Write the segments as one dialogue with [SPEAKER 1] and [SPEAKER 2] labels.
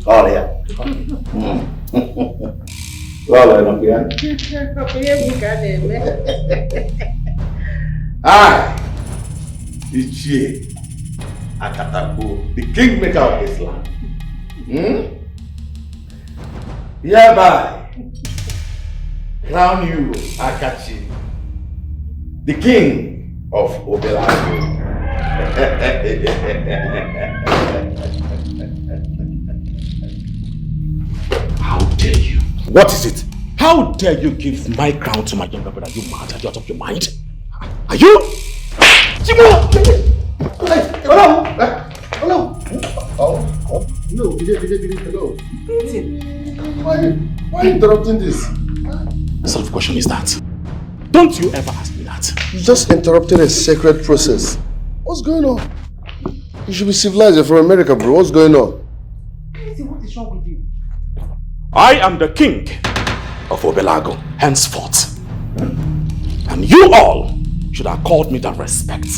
[SPEAKER 1] Oh, yeah. Well, Ichie Akataku, the kingmaker of this land. Hereby, crown you Akachi, the king of Obelago. How dare you?
[SPEAKER 2] What is it? How dare you give my crown to my younger brother? You mad? Are you out of your mind? Are you?
[SPEAKER 1] Hello! Hello! Oh, no, hello. Why are you interrupting this?
[SPEAKER 2] What sort of question is that? Don't you ever ask me that?
[SPEAKER 3] You just interrupted a sacred process. What's going on? You should be civilized. You're from America, bro. What's going on?
[SPEAKER 4] What is wrong with you?
[SPEAKER 2] I am the king of Obelago, henceforth. And you all should have called me that respect.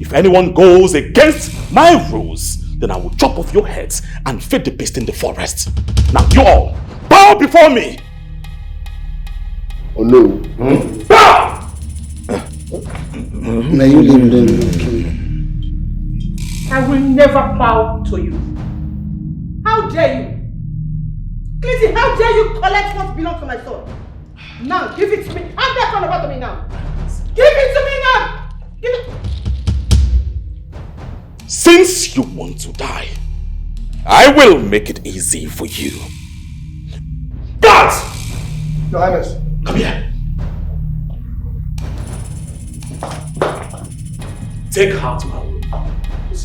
[SPEAKER 2] If anyone goes against my rules, then I will chop off your heads and feed the beast in the forest. Now you all, bow before me!
[SPEAKER 3] Oh no.
[SPEAKER 2] Bow!
[SPEAKER 3] May you leave them.
[SPEAKER 4] I will never bow to you. How dare you? Clissy, how dare you collect what belongs to my son? Now, give it to me. Hand that gun over to me now. Give it to me now! Give it.
[SPEAKER 2] Since you want to die, I will make it easy for you. Guards!
[SPEAKER 3] Your Highness.
[SPEAKER 2] Come here. Take her to her room.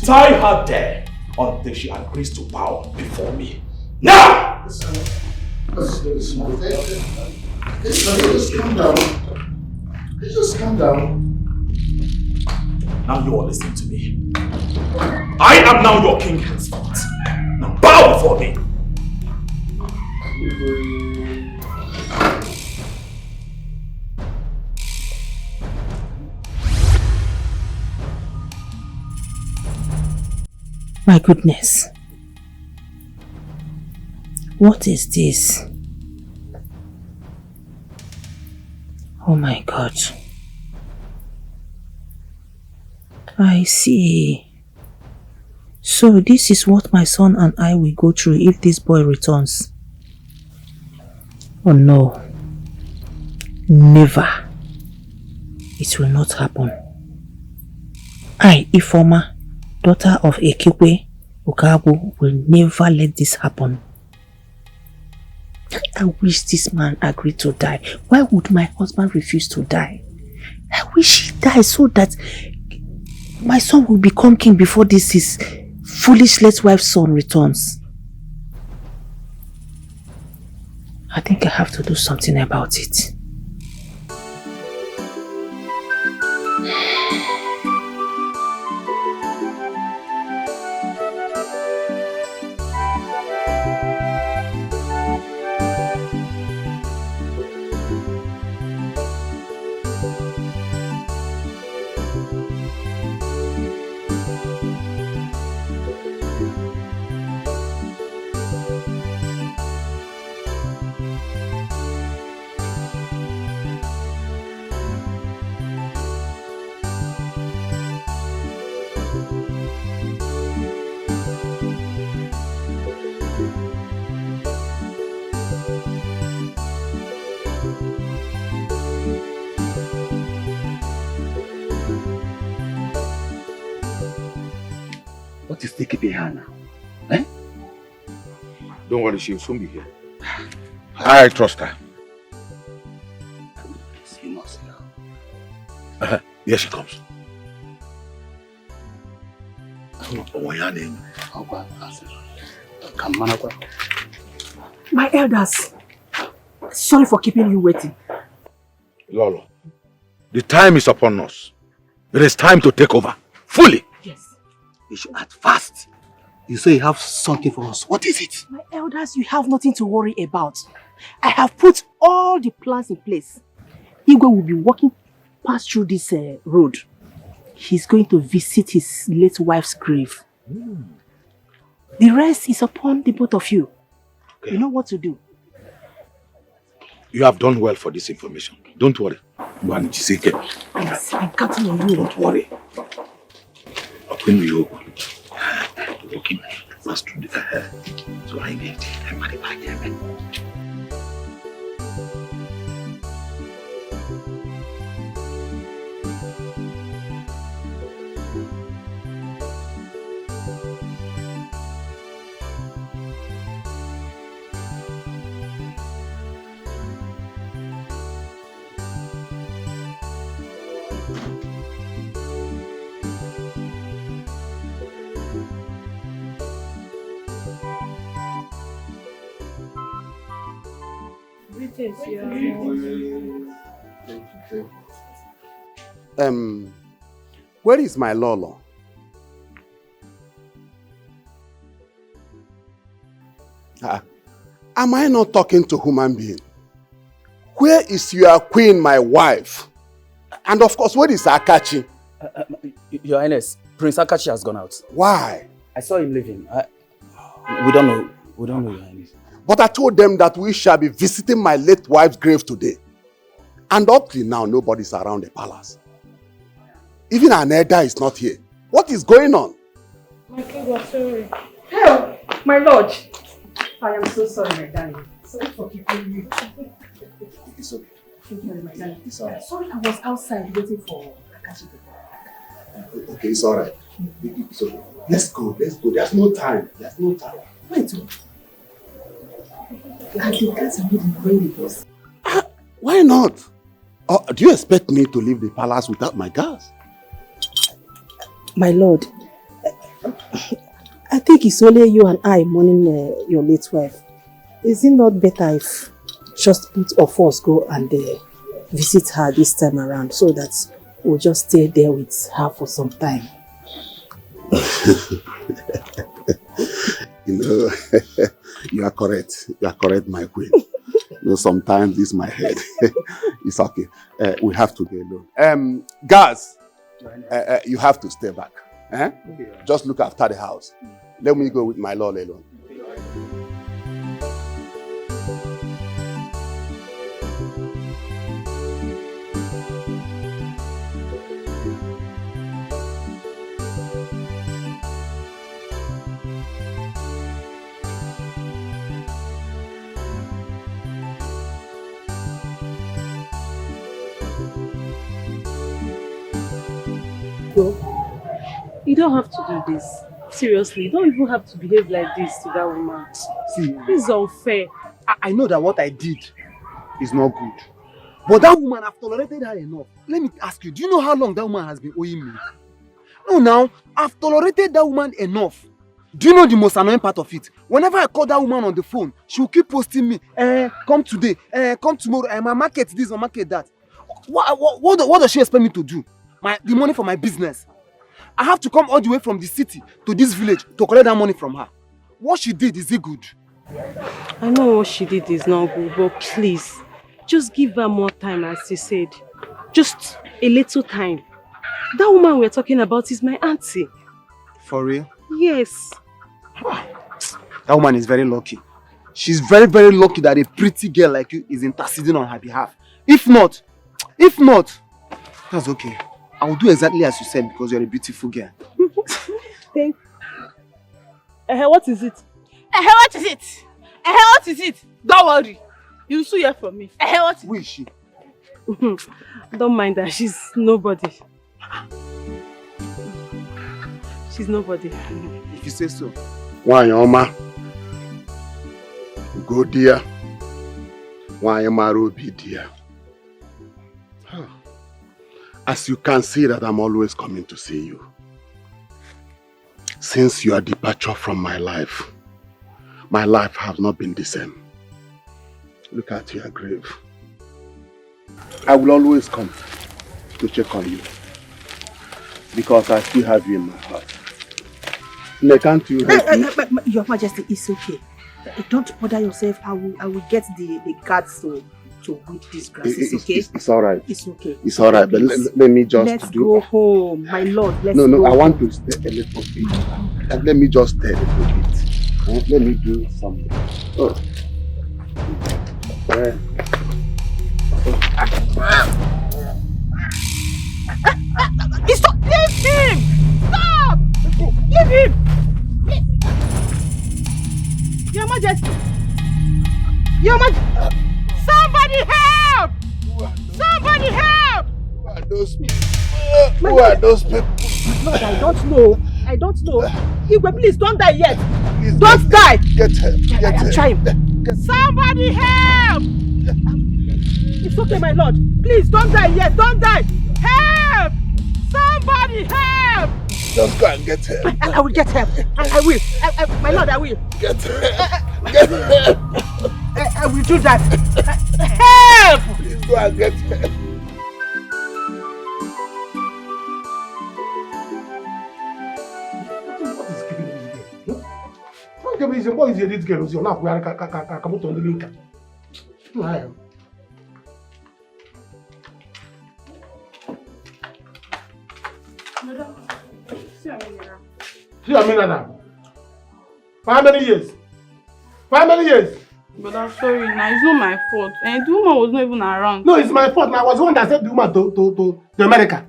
[SPEAKER 2] Tie her there until she agrees to bow before me. Now!
[SPEAKER 3] Just calm down. Just calm down.
[SPEAKER 2] Now you all listen to me. I am now your king henceforth. Now bow before me.
[SPEAKER 4] My goodness. What is this? Oh my God. I see. So this is what my son and I will go through if this boy returns. Oh no. Never. It will not happen. I, Ifoma, daughter of Ekikwe Okabu, will never let this happen. I wish this man agreed to die. Why would my husband refuse to die? I wish he died so that my son will become king before this his foolish late wife's son returns. I think I have to do something about it.
[SPEAKER 1] What is taking her now? Eh?
[SPEAKER 5] Don't worry, she'll soon be here. I trust her.
[SPEAKER 1] You must know.
[SPEAKER 5] Here she comes.
[SPEAKER 4] My elders, sorry for keeping you waiting.
[SPEAKER 5] Lolo, the time is upon us. It is time to take over. Fully.
[SPEAKER 4] Yes.
[SPEAKER 1] You should act fast. You say you have something for us. What is it?
[SPEAKER 4] My elders, you have nothing to worry about. I have put all the plans in place. Igwe will be walking past through this road. He's going to visit his late wife's grave. The rest is upon the both of you. Okay. You know what to do.
[SPEAKER 5] You have done well for this information. Don't worry.
[SPEAKER 4] Yes, I'm counting on you.
[SPEAKER 5] Don't worry. When you walking fast through the so I need a money back here.
[SPEAKER 3] Where is my Lolo? Am I not talking to human being? Where is your queen, my wife? And of course, where is Akachi?
[SPEAKER 6] Your Highness, Prince Akachi has gone out.
[SPEAKER 3] Why?
[SPEAKER 6] I saw him leaving. We don't know. We don't know, Your Highness.
[SPEAKER 3] But I told them that we shall be visiting my late wife's grave today. And up till now, nobody's around the palace. Even Aneda is not here. What is going on?
[SPEAKER 4] My king was sorry. Hell, my lord. I am so sorry, my darling. Sorry for keeping you.
[SPEAKER 3] It's okay.
[SPEAKER 4] Thank you, my darling.
[SPEAKER 3] It's all right.
[SPEAKER 4] Sorry, I was outside waiting for Akachi.
[SPEAKER 3] Okay, it's all right. It's okay. Let's go. There's no time.
[SPEAKER 4] Wait. I think that's a good way boss.
[SPEAKER 3] Why not? Do you expect me to leave the palace without my guards?
[SPEAKER 4] My lord, I think it's only you and I mourning your late wife. Is it not better if just both of us go and visit her this time around so that we'll just stay there with her for some time?
[SPEAKER 3] You know, you are correct. You are correct, my queen. You know, sometimes this is my head. It's okay. We have to get alone. Guys, you have to stay back. Just look after the house. Let me go with my lord alone.
[SPEAKER 7] You don't have to do this. Seriously, you don't even have to behave like this to that woman.
[SPEAKER 1] See,
[SPEAKER 7] this is unfair.
[SPEAKER 1] I know that what I did is not good. But that woman, I've tolerated her enough. Let me ask you, do you know how long that woman has been owing me? No, now, I've tolerated that woman enough. Do you know the most annoying part of it? Whenever I call that woman on the phone, she will keep posting me, come today, come tomorrow, my market this, my market that. What does she expect me to do? The money for my business. I have to come all the way from the city to this village to collect that money from her. What she did, is it good?
[SPEAKER 7] I know what she did is not good, but please, just give her more time, as you said. Just a little time. That woman we're talking about is my auntie.
[SPEAKER 1] For real?
[SPEAKER 7] Yes.
[SPEAKER 1] That woman is very lucky. She's very, very lucky that a pretty girl like you is interceding on her behalf. If not, that's okay. I will do exactly as you said because you're a beautiful girl.
[SPEAKER 7] Thank you. What is it?
[SPEAKER 8] What is it? What is it? Don't worry. You'll soon hear from me. What is it?
[SPEAKER 1] Who is she?
[SPEAKER 7] Don't mind her. She's nobody. She's nobody.
[SPEAKER 1] If you say so.
[SPEAKER 3] Why, Oma? Go dear. Why am I Ruby dear? As you can see that I'm always coming to see you. Since your departure from my life has not been the same. Look at your grave. I will always come to check on you. Because I still have you in my heart. Can't you help me?
[SPEAKER 4] Your Majesty, it's okay. Don't bother yourself. I will get the guards to
[SPEAKER 8] to weed this grass. It's okay.
[SPEAKER 3] It's all right.
[SPEAKER 8] It's okay.
[SPEAKER 3] It's all right. But let me just
[SPEAKER 8] Let's go home, my lord. Let's
[SPEAKER 3] No,
[SPEAKER 8] go
[SPEAKER 3] I want
[SPEAKER 8] home.
[SPEAKER 3] to stay a little bit. Let me just stay a little bit. Let me do something. Oh.
[SPEAKER 8] Stop! Leave him! Stop! Leave him! Your Majesty! Your Majesty! Somebody help! Somebody help!
[SPEAKER 3] Who are those people? Who are those people?
[SPEAKER 8] Lord, I don't know. I don't know. Igwe, please don't die yet.
[SPEAKER 3] Please
[SPEAKER 8] Don't die.
[SPEAKER 3] Get help. Get
[SPEAKER 8] I'm
[SPEAKER 3] help.
[SPEAKER 8] trying. Somebody help! It's okay, my lord. Please don't die yet. Don't die. Help! Somebody help!
[SPEAKER 3] Just go and get help.
[SPEAKER 8] I will get help. I will. My lord, I will.
[SPEAKER 3] Get help. Get help.
[SPEAKER 8] I will do that. Help!
[SPEAKER 3] Please go and get help.
[SPEAKER 9] What is this girl? You're not wearing a kabuto on the link. See, I mean, for how many years? For how many years?
[SPEAKER 10] But I'm sorry, now it's not my fault. And the woman was not even around.
[SPEAKER 9] No, it's my fault. I was the one that sent the woman to America.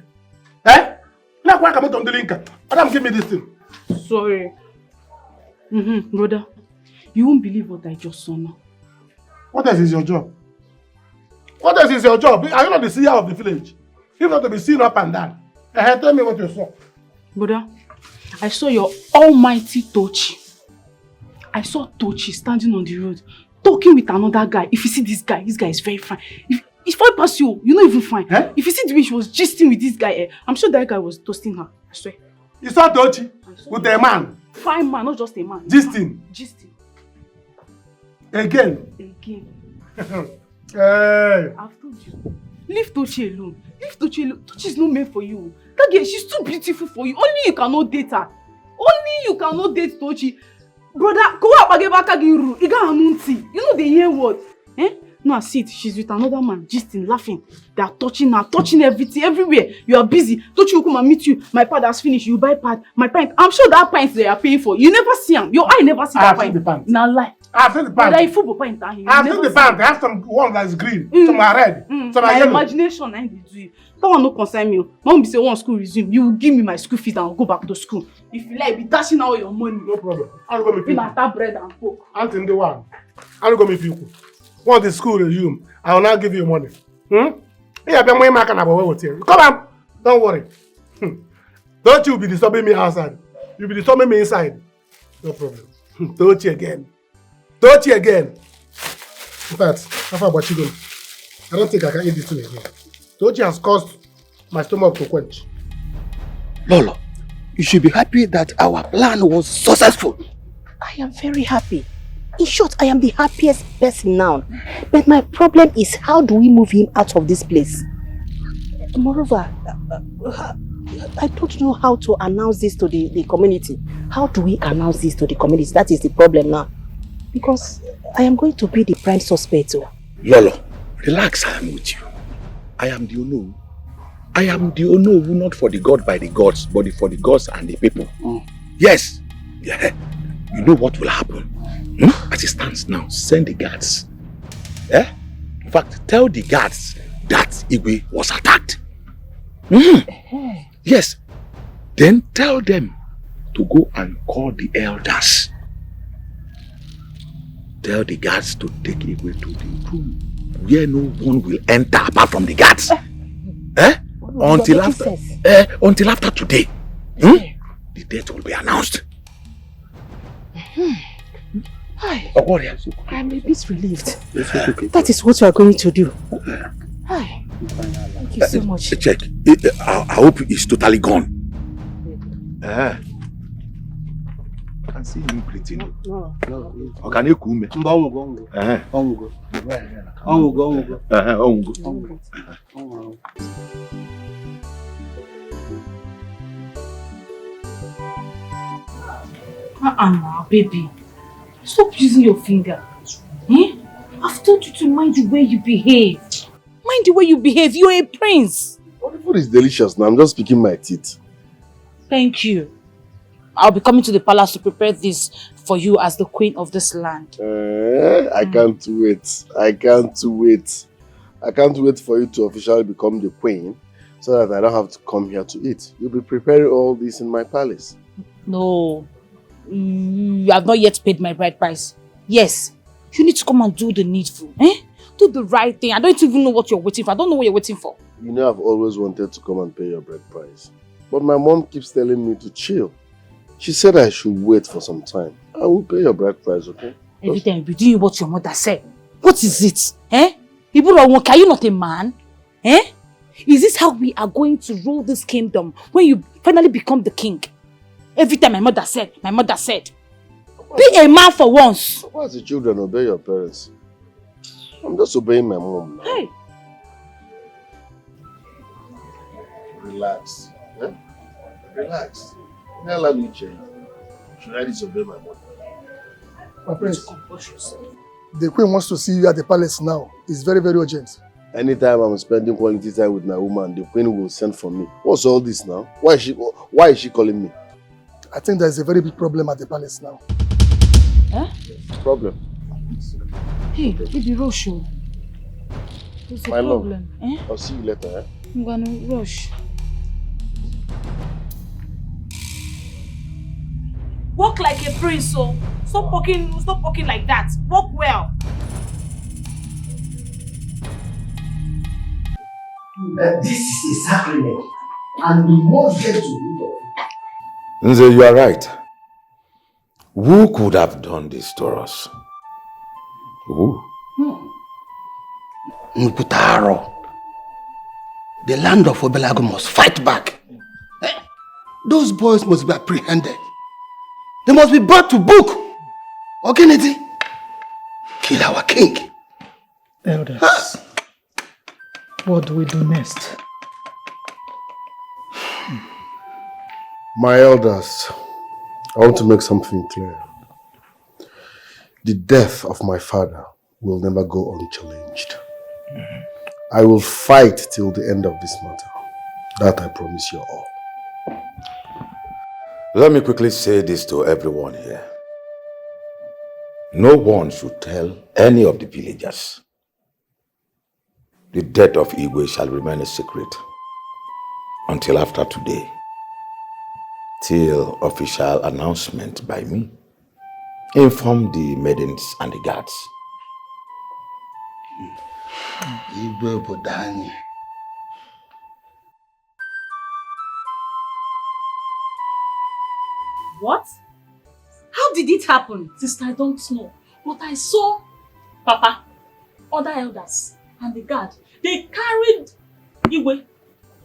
[SPEAKER 9] Eh? Now, why come on the link? Madam, give me this thing.
[SPEAKER 10] Sorry. Brother, you won't believe what I just saw now.
[SPEAKER 9] What else is your job? What else is your job? Are you not the CEO of the village? You have to be seen up and down. Tell me what you saw.
[SPEAKER 10] Brother, I saw your almighty Tochi. I saw Tochi standing on the road, talking with another guy. If you see this guy is very fine. If I pass you, you're not even fine.
[SPEAKER 9] Eh?
[SPEAKER 10] If you see the way she was gisting with this guy, I'm sure that guy was toasting her. I swear.
[SPEAKER 9] You saw Tochi with a man.
[SPEAKER 10] Fine man, not just a man.
[SPEAKER 9] Gisting.
[SPEAKER 10] Gisting.
[SPEAKER 9] Again.
[SPEAKER 10] Hey. I've told you. Leave Tochi alone. Leave Tochi alone. Tochi is not meant for you. That girl, she's too beautiful for you. Only you cannot date her. Only you cannot date Tochi. Brother, go up again back again. You know the hear word. Eh? No, I see it. She's with another man, gisting, laughing. They are touching her, touching everything, everywhere. You are busy. Tochi will come and meet you. My pad has finished. You buy pad. My pint. I'm sure that pint they are paying for. You never see them. Your eye never see that pint.
[SPEAKER 9] I've seen the pint.
[SPEAKER 10] Now lie.
[SPEAKER 9] I've seen the pint.
[SPEAKER 10] But football pint.
[SPEAKER 9] I've seen the pint. I have some one that is green, some are red, some are
[SPEAKER 10] my
[SPEAKER 9] yellow.
[SPEAKER 10] imagination, I do you. That one no concern me. Mom be say one school resume. You will give me my school fees and I'll go back to school. If you like, be dashing all your money.
[SPEAKER 9] No problem. I'll go with
[SPEAKER 10] You
[SPEAKER 9] you.
[SPEAKER 10] like that bread and coke.
[SPEAKER 9] Until the one. I'll go with you. Once the school resume, I will now give you money. Yeah, but my can have a way here. Come on. Don't worry. Don't you be disturbing me outside. You'll be disturbing me inside. No problem. Don't you again. Don't you again. In fact, how far about you going? I don't think I can eat this thing again. Tochi has caused my stomach to quench.
[SPEAKER 5] Lolo, you should be happy that our plan was successful.
[SPEAKER 11] I am very happy. In short, I am the happiest person now. But my problem is, how do we move him out of this place? Moreover, I don't know how to announce this to the community. How do we announce this to the community? That is the problem now. Because I am going to be the prime suspect.
[SPEAKER 5] Lolo, relax, I am with you. I am the Ono. I am the Ono, not for the God by the gods, but for the gods and the people. Yes. Yeah. You know what will happen? As it stands now, send the guards. In fact, tell the guards that Igwe was attacked. Yes. Then tell them to go and call the elders. Tell the guards to take Igwe to the room where no one will enter apart from the guards. Until after today. The date will be announced.
[SPEAKER 11] I'm a bit relieved. That is what you are going to do. Hi. Thank you so much.
[SPEAKER 5] Check. I hope it's totally gone. I can see him breathing. Okay, you come.
[SPEAKER 10] Baby. Stop using your finger. I've
[SPEAKER 11] just told you to mind the way you behave. Mind the way you behave. You're a prince.
[SPEAKER 3] Well, the food is delicious now. I'm just picking my teeth.
[SPEAKER 11] Thank you. I'll be coming to the palace to prepare this for you as the queen of this land.
[SPEAKER 3] I can't wait. I can't wait. I can't wait for you to officially become the queen so that I don't have to come here to eat. You'll be preparing all this in my palace.
[SPEAKER 11] No. You have not yet paid my bride price. Yes. You need to come and do the needful. Do the right thing. I don't even know what you're waiting for. I don't know what you're waiting for.
[SPEAKER 3] You know I've always wanted to come and pay your bride price. But my mom keeps telling me to chill. She said I should wait for some time. I will pay your bride price, okay?
[SPEAKER 11] Every time you'll be doing what your mother said. What is it? Ibu, are you not a man? Is this how we are going to rule this kingdom when you finally become the king? Every time my mother said. Be a man for once.
[SPEAKER 3] Why as the children obey your parents? I'm just obeying my mom now.
[SPEAKER 11] Hey.
[SPEAKER 3] Relax. Relax. Now let me change. Should I disobey my mother?
[SPEAKER 9] My prince, the queen wants to see you at the palace now. It's very, very urgent.
[SPEAKER 3] Anytime I'm spending quality time with my woman, the queen will send for me. What's all this now? Why is she calling me?
[SPEAKER 9] I think there's a very big problem at the palace now.
[SPEAKER 3] Problem?
[SPEAKER 11] Hey, baby, rush. There's a
[SPEAKER 3] My love.
[SPEAKER 11] problem.
[SPEAKER 3] I'll see you later.
[SPEAKER 11] I'm gonna rush.
[SPEAKER 10] Walk like a prince, so stop walking like that. Walk well.
[SPEAKER 12] This is a sacrilege, and we must get to root of it.
[SPEAKER 5] Nze, you are right. Who could have done this to us? Who?
[SPEAKER 12] Nkutaro. The land of Obelago must fight back. Those boys must be apprehended. They must be brought to book. Okay, Niti? Kill our king.
[SPEAKER 13] Elders, what do we do next?
[SPEAKER 3] My elders, I want to make something clear. The death of my father will never go unchallenged. I will fight till the end of this matter. That I promise you all.
[SPEAKER 5] Let me quickly say this to everyone here. No one should tell any of the villagers. The death of Igwe shall remain a secret until after today, till official announcement by me. Inform the maidens and the guards.
[SPEAKER 12] Igwe Bodani.
[SPEAKER 10] What? How did it happen?
[SPEAKER 7] Sister, I don't know. But I saw Papa, other elders, and the guard. They carried Igwe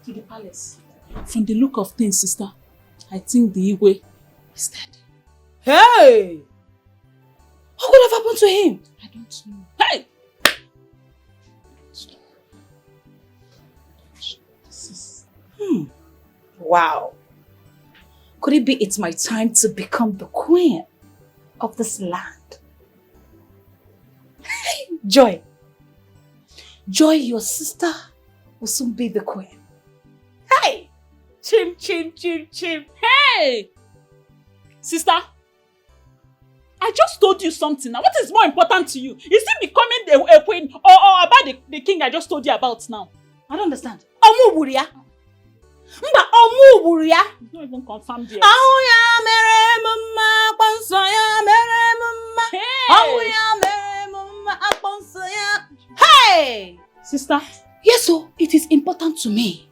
[SPEAKER 7] to the palace. From the look of things, sister, I think the Igwe is dead.
[SPEAKER 11] Hey! What could have happened to him?
[SPEAKER 7] I don't know.
[SPEAKER 11] Hey! Wow. Could it be it's my time to become the queen of this land? Hey, Joy. Joy, your sister, will soon be the queen. Hey!
[SPEAKER 7] Chim, chim, chim, chim. Hey! Sister, I just told you something. Now, what is more important to you? Is it becoming a queen or about the king I just told you about now?
[SPEAKER 11] I don't understand.
[SPEAKER 10] Omuburia. Mba omuburia.
[SPEAKER 7] It's not even confirmed yet.
[SPEAKER 11] Hey!
[SPEAKER 7] Sister?
[SPEAKER 11] Yes, so it is important to me.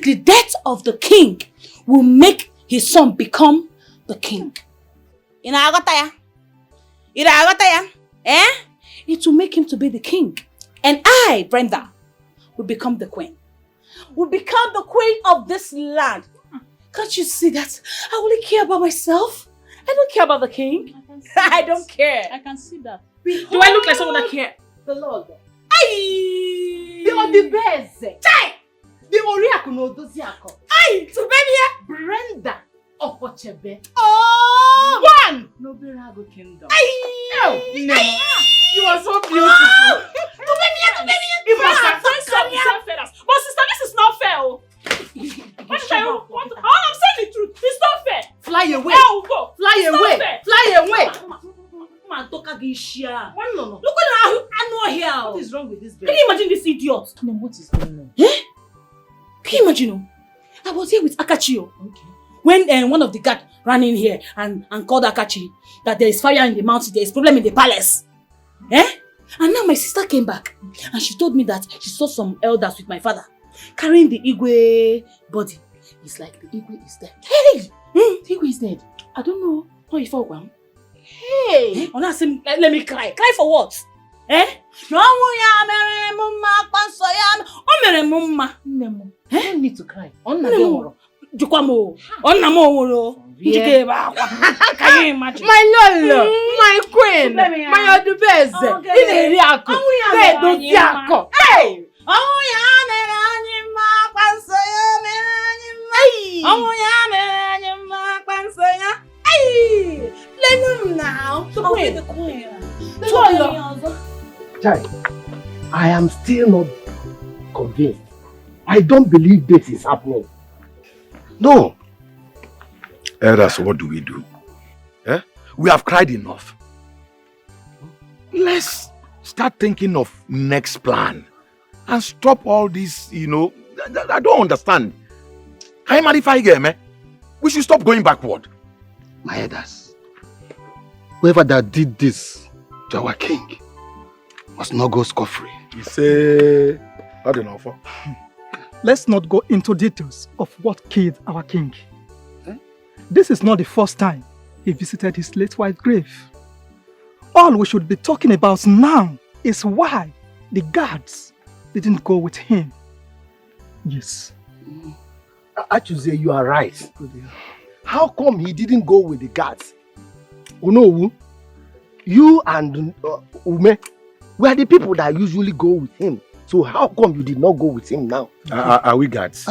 [SPEAKER 11] The death of the king will make his son become the king. It will make him to be the king. And I, Brenda, will become the queen. Will become the queen of this land. Can't you see that? I only care about myself. I don't care about the king. I don't care.
[SPEAKER 7] I can see that.
[SPEAKER 10] Do I look like someone that cares?
[SPEAKER 11] The Lord.
[SPEAKER 10] Aye! The Odibeze. Chai! The Oriaku no Doziako. Aye! So baby here. Brenda Okochebe. Oh! One! No Berago Kingdom. Aye! Oh, no. Aye. You are so beautiful. fly away.
[SPEAKER 7] Oh, go.
[SPEAKER 10] Fly away. Fly away.
[SPEAKER 7] Look at
[SPEAKER 10] No.
[SPEAKER 7] how I know here.
[SPEAKER 10] What is wrong with this baby?
[SPEAKER 7] Can you imagine this idiot?
[SPEAKER 10] No, what is going on?
[SPEAKER 7] Eh? Can you imagine? I was here with Akachio. Okay. When one of the guards ran in here and called Akachi that there is fire in the mountain, there is problem in the palace. Eh? And now my sister came back and she told me that she saw some elders with my father carrying the Igwe body. It's like the Igwe is dead. Hey! The Igwe is dead. I don't know how you felt, well. Hey! Let me cry. Cry for what? Eh? No, I
[SPEAKER 10] don't need to cry.
[SPEAKER 7] Jukwamo. Yeah. Can you imagine?
[SPEAKER 10] My Lolo, my queen, my Odubeze, Ineriako, Redodiako. Hey!
[SPEAKER 7] Let him now. The queen.
[SPEAKER 12] Chai, I am still not convinced. I don't believe this is happening.
[SPEAKER 5] No. Elders, what do we do? Eh? We have cried enough. Let's start thinking of next plan and stop all this, I don't understand. We should stop going backward.
[SPEAKER 12] My elders, whoever that did this to our king must not go scot-free.
[SPEAKER 5] You say, I don't know.
[SPEAKER 13] Let's not go into details of what killed our king. This is not the first time he visited his late wife's grave. All we should be talking about now is why the guards didn't go with him. Yes.
[SPEAKER 12] Actually, you are right. How come he didn't go with the guards? Unowu, you and Ume were the people that usually go with him. So how come you did not go with him now?
[SPEAKER 5] Are we guards?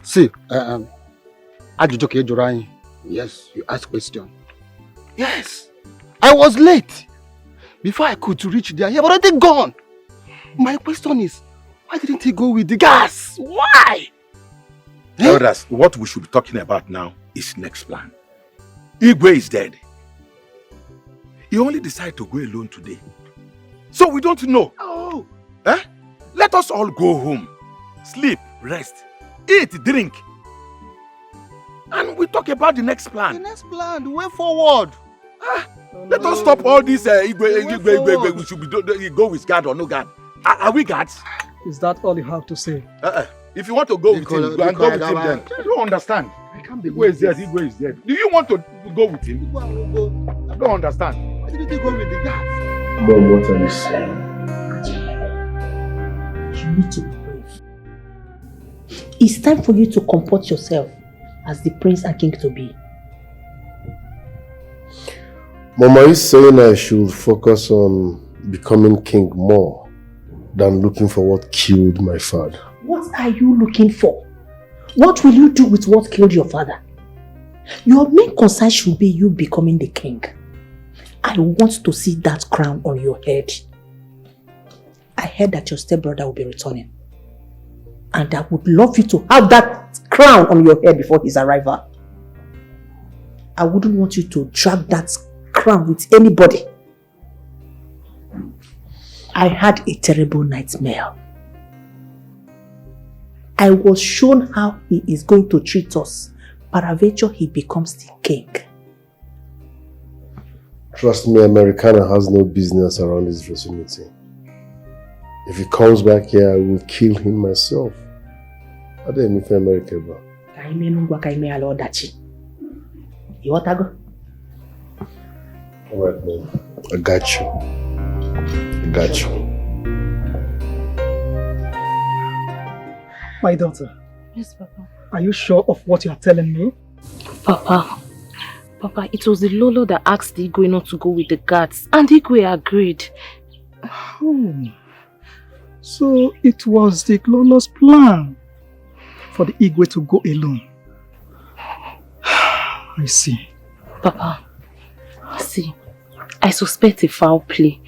[SPEAKER 12] See, yes, you ask question. Yes, I was late. Before I could reach there, he had already gone. My question is, why didn't he go with the guards? Why?
[SPEAKER 5] Elders, what we should be talking about now is next plan. Igwe is dead. He only decided to go alone today. So we don't know.
[SPEAKER 12] Oh.
[SPEAKER 5] Eh? Let us all go home. Sleep, rest, eat, drink. And we talk about the next plan.
[SPEAKER 12] The next plan, the way forward.
[SPEAKER 5] Let us stop all this Igwe. We should go with guard or no guard. Are we guards?
[SPEAKER 13] Is that all you have to say?
[SPEAKER 5] If you want to go with him, go and go with him then. I don't understand.
[SPEAKER 12] I can't believe
[SPEAKER 5] Igwe is dead. Igwe is dead. Do you want to go with him? I don't understand.
[SPEAKER 12] Why didn't he go with the guards?
[SPEAKER 3] Mom, what are you saying?
[SPEAKER 11] You need to be brave. It's time for you to comport yourself as the prince and king to be.
[SPEAKER 3] Mom, are you saying I should focus on becoming king more than looking for what killed my father?
[SPEAKER 11] What are you looking for? What will you do with what killed your father? Your main concern should be you becoming the king. I want to see that crown on your head. I heard that your stepbrother will be returning. And I would love you to have that crown on your head before his arrival. I wouldn't want you to drag that crown with anybody. I had a terrible nightmare. I was shown how he is going to treat us. Peradventure, he becomes the king.
[SPEAKER 3] Trust me, Americana has no business around this vicinity. If he comes back here, I will kill him myself. I don't even America, bro.
[SPEAKER 11] You want to go?
[SPEAKER 3] Alright, man. I got you. I got you.
[SPEAKER 13] My daughter.
[SPEAKER 10] Yes, Papa.
[SPEAKER 13] Are you sure of what you are telling me?
[SPEAKER 10] Papa, it was the Lolo that asked the Igwe not to go with the guards, and the Igwe agreed.
[SPEAKER 13] Oh. So it was the Lolo's plan for the Igwe to go alone. I see.
[SPEAKER 10] Papa, see, I suspect a foul play.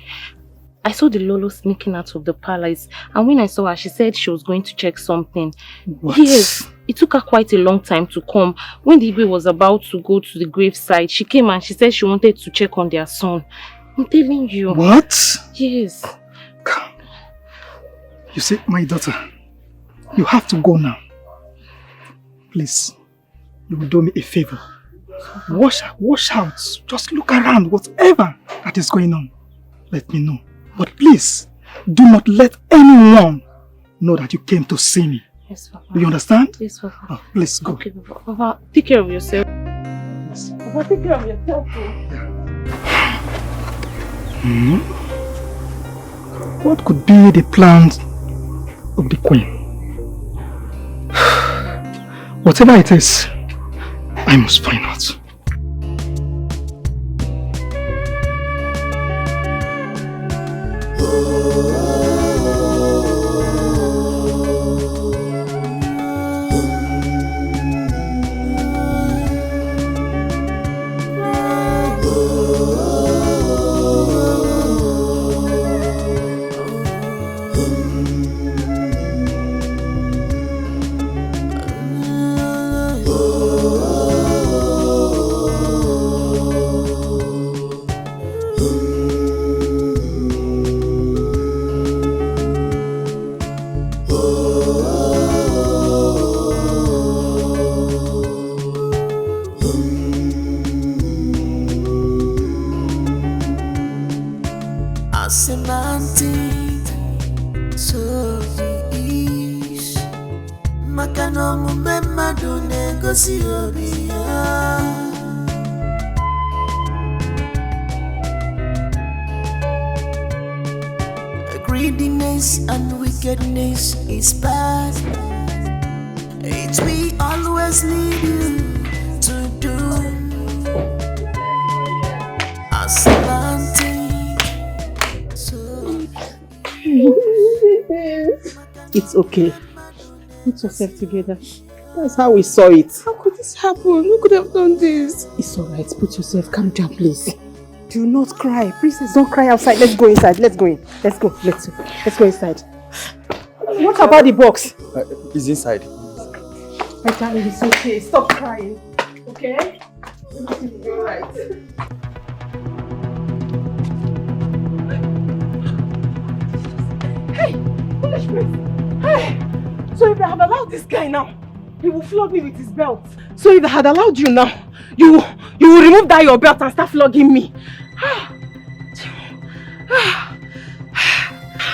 [SPEAKER 11] I saw the Lolo sneaking out of the palace, and when I saw her, she said she was going to check something.
[SPEAKER 13] What?
[SPEAKER 11] Yes, it took her quite a long time to come. When the Igwe was about to go to the graveside, she came and she said she wanted to check on their son. I'm telling you.
[SPEAKER 13] What?
[SPEAKER 11] Yes.
[SPEAKER 13] You see, my daughter, you have to go now. Please, you will do me a favor. Wash out. Just look around. Whatever that is going on, let me know. But please, do not let anyone know that you came to see me.
[SPEAKER 11] Yes, Papa.
[SPEAKER 13] Do you understand?
[SPEAKER 11] Yes, Papa.
[SPEAKER 13] Oh, please go.
[SPEAKER 11] Okay, Papa. Papa, take care of yourself. Yes. Papa, take care of yourself too.
[SPEAKER 13] What could be the plans of the Queen? Whatever it is, I must find out.
[SPEAKER 14] Greediness and wickedness is bad. It will always lead you to doom. As a man think, so
[SPEAKER 4] It's okay. Put yourself together. That's how we saw it.
[SPEAKER 10] How could this happen? Who could have done this?
[SPEAKER 4] It's alright. Put yourself. Calm down, please. Do not cry. Princess, don't cry outside. Let's go inside. Let's go in. Let's go. Let's go inside. What about the box?
[SPEAKER 6] It's inside.
[SPEAKER 4] My darling, it's okay. Stop crying. Okay? Everything will be alright. Hey! Foolish prince! Hey! So if they have allowed this guy now, he will flog me with his belt. So if they had allowed you now, you will remove that your belt and start flogging me.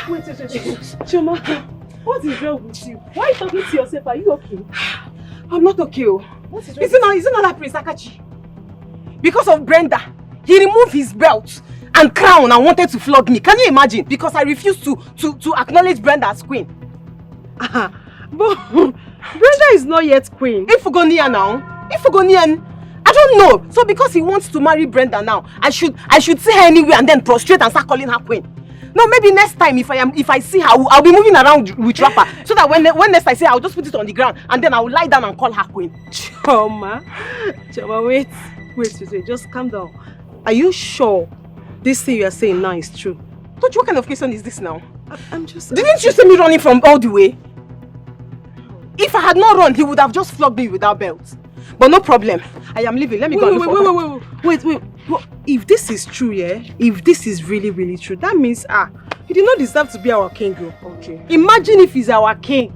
[SPEAKER 4] Wait. Choma, what is wrong with you? Why are you talking to yourself? Are you okay? I'm not okay. What is wrong? Is it not that Prince Akachi? Because of Brenda, he removed his belt and crown and wanted to flog me. Can you imagine? Because I refused to acknowledge Brenda as queen. But Brenda is not yet queen. Ifugonian now. Ifugonian. I don't know. So because he wants to marry Brenda now, I should see her anywhere and then prostrate and start calling her queen. No, maybe next time if I see her, I'll be moving around with wrapper so that when next I see her, I'll just put it on the ground and then I'll lie down and call her queen. Choma, wait, just calm down. Are you sure this thing you are saying now is true? Tochi, what kind of question is this now? I'm just... Didn't you see me running from all the way? If I had not run, he would have just flogged me without belt. But no problem. I am leaving. Let me go. Wait. If this is true, yeah? If this is really, really true, that means, he did not deserve to be our king. Okay. Imagine if he's our king.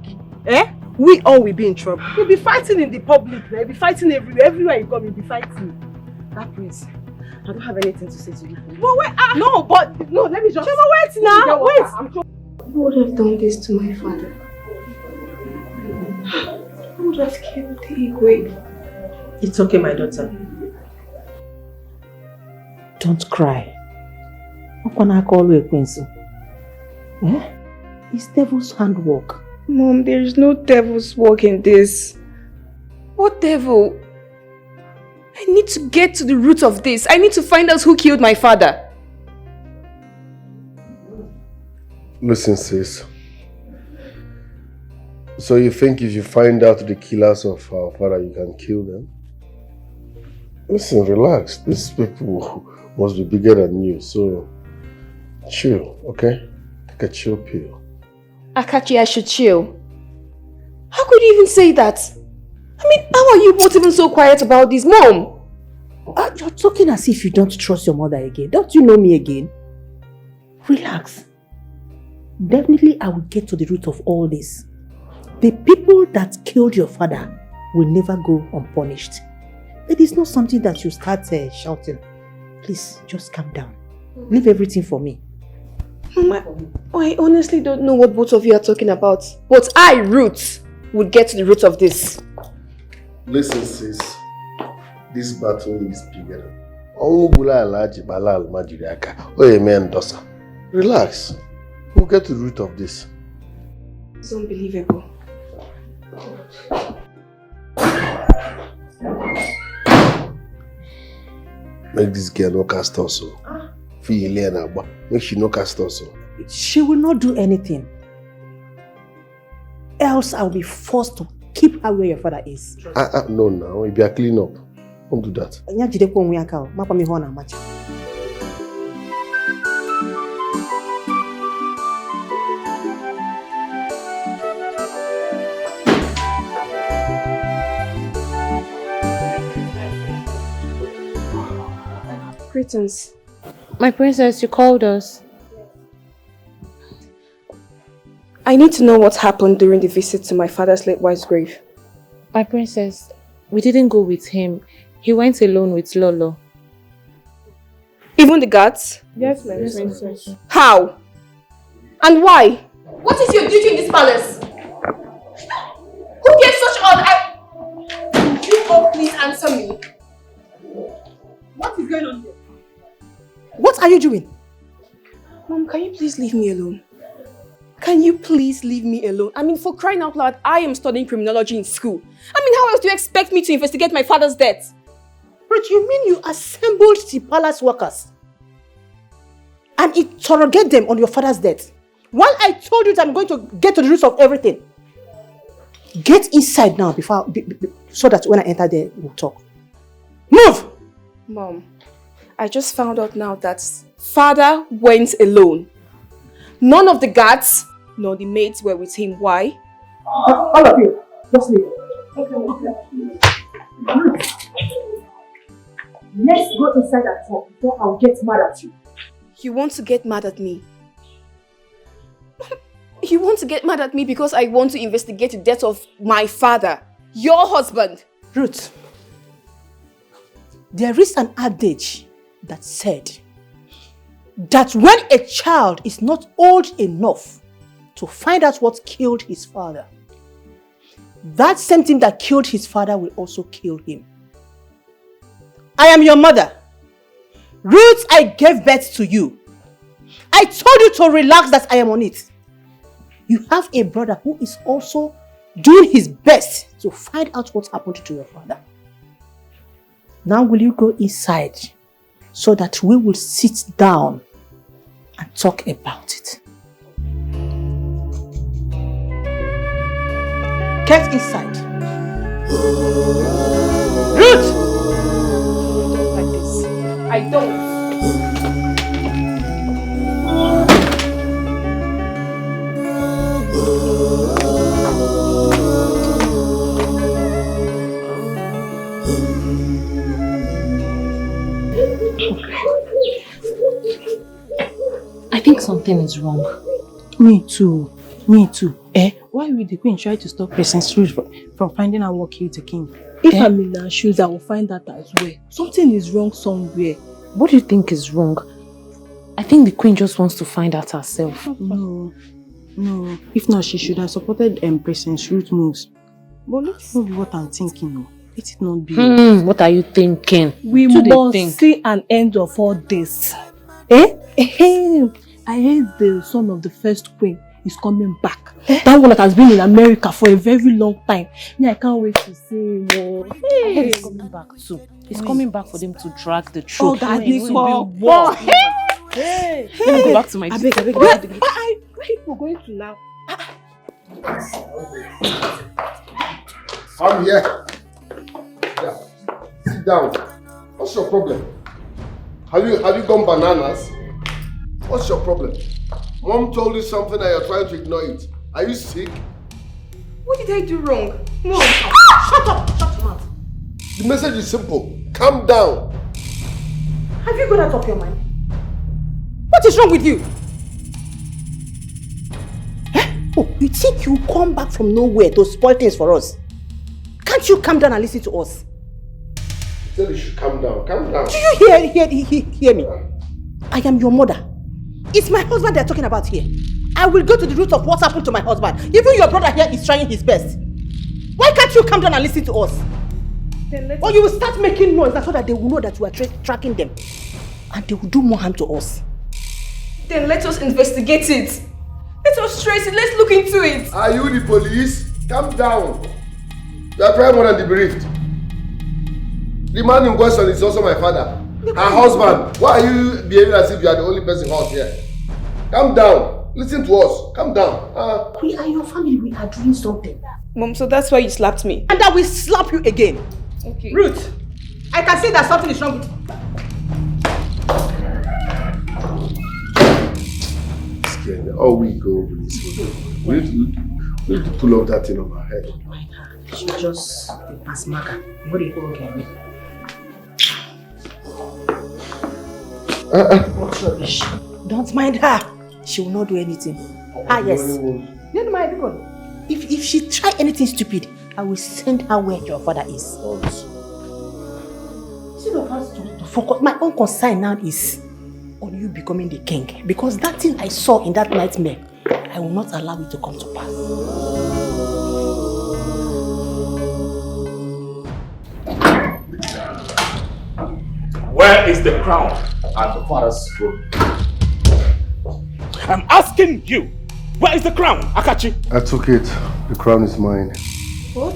[SPEAKER 4] We all will be in trouble. We'll be fighting in the public. We'll be fighting everywhere. Everywhere you go, we'll be fighting. That prince, I don't have anything to say to you. But wait, no, let me just... Choma, wait now. Wait.
[SPEAKER 10] Who would have done this to my father? Who would have killed the Igwe?
[SPEAKER 4] It's okay, my daughter. Don't cry. It's devil's handwork.
[SPEAKER 10] Mom, there is no devil's work in this. What devil? I need to get to the root of this. I need to find out who killed my father.
[SPEAKER 3] Listen, sis. So you think if you find out the killers of our father, you can kill them? Listen, relax. These people must be bigger than you, so Chill, okay? Take a chill pill.
[SPEAKER 11] Akachi, I should chill. How could you even say that? I mean, how are you both even so quiet about this, Mom?
[SPEAKER 15] You're talking as if you don't trust your mother again. Don't you know me again? Relax. Definitely, I will get to the root of all this. The people that killed your father will never go unpunished. It is not something that you start shouting. Please, just calm down. Leave everything for me.
[SPEAKER 11] Mama, I honestly don't know what both of you are talking about. But I, Ruth, would get to the root of this.
[SPEAKER 3] Listen, sis. This battle is bigger. Relax. We'll get to the root of this.
[SPEAKER 11] It's unbelievable.
[SPEAKER 3] Make this girl no cast also. Make she no cast also.
[SPEAKER 15] She will not do anything. Else I will be forced to keep her where your father is.
[SPEAKER 3] No, now. If you are clean up, don't do that.
[SPEAKER 11] Greetings. My princess, you called us. I need to know what happened during the visit to my father's late wife's grave.
[SPEAKER 16] My princess, we didn't go with him. He went alone with Lolo.
[SPEAKER 11] Even the guards?
[SPEAKER 16] Yes, my princess.
[SPEAKER 11] How? And why? What is your duty in this palace? Who gave such order? Could you all please answer me?
[SPEAKER 10] What is going on here?
[SPEAKER 15] What are you doing?
[SPEAKER 11] Mom, can you please leave me alone? Can you please leave me alone? I mean, for crying out loud, I am studying criminology in school. I mean, how else do you expect me to investigate my father's death?
[SPEAKER 15] But you mean you assembled the palace workers and interrogate them on your father's death? While I told you that I'm going to get to the roots of everything. Get inside now before, so that when I enter there, we'll talk. Move!
[SPEAKER 11] Mom, I just found out now that father went alone. None of the guards nor the maids were with him. Why?
[SPEAKER 15] All of you, just leave. Okay. Let's go inside and talk before I'll get mad at you.
[SPEAKER 11] You want to get mad at me? You want to get mad at me because I want to investigate the death of my father, your husband.
[SPEAKER 15] Ruth, there is an adage that said that when a child is not old enough to find out what killed his father, that same thing that killed his father will also kill him. I am your mother. Ruth, I gave birth to you. I told you to relax, that I am on it. You have a brother who is also doing his best to find out what happened to your father. Now will you go inside so that we will sit down and talk about it? Get inside. Ruth!
[SPEAKER 11] Like this. I don't.
[SPEAKER 16] I think something is wrong.
[SPEAKER 10] Me too. Why will the queen try to stop Princess Ruth from finding out what killed the king? If I'm in her shoes, I will find that as well. Something is wrong somewhere.
[SPEAKER 16] What do you think is wrong? I think the queen just wants to find out herself.
[SPEAKER 10] No. If not, she should have supported Princess Ruth's moves. But let's not be what I'm thinking. No. Let it not be.
[SPEAKER 16] What are you thinking?
[SPEAKER 10] We must see an end of all this. I heard the son of the first queen is coming back. That one that has been in America for a very long time. Me, I can't wait to see him.
[SPEAKER 16] I heard he's coming back too. He's coming back for them to drag the throne.
[SPEAKER 10] Oh, that is
[SPEAKER 16] war.
[SPEAKER 10] Hey!
[SPEAKER 16] Let me go back to my
[SPEAKER 10] Where are you going to now?
[SPEAKER 3] I'm here. Yeah. Sit down. What's your problem? Have you gone bananas? What's your problem? Mom told you something and you're trying to ignore it. Are you sick?
[SPEAKER 10] What did I do wrong? Mom!
[SPEAKER 3] Shut up! Shut your mouth! The message is simple. Calm down.
[SPEAKER 15] Have you got out of your mind? What is wrong with you? Oh, you think you come back from nowhere to spoil things for us? Can't you calm down and listen to us?
[SPEAKER 3] You said you should calm down. Calm down.
[SPEAKER 15] Do you hear me? I am your mother. It's my husband they're talking about here. I will go to the root of what happened to my husband. Even your brother here is trying his best. Why can't you calm down and listen to us? Or you will start making noise so that they will know that we are tracking them. And they will do more harm to us.
[SPEAKER 10] Then let us investigate it. Let us trace it. Let's look into it.
[SPEAKER 3] Are you the police? Calm down. You are trying more than the bereaved. The man in question is also my father. Her husband. Why are you behaving as if you are the only person hurt here? Calm down. Listen to us. Calm down.
[SPEAKER 15] We are your family. We are doing something.
[SPEAKER 10] Mom, so that's why you slapped me.
[SPEAKER 15] And I will slap you again.
[SPEAKER 10] Okay.
[SPEAKER 15] Ruth, I can see that something is wrong with you.
[SPEAKER 3] Oh, we go, please. We need to pull off that thing on our head.
[SPEAKER 15] She just pass marker. What do you call again? What rubbish. Don't mind her. She will not do anything. Yes. Don't mind her. If she try anything stupid, I will send her where your father is. Instead of us to focus, my own concern now is on you becoming the king. Because that thing I saw in that nightmare, I will not allow it to come to pass.
[SPEAKER 2] Where is the crown and the father's throne? I'm asking you, where is the crown, Akachi?
[SPEAKER 3] I took it. The crown is mine.
[SPEAKER 10] What?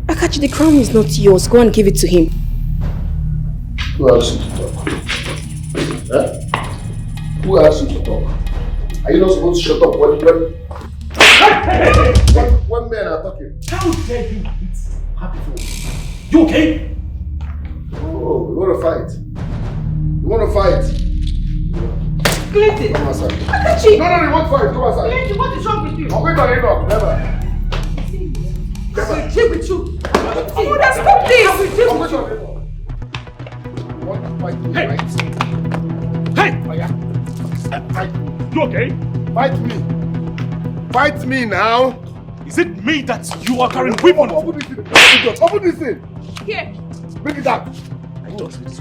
[SPEAKER 10] Akachi, the crown is not yours. Go and give it to him.
[SPEAKER 3] Who asked you to talk? Who asked you to talk? Are you not supposed to shut up when men are talking?
[SPEAKER 2] How dare you eat happy food? You okay?
[SPEAKER 3] Oh, you want to fight? You want to fight?
[SPEAKER 15] Clinton!
[SPEAKER 3] Come outside.
[SPEAKER 15] Akachi!
[SPEAKER 3] No, you want to fight? Come outside.
[SPEAKER 15] Clinton, what is wrong with you?
[SPEAKER 3] I'm going to Enoch. Never.
[SPEAKER 15] I will deal with you.
[SPEAKER 10] Mother, stop this!
[SPEAKER 15] I will deal with you.
[SPEAKER 3] You want to fight me, right?
[SPEAKER 2] Hey!
[SPEAKER 3] Fight me.
[SPEAKER 2] You okay?
[SPEAKER 3] Fight me. Fight me now.
[SPEAKER 2] Is it me that you are carrying weapons?
[SPEAKER 3] Open this thing. Open this thing.
[SPEAKER 10] Here.
[SPEAKER 3] Bring it down.
[SPEAKER 2] I don't need it.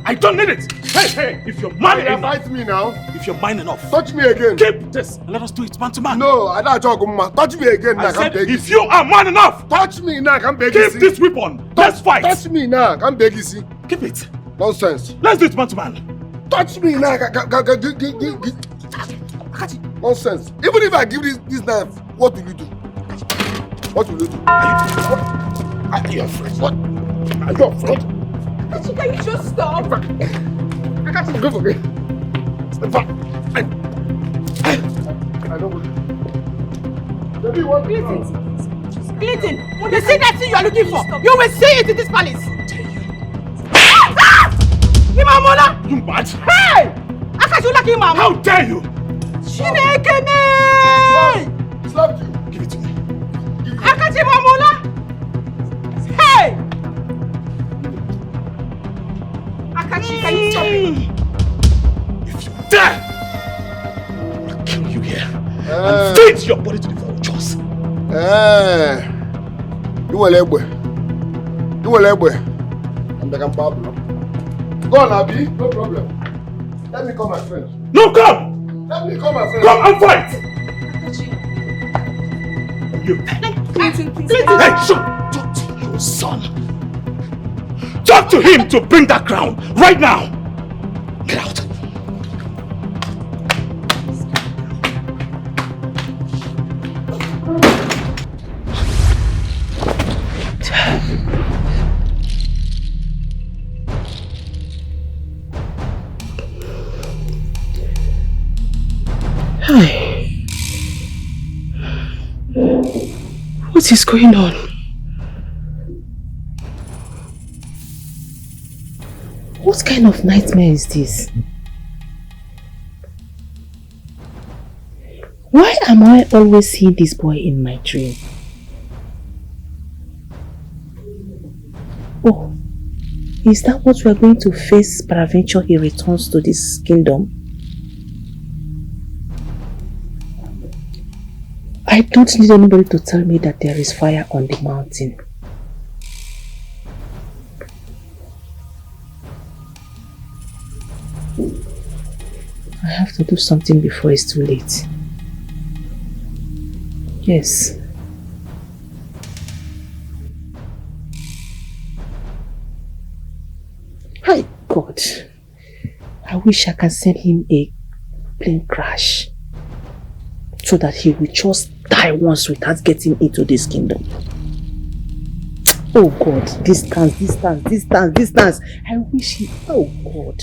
[SPEAKER 2] I don't need it. Hey, if you're man enough.
[SPEAKER 3] Fight me now.
[SPEAKER 2] If you're man enough.
[SPEAKER 3] Touch me again.
[SPEAKER 2] Keep this and let us do it man to man.
[SPEAKER 3] No, I don't talk about touch me again.
[SPEAKER 2] I said if you are man enough.
[SPEAKER 3] Touch me now. I can't beg you.
[SPEAKER 2] Keep this weapon. Let's fight.
[SPEAKER 3] Touch me now. I can't beg you. See.
[SPEAKER 2] Keep it.
[SPEAKER 3] Nonsense.
[SPEAKER 2] Let's do it man to man.
[SPEAKER 3] Touch me now. Nonsense. Even if I give this knife, what will you do? What will you do? Are you afraid? What? Are you afraid?
[SPEAKER 10] Akachi, can you just stop?
[SPEAKER 3] Akachi, go for me. Step back. I don't want to. Baby, what?
[SPEAKER 15] Clinton, you see that thing you are looking for? You will see it in this palace. Imamola!
[SPEAKER 2] You mad?
[SPEAKER 15] Hey! Akachi, like Imam.
[SPEAKER 2] How dare you?
[SPEAKER 15] Chineke me!
[SPEAKER 3] Slapped you.
[SPEAKER 2] Give it to me.
[SPEAKER 15] Akachi Imamola! Hey! Akachi, can you stop it?
[SPEAKER 2] If you dare, I'll kill you here and feed your body to the vultures.
[SPEAKER 3] You will I'm the Pablo. Go on, Abi. No problem. Let me call my friend.
[SPEAKER 2] No, come!
[SPEAKER 3] Let me call my friend.
[SPEAKER 2] Come and fight! You.
[SPEAKER 10] Clinton, please.
[SPEAKER 2] Hey, talk to your son. Talk to him to bring that crown right now. Get out.
[SPEAKER 10] What is going on?
[SPEAKER 11] What kind of nightmare is this? Why am I always seeing this boy in my dream? Oh, is that what we are going to face peradventure he returns to this kingdom? I don't need anybody to tell me that there is fire on the mountain. I have to do something before it's too late. Yes. Hi, God. I wish I can send him a plane crash so that he will just die once without getting into this kingdom. Oh God, distance. I wish he... Oh God.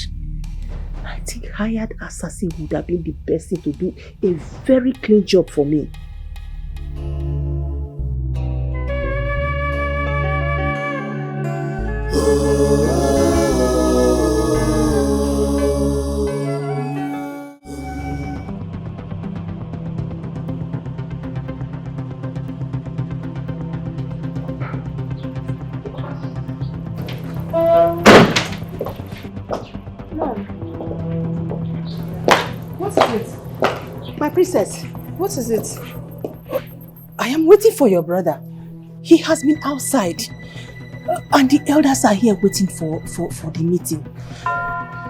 [SPEAKER 11] I think hired assassin would have been the best thing to do a very clean job for me.
[SPEAKER 10] What is it?
[SPEAKER 15] My princess,
[SPEAKER 10] What is it?
[SPEAKER 15] I am waiting for your brother. He has been outside. And the elders are here waiting for the meeting.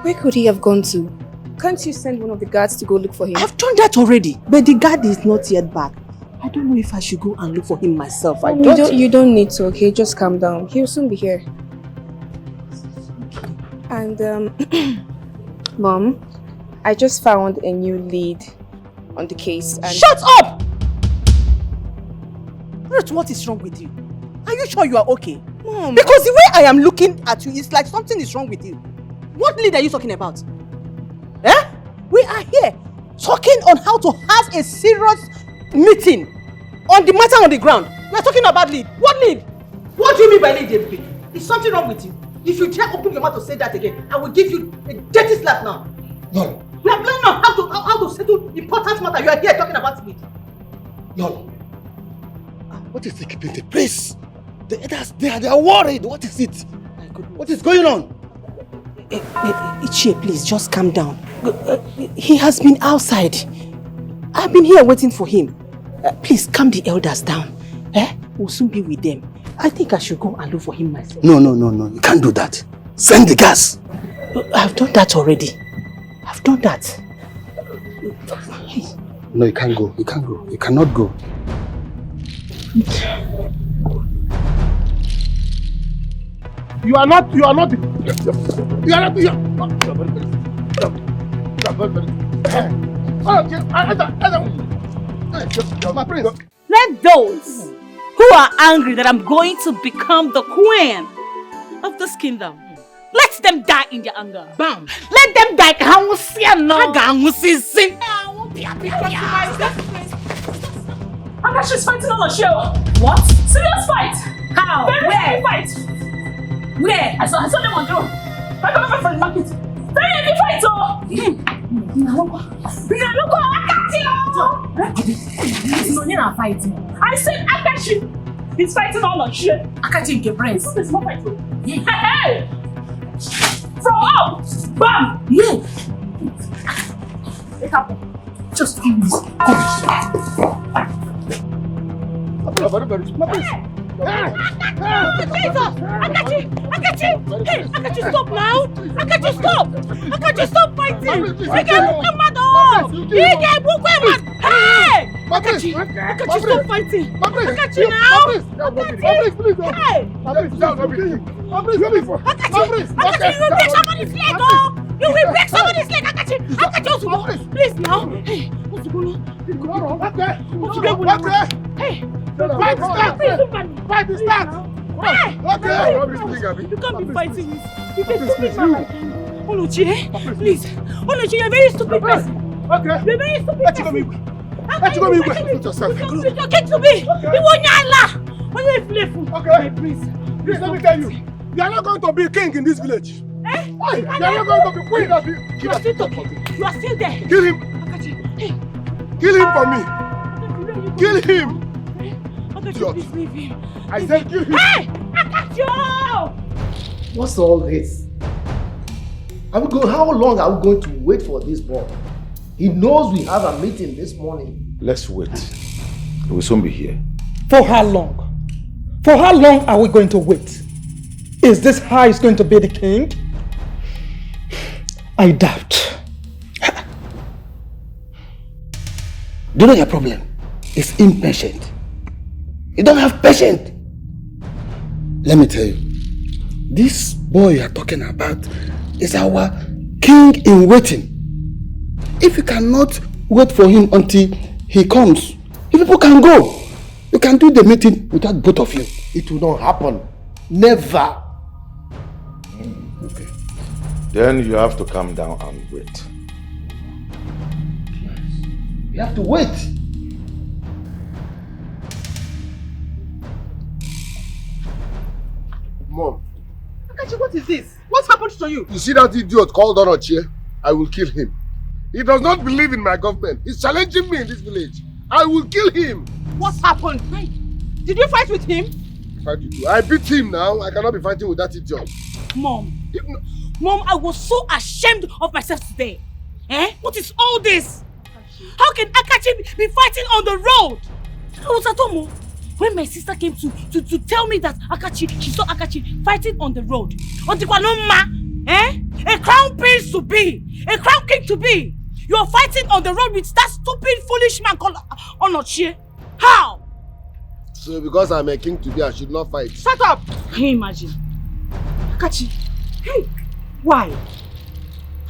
[SPEAKER 17] Where could he have gone to? Can't you send one of the guards to go look for him?
[SPEAKER 15] I've done that already, but the guard is not yet back. I don't know if I should go and look for him myself.
[SPEAKER 17] You don't need to, okay? Just calm down. He'll soon be here. And, Mom, I just found a new lead on the case. And
[SPEAKER 15] Shut up! Ruth, what is wrong with you? Are you sure you are okay?
[SPEAKER 17] Mom.
[SPEAKER 15] Because the way I am looking at you, it's like something is wrong with you. What lead are you talking about? Eh? We are here talking on how to have a serious meeting on the matter on the ground. We are talking about lead. What lead? What do you mean by lead, JP? Is something wrong with you? If you dare open your mouth to say that again, I will give you a dirty slap now.
[SPEAKER 12] No.
[SPEAKER 15] We are planning on how to settle important matter. You are here talking about lead.
[SPEAKER 12] No. What is keeping the place? They are worried. What is it? What is going on?
[SPEAKER 15] Ichie, please, just calm down. He has been outside. I've been here waiting for him. Please, calm the elders down. We'll soon be with them. I think I should go and look for him myself.
[SPEAKER 12] No. You can't do that. Send the gas.
[SPEAKER 15] I've done that already. I've done that.
[SPEAKER 12] No, you can't go. You can't go. You cannot go.
[SPEAKER 9] You are not.
[SPEAKER 12] My prince.
[SPEAKER 7] Let those who are angry that I'm going to become the queen of this kingdom, let them die in their anger.
[SPEAKER 15] Bam!
[SPEAKER 7] Let them die. She's fighting on a show. What? Serious fight? How? Very fight. Where? I saw them on the road. I come over from the market. Very heavy fight, oh! I said Akachi. He's fighting all on shit. Akachi in Gabriel. It's not fighting. Hey! From up! Bam! Yeah! Wake up. Just do this. Akachi, stop now! Akachi, stop fighting! Hey! Akachi, stop fighting! Akachi now! Akachi, you will break somebody's leg, oh! You will break somebody's leg, Akachi! Akachi, please now! Hey, what's going on? Hey! Fight start! Hey! You can't be fighting me. You can stupid man like you. Oluchi, please. Oluchi, you're a very stupid person.
[SPEAKER 9] Okay.
[SPEAKER 7] You're a very stupid person.
[SPEAKER 9] Let you go me. Put yourself.
[SPEAKER 7] You get to me. You won't yalla. When you're playful.
[SPEAKER 9] Okay.
[SPEAKER 7] Please,
[SPEAKER 9] let me tell you. You are not going to be king in this village.
[SPEAKER 7] Eh?
[SPEAKER 9] You are not going to be queen of
[SPEAKER 7] You are still talking. You are still there.
[SPEAKER 9] Kill him.
[SPEAKER 7] Akachi, hey.
[SPEAKER 3] Kill him for me. Kill him.
[SPEAKER 7] Please leave him.
[SPEAKER 3] I said kill him.
[SPEAKER 7] Hey! Akachi!
[SPEAKER 12] What's all this? How long are we going to wait for this boy? He knows we have a meeting this morning.
[SPEAKER 5] Let's wait. He will soon be here.
[SPEAKER 13] For how long? For how long are we going to wait? Is this how he's going to be the king? I doubt.
[SPEAKER 12] Do you know your problem? It's impatient. You don't have patience. Let me tell you, this boy you are talking about is our king in waiting. If you cannot wait for him until he comes, you people can go. You can do the meeting without both of you. It will not happen. Never.
[SPEAKER 5] Okay. Then you have to calm down and wait.
[SPEAKER 12] You have to wait.
[SPEAKER 3] Mom.
[SPEAKER 4] Akachi, what is this? What happened to you?
[SPEAKER 3] You see that idiot called Onochie? I will kill him. He does not believe in my government. He's challenging me in this village. I will kill him.
[SPEAKER 4] What happened? Did you fight with him?
[SPEAKER 3] Fight with you. I beat him now. I cannot be fighting with that idiot.
[SPEAKER 7] Mom. Mom, I was so ashamed of myself today. Eh? What is all this? How can Akachi be fighting on the road? I was at home when my sister came to tell me that she saw Akachi fighting on the road. Eh? A crown prince to be, a crown king to be. You are fighting on the road with that stupid, foolish man called Onochie. How?
[SPEAKER 3] So because I'm a king to be, I should not fight.
[SPEAKER 4] Shut up!
[SPEAKER 7] Can you imagine?
[SPEAKER 4] Akachi, hey, why?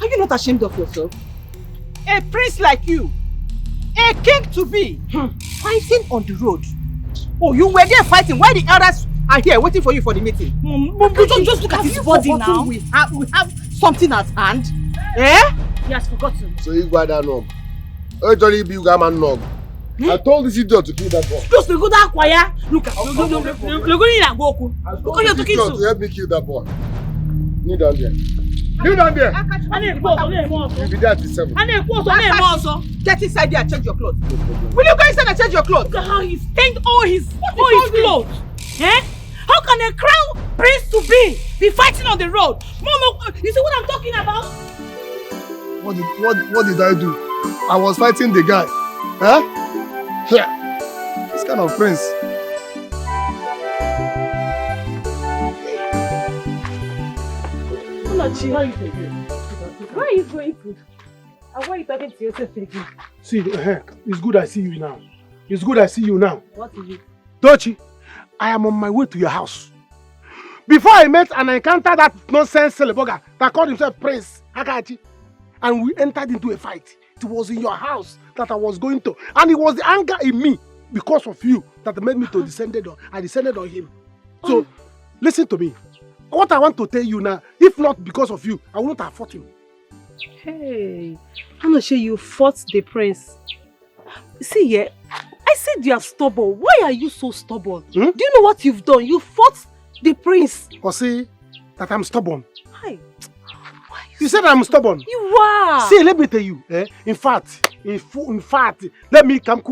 [SPEAKER 4] Are you not ashamed of yourself? A prince like you, a king to be, fighting on the road. Oh, you were there fighting while the elders are here waiting for you for the meeting.
[SPEAKER 7] Mom, just look at his body now.
[SPEAKER 4] We have something at hand. Eh?
[SPEAKER 7] He has forgotten.
[SPEAKER 3] So you go that nog. Actually, be man nog. I told this idiot to kill that boy.
[SPEAKER 7] Just go that choir. Look at look at you to kill
[SPEAKER 3] to help me kill that boy. Kneel down there. Kneel down there. You'll be there at 7.
[SPEAKER 4] Get inside there and change your clothes. Will you go inside and change your clothes?
[SPEAKER 7] Look at how he stained all his clothes. Eh? How can a crown prince to be fighting on the road? Mom, you see what I'm talking about?
[SPEAKER 3] What did I do? I was fighting the guy. Huh? Yeah. This kind of prince.
[SPEAKER 4] How are you doing? Where are you going to? And why are you talking to yourself again?
[SPEAKER 9] See, it's good I see you now. It's good I see you now.
[SPEAKER 4] What is it?
[SPEAKER 9] Dochi, I am on my way to your house. Before I met and encountered that nonsense Seleboga that called himself Prince Akachi, and we entered into a fight. It was in your house that I was going to. And it was the anger in me because of you that made me to I descended on him. So, listen to me. What I want to tell you now, if not because of you, I wouldn't have fought him.
[SPEAKER 10] Hey, I'm not sure you fought the prince. See here, I said you are stubborn. Why are you so stubborn? Do you know what you've done? You fought the prince.
[SPEAKER 9] Or say that I'm stubborn.
[SPEAKER 10] Hi.
[SPEAKER 9] You said I'm stubborn.
[SPEAKER 10] You are.
[SPEAKER 9] See, let me tell you. In fact, let me come.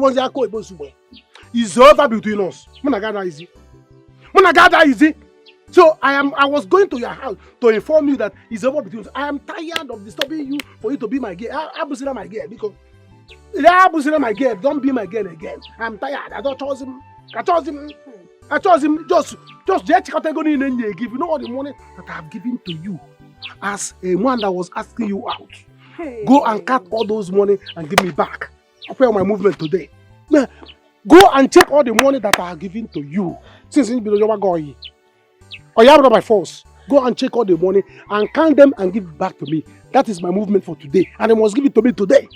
[SPEAKER 9] It's over between us. Easy. So I was going to your house to inform you that it's over between us. I am tired of disturbing you for you to be my girl. I'm my girl because my girl. Don't be my girl again. I'm tired. I chose him. Just check out and give you know all the money that I have given to you as a one that was asking you out.
[SPEAKER 10] Hey.
[SPEAKER 9] Go and cut all those money and give me back. After my movement today. Now, go and check all the money that I have given to you since you belong to or you have it by force. Go and check all the money and count them and give it back to me. That is my movement for today, and they must give it to me today.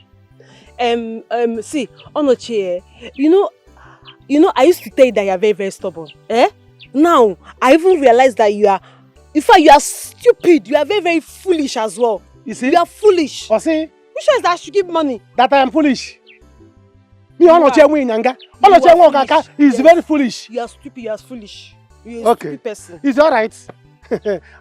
[SPEAKER 10] See, Onochie, you know, I used to tell you that you are very, very stubborn. Now, I even realized that you are, in fact, you are stupid. You are very, very foolish as well.
[SPEAKER 9] You see?
[SPEAKER 10] You are foolish.
[SPEAKER 9] Or see?
[SPEAKER 10] Which one is that I should give money?
[SPEAKER 9] That I am foolish. Me, Onochie is very foolish.
[SPEAKER 10] You are stupid. You are foolish. You're a stupid person.
[SPEAKER 9] It's alright.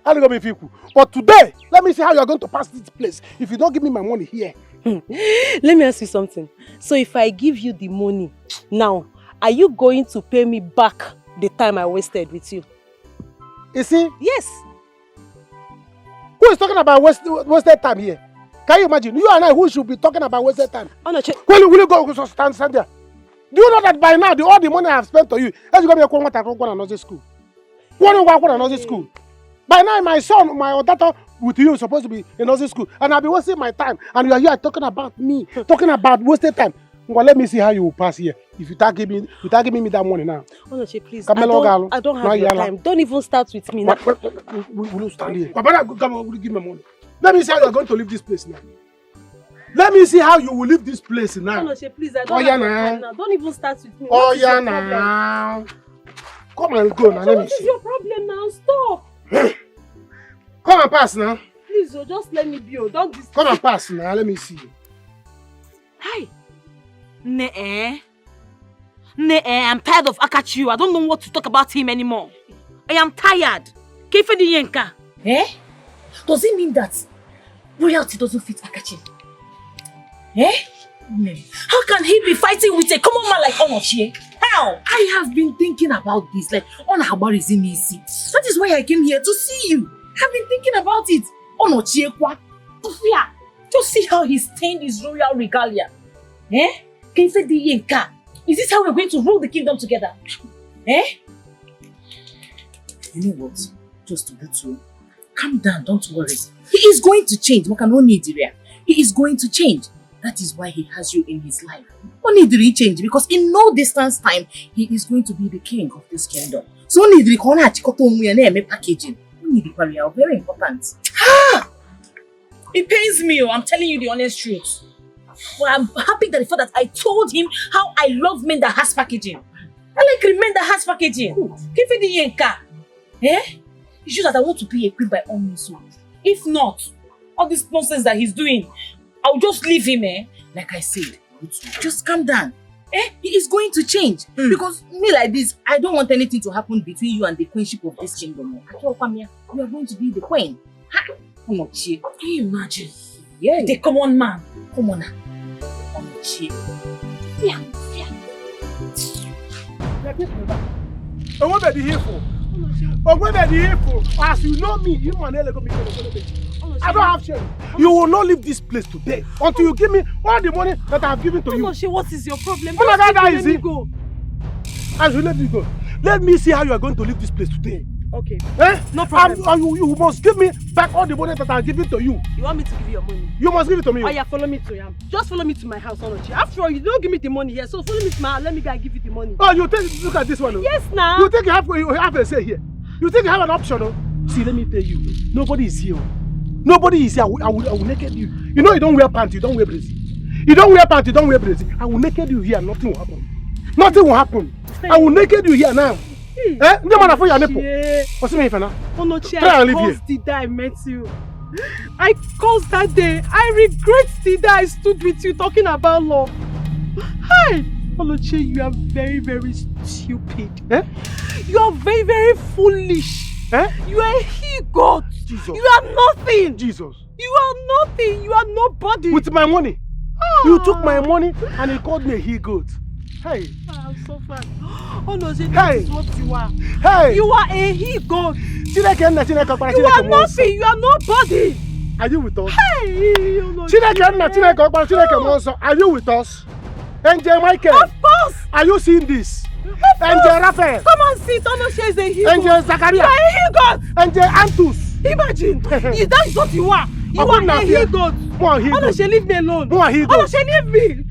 [SPEAKER 9] I'll go with you. But today, let me see how you are going to pass this place. If you don't give me my money here,
[SPEAKER 11] Let me ask you something. So if I give you the money now, are you going to pay me back the time I wasted with you?
[SPEAKER 9] You see?
[SPEAKER 11] Yes.
[SPEAKER 9] Who is talking about wasted time here? Can you imagine? You and I, who should be talking about wasted time?
[SPEAKER 11] Will
[SPEAKER 9] you go stand there? Do you know that by now, all the money I have spent on you, as you go to another school? Another school. By now, my son, my daughter with you is supposed to be in another school. And I'll be wasting my time. And you are here talking about me, talking about wasted time. Well, let me see how you will pass here. If you start giving me that money now.
[SPEAKER 11] Onoche, please. I don't have your time. Don't even start with me now.
[SPEAKER 9] Will you stand here? Papa, come on, will you give me money? Let me see how you are going to leave this place now. Let me see how you will leave this place now.
[SPEAKER 11] Onoche, please, I don't have your time now. Don't even start with me.
[SPEAKER 9] Oh, yeah, now. Come and go now, let me see.
[SPEAKER 11] What is your problem now? Stop.
[SPEAKER 9] Come and pass now.
[SPEAKER 11] Please, just let me be. Don't disturb.
[SPEAKER 9] Come and pass now, let me see you.
[SPEAKER 18] Hi. I'm tired of Akachu. I don't know what to talk about him anymore. I am tired. Eh? Does it mean that royalty doesn't fit Akachi? Eh? How can he be fighting with a common man like Onochie? How? I have been thinking about this. Like, Onahabar is in easy. That is why I came here to see you. I've been thinking about it. Onochie kwa? Just see how he stained his royal regalia. Eh? Is this how we're going to rule the kingdom together? Eh? You know what? Just to be true, calm down, don't worry. He is going to change. He is going to change. That is why he has you in his life. Only did he change because in no distance time, he is going to be the king of this kingdom. So only the packaging. Only the barrier, very important. It pains me, I'm telling you the honest truth. Well, I'm happy that the fact that I told him how I love men that has packaging. I like men that has packaging. Give it the yenka. Eh? It's just that I want to be a queen by all means. If not, all this nonsense that he's doing, I'll just leave him, eh? Like I said, just calm down. Eh? He is going to change. Because me like this, I don't want anything to happen between you and the queenship of this kingdom. You are going to be the queen. Can you imagine? Yeah. The common man. Commoner.
[SPEAKER 9] As you know me, you man, I don't have shame. You will not leave this place today until you give me all the money that I have given to you.
[SPEAKER 11] What is your problem?
[SPEAKER 9] Let me go. As you let me go, let me see how you are going to leave this place today.
[SPEAKER 11] Okay.
[SPEAKER 9] Eh?
[SPEAKER 11] No problem.
[SPEAKER 9] You must give me back all the money that I have given to you.
[SPEAKER 11] You want me to give you your money?
[SPEAKER 9] You must give it to me.
[SPEAKER 11] Oh yeah, follow me to him. Just follow me to my house, Onochi. After all, you don't give me the money here, so follow me to my house. Let me go and give you the money.
[SPEAKER 9] Oh, you think? Look at this one.
[SPEAKER 11] Yes, now.
[SPEAKER 9] You think you have a say here? You think you have an option? Oh? See, let me tell you. Nobody is here. Nobody is here. I will naked you. You know you don't wear pants, you don't wear braces. You don't wear pants, you don't wear braces. I will naked you here. Nothing will happen. Nothing will happen. I will naked you here now. Eh? No man for your nipple. What's the name for now?
[SPEAKER 11] Onochi, I caused the day I met you. I caused that day. I regret the day I stood with you talking about love. Hi! Onochi, you are very, very stupid.
[SPEAKER 9] Eh?
[SPEAKER 11] You are very, very foolish.
[SPEAKER 9] Eh?
[SPEAKER 11] You are a he-goat.
[SPEAKER 9] Jesus.
[SPEAKER 11] You are nothing.
[SPEAKER 9] Jesus.
[SPEAKER 11] You are nothing. You are nobody.
[SPEAKER 9] With my money. You took my money and you called me a he-goat. Hey.
[SPEAKER 11] I'm so fat. Oh no, that is what you are.
[SPEAKER 9] Hey.
[SPEAKER 11] You are a he-goat. You are nothing. You are nobody.
[SPEAKER 9] Are you with us?
[SPEAKER 11] Hey.
[SPEAKER 9] Are you with us? Angel Michael.
[SPEAKER 11] Of course.
[SPEAKER 9] Are you seeing this?
[SPEAKER 11] Angel Raphael. Come and see. Tonoshe is a he-goat.
[SPEAKER 9] Angel Zachariah.
[SPEAKER 11] You are a he-goat.
[SPEAKER 9] Angel Antus.
[SPEAKER 11] Imagine. That is what you are. You are a he-goat. Tonoshe, leave me alone. Tonoshe, leave me.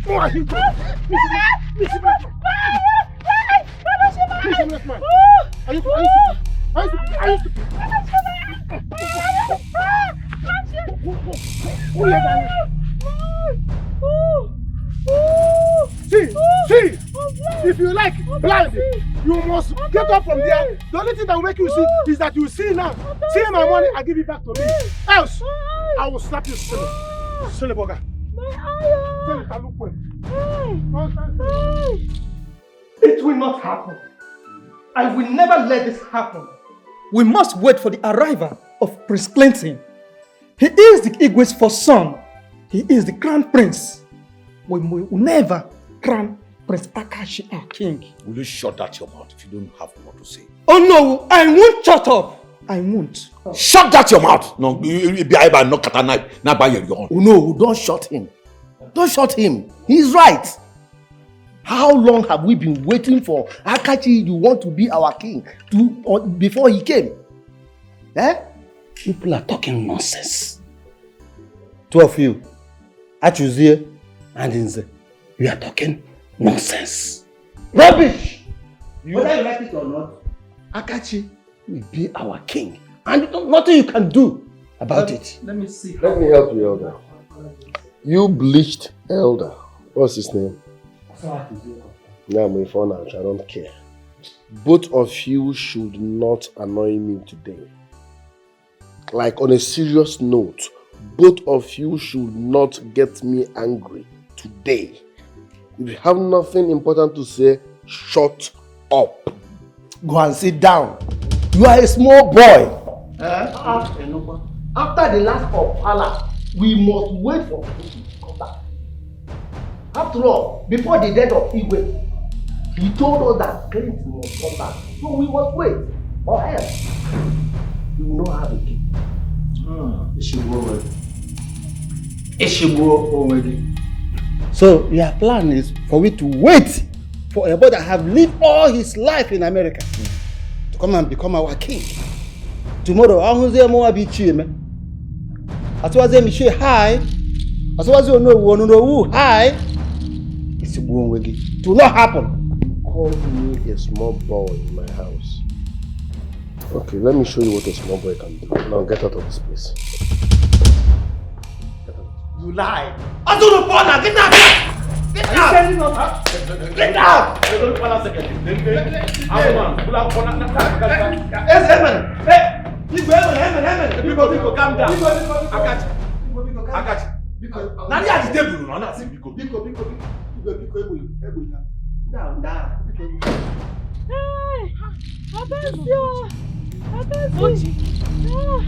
[SPEAKER 9] See, if you like blind, you must get up from there. The only thing that will make you see is that you see now. See my money, I give it back to me. Else, I will slap you silly bugger.
[SPEAKER 13] It will not happen. I will never let this happen. We must wait for the arrival of Prince Clinton. He is the Igwe's first son He is the crown prince. We will never crown Prince Akachi our king.
[SPEAKER 5] Will you shut that your mouth if you don't have more to say?
[SPEAKER 13] Oh no, I won't shut up. I won't.
[SPEAKER 5] Shut that your mouth. No, you be able to knock at a knife. Now by your own.
[SPEAKER 12] Oh no, don't shut him. Don't shut him. He's right. How long have we been waiting for Akachi you want to be our king before he came? Eh? People are talking nonsense. Two of you, Achuzie and Inze, we are talking nonsense. Rubbish! Whether you like it or not, Akachi will be our king. And nothing you can do about it.
[SPEAKER 13] Let me see.
[SPEAKER 3] Let me help you, Elder. You bleached Elder. What's his name? Now I'm with phone out. I don't care. Both of you should not annoy me today. Like on a serious note, both of you should not get me angry today. If you have nothing important to say, shut up.
[SPEAKER 12] Go and sit down. You are a small boy. After the last Opala, we must wait for him to come back. After all, before the death of Igwe, he told us that Clinton must come back. So we must wait, or else we will not have a king. So your plan is for we to wait for a boy that have lived all his life in America to come and become our king. Tomorrow, I will say more be cheap. As well as me hi. As well as you know who hi. It's a boom wiggy. It will not happen.
[SPEAKER 3] Call me a small boy in my house. Okay, let me show you what a small boy can do. Now get out of this place.
[SPEAKER 12] You lie. I don't know, Paula. Get out. Get out. Get out.
[SPEAKER 5] Biko, calm down. I got you. Now you at the table, no, not Biko.
[SPEAKER 12] Now.
[SPEAKER 8] Hey, Abesio.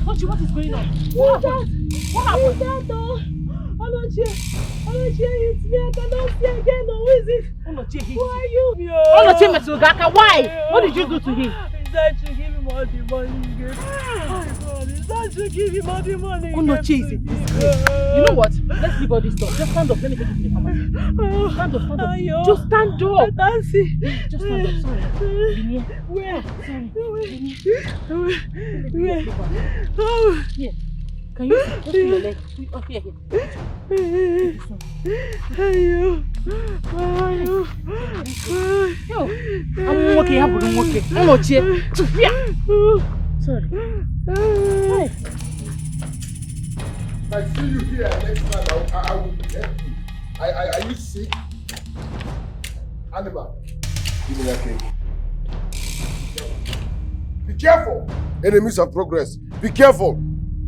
[SPEAKER 8] Ochi, what is going on? What happened? Onochie hit me. I cannot see again. Who is it? Onochie hit you. Who are you?
[SPEAKER 4] Onochie Mesugaka, why? What did you do to him?
[SPEAKER 8] He's trying to give him all the money again. Oh God, he's trying to give him all the money.
[SPEAKER 4] Onochie is a disgrace. You know what? Let's leave all this stuff. Just stand up. Let me take you to the pharmacy. Stand up. Just stand up.
[SPEAKER 8] I can't see.
[SPEAKER 4] Just stand up. Sorry. Linia.
[SPEAKER 8] Where?
[SPEAKER 4] Sorry.
[SPEAKER 8] Where?
[SPEAKER 4] Oh. Here. Can you put your leg? Oh, here. I'm okay. I'm okay. Sorry. Hi.
[SPEAKER 3] I see you here next time. I will help you. Are you sick? Animal. Give me that cake. Be careful. Enemies of progress. Be careful.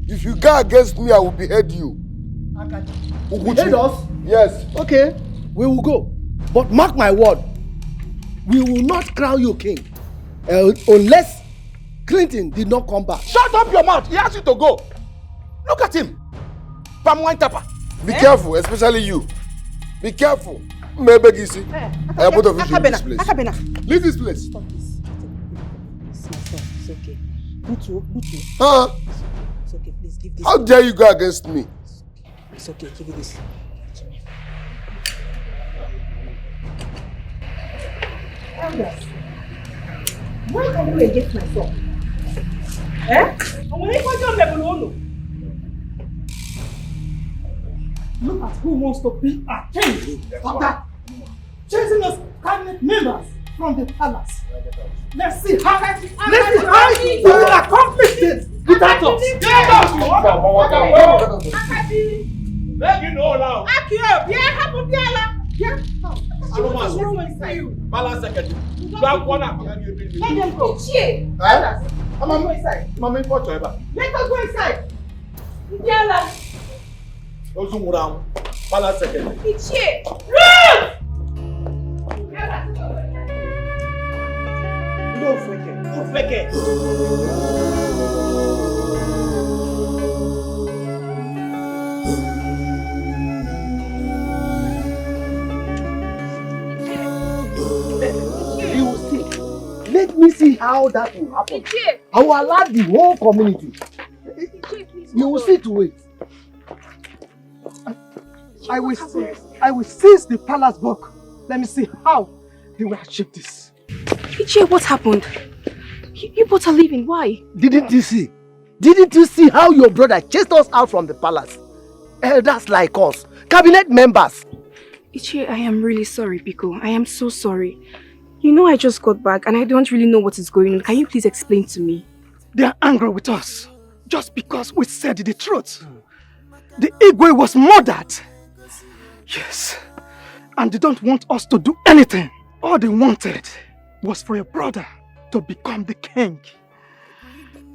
[SPEAKER 3] If you go against me, I will behead you.
[SPEAKER 12] Behead us?
[SPEAKER 3] Yes.
[SPEAKER 12] Okay, we will go. But mark my word, we will not crown you king unless Clinton did not come back.
[SPEAKER 5] Shut up your mouth. He asked you to go. Look at him. Palm tapper.
[SPEAKER 3] Be careful, especially you. Be careful. Maybe Gisi. I both of you should leave this place. Leave this place.
[SPEAKER 11] Stop this. It's my son. It's okay. Butu.
[SPEAKER 3] Huh?
[SPEAKER 11] It's okay. Please give this.
[SPEAKER 3] How dare you go against me?
[SPEAKER 11] It's okay. Give me this.
[SPEAKER 10] Elders, why are you against my son?
[SPEAKER 13] Look at who wants to be a king. Father, chasing us cabinet members from the palace. Let's see how we will accomplish this without us.
[SPEAKER 5] Let you know now.
[SPEAKER 10] What's wrong with you?
[SPEAKER 5] Balance second. Back one up.
[SPEAKER 10] Let them go.
[SPEAKER 5] Mama,
[SPEAKER 10] Let us go inside.
[SPEAKER 5] Yala. Those who round. Balance second.
[SPEAKER 12] Go fake it. me see how that will happen. I will alert the whole community. You will see to it.
[SPEAKER 13] I will seize the palace book. Let me see how they will achieve this.
[SPEAKER 17] Ichie, what happened? You both are leaving. Why?
[SPEAKER 12] Didn't you see? Didn't you see how your brother chased us out from the palace? Elders like us, cabinet members.
[SPEAKER 17] Ichie, I am really sorry, Biko. I am so sorry. You know I just got back and I don't really know what is going on. Can you please explain to me?
[SPEAKER 13] They are angry with us just because we said the truth. The Igwe was murdered. Yes. And they don't want us to do anything. All they wanted was for your brother to become the king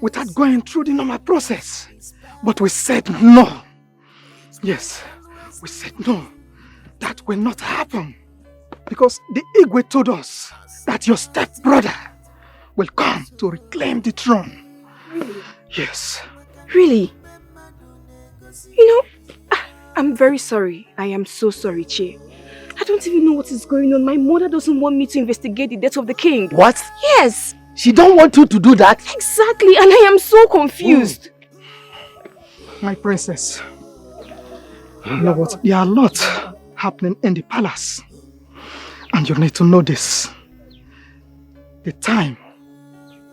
[SPEAKER 13] without going through the normal process. But we said no. Yes, we said no. That will not happen. Because the Igwe told us that your stepbrother will come to reclaim the throne.
[SPEAKER 17] Really?
[SPEAKER 13] Yes.
[SPEAKER 17] Really? You know, I'm very sorry. I am so sorry, Chie. I don't even know what is going on. My mother doesn't want me to investigate the death of the king.
[SPEAKER 12] What?
[SPEAKER 17] Yes.
[SPEAKER 12] She don't want you to do that?
[SPEAKER 17] Exactly, and I am so confused.
[SPEAKER 13] My princess. You know what? There are a lot happening in the palace. And you need to know this. The time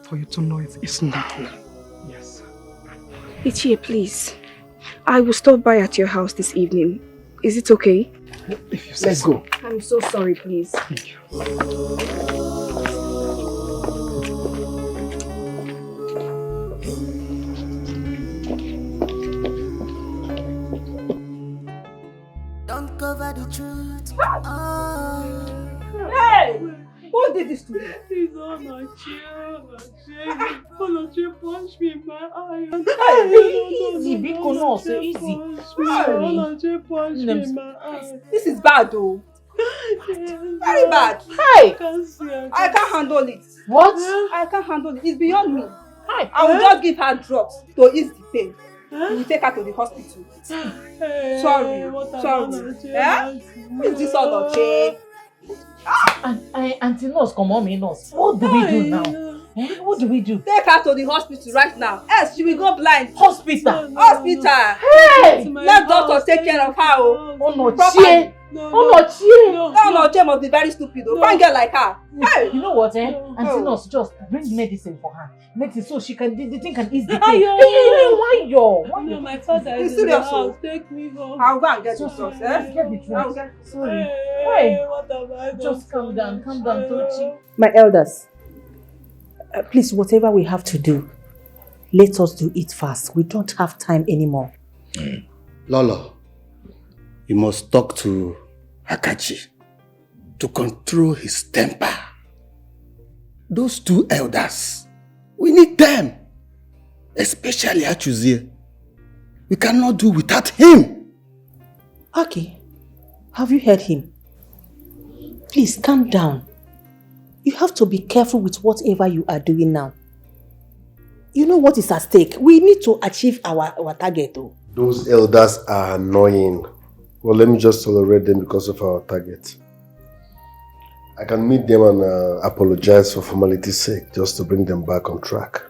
[SPEAKER 13] for you to know it is now. Yes.
[SPEAKER 17] Ichie, please. I will stop by at your house this evening. Is it okay?
[SPEAKER 13] If you say
[SPEAKER 12] Let's go.
[SPEAKER 17] I'm so sorry, please.
[SPEAKER 13] Thank you.
[SPEAKER 14] Don't cover the truth.
[SPEAKER 10] Hey! Who did this to you?
[SPEAKER 7] It's on my chair. Onache punched me in my eye.
[SPEAKER 18] Easy, Biko, no, so easy.
[SPEAKER 7] Onache punched me in my eye.
[SPEAKER 10] This is bad though. Very bad.
[SPEAKER 7] Hey!
[SPEAKER 10] I can't handle it.
[SPEAKER 18] What?
[SPEAKER 10] I can't handle it. It's beyond me. I will just give her drugs to ease the pain. We will take her to the hospital. Sorry. Yeah? Who is this Onache?
[SPEAKER 18] Auntie Nurse, come on, me nurse. What do we do now? What do we do?
[SPEAKER 10] Take her to the hospital right now. Else she will go blind.
[SPEAKER 18] Hospital.
[SPEAKER 10] Hey! Let doctor take care of her.
[SPEAKER 18] Onochie.
[SPEAKER 10] Onochie must be very stupid. Find girl like her. Hey!
[SPEAKER 18] You know what, Auntie Nurse, just bring medicine for her. Medicine so she can, the thing can ease the pain. Why yo?
[SPEAKER 7] No, my father is
[SPEAKER 10] in
[SPEAKER 7] in the
[SPEAKER 10] the
[SPEAKER 7] house. Take me home.
[SPEAKER 10] I'll go and get the drugs.
[SPEAKER 18] Get the drugs. Sorry.
[SPEAKER 7] Hey, what have I done?
[SPEAKER 18] Just calm down, Tochi.
[SPEAKER 15] My elders, please, whatever we have to do, let us do it fast. We don't have time anymore.
[SPEAKER 12] Lolo, you must talk to Akachi to control his temper. Those two elders, we need them. Especially Achuzie. We cannot do without him.
[SPEAKER 15] Okay, have you heard him? Please calm down. You have to be careful with whatever you are doing now. You know what is at stake. We need to achieve our target though.
[SPEAKER 3] Those elders are annoying. Well, let me just tolerate them because of our target. I can meet them and apologize for formality's sake, just to bring them back on track.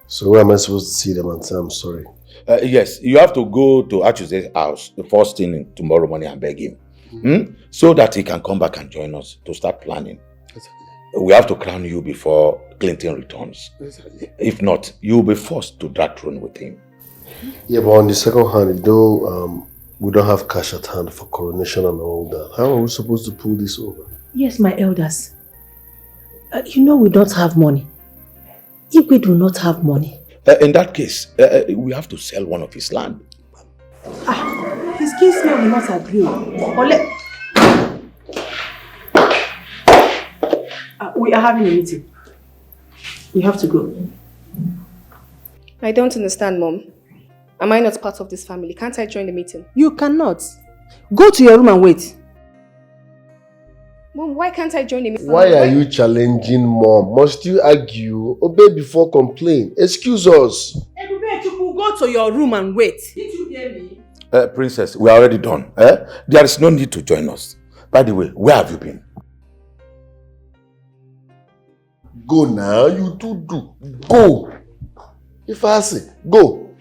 [SPEAKER 3] So where am I supposed to see them and say I'm sorry?
[SPEAKER 5] Yes, you have to go to Achuze's house the first thing tomorrow morning and beg him. So that he can come back and join us to start planning. We have to crown you before Clinton returns. If not, you will be forced to that throne with him.
[SPEAKER 3] Yeah, but on the second hand, though we don't have cash at hand for coronation and all that, how are we supposed to pull this over?
[SPEAKER 15] Yes, my elders. You know we don't have money. If we do not have money.
[SPEAKER 5] In that case, we have to sell one of his land.
[SPEAKER 15] His kinsmen will not agree. We are having a meeting. We have to go.
[SPEAKER 17] I don't understand, Mom. Am I not part of this family? Can't I join the meeting?
[SPEAKER 15] You cannot. Go to your room and wait.
[SPEAKER 17] Mom, why can't I join the meeting?
[SPEAKER 3] Why are you challenging Mom? Must you argue? Obey before complain. Excuse us.
[SPEAKER 10] Go to your room and wait. Did you hear me?
[SPEAKER 5] Princess, we are already done. There is no need to join us. By the way, where have you been?
[SPEAKER 3] Go now, you do. Go. If I say, go.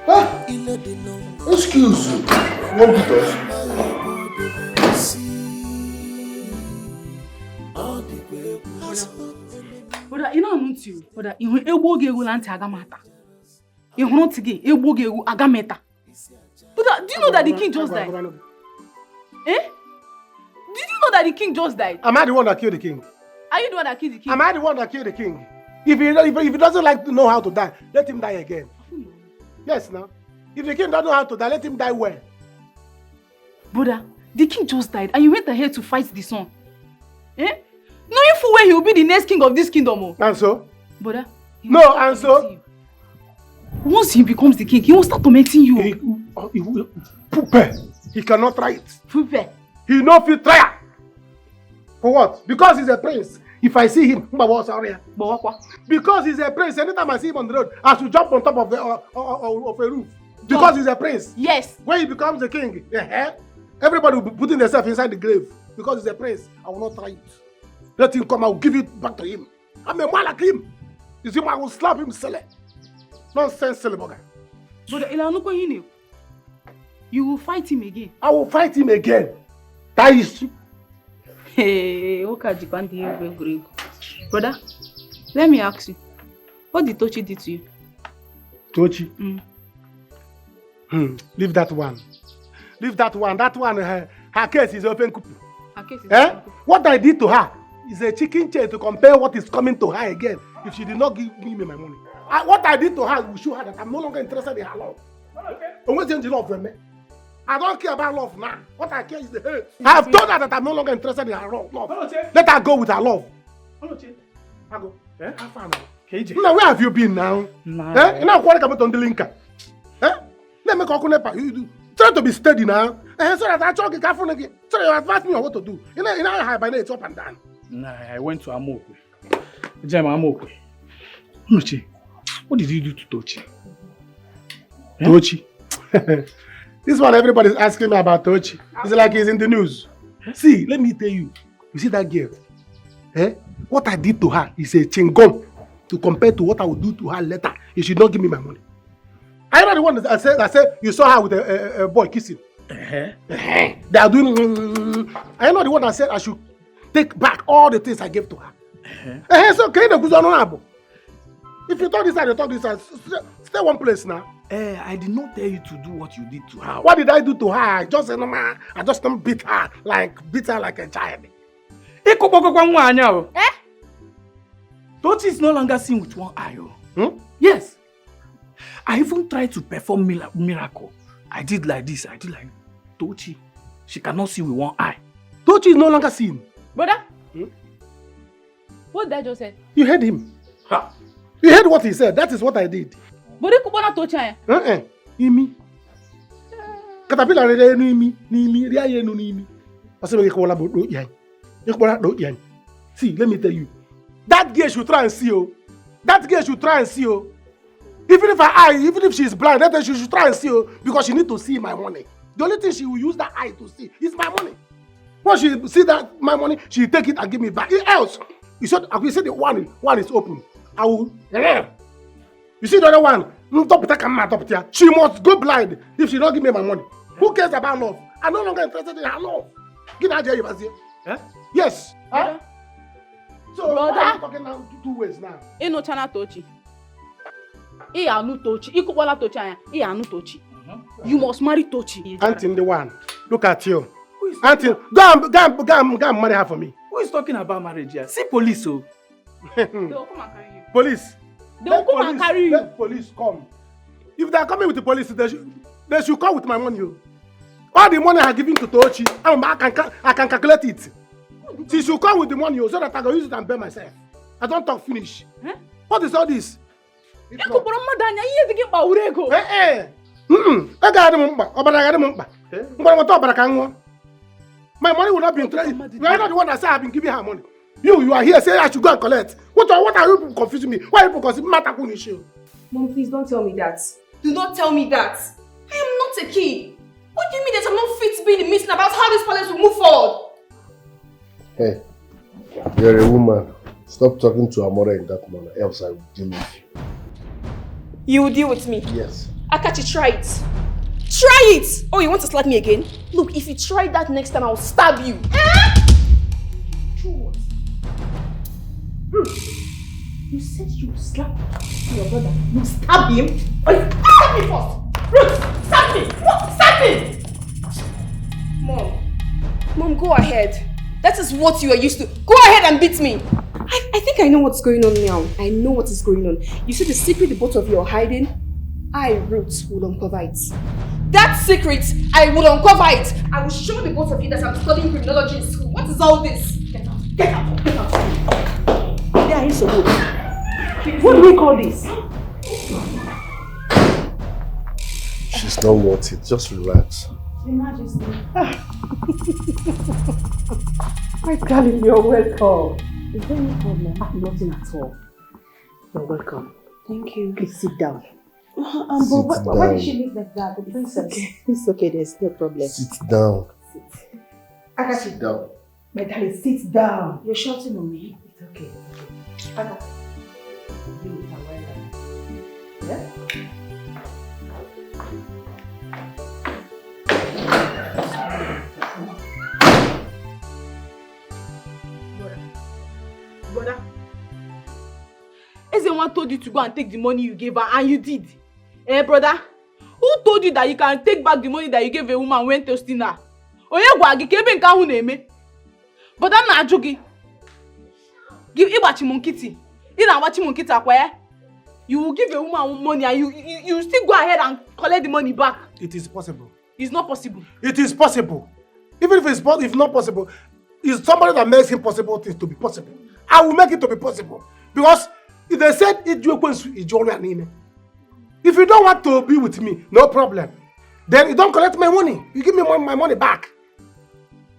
[SPEAKER 3] Ah, excuse you. What with us?
[SPEAKER 10] Brother, you know I'm not you. Brother, you ego lanti agamata. You not today. Ego agameta. Brother, do you know that the king just died? Eh? Did you know that the king just died?
[SPEAKER 9] Am I the one that killed the king?
[SPEAKER 10] Are you the one that killed the king?
[SPEAKER 9] Am I the one that killed the king? If he doesn't like to know how to die, let him die again. Yes, now. If the king doesn't know how to die, let him die well.
[SPEAKER 10] Brother, the king just died and you went ahead to fight the son. Eh? Knowing full well he will be the next king of this kingdom. Oh.
[SPEAKER 9] And so?
[SPEAKER 10] Brother?
[SPEAKER 9] No, and so?
[SPEAKER 10] Once he becomes the king, he will start tormenting you.
[SPEAKER 9] He cannot try it.
[SPEAKER 10] Pupe.
[SPEAKER 9] He no fit try. For what? Because he's a prince. If I see him, because he's a prince, anytime I see him on the road, I should jump on top of a roof. Because he's a prince.
[SPEAKER 10] Yes.
[SPEAKER 9] When he becomes the king, everybody will be putting themselves inside the grave. Because he's a prince, I will not try it. Let him come, I will give it back to him. I'm a man like him. You see, I will slap him silly. Nonsense, silly bugger.
[SPEAKER 10] But you will fight him again.
[SPEAKER 9] I will fight him again. That is.
[SPEAKER 10] Hey, brother, let me ask you, what did Tochi do to you?
[SPEAKER 9] Tochi? Leave that one. Leave that one. That one, her case is open.
[SPEAKER 10] Her case is
[SPEAKER 9] open. What I did to her is a chicken chain to compare what is coming to her again if she did not give me my money. What I did to her will show her that I'm no longer interested in her love. Okay. Love for me. I don't care about love now. What I care is the hate. I have told her that I'm no longer interested in her love. Let her go with her love. I go. Now, where have you been now? You know what about on the linker? Let me go. Try to be steady now. So that I talk again. So you advise me on what to do. You know how by it's up and down.
[SPEAKER 6] Nah, I went to Amokwe. Amokwe. Uche, what did you do to Tochi?
[SPEAKER 9] Tochi? This one everybody is asking me about Tochi. It's like he's in the news. See, let me tell you. You see that girl? What I did to her is a chingom to compare to what I would do to her later. You should not give me my money. I know the one that I said you saw her with a boy kissing. They are doing. I know the one that said I should take back all the things I gave to her. So can you go? If you talk this side, you talk this side. Stay one place now.
[SPEAKER 6] I did not tell you to do what you did to her.
[SPEAKER 9] What did I do to her? I just beat her like a child.
[SPEAKER 6] Tochi is no longer seen with one eye. Yes. I even tried to perform miracle. I did like this. I did like Tochi. She cannot see with one eye.
[SPEAKER 9] Tochi is no longer seen.
[SPEAKER 10] Brother? What did I just say?
[SPEAKER 9] You heard him. Ha. You heard what he said. That is what I did.
[SPEAKER 10] But you can't touch her.
[SPEAKER 9] Imi. Caterpillar Nimi. See, let me tell you. That girl should try and see you. That girl should try and see you. Even if she's blind, that she should try and see you because she need to see my money. The only thing she will use that eye to see is my money. Once she see that my money, she take it and give me back. Else, you said the one is open. I will. You see the other one? She must go blind if she don't give me my money. Who cares about love? I'm no longer interested in her love. Give her a Yes. Huh? So
[SPEAKER 10] brother,
[SPEAKER 9] I'm talking now two ways now.
[SPEAKER 10] No chana Tochi. Tochi. Tochi. You must marry Tochi.
[SPEAKER 9] Auntie, the one. Look at you. Auntie, go and marry her for me.
[SPEAKER 6] Who is talking about marriage here? See police, oh.
[SPEAKER 10] They will come and carry you.
[SPEAKER 9] Police.
[SPEAKER 10] They will come and carry you.
[SPEAKER 9] Let police come. If they are coming with the police, they should come with my money. All the money I have given to Tochi, I can calculate it. She should come with the money so that I can use it and pay myself. I don't talk finish. What is all this? My money will not be interested. You are not the one that said I've been giving her money. You are here saying I should go and collect. What are you confusing me? Why are you confusing me?
[SPEAKER 17] Mom, please don't tell me that. Do not tell me that. I am not a kid. What do you mean that I'm not fit to be in the meeting about how this palace will move forward?
[SPEAKER 3] Hey,
[SPEAKER 9] You're a woman. Stop talking to Amora in that manner, else I will deal with you.
[SPEAKER 17] You will deal with me?
[SPEAKER 9] Yes.
[SPEAKER 17] Akachi, try it. Try it! Oh, you want to slap me again? Look, if you try that next time, I will stab you.
[SPEAKER 18] You said you would slap your brother. You stab him? Oh, stab me first! Ruth, stab me! Stab me!
[SPEAKER 17] Mom, go ahead. That is what you are used to. Go ahead and beat me. I think I know what's going on now. I know what is going on. You see the secret the both of you are hiding? I, Ruth, will uncover it. That secret, I will uncover it. I will show the both of you that I'm studying criminology in school. What is all this? Get out. Get out. Get out. There is a book. What do we call this?
[SPEAKER 9] She's not worth it. Just relax.
[SPEAKER 18] Your Majesty. My darling, you're welcome. Is there any problem? Nothing at all. You're welcome.
[SPEAKER 15] Thank you.
[SPEAKER 18] Please sit down.
[SPEAKER 15] But
[SPEAKER 18] why did she leave like that? The princess.
[SPEAKER 15] It's okay, there's no problem.
[SPEAKER 9] Sit down.
[SPEAKER 18] Akachi.
[SPEAKER 9] Sit down.
[SPEAKER 18] My darling, sit down. You're shouting on me. It's okay. Akachi. Yeah?
[SPEAKER 10] Brother, Ezewan told you to go and take the money you gave her, and you did. Eh, brother? Who told you that you can take back the money that you gave a woman when toasting her? Onye gwa gị ka ebe nke ahụ na-eme? Brother, na ajụ gị. Ịgbachi m nkịtị. Ị na-agbachi m nkịtị akwa ya? You will give a woman money and you still go ahead and collect the money back.
[SPEAKER 9] It is possible.
[SPEAKER 10] It's not possible.
[SPEAKER 9] It is possible. Even if not possible, it's somebody that makes impossible things to be possible. I will make it to be possible. Because if they said if you don't want to be with me, no problem. Then you don't collect my money. You give me my money back.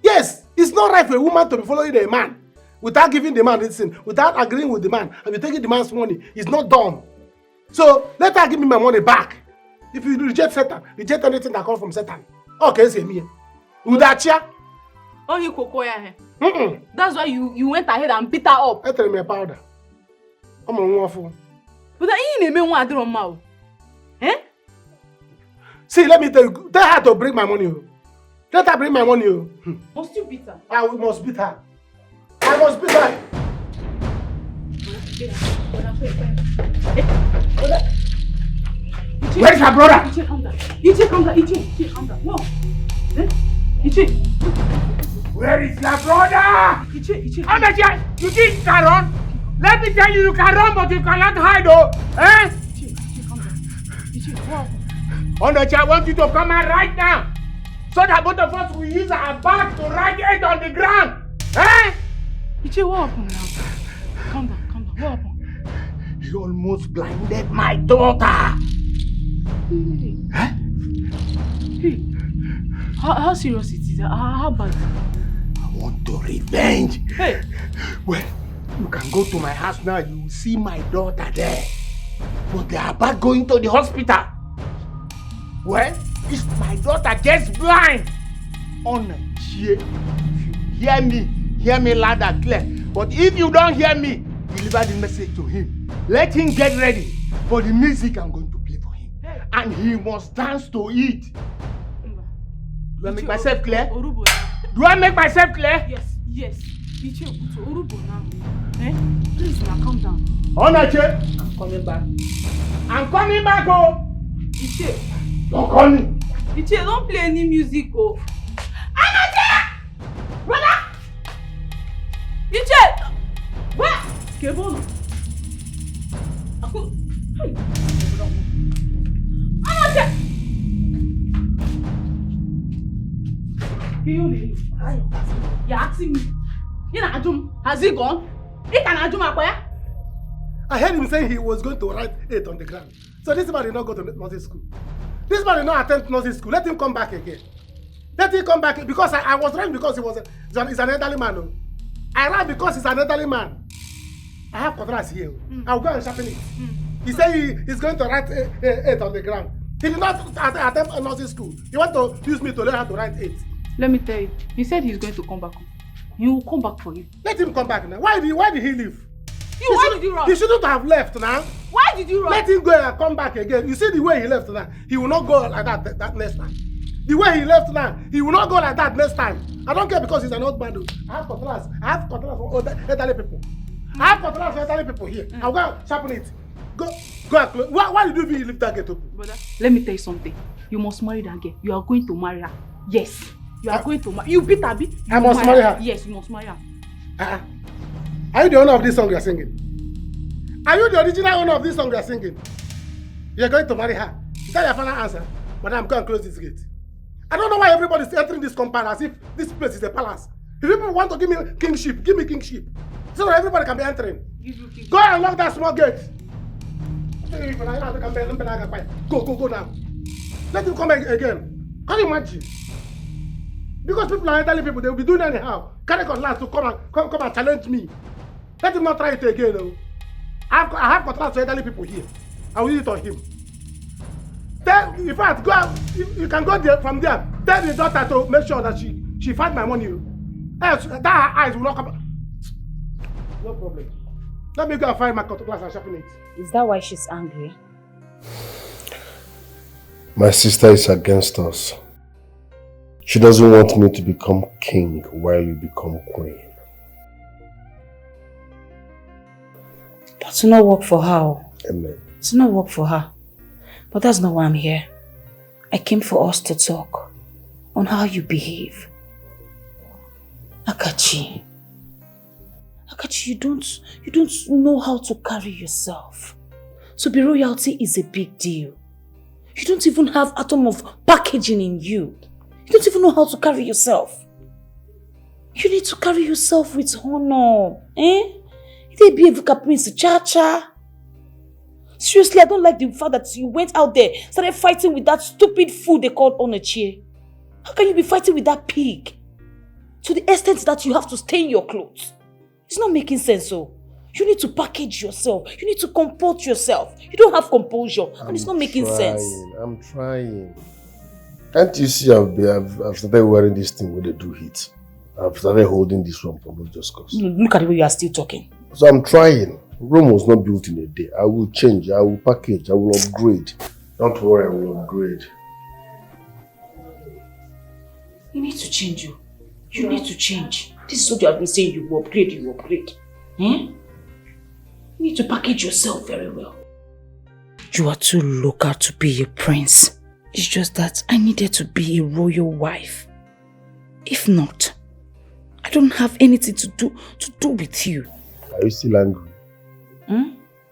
[SPEAKER 9] Yes, it's not right for a woman to be following a man without giving the man this thing, without agreeing with the man, and be taking the man's money. It's not done. So let her give me my money back. If you reject Satan, reject anything that comes from Satan. Okay, say me. Udachia.
[SPEAKER 10] Only Kokoya. That's why you went ahead and beat her up.
[SPEAKER 9] I tell me a powder. I'm a waffle.
[SPEAKER 10] But that ain't even what I do. Eh?
[SPEAKER 9] See, let me tell you, tell her to bring my money. Let her bring my money.
[SPEAKER 10] Must you beat her?
[SPEAKER 9] I must beat her. I must beat her. Where is her brother?
[SPEAKER 10] Ichi, calm down. Ichi, calm down. Ichi, calm down. No. Eh? Ichi.
[SPEAKER 19] Where is your brother?
[SPEAKER 10] Ichi.
[SPEAKER 19] Onacha, you think you can run? Let me tell you, you can run, but you cannot hide, oh. Eh?
[SPEAKER 10] Ichi, calm down. Ichi, what?
[SPEAKER 19] Onacha, I want you to come out right now, so that both of us will use our back to write it on the ground. Eh?
[SPEAKER 10] Ichi, what happened now? Calm down. What happened?
[SPEAKER 19] He almost blinded my daughter.
[SPEAKER 10] Hey. Hey. How serious it is? How bad?
[SPEAKER 19] I want to revenge.
[SPEAKER 10] Hey.
[SPEAKER 19] Well, you can go to my house now. You will see my daughter there. But they are about going to the hospital. Well, if my daughter gets blind, if you hear me loud and clear. But if you don't hear me, deliver the message to him. Let him get ready for the music I'm going to play for him. Hey. And he must dance to it. Do I make myself clear? Do I make myself clear?
[SPEAKER 10] Yes. Ichi, Urubo now. Eh? Please, now calm down.
[SPEAKER 19] Onache, I'm coming back. I'm coming back, oh!
[SPEAKER 10] Ichi.
[SPEAKER 19] Don't call me.
[SPEAKER 10] Ichi, don't play any music, oh. Onache! Brother! Ichi! What? Kebono. Hey. Onache! You're asking me. Has he gone?
[SPEAKER 9] I heard him saying he was going to write 8 on the ground. So this man did not go to nursing school. This man did not attend nursing school. Let him come back again. Let him come back because I was running because he's an elderly man. No? I ran because he's an elderly man. I have contrast here. I'll go and sharpen it. He said he's going to write 8 on the ground. He did not attend nursing school. He want to use me to learn how to write 8.
[SPEAKER 10] Let me tell you. He said he's going to come back home. He will come back for you.
[SPEAKER 9] Let him come back now. Why did he leave?
[SPEAKER 10] Why did you run?
[SPEAKER 9] He shouldn't have left now.
[SPEAKER 10] Why did you run?
[SPEAKER 9] Let him go and come back again. You see the way he left now. He will not go like that next time. The way he left now, he will not go like that next time. I don't care because he's an old man. I have cutlass. For elderly people. I have cutlass for elderly people here. I'll go and sharpen it. Go and close. Why did you leave that gate open?
[SPEAKER 10] Brother, let me tell you something. You must marry that girl. You are going to marry her. Yes. You are going to marry. You beat Abi.
[SPEAKER 9] I must marry her.
[SPEAKER 10] Yes, you must marry her.
[SPEAKER 9] Are you the owner of this song you are singing? Are you the original owner of this song you are singing? You are going to marry her. Is that your final answer? But I'm going to close this gate. I don't know why everybody is entering this compound as if this place is a palace. If people want to give me kingship, give me kingship. So that everybody can be entering. Go and lock that small gate. Go now. Let him come again. Can you imagine? Because people are elderly people, they will be doing anyhow. Carry cutlass to come and challenge me. Let him not try it again. Though. I have cutlass to elderly people here. I will use it on him. In fact, go out. You can go there from there. Tell the daughter to make sure that she find my money. Else, that her eyes will not come. No problem. Let me go and find my cutlass and sharpen it.
[SPEAKER 16] Is that why she's angry?
[SPEAKER 3] My sister is against us. She doesn't want me to become king while you become queen.
[SPEAKER 16] That will not work for her.
[SPEAKER 3] Amen.
[SPEAKER 16] It will not work for her. But that's not why I'm here. I came for us to talk on how you behave. Akachi, you don't know how to carry yourself. To be royalty is a big deal. You don't even have atom of packaging in you. You don't even know how to carry yourself. You need to carry yourself with honor. You be a prince, cha-cha. Seriously, I don't like the fact that you went out there, started fighting with that stupid fool they called Onochie. How can you be fighting with that pig? To the extent that you have to stain your clothes. It's not making sense, so. You need to package yourself. You need to comport yourself. You don't have composure, and it's not making sense.
[SPEAKER 3] I'm trying. Can't you see I've started wearing this thing where they do heat? I've started holding this one for not just cause.
[SPEAKER 16] Look at the way you are still talking.
[SPEAKER 3] So I'm trying. Rome was not built in a day. I will change, I will package, I will upgrade. Don't worry, I will upgrade.
[SPEAKER 16] You need to change you. You need to change. This is what you have been saying, you will upgrade, you will upgrade. You need to package yourself very well. You are too local to be a prince. It's just that I needed to be a royal wife. If not, I don't have anything to do with you.
[SPEAKER 3] Are you still angry?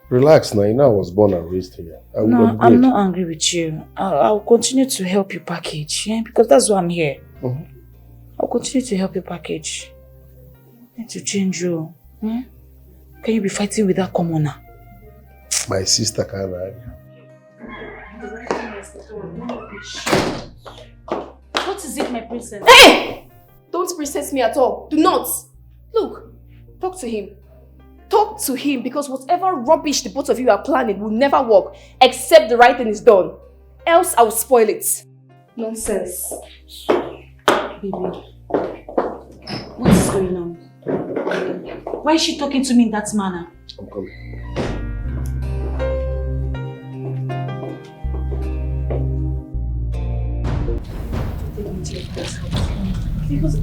[SPEAKER 3] Relax now, you know I was born and raised here.
[SPEAKER 16] No, I'm not angry with you. I'll continue to help you package, because that's why I'm here. I'll continue to help you package. I need to change you. Can you be fighting with that commoner?
[SPEAKER 3] My sister can't ride.
[SPEAKER 16] What is it, my princess?
[SPEAKER 17] Hey! Don't princess me at all. Do not. Look, talk to him. Talk to him, because whatever rubbish the both of you are planning will never work except the right thing is done. Else I will spoil it. Nonsense.
[SPEAKER 16] Baby, what is going on? Why is she talking to me in that manner?
[SPEAKER 3] I'm coming.
[SPEAKER 16] Because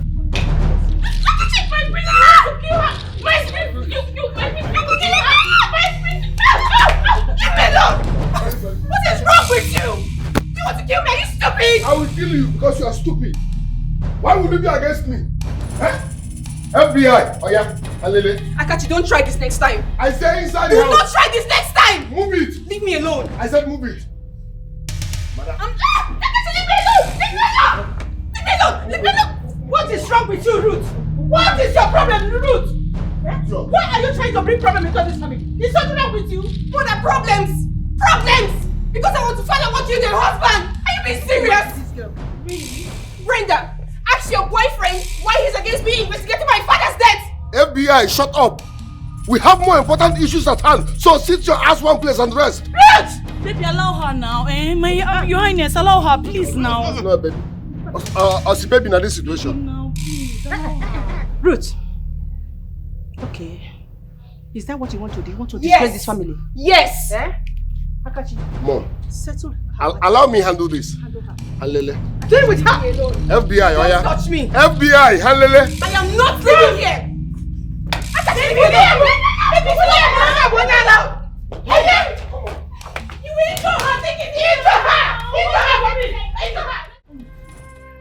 [SPEAKER 8] What is wrong with you? You want to kill me? Are you stupid?
[SPEAKER 3] I will kill you because you are stupid. Why would you be against me? FBI, Oya, Alele.
[SPEAKER 17] Akachi, don't try this next time.
[SPEAKER 3] I say inside the
[SPEAKER 17] Do
[SPEAKER 3] house.
[SPEAKER 17] not try this next time.
[SPEAKER 3] Move it.
[SPEAKER 17] Leave me alone.
[SPEAKER 3] I said move it. Madam.
[SPEAKER 8] Akachi, leave me alone! Leave me alone! Leave me alone! Leave me alone! What is wrong with you, Ruth? What is your problem, Ruth? Why are you trying to bring problems into this family? Is something wrong with you?
[SPEAKER 17] What are problems? Problems! Because I want to find out what you and your husband. Are you being serious?
[SPEAKER 8] This girl. Really?
[SPEAKER 17] Brenda, ask your boyfriend why he's against me investigating my father's death.
[SPEAKER 3] FBI, shut up. We have more important issues at hand, so sit your ass one place and rest.
[SPEAKER 8] Ruth!
[SPEAKER 7] Baby, allow her now. Your Highness, allow her, please now.
[SPEAKER 3] No, baby. As a baby in this situation.
[SPEAKER 7] No, please, allow her.
[SPEAKER 10] Ruth. Okay. Is that what you want to do? You want to disgrace this family?
[SPEAKER 17] Yes.
[SPEAKER 10] Eh? Akachi.
[SPEAKER 3] Mom,
[SPEAKER 10] Settle.
[SPEAKER 3] allow me handle this. Halele.
[SPEAKER 10] Deal with her.
[SPEAKER 3] FBI,
[SPEAKER 17] Don't
[SPEAKER 3] Oya.
[SPEAKER 17] touch me.
[SPEAKER 3] FBI, Halele.
[SPEAKER 17] I am not living here.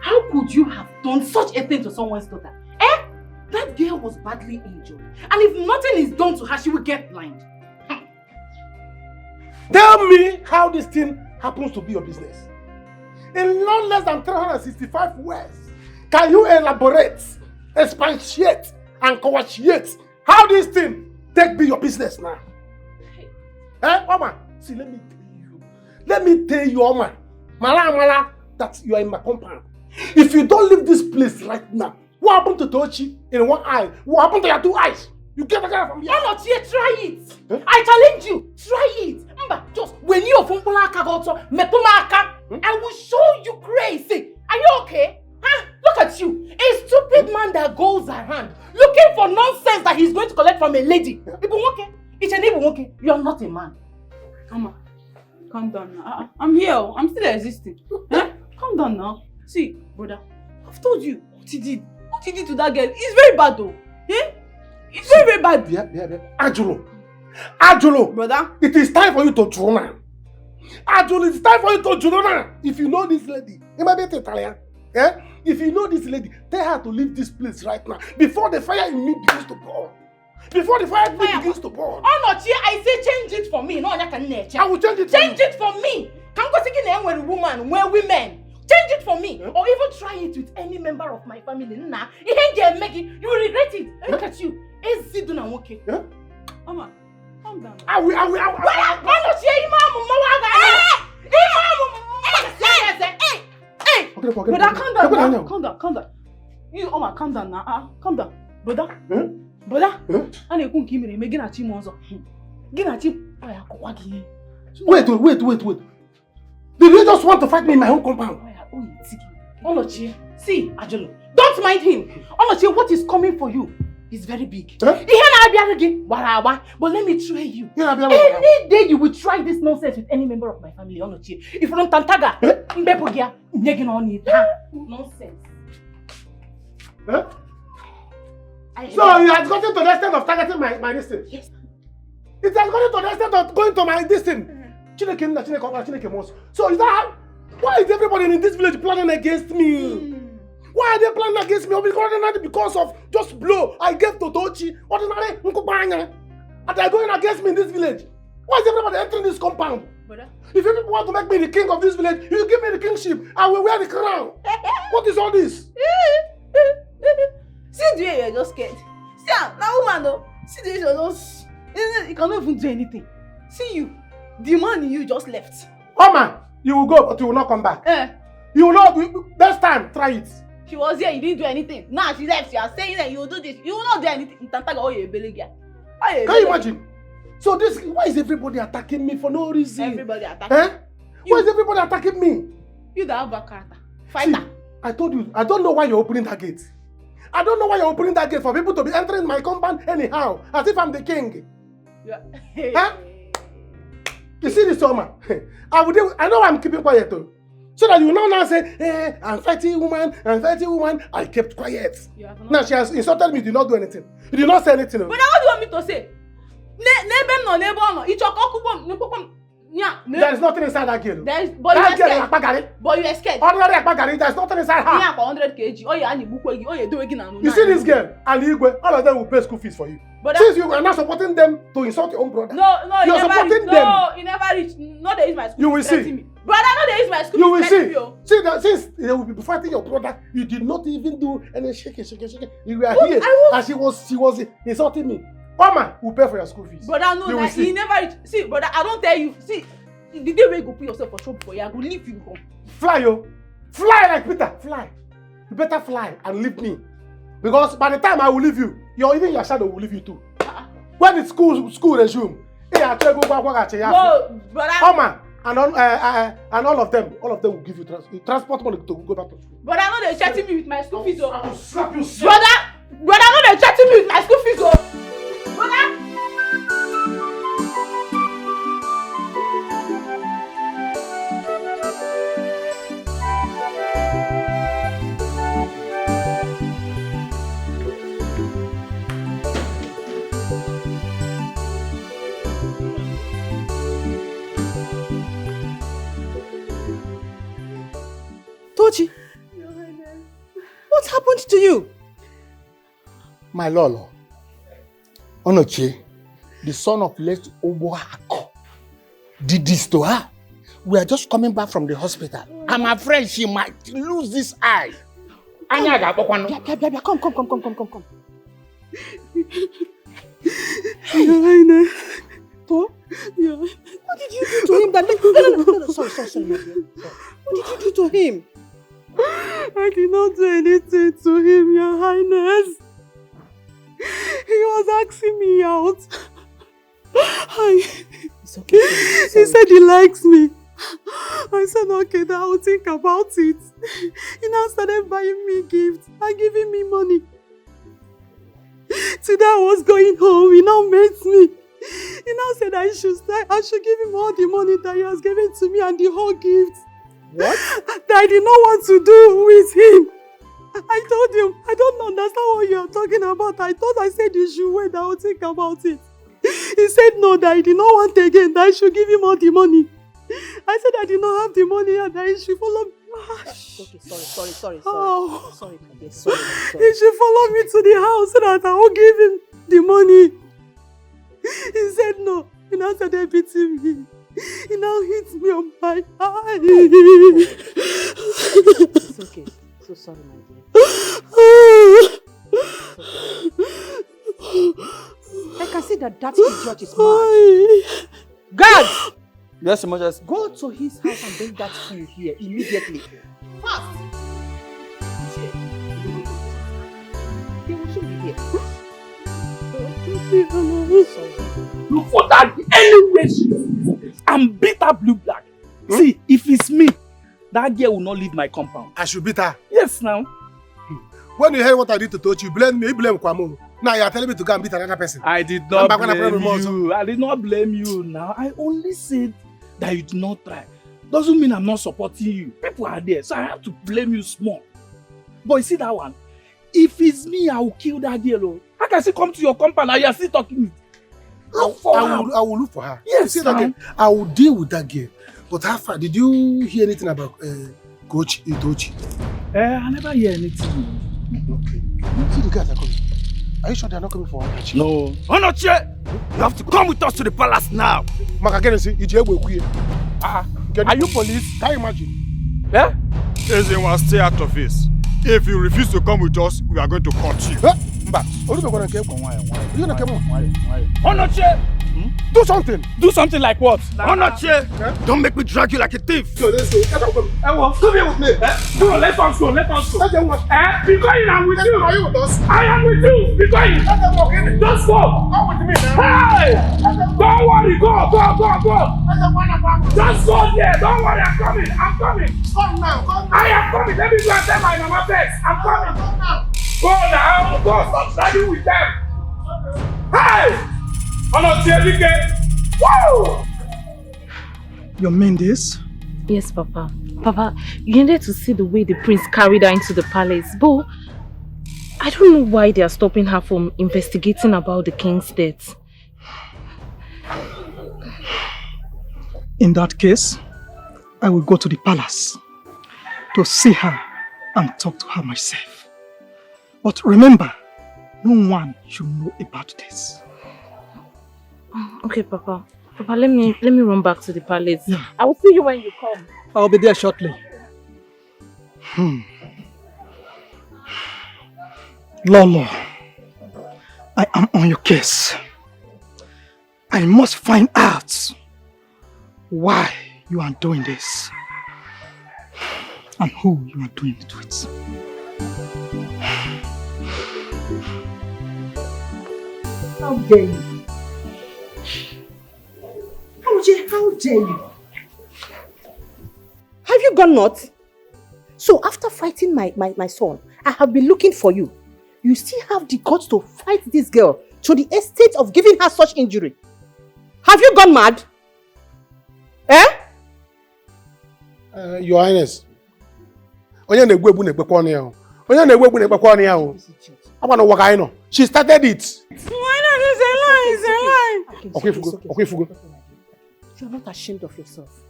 [SPEAKER 10] How could you have done such a thing to someone's daughter? Eh? That girl was badly injured. And if nothing is done to her, she will get blind.
[SPEAKER 9] Tell me how this thing happens to be your business. In no less than 365 words, can you elaborate, expatiate, and coagulate how this thing take be your business now? Eh, Oma? See, let me tell you, Oma, Mala, that you are in my compound. If you don't leave this place right now, what happened to Tochi in one eye? What happened to your two eyes? You get the guy from here.
[SPEAKER 10] I'm not here, try it.
[SPEAKER 9] Eh?
[SPEAKER 10] I challenge you, try it. Mba, just when you are from Pulaka, I will show you crazy. Are you okay? Huh? Look at you, a stupid man that goes around looking for nonsense that he's going to collect from a lady. You are not a man.
[SPEAKER 20] Mama, calm down now. I'm here. I'm still existing. Eh? Calm down now. See, brother, I've told you what he did. What he did to that girl is very bad though. Eh? It's very, very bad.
[SPEAKER 9] Ajulo,
[SPEAKER 20] brother,
[SPEAKER 9] it is time for you to draw now. Ajulo, it's time for you to draw now. If you know this lady, it might be Italian. Eh? If you know this lady, tell her to leave this place right now before the fire in me begins to burn. Before the fire in me begins to burn.
[SPEAKER 10] Oh no, Chia, I say change it for me. No, I
[SPEAKER 9] will change it for
[SPEAKER 10] Change it for me. Can't go seeking when a woman, when women. Change it for me. Or even try it with any member of my family. Nah, you ain't make it. You will regret it. Look at you. Is it doing okay?
[SPEAKER 20] Mama, calm down.
[SPEAKER 9] I will.
[SPEAKER 10] Hey!
[SPEAKER 20] Brother, calm down. You, Oma, calm down now. Calm down. Brother. Brother. Wait.
[SPEAKER 9] Did you just want to fight me in my own compound?
[SPEAKER 10] Olochie, see, Ajolo, don't mind him. Olochie, what is coming for you is very big. But let me try you. Any day you will try this nonsense with any member of my family, Olochie. If you don't tantaga, nonsense.
[SPEAKER 9] So you have gotten to the extent of targeting my distance? Yes. It has gotten to the extent of going to my distance. So is that how? Why is everybody in this village planning against me? Why are they planning against me? Because of just blow I gave to Tochi, ordinary Nkubanya, and they're going against me in this village. Why is everybody entering this compound?
[SPEAKER 10] Brother?
[SPEAKER 9] If you people want to make me the king of this village, you give me the kingship, I will wear the crown. What is all this?
[SPEAKER 10] See the way you're just scared. See, now woman though. See the way you're just... You cannot even do anything. See you. The man you just left.
[SPEAKER 9] Oh man, you will go, but you will not come back. You will not. Next time, try it.
[SPEAKER 10] She was here, you didn't do anything. Now she left. You are saying that you will do this. You will not do anything. Can
[SPEAKER 9] you imagine? So this, why is everybody attacking me for no reason?
[SPEAKER 10] Everybody attacking.
[SPEAKER 9] Why is everybody attacking me?
[SPEAKER 10] You the bad character. Fighter.
[SPEAKER 9] See, I told you, I don't know why you're opening that gate. I don't know why you're opening that gate for people to be entering my compound anyhow, as if I'm the king.
[SPEAKER 10] Yeah.
[SPEAKER 9] You see this woman? I know I'm keeping quiet though. So that you now say, hey, I'm fighting woman. I kept quiet. Now she has insulted me, you did not do anything. You did not say anything.
[SPEAKER 10] But now what do you want me to say?
[SPEAKER 9] There is nothing inside that girl.
[SPEAKER 10] But you are scared.
[SPEAKER 9] Ordinary Akpagari, there is nothing inside her.
[SPEAKER 10] 100 kg.
[SPEAKER 9] You see this girl and Igwe, all of them will pay school fees for you. But since you are not supporting them to insult your own brother.
[SPEAKER 10] No,
[SPEAKER 9] you're supporting them.
[SPEAKER 10] No, you never reach. No, there is my school.
[SPEAKER 9] You will see.
[SPEAKER 10] Brother, no, there is my school.
[SPEAKER 9] You will see. See that since they will be fighting your brother, you did not even do any shaking. You were here and she was insulting me. Mama will pay for your school fees.
[SPEAKER 10] Brother, no, like, he never reach. See, brother, I don't tell you. See, the day where you go put yourself for trouble for you, I will leave you home.
[SPEAKER 9] Fly, yo. Fly like Peter. Fly. You better fly and leave me. Because by the time I will leave you, even your shadow will leave you too. When the school resume, no,
[SPEAKER 10] brother.
[SPEAKER 9] Mama, and all of them will give you transport money to go back to school.
[SPEAKER 10] Brother, I know they're chatting me with my school fees.
[SPEAKER 9] I will slap you.
[SPEAKER 10] Brother,
[SPEAKER 4] Brother, no dey threaten me with my school fees, oh. Brother.
[SPEAKER 15] Tochi, what happened to you?
[SPEAKER 19] My Lolo, Onoche, the son of late Oboako, did this to her. We are just coming back from the hospital. I'm afraid she might lose this eye.
[SPEAKER 15] Come.
[SPEAKER 20] Your Highness.
[SPEAKER 15] To?
[SPEAKER 20] Yeah.
[SPEAKER 15] What did you do to him? No. Sorry, my dear. What did you do to him?
[SPEAKER 20] I did not do anything to him, Your Highness. He was asking me out.
[SPEAKER 15] It's okay.
[SPEAKER 20] He said he likes me. I said, okay, then I'll think about it. He now started buying me gifts and giving me money. Today I was going home, he now met me. He now said I should give him all the money that he has given to me and the whole gift.
[SPEAKER 15] What?
[SPEAKER 20] That I did not want to do with him. I told him, I don't understand what you are talking about. I said you should wait, I will think about it. He said no, that he did not want again, that I should give him all the money. I said I did not have the money and that he should follow me.
[SPEAKER 15] Okay, sorry.
[SPEAKER 20] Oh.
[SPEAKER 15] Sorry, my dear, sorry.
[SPEAKER 20] He should follow me to the house so that I will give him the money. He said no. He now started beating me. He now hits me on my eye.
[SPEAKER 15] It's okay. So sorry, my dear. I can see that idiot is mad. Guards!
[SPEAKER 6] Yes, Majesty.
[SPEAKER 15] Go to his house and bring that fool here immediately. Fast! He will soon be here.
[SPEAKER 6] Look for that anyway and beat her blue black. See, if it's me, that girl will not leave my compound.
[SPEAKER 9] I should beat her?
[SPEAKER 6] Yes, now.
[SPEAKER 9] When you heard what I did to Tochi, you blame me, you blame Kwamo. Now you are telling me to go and beat another person.
[SPEAKER 6] I did not blame you. I did not blame you now. I only said that you did not try. Doesn't mean I'm not supporting you. People are there, so I have to blame you small. But you see that one? If it's me, I will kill that girl. How can she come to your compound and you are still talking? Look for her.
[SPEAKER 9] I will look for her.
[SPEAKER 6] Yes,
[SPEAKER 9] you see that girl? I will deal with that girl. But how far? Did you hear anything about Coach Itochi?
[SPEAKER 6] I never hear anything.
[SPEAKER 9] Okay. See the guys are coming. Are you sure they are not coming for Onoche?
[SPEAKER 6] No. Onoche! You have to come with us to the palace now.
[SPEAKER 9] Are
[SPEAKER 6] you police?
[SPEAKER 9] Can you imagine?
[SPEAKER 6] Yeah?
[SPEAKER 21] Everyone stay out of this. If you refuse to come with us, we are going to cut you.
[SPEAKER 6] Onoche!
[SPEAKER 9] Do something!
[SPEAKER 6] Do something like what?
[SPEAKER 21] Onoche! Don't make me drag you like a thief!
[SPEAKER 9] Come here with me!
[SPEAKER 6] No, let us go. Because I'm with you!
[SPEAKER 9] Are you with us?
[SPEAKER 6] I am with you! Because just go!
[SPEAKER 9] Come with me now!
[SPEAKER 6] Hey! Don't worry, go! Just go there! Don't worry, I'm coming!
[SPEAKER 9] Come now!
[SPEAKER 6] I am coming! Let me go and tell my mama first! I'm coming! Go now! Go! Stop standing with them! Hey! Dikeh! Woo!
[SPEAKER 13] You mean this?
[SPEAKER 16] Yes, Papa. Papa, you needed to see the way the prince carried her into the palace. But I don't know why they are stopping her from investigating about the king's death.
[SPEAKER 13] In that case, I will go to the palace to see her and talk to her myself. But remember, no one should know about this.
[SPEAKER 16] Okay, Papa. Papa, let me run back to the palace.
[SPEAKER 13] Yeah.
[SPEAKER 16] I will see you when you come.
[SPEAKER 13] I'll be there shortly. Lolo, I am on your case. I must find out why you are doing this and who you are doing it with.
[SPEAKER 4] How dare you? How dare you?
[SPEAKER 15] Have you gone nuts? So after fighting my son, I have been looking for you. you still have the guts to fight this girl to the extent of giving her such injury. Have you gone mad? Eh?
[SPEAKER 9] Your Highness. Onye na-egbu egbu na-ekpekwa ọnụ ya. Onye na-egbu egbu na-ekpekwa ọnụ ya. Agba na waka ino. She started it.
[SPEAKER 20] Why not? It's a lie. It's a lie.
[SPEAKER 9] Okay, Fugo.
[SPEAKER 15] You are not ashamed of yourself.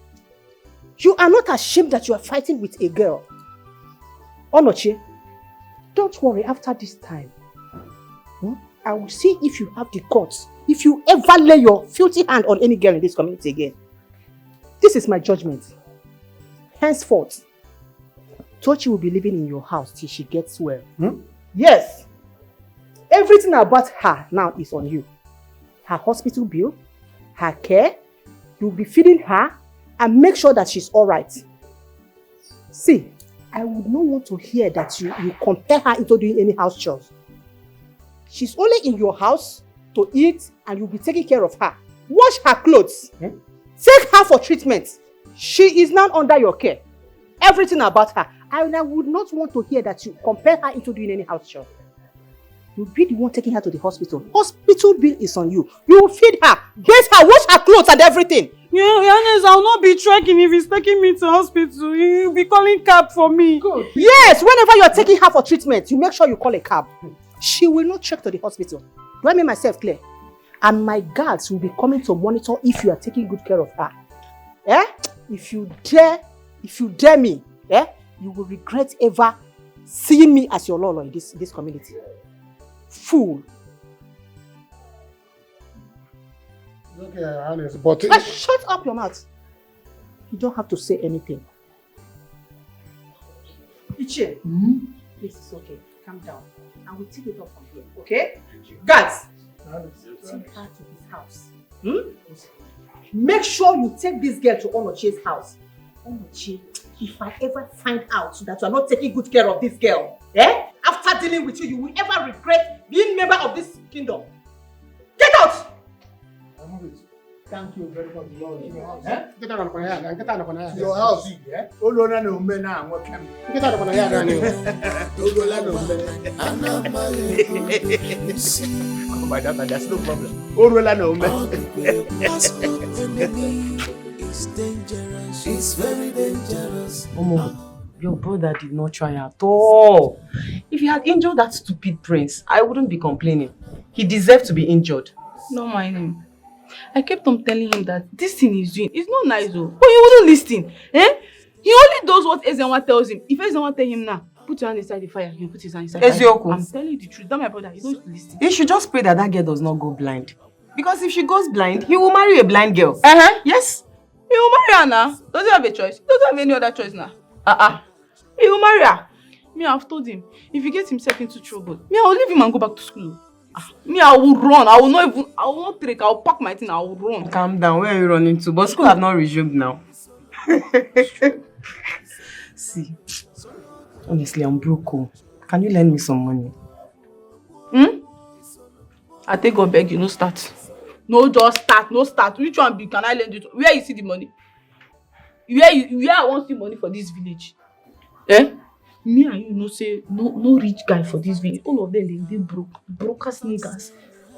[SPEAKER 15] You are not ashamed that you are fighting with a girl. Onochie, don't worry, after this time, I will see if you have the guts. If you ever lay your filthy hand on any girl in this community again. This is my judgment. Henceforth, Tochi will be living in your house till she gets well. Yes. Everything about her now is on you. Her hospital bill, her care, you'll be feeding her and make sure that she's alright. See, I would not want to hear that you compare her into doing any house chores. She's only in your house to eat and you'll be taking care of her. Wash her clothes. Take her for treatment. She is now under your care. Everything about her. I would not want to hear that you compare her into doing any house chores. You'll be the one taking her to the hospital. Hospital bill is on you. You will feed her, bathe her, wash her clothes and everything.
[SPEAKER 20] Your Highness, I'll not be tracking if he's taking me to hospital. You'll be calling cab for me.
[SPEAKER 15] Good. Yes, whenever you're taking her for treatment, you make sure you call a cab. She will not check to the hospital. Do I make myself clear? And my guards will be coming to monitor if you are taking good care of her. Eh? If you dare me, you will regret ever seeing me as your lolo in this community. Fool.
[SPEAKER 9] Okay, honest, but...
[SPEAKER 15] Shut up your mouth. You don't have to say anything. Ichie, this is okay. Calm down. I will take it off from here, okay? Guys, take her to his house. Make sure you take this girl to Onochie's house. Onochie, if I ever find out that you are not taking good care of this girl, after dealing with you, you will ever regret being member of this kingdom. Get out!
[SPEAKER 9] Thank you very much, Lord. Your house. Get out of my
[SPEAKER 19] Your
[SPEAKER 9] house.
[SPEAKER 19] Olona no me na welcome.
[SPEAKER 9] Get out of my yard.
[SPEAKER 19] Olona no me. Oh my God, that's no problem. Olona no me.
[SPEAKER 14] It's dangerous. It's very dangerous.
[SPEAKER 1] Omo, your brother did not try at all. If he had injured that stupid prince, I wouldn't be complaining. He deserved to be injured.
[SPEAKER 20] Don't mind him. I kept on telling him that this thing he's doing is not nice though. But he wouldn't listen. He only does what Ezenwa tells him. If Ezenwa tells him now, put your hand inside the fire, he'll put his hand inside the fire. I'm telling you the truth. That my brother, he don't listen.
[SPEAKER 1] He should just pray that that girl does not go blind. Because if she goes blind, he will marry a blind girl. Yes.
[SPEAKER 20] He will marry her now. Does he have a choice? He doesn't have any other choice now. He will marry her. Me, I've told him, if he gets himself into trouble, me, I will leave him and go back to school. Me, I will run. I will not trek. I will pack my thing. I will run.
[SPEAKER 1] Calm down. Where are you running to? But school have not resumed now. See, honestly, I'm broke. Can you lend me some money?
[SPEAKER 20] I take God beg you, no start. No, just start. No start. Which one be? Can I lend you? Where you see the money? Where I want see money for this village? Me and you know say no rich guy for this village. All of them they broke as niggas.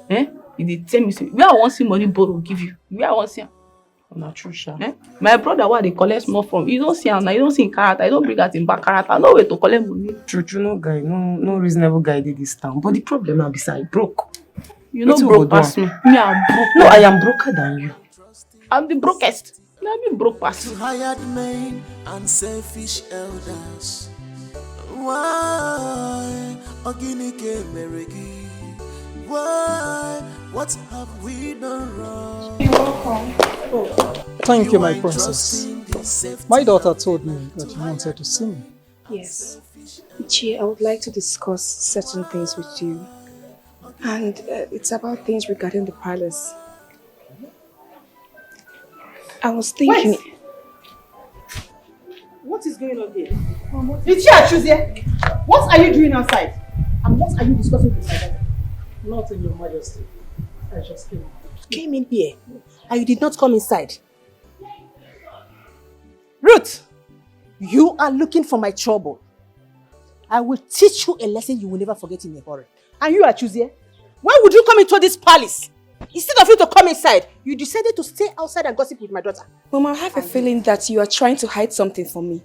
[SPEAKER 20] If they tell me say where I want see money borrow give you. Where I want see.
[SPEAKER 1] Not true, sha.
[SPEAKER 20] My brother, what they collect more from? You don't see him now. You don't see in character. You don't bring out in back character. No way to collect money.
[SPEAKER 1] True, no guy, no reasonable guy did this town. But the problem now beside broke.
[SPEAKER 20] You know broke past me. Me I'm broke.
[SPEAKER 1] No, I am broker than you.
[SPEAKER 20] I'm the brokest. I've been broke past you.
[SPEAKER 14] Hired men and selfish elders. Why? Oginike Meregi. Why? What have we done wrong?
[SPEAKER 13] You're welcome. Thank you, my princess. My daughter told me that you wanted to see me.
[SPEAKER 17] Yes. Ichie, I would like to discuss certain things with you. And it's about things regarding the palace. I was thinking...
[SPEAKER 15] Wait. What is going on here? Ichie Achuzie, what are you doing outside? And what are you discussing with my daughter?
[SPEAKER 13] Nothing, Your Majesty. I just came.
[SPEAKER 15] Came in here and you did not come inside. Ruth, you are looking for my trouble. I will teach you a lesson you will never forget in a hurry. And you are choosing? Why would you come into this palace? Instead of you to come inside, you decided to stay outside and gossip with my daughter.
[SPEAKER 17] Mama, I have a feeling that you are trying to hide something from me.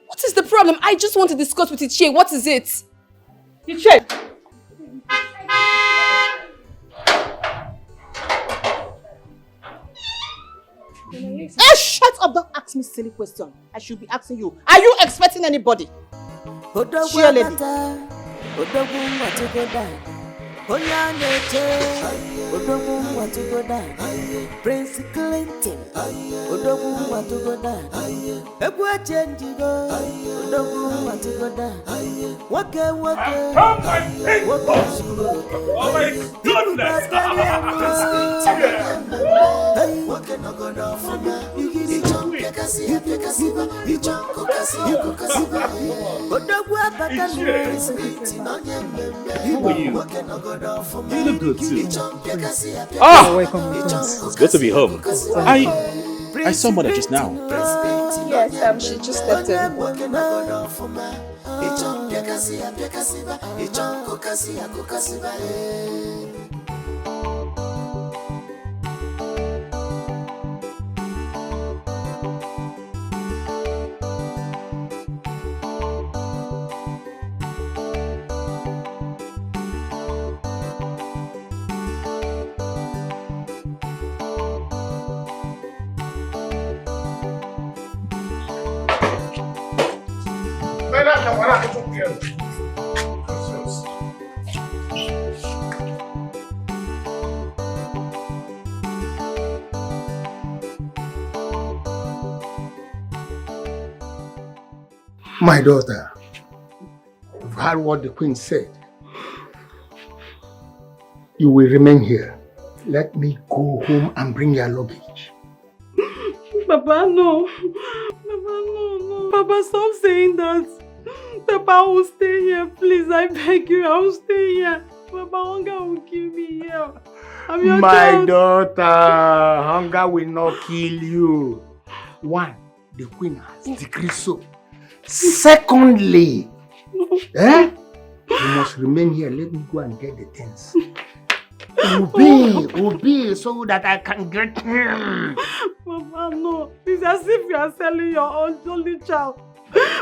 [SPEAKER 17] What is the problem? I just want to discuss with Ichie. What is it?
[SPEAKER 15] Ichie! Hey, shut up! Don't ask me silly question. I should be asking you. Are you expecting anybody? Cheer lady.
[SPEAKER 14] Prince Clinton, Odogu want to go down. Ebua change go, Odogu want to go down. Waka.
[SPEAKER 6] Oh my goodness!
[SPEAKER 2] Who are you? You look good too.
[SPEAKER 13] Welcome.
[SPEAKER 2] It's good to be home. I saw mother just now.
[SPEAKER 17] Yes, she just stepped in.
[SPEAKER 12] My daughter, you've heard what the queen said. You will remain here. Let me go home and bring your luggage.
[SPEAKER 10] Papa, no. Papa, no. Papa, stop saying that. Papa, I will stay here. Please, I beg you, I will stay here. Papa, hunger will kill me here. I'm your child.
[SPEAKER 12] Daughter, hunger will not kill you. One, the queen has decreed so. Secondly, you must remain here. Let me go and get the things. Obey, so that I can get him.
[SPEAKER 10] Papa, no. It's as if you are selling your only child.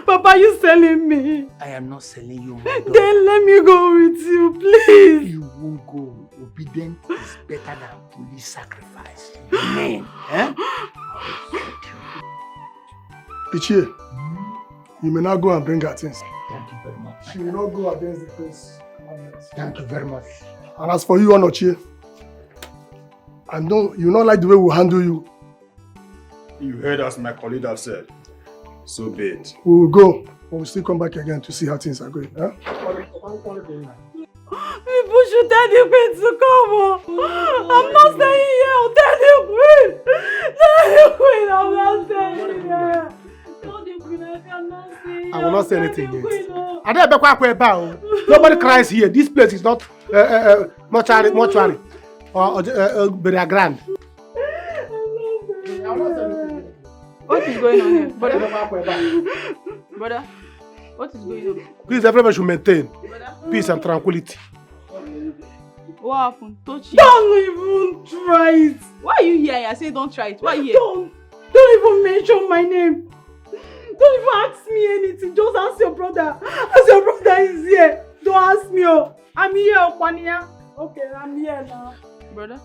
[SPEAKER 10] Papa, you selling me.
[SPEAKER 12] I am not selling you, my daughter.
[SPEAKER 10] Then let me go with you, please.
[SPEAKER 12] You won't go. Obedience is better than police sacrifice. Amen.
[SPEAKER 9] Ichie, you may now go and bring her things.
[SPEAKER 12] Thank you very much.
[SPEAKER 9] She will not go against the queen's commandments.
[SPEAKER 12] Thank you very much.
[SPEAKER 9] And as for you, Onochie, I know you not like the way we handle you.
[SPEAKER 21] You heard as my colleague have said. So be it.
[SPEAKER 9] We will go, but we'll still come back again to see how things are going. Huh?
[SPEAKER 10] People should tell the queen to come. I'm not staying here. Tell the queen. Tell the queen I'm not staying here. Tell the queen I cannot stay here.
[SPEAKER 9] I will not say anything yet. Nobody cries here. This place is not mortuary or burial ground.
[SPEAKER 10] What is going on here? Brother, what is going on?
[SPEAKER 9] Please, everybody should maintain peace and tranquility.
[SPEAKER 10] What happened? Touch it.
[SPEAKER 20] Don't even try it.
[SPEAKER 10] Why are you here? I say don't try it. Why are you here?
[SPEAKER 20] Don't even mention my name. Don't even ask me anything. Just ask your brother. As your brother is here. Don't ask me. I'm here, Kwania. Okay, I'm here now.
[SPEAKER 10] Brother,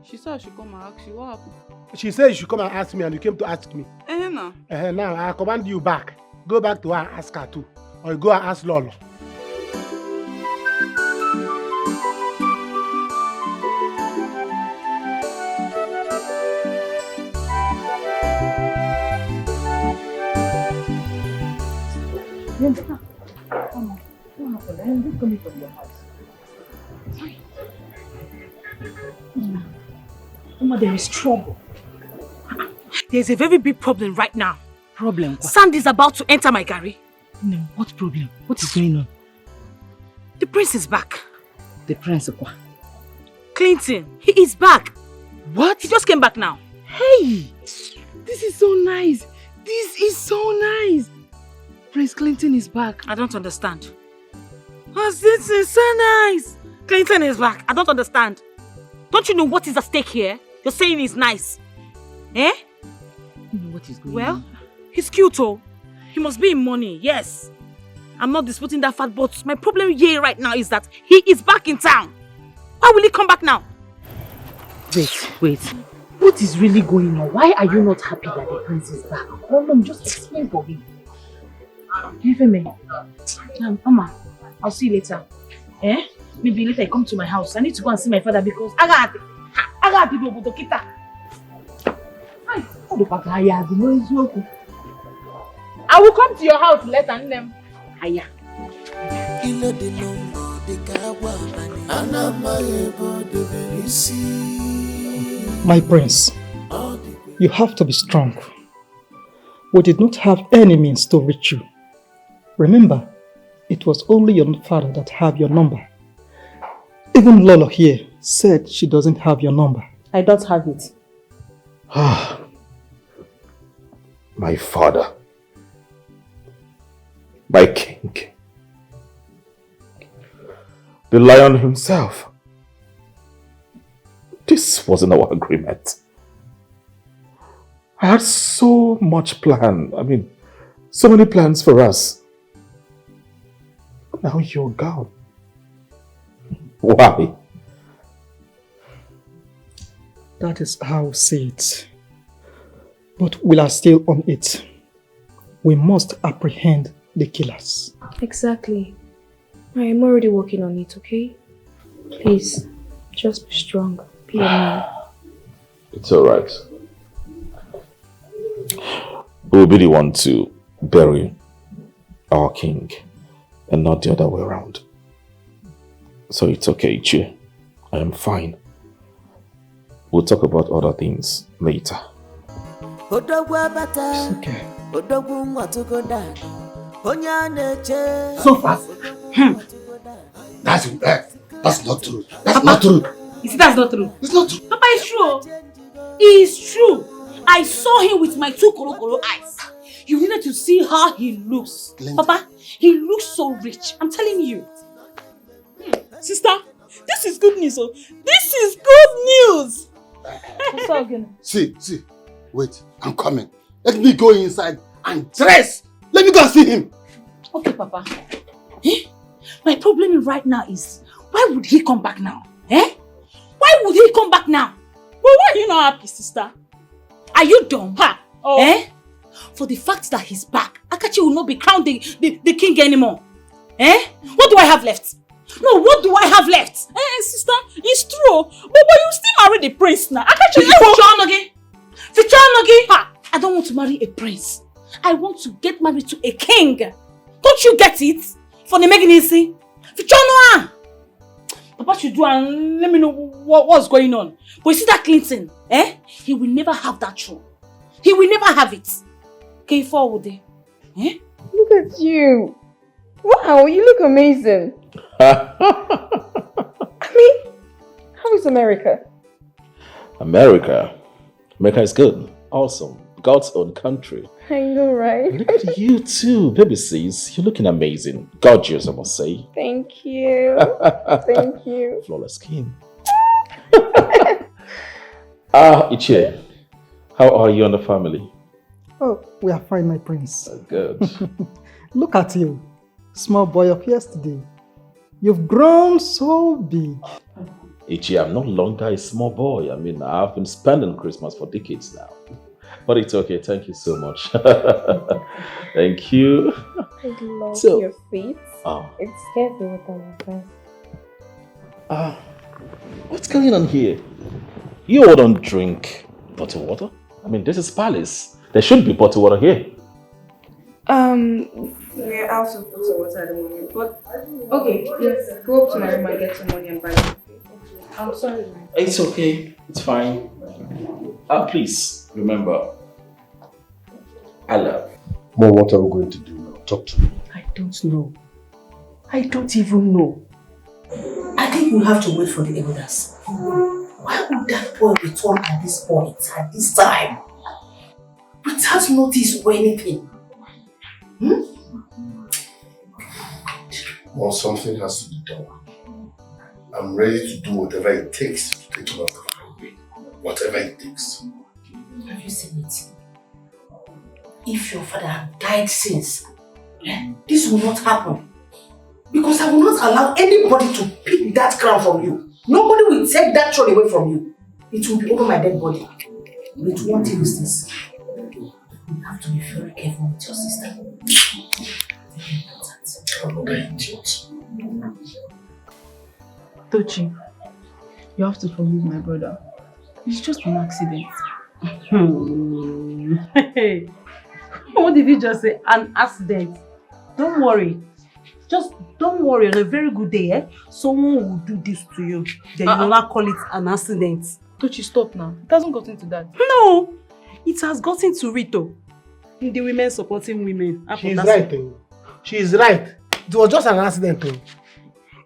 [SPEAKER 10] she said I should come and ask you. What happened?
[SPEAKER 9] She said you should come and ask me, and you came to ask me.
[SPEAKER 10] Now
[SPEAKER 9] I command you back. Go back to her and ask her too. Or you go and ask Lolo.
[SPEAKER 16] Mama, there is trouble. There's a very big problem right now.
[SPEAKER 11] Problem?
[SPEAKER 16] Sand is about to enter my garri.
[SPEAKER 11] No, what problem? What is going on?
[SPEAKER 16] The prince is back.
[SPEAKER 11] The prince?
[SPEAKER 16] Clinton, he is back.
[SPEAKER 11] What?
[SPEAKER 16] He just came back now.
[SPEAKER 20] Hey, this is so nice. This is so nice.
[SPEAKER 7] Prince Clinton is back.
[SPEAKER 18] I don't understand. Oh, this is so nice. Clinton is back. I don't understand. Don't you know what is at stake here? You're saying he's nice. Eh?
[SPEAKER 7] You know what is going
[SPEAKER 18] Well,
[SPEAKER 7] on?
[SPEAKER 18] he's cute, oh. He must be in money, yes. I'm not disputing that fact, but my problem here right now is that he is back in town. Why will he come back now?
[SPEAKER 7] Wait. What is really going on? Why are you not happy that the prince is back? Come on, just explain for me.
[SPEAKER 18] Me. Mama, I'll see you later. Eh? Maybe later you come to my house. I need to go and see my father because I got people to kita. I will come to your house later and them. Aya.
[SPEAKER 13] My prince, you have to be strong. We did not have any means to reach you. Remember, it was only your father that had your number. Even Lolo here said she doesn't have your number.
[SPEAKER 15] I don't have it.
[SPEAKER 2] My father. My king. The lion himself. This wasn't our agreement. I had so much plan. I mean, so many plans for us. Now you're gone. Why?
[SPEAKER 13] That is how we see it. But we are still on it. We must apprehend the killers.
[SPEAKER 17] Exactly. I am already working on it, okay? Please, just be strong. Be a man.
[SPEAKER 2] It's alright. We'll be the one to bury our king and not the other way around. So it's okay, Ichie. I am fine. We'll talk about other things later.
[SPEAKER 13] It's okay.
[SPEAKER 15] So fast?
[SPEAKER 12] That's not true. That's not true.
[SPEAKER 15] You see, that's not true.
[SPEAKER 12] It's not true.
[SPEAKER 15] Papa, it's true. It's true. I saw him with my two kolo eyes. You needed to see how he looks. Papa, he looks so rich. I'm telling you.
[SPEAKER 7] Sister, this is good news. Oh. This is good news.
[SPEAKER 15] What's up again?
[SPEAKER 12] See. Wait, I'm coming. Let me go inside and dress. Let me go see him.
[SPEAKER 15] Okay, Papa. My problem right now is, why would he come back now? Why would he come back now?
[SPEAKER 7] But why are you not happy, sister?
[SPEAKER 15] Are you dumb?
[SPEAKER 7] Oh.
[SPEAKER 15] For the fact that he's back, Akachi will not be crowned the king anymore. What do I have left? No, what do I have left?
[SPEAKER 7] Sister, it's true. But you still marry the prince now. Akachi,
[SPEAKER 15] I don't want to marry a prince. I want to get married to a king. Don't you get it? For the Meganisi. Papa should do and let me know what's going on. But you see that Clinton, he will never have that throne. He will never have it. Okay, forward there.
[SPEAKER 17] Look at you. Wow, you look amazing. I mean, how is America?
[SPEAKER 2] America is good. Awesome. God's own country.
[SPEAKER 17] I know, right?
[SPEAKER 2] Look at you too, baby sis. You're looking amazing. Gorgeous, I must say.
[SPEAKER 17] Thank you. Thank you.
[SPEAKER 2] Flawless skin. Ichie, how are you and the family?
[SPEAKER 13] Oh, we are fine, my prince.
[SPEAKER 2] Good.
[SPEAKER 13] Look at you, small boy of yesterday. You've grown so big.
[SPEAKER 2] Ichie, I'm no longer a small boy. I mean, I've been spending Christmas for decades now. But it's okay. Thank you so much. Thank you.
[SPEAKER 17] I love your feet.
[SPEAKER 2] Oh.
[SPEAKER 17] It scares me with them.
[SPEAKER 2] What's going on here? You all don't drink bottled water? I mean, this is palace. There should be bottled water here.
[SPEAKER 17] We're out of bottled water at the moment. But, okay, yes, go up to my room and get some money and buy it. I'm sorry, man.
[SPEAKER 2] It's okay. It's fine. Please, remember, I love.
[SPEAKER 12] But what are we going to do now? Talk to me.
[SPEAKER 15] I don't know. I don't even know. I think we'll have to wait for the elders. Why would that boy return at this point, at this time? Without notice or anything?
[SPEAKER 3] Well, something has to be done. I'm ready to do whatever it takes to take him out of my way. Whatever it takes.
[SPEAKER 11] Have you seen it? If your father had died since, this will not happen. Because I will not allow anybody to pick that crown from you. Nobody will take that throne away from you. It will be over my dead body. But one thing is this. You have to be very careful with your sister.
[SPEAKER 3] I'm not an idiot.
[SPEAKER 20] Tochi, you have to forgive my brother. It's just an accident.
[SPEAKER 1] What did you just say? An accident? Don't worry. Just don't worry. On a very good day, someone will do this to you. Then you will not call it an accident.
[SPEAKER 20] Tochi, stop now. It hasn't gotten to that.
[SPEAKER 1] No, it has gotten to Rito. The women supporting women.
[SPEAKER 9] She is right. She is right. It was just an accident.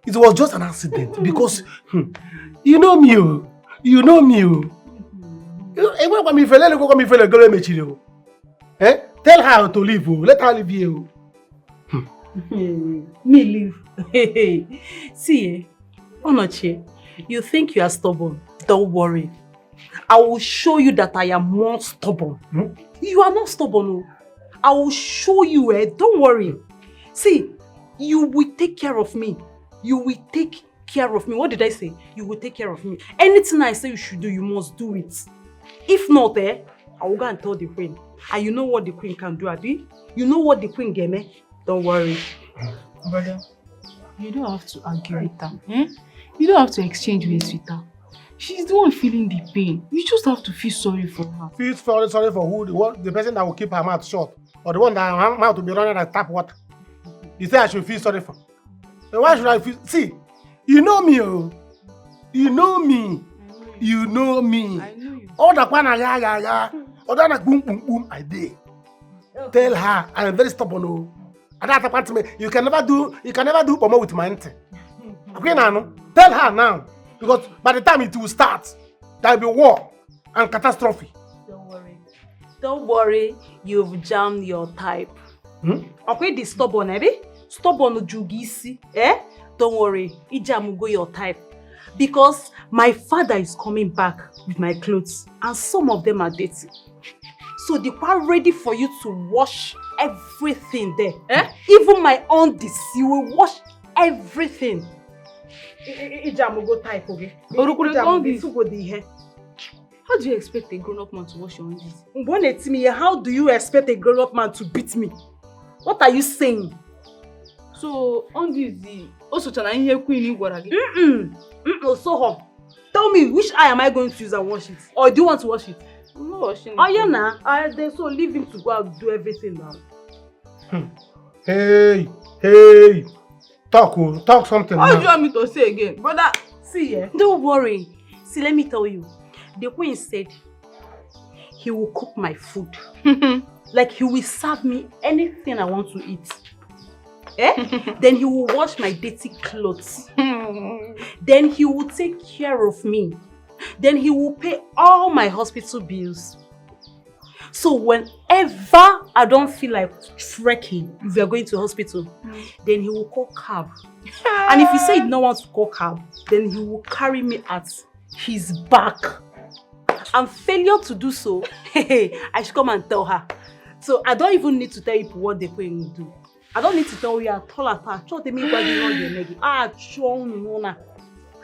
[SPEAKER 9] It was just an accident because you know me. You know me. Tell her to leave. Let her leave here.
[SPEAKER 1] Me leave. See, Onoche, you think you are stubborn? Don't worry. I will show you that I am more stubborn. You are not stubborn. I will show you. Don't worry. See, you will take care of me. You will take care of me. What did I say? You will take care of me. Anything I say you should do, you must do it. If not, I will go and tell the queen. And you know what the queen can do, Abi? You know what the queen gave me? Don't worry.
[SPEAKER 20] Brother, you don't have to argue with her. You don't have to exchange words with her. She's the one feeling the pain. You just have to feel sorry for her.
[SPEAKER 9] Feel sorry for who? The person that will keep her mouth shut? Or the one that her mouth will be running like tap water? You say I should feel sorry for? Then why should I feel? See, you know me, You know me. You know me. I know you. All the one all that boom boom boom I did. Tell her I am very stubborn. And that part me, you can never do pomo with my auntie. Okay now, tell her now. Because by the time it will start, there will be war and catastrophe.
[SPEAKER 1] Don't worry. Don't worry, you've jammed your type. Okay, the stubborn, stubborn jugisi, Don't worry, ijamugo your type. Because my father is coming back with my clothes and some of them are dirty. So they are ready for you to wash everything there. Even my undies, you will wash everything. Ijamugo type, okay? How do you expect a grown-up man to wash your undies? How do you expect a grown-up man to beat me? What are you saying?
[SPEAKER 20] So, undies also queen.
[SPEAKER 1] So, tell me, which eye am I going to use and wash it? Or do you want to wash it?
[SPEAKER 20] I'm not washing it.
[SPEAKER 1] Oh, yeah, nah. So leave him to go and do everything now.
[SPEAKER 9] Hey. Talk something now.
[SPEAKER 20] What do you want me to say again? Brother, see,
[SPEAKER 1] Don't worry. See, let me tell you. The queen said he will cook my food. Like he will serve me anything I want to eat. Then he will wash my dirty clothes. Then he will take care of me. Then he will pay all my hospital bills. So whenever I don't feel like trekking, if we are going to hospital, then he will call cab. And if he say he don't want to call cab, then he will carry me at his back. And failure to do so, I should come and tell her. So I don't even need to tell you what the queen will do. I don't need to tell you at all.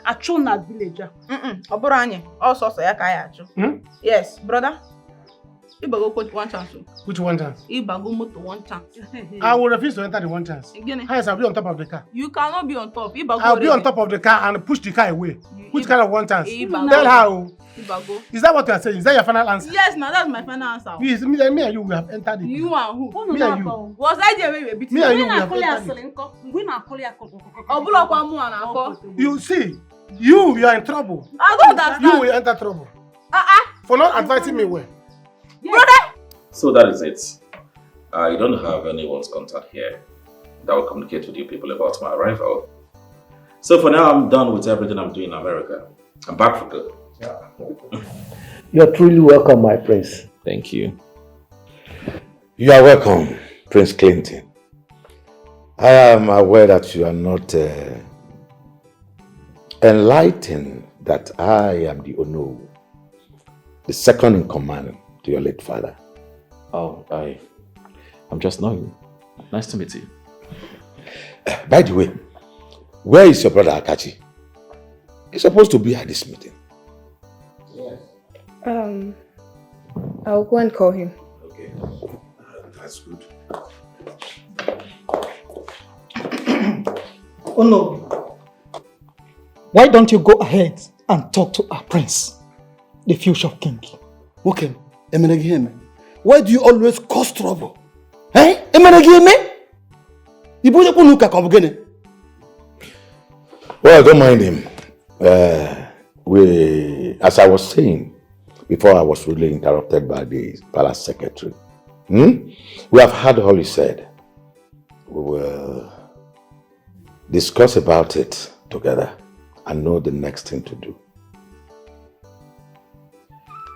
[SPEAKER 1] Achona villager.
[SPEAKER 20] Oboranye. Also say akayacho. Yes, brother. Ibago coach one chance.
[SPEAKER 9] Which one chance?
[SPEAKER 20] Ibago moto one chance.
[SPEAKER 9] I will refuse to enter the one chance. Yes, I'll be on top of the car.
[SPEAKER 20] You cannot be on top. Ibago
[SPEAKER 9] I'll be on top of the car and push the car away. Which kind of one chance? Tell her.
[SPEAKER 20] Ibago.
[SPEAKER 9] Is that what you are saying? Is that your final answer?
[SPEAKER 20] Yes, now that's my final answer.
[SPEAKER 9] Yes, me and you will have entered it.
[SPEAKER 20] You and who?
[SPEAKER 9] Me and you.
[SPEAKER 20] Was I there when we beat
[SPEAKER 9] me and you will have entered it. You see, you are in trouble.
[SPEAKER 20] I don't understand.
[SPEAKER 9] You will enter trouble. For not advising me well.
[SPEAKER 20] Brother!
[SPEAKER 2] So that is it. I don't have anyone's contact here that will communicate with you people about my arrival. So for now, I'm done with everything I'm doing in America. I'm back for good.
[SPEAKER 5] You're truly welcome, my prince.
[SPEAKER 2] Thank you.
[SPEAKER 5] You are welcome, Prince Clinton.
[SPEAKER 8] I am aware that you are not enlightened that I am the Ono, the second in command to your late father.
[SPEAKER 2] Oh, I'm just knowing. Nice to meet you.
[SPEAKER 8] By the way, where is your brother Akachi? He's supposed to be at this meeting.
[SPEAKER 17] I'll go and call him.
[SPEAKER 8] Okay, that's good.
[SPEAKER 13] Oh no. Why don't you go ahead and talk to our prince, the future king?
[SPEAKER 12] Okay, why do you always cause trouble? Eh?
[SPEAKER 8] Well, don't mind him. As I was saying, before I was rudely interrupted by the palace secretary, we have heard all he said. We will discuss about it together and know the next thing to do.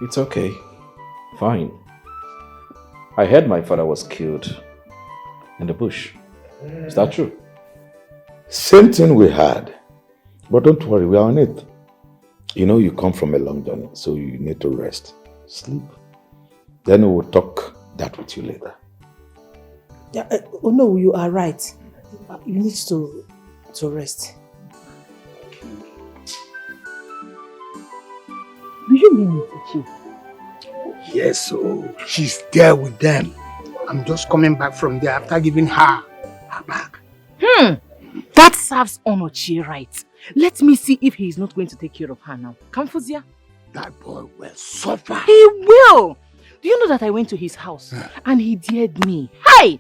[SPEAKER 2] It's okay. Fine. I heard my father was killed in the bush. Is that true?
[SPEAKER 8] Same thing we had. But don't worry, we are on it. You know you come from a long journey, so you need to rest. Sleep. Then we will talk that with you later.
[SPEAKER 15] Yeah, oh no, you are right. You need to rest. Do you mean it, Chief?
[SPEAKER 19] Yes, so she's there with them. I'm just coming back from there after giving her bag.
[SPEAKER 18] That serves Onochie right. Let me see if he is not going to take care of her now. Kamfuzia?
[SPEAKER 19] That boy will suffer.
[SPEAKER 18] He will! Do you know that I went to his house and he dared me? Hi!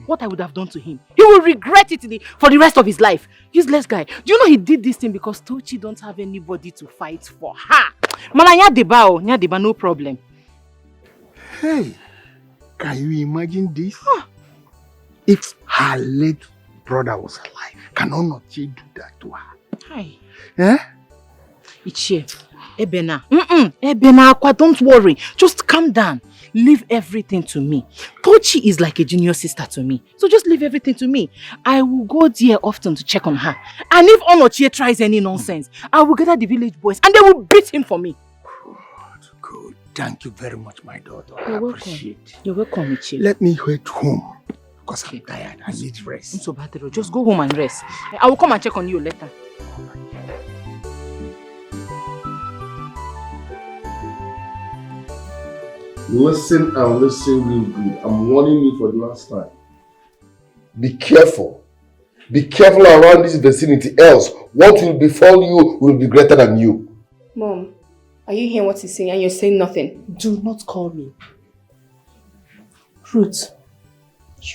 [SPEAKER 18] What I would have done to him. He will regret it for the rest of his life. Useless guy. Do you know he did this thing because Tochi don't have anybody to fight for her? Mana nyadeba, no problem.
[SPEAKER 19] Hey, can you imagine this? If her late brother was alive, can Onochie do that to her?
[SPEAKER 18] Hi.
[SPEAKER 19] Eh?
[SPEAKER 18] Ichie, Ebena, don't worry. Just calm down. Leave everything to me. Tochi is like a junior sister to me. So just leave everything to me. I will go there often to check on her. And if Onochie tries any nonsense, I will gather the village boys and they will beat him for me.
[SPEAKER 19] Good. Thank you very much, my daughter.
[SPEAKER 18] You're welcome. You're welcome, Ichie.
[SPEAKER 19] Let me head home because I'm tired. I need rest.
[SPEAKER 18] So, just go home and rest. I will come and check on you later.
[SPEAKER 3] Listen and listen real good. I'm warning you for the last time. Be careful. Be careful around this vicinity, else what will befall you will be greater than you.
[SPEAKER 17] Mom, are you hearing what he's saying and you're saying nothing?
[SPEAKER 15] Do not call me. Ruth,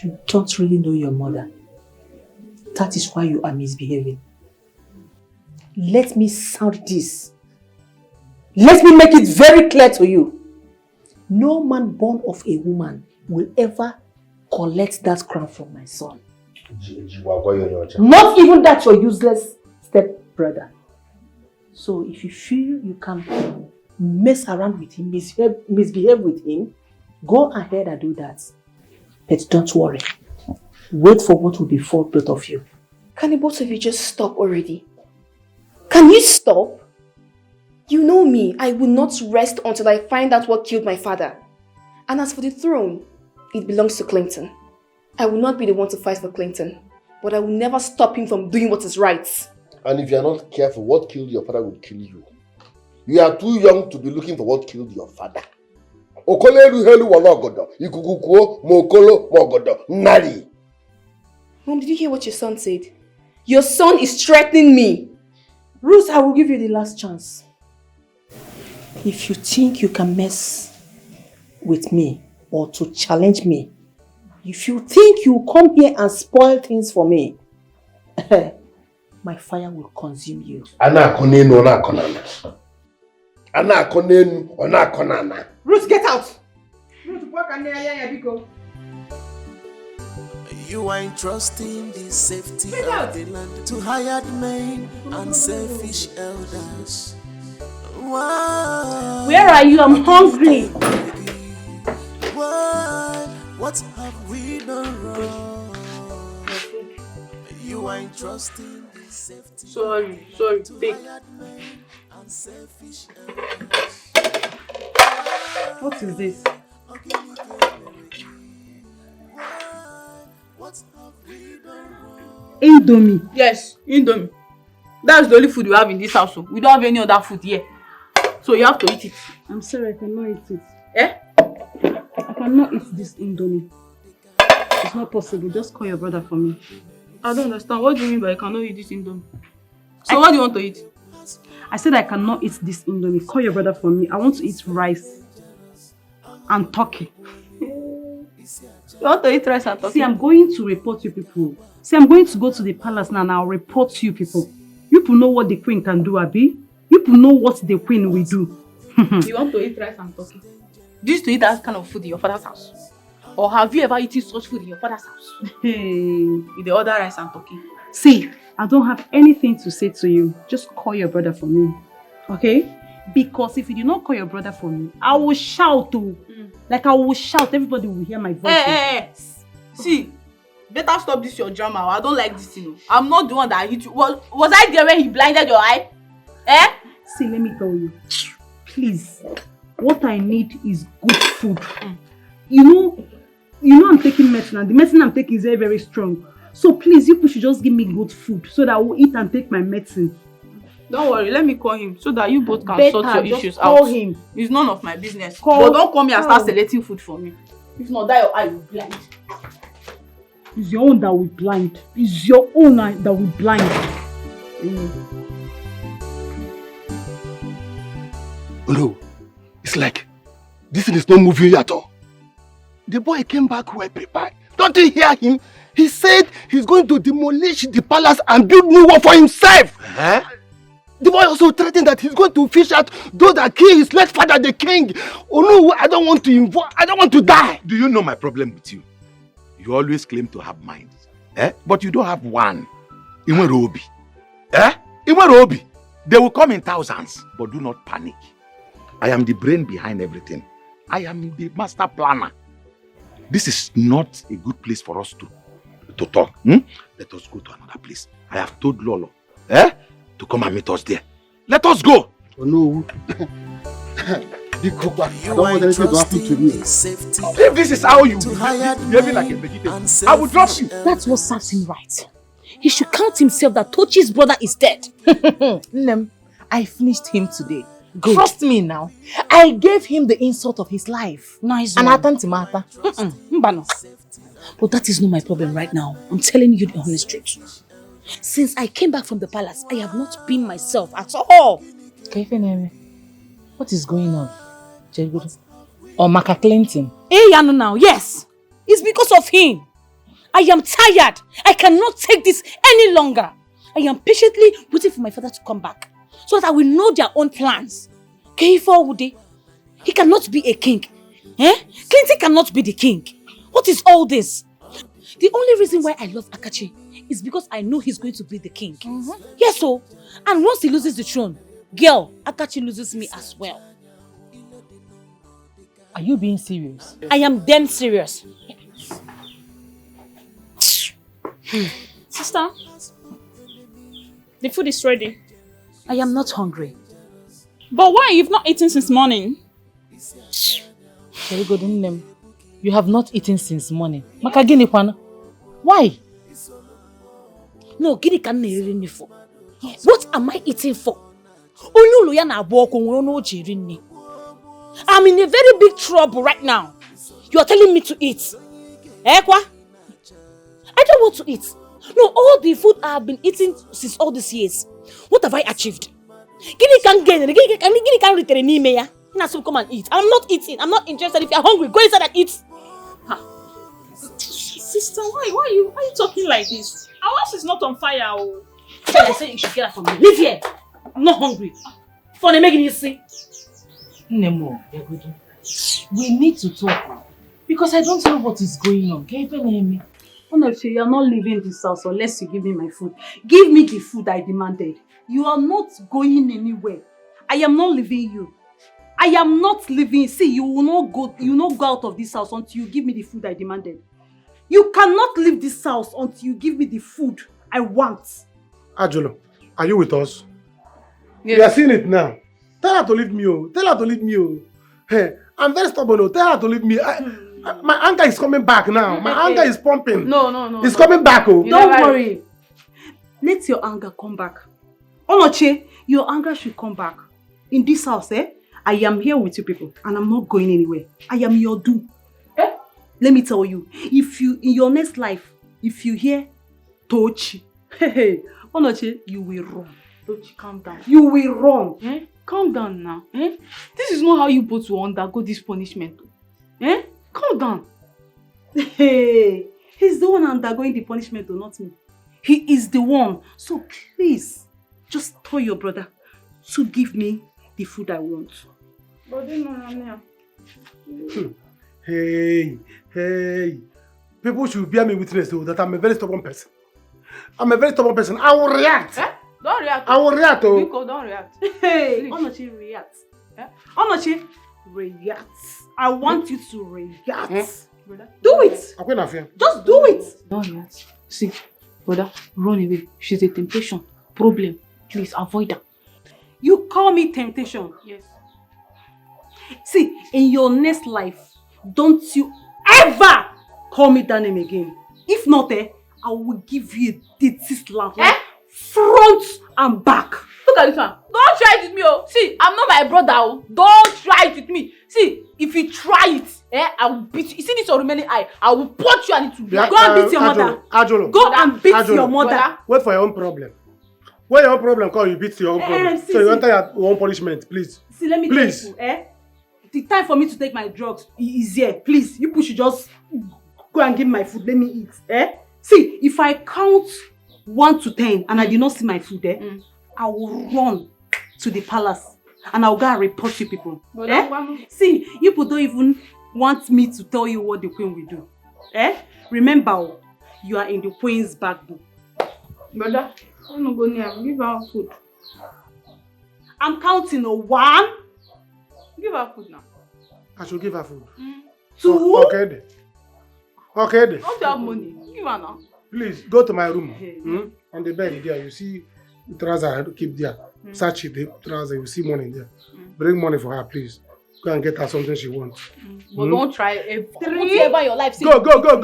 [SPEAKER 15] you don't really know your mother. That is why you are misbehaving. Let me sound this. Let me make it very clear to you. No man born of a woman will ever collect that crown from my son. Not even that your useless step-brother. So if you feel you can mess around with him, misbehave with him, go ahead and do that. But don't worry. Wait for what will befall both of you.
[SPEAKER 17] Can the both of you just stop already? Can you stop? You know me, I will not rest until I find out what killed my father. And as for the throne, it belongs to Clinton. I will not be the one to fight for Clinton, but I will never stop him from doing what is right.
[SPEAKER 3] And if you are not careful, what killed your father will kill you. You are too young to be looking for what killed your father. Mom,
[SPEAKER 17] did you hear what your son said? Your son is threatening me.
[SPEAKER 15] Ruth, I will give you the last chance. If you think you can mess with me or to challenge me, if you think you come here and spoil things for me, my fire will consume you.
[SPEAKER 4] Ruth, get out!
[SPEAKER 14] You are entrusting the safety of the land to hired men and selfish elders. Why?
[SPEAKER 15] Where are you? I'm hungry.
[SPEAKER 14] Why? What have we done
[SPEAKER 20] Sorry, take. What is this? Indomie. Yes, Indomie. That's the only food we have in this house. We don't have any other food here. So you have to eat it. I'm sorry, I cannot eat it. Eh? I cannot eat this Indomie. It's not possible. Just call your brother for me. I don't understand. What do you mean by I cannot eat this Indomie? So what do you want to eat? I said I cannot eat this Indomie. Call your brother for me. I want to eat rice and turkey. You want to eat rice and turkey? See, I'm going to report you people. See, I'm going to go to the palace now and I'll report you people. You people know what the queen can do, Abi. You people know what the queen will do. You want to eat rice and turkey? Do you used to eat that kind of food in your father's house? Or have you ever eaten such food in your father's house? With the other rice and turkey? See, I don't have anything to say to you. Just call your brother for me. Okay? Because if you do not call your brother for me, I will shout too. Like I will shout, everybody will hear my voice. Hey. See, better stop this your drama. I don't like this, you know. I'm not the one that hit you. Was I there when he blinded your eye? Eh? See, let me tell you. Please, what I need is good food. You know I'm taking medicine and the medicine I'm taking is very, very strong. So please, you should just give me good food so that I will eat and take my medicine. Don't worry, let me call him so that you both can sort your issues out. Call him. It's none of my business. But don't call me and start selecting food for me. If not, that your eye will blind. It's your own that will blind. It's your own eye that will blind.
[SPEAKER 12] Oh no, it's like this thing is not moving at all. The boy came back well prepared. Don't you hear him? He said he's going to demolish the palace and build new one for himself. Huh? The boy also threatened that he's going to fish out those that killed his late father, the king. Oh no, I don't want to die.
[SPEAKER 8] Do you know my problem with you? You always claim to have minds, but you don't have one. Iwerobi. Iwerobi. They will come in thousands, but do not panic. I am the brain behind everything. I am the master planner. This is not a good place for us to talk. Let us go to another place. I have told Lolo to come and meet us there. Let us go.
[SPEAKER 12] Oh no. I don't want anything to happen to me.
[SPEAKER 8] If this is how you behave like a vegetarian, I will drop you.
[SPEAKER 15] That's what serves him right. He should count himself that Tochi's brother is dead.
[SPEAKER 18] Nem, I finished him today. Good. Trust me now. I gave him the insult of his life.
[SPEAKER 15] Nice
[SPEAKER 18] one.
[SPEAKER 15] But that is not my problem right now. I'm telling you the honest truth. Since I came back from the palace, I have not been myself at all.
[SPEAKER 18] What is going on? Or Maka Clinton?
[SPEAKER 15] Now, yes. It's because of him. I am tired. I cannot take this any longer. I am patiently waiting for my father to come back so that I will know their own plans. He cannot be a king. Clinton cannot be the king. What is all this? The only reason why I love Akachi is because I know he's going to be the king. Yes, so. And once he loses the throne, girl, Akachi loses me as well.
[SPEAKER 18] Are you being serious?
[SPEAKER 15] I am damn serious.
[SPEAKER 7] Sister, the food is ready.
[SPEAKER 15] I am not hungry.
[SPEAKER 7] But why? You've not eaten since morning.
[SPEAKER 18] Very good in them. You have not eaten since morning. Why?
[SPEAKER 15] No, for. What am I eating for? I'm in a very big trouble right now. You are telling me to eat. I don't want to eat. No, all the food I have been eating since all these years. What have I achieved? Come and eat. I'm not eating. I'm not interested. If you're hungry, go inside and eat.
[SPEAKER 7] Sister, why are you talking like this? Our house is not on fire. Oh.
[SPEAKER 15] So I say you should get out from me. Leave here. I'm not hungry. For the making you see.
[SPEAKER 18] Nemo, we need to talk now. Because I don't know what is going on. Can you tell me?
[SPEAKER 1] Honestly, you are not leaving this house unless you give me my food. Give me the food I demanded. You are not going anywhere. I am not leaving you. I am not leaving. See, you will not go out of this house until you give me the food I demanded. You cannot leave this house until you give me the food I want.
[SPEAKER 9] Ajolo, are you with us?
[SPEAKER 20] Yes.
[SPEAKER 9] You are seeing it now. Tell her to leave me. Oh. Tell her to leave me. Oh. Hey, I'm very stubborn. Oh. Tell her to leave me. My anger is coming back now. My anger is pumping.
[SPEAKER 20] No.
[SPEAKER 9] It's coming back. Oh.
[SPEAKER 1] Don't worry. Let your anger come back. Onoche, your anger should come back. In this house, I am here with you people and I'm not going anywhere. I am your doom. Let me tell you, if you, in your next life, if you hear Tochi, Onoche, you will run.
[SPEAKER 20] Tochi, calm down.
[SPEAKER 1] You will run.
[SPEAKER 20] Calm down now. This is not how you both will undergo this punishment. Calm down.
[SPEAKER 1] Hey, he's the one undergoing the punishment, though, not me. He is the one. So please, just tell your brother to give me the food I want.
[SPEAKER 20] But they know
[SPEAKER 9] Hey. People should bear me witness though that I'm a very stubborn person. I'm a very stubborn person. I will react.
[SPEAKER 20] Don't react.
[SPEAKER 9] I will react. Oh.
[SPEAKER 20] Nico, don't react.
[SPEAKER 1] Hey, Onochi react. Onochi react. I want you to react. Do it. Just do it.
[SPEAKER 20] Don't react. See, brother, run away. She's a temptation. Problem. Please avoid her.
[SPEAKER 1] You call me temptation?
[SPEAKER 20] Yes.
[SPEAKER 1] See, in your next life, don't you ever call me that name again. If not, I will give you a dirty slap. Front and back.
[SPEAKER 20] Look at this one. Don't try it with me, oh. See, I'm not my brother, oh. Don't try it with me. See, if you try it, I will beat you. You see this your remaining eye? I will punch you and it will be.
[SPEAKER 1] Go and beat your mother.
[SPEAKER 9] Ajolo.
[SPEAKER 1] Go and beat your mother.
[SPEAKER 9] Wait for your own problem. When your own problem comes, you beat your own problem. So you enter your own punishment, please.
[SPEAKER 1] See, let me tell you, the time for me to take my drugs is here. Please, you push, just go and give me my food. Let me eat. See, if I count 1 to 10 and I did not see my food, I will run to the palace and I'll go and report you people. See, you people don't even want me to tell you what the queen will do. Remember, you are in the queen's backbone.
[SPEAKER 20] Brother, I'm not going to give her food.
[SPEAKER 1] I'm counting 1.
[SPEAKER 20] Give her food now.
[SPEAKER 9] I should give her food.
[SPEAKER 1] 2.
[SPEAKER 9] Okay then. Okay then.
[SPEAKER 20] Don't you have money? Give her now.
[SPEAKER 9] Please, go to my room. On the bed there, you see the trouser I keep there. Search the trouser, you see money there. Bring money for her, please. Go and get her something she wants.
[SPEAKER 20] But don't try whatever your life.
[SPEAKER 9] Go. Don't
[SPEAKER 1] try.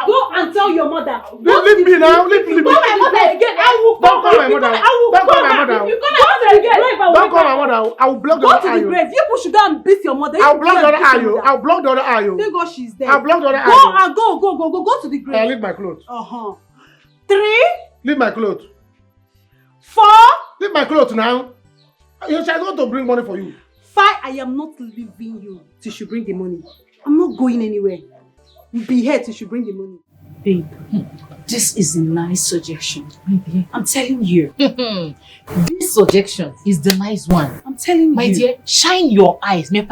[SPEAKER 1] Go and tell your mother.
[SPEAKER 9] Leave me now. Leave me.
[SPEAKER 20] Call my mother again.
[SPEAKER 9] Don't call my mother. Don't call my mother. Don't call my mother. I will block the other eye.
[SPEAKER 1] Go to the grave. You should go and beat your mother.
[SPEAKER 9] I'll block the other eye. I'll block the other eye.
[SPEAKER 1] Thank God she's there.
[SPEAKER 9] I'll block the other eye.
[SPEAKER 1] Go and go to the grave.
[SPEAKER 9] I'll leave my clothes.
[SPEAKER 1] 3.
[SPEAKER 9] Leave my clothes.
[SPEAKER 1] 4.
[SPEAKER 9] Leave my clothes now. You shall go to bring money for you.
[SPEAKER 1] 5. I am not leaving you till she bring the money. I'm not going anywhere. We'll be here till she bring the money.
[SPEAKER 7] Babe, this is a nice suggestion. I'm telling you.
[SPEAKER 18] This suggestion is the nice one.
[SPEAKER 7] I'm telling
[SPEAKER 18] my
[SPEAKER 7] you.
[SPEAKER 18] My dear, shine your eyes. Shine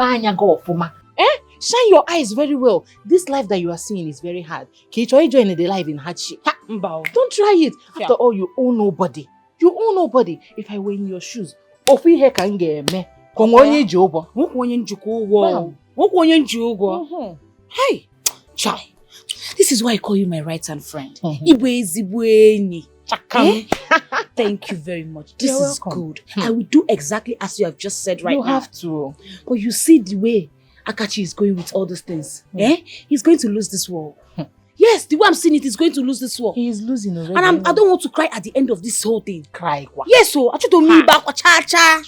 [SPEAKER 18] your eyes very well. This life that you are seeing is very hard. Can you try joining the life in hardship? Don't try it. After all, you owe nobody. You owe nobody. If I were in your shoes, here can get me.
[SPEAKER 7] Hey, Chai. This is why I call you my right-hand friend. Thank you very much. This is good. I will do exactly as you have just said right now.
[SPEAKER 18] You have to.
[SPEAKER 7] But you see the way Akachi is going with all those things. He's going to lose this war. Yes, the way I'm seeing it, he's going to lose this war.
[SPEAKER 18] He is losing already.
[SPEAKER 7] And I don't want to cry at the end of this whole thing.
[SPEAKER 18] Cry?
[SPEAKER 7] Yes, so I told me back, cha.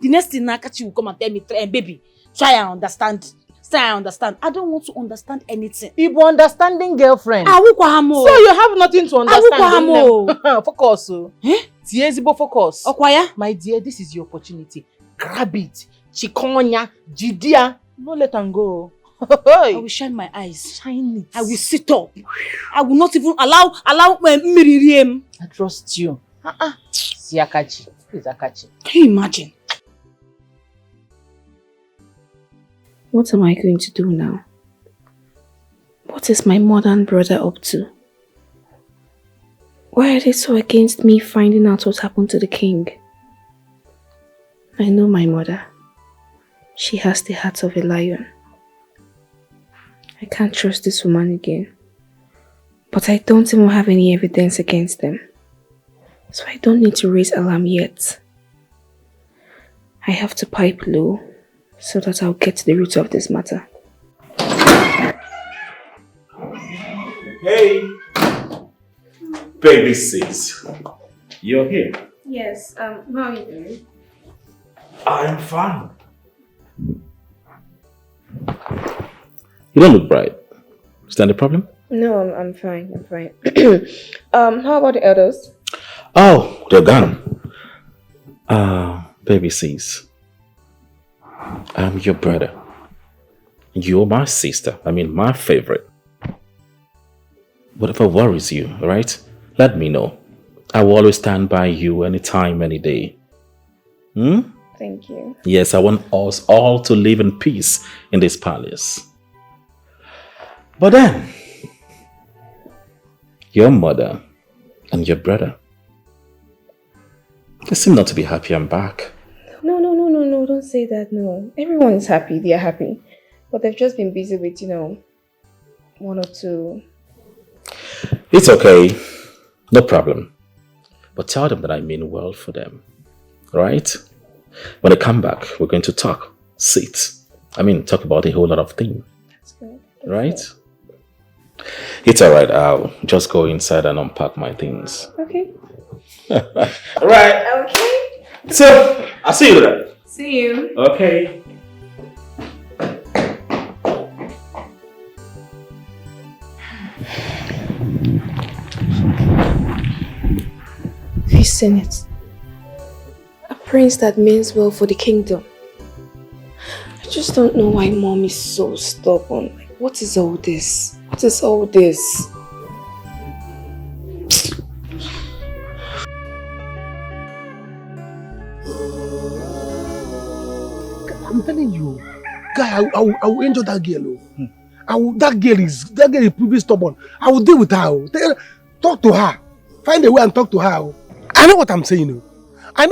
[SPEAKER 7] The next thing Akachi will come and tell me, baby, try and understand. I understand. I don't want to understand anything.
[SPEAKER 18] Ibu understanding girlfriend.
[SPEAKER 7] So
[SPEAKER 18] you have nothing to understand. Focus. Focus.
[SPEAKER 7] Okwaya?
[SPEAKER 18] My dear, this is your opportunity. Grab it. Chikonya, Jidia. No let them go.
[SPEAKER 7] I will shine my eyes.
[SPEAKER 18] Shine it.
[SPEAKER 7] I will sit up. I will not even allow Miriam.
[SPEAKER 18] I trust you. See Akachi. Please Akachi.
[SPEAKER 7] Can you imagine?
[SPEAKER 17] What am I going to do now? What is my mother and brother up to? Why are they so against me finding out what happened to the king? I know my mother. She has the heart of a lion. I can't trust this woman again. But I don't even have any evidence against them. So I don't need to raise alarm yet. I have to pipe low so that I'll get to the root of this matter.
[SPEAKER 2] Hey! Baby sis, you're here.
[SPEAKER 17] Yes, how are you doing?
[SPEAKER 2] I'm fine. You don't look bright. Is that a problem?
[SPEAKER 17] No, I'm fine. I'm fine. How about the elders?
[SPEAKER 2] Oh, they're gone. Baby sis, I'm your brother. You're my sister. I mean, my favorite. Whatever worries you, right? Let me know. I will always stand by you anytime, any day.
[SPEAKER 17] Thank you.
[SPEAKER 2] Yes, I want us all to live in peace in this palace. But then, your mother and your brother, they seem not to be happy I'm back.
[SPEAKER 17] No, don't say that, no. Everyone is happy, they are happy. But they've just been busy with, one or two.
[SPEAKER 2] It's okay. No problem. But tell them that I mean well for them. Right? When they come back, we're going to talk. Sit. Talk about a whole lot of things.
[SPEAKER 17] That's good.
[SPEAKER 2] Right? It's alright. I'll just go inside and unpack my things.
[SPEAKER 17] Okay.
[SPEAKER 2] Alright.
[SPEAKER 17] Okay.
[SPEAKER 2] So, I'll see you then.
[SPEAKER 17] See you.
[SPEAKER 2] Okay.
[SPEAKER 17] This Senate. A prince that means well for the kingdom. I just don't know why mom is so stubborn. Like, what is all this? What is all this?
[SPEAKER 9] I'm telling you, guy, I will enjoy that girl. That girl is pretty stubborn. I will deal with her. Talk to her. Find a way and talk to her. I know what I'm saying. I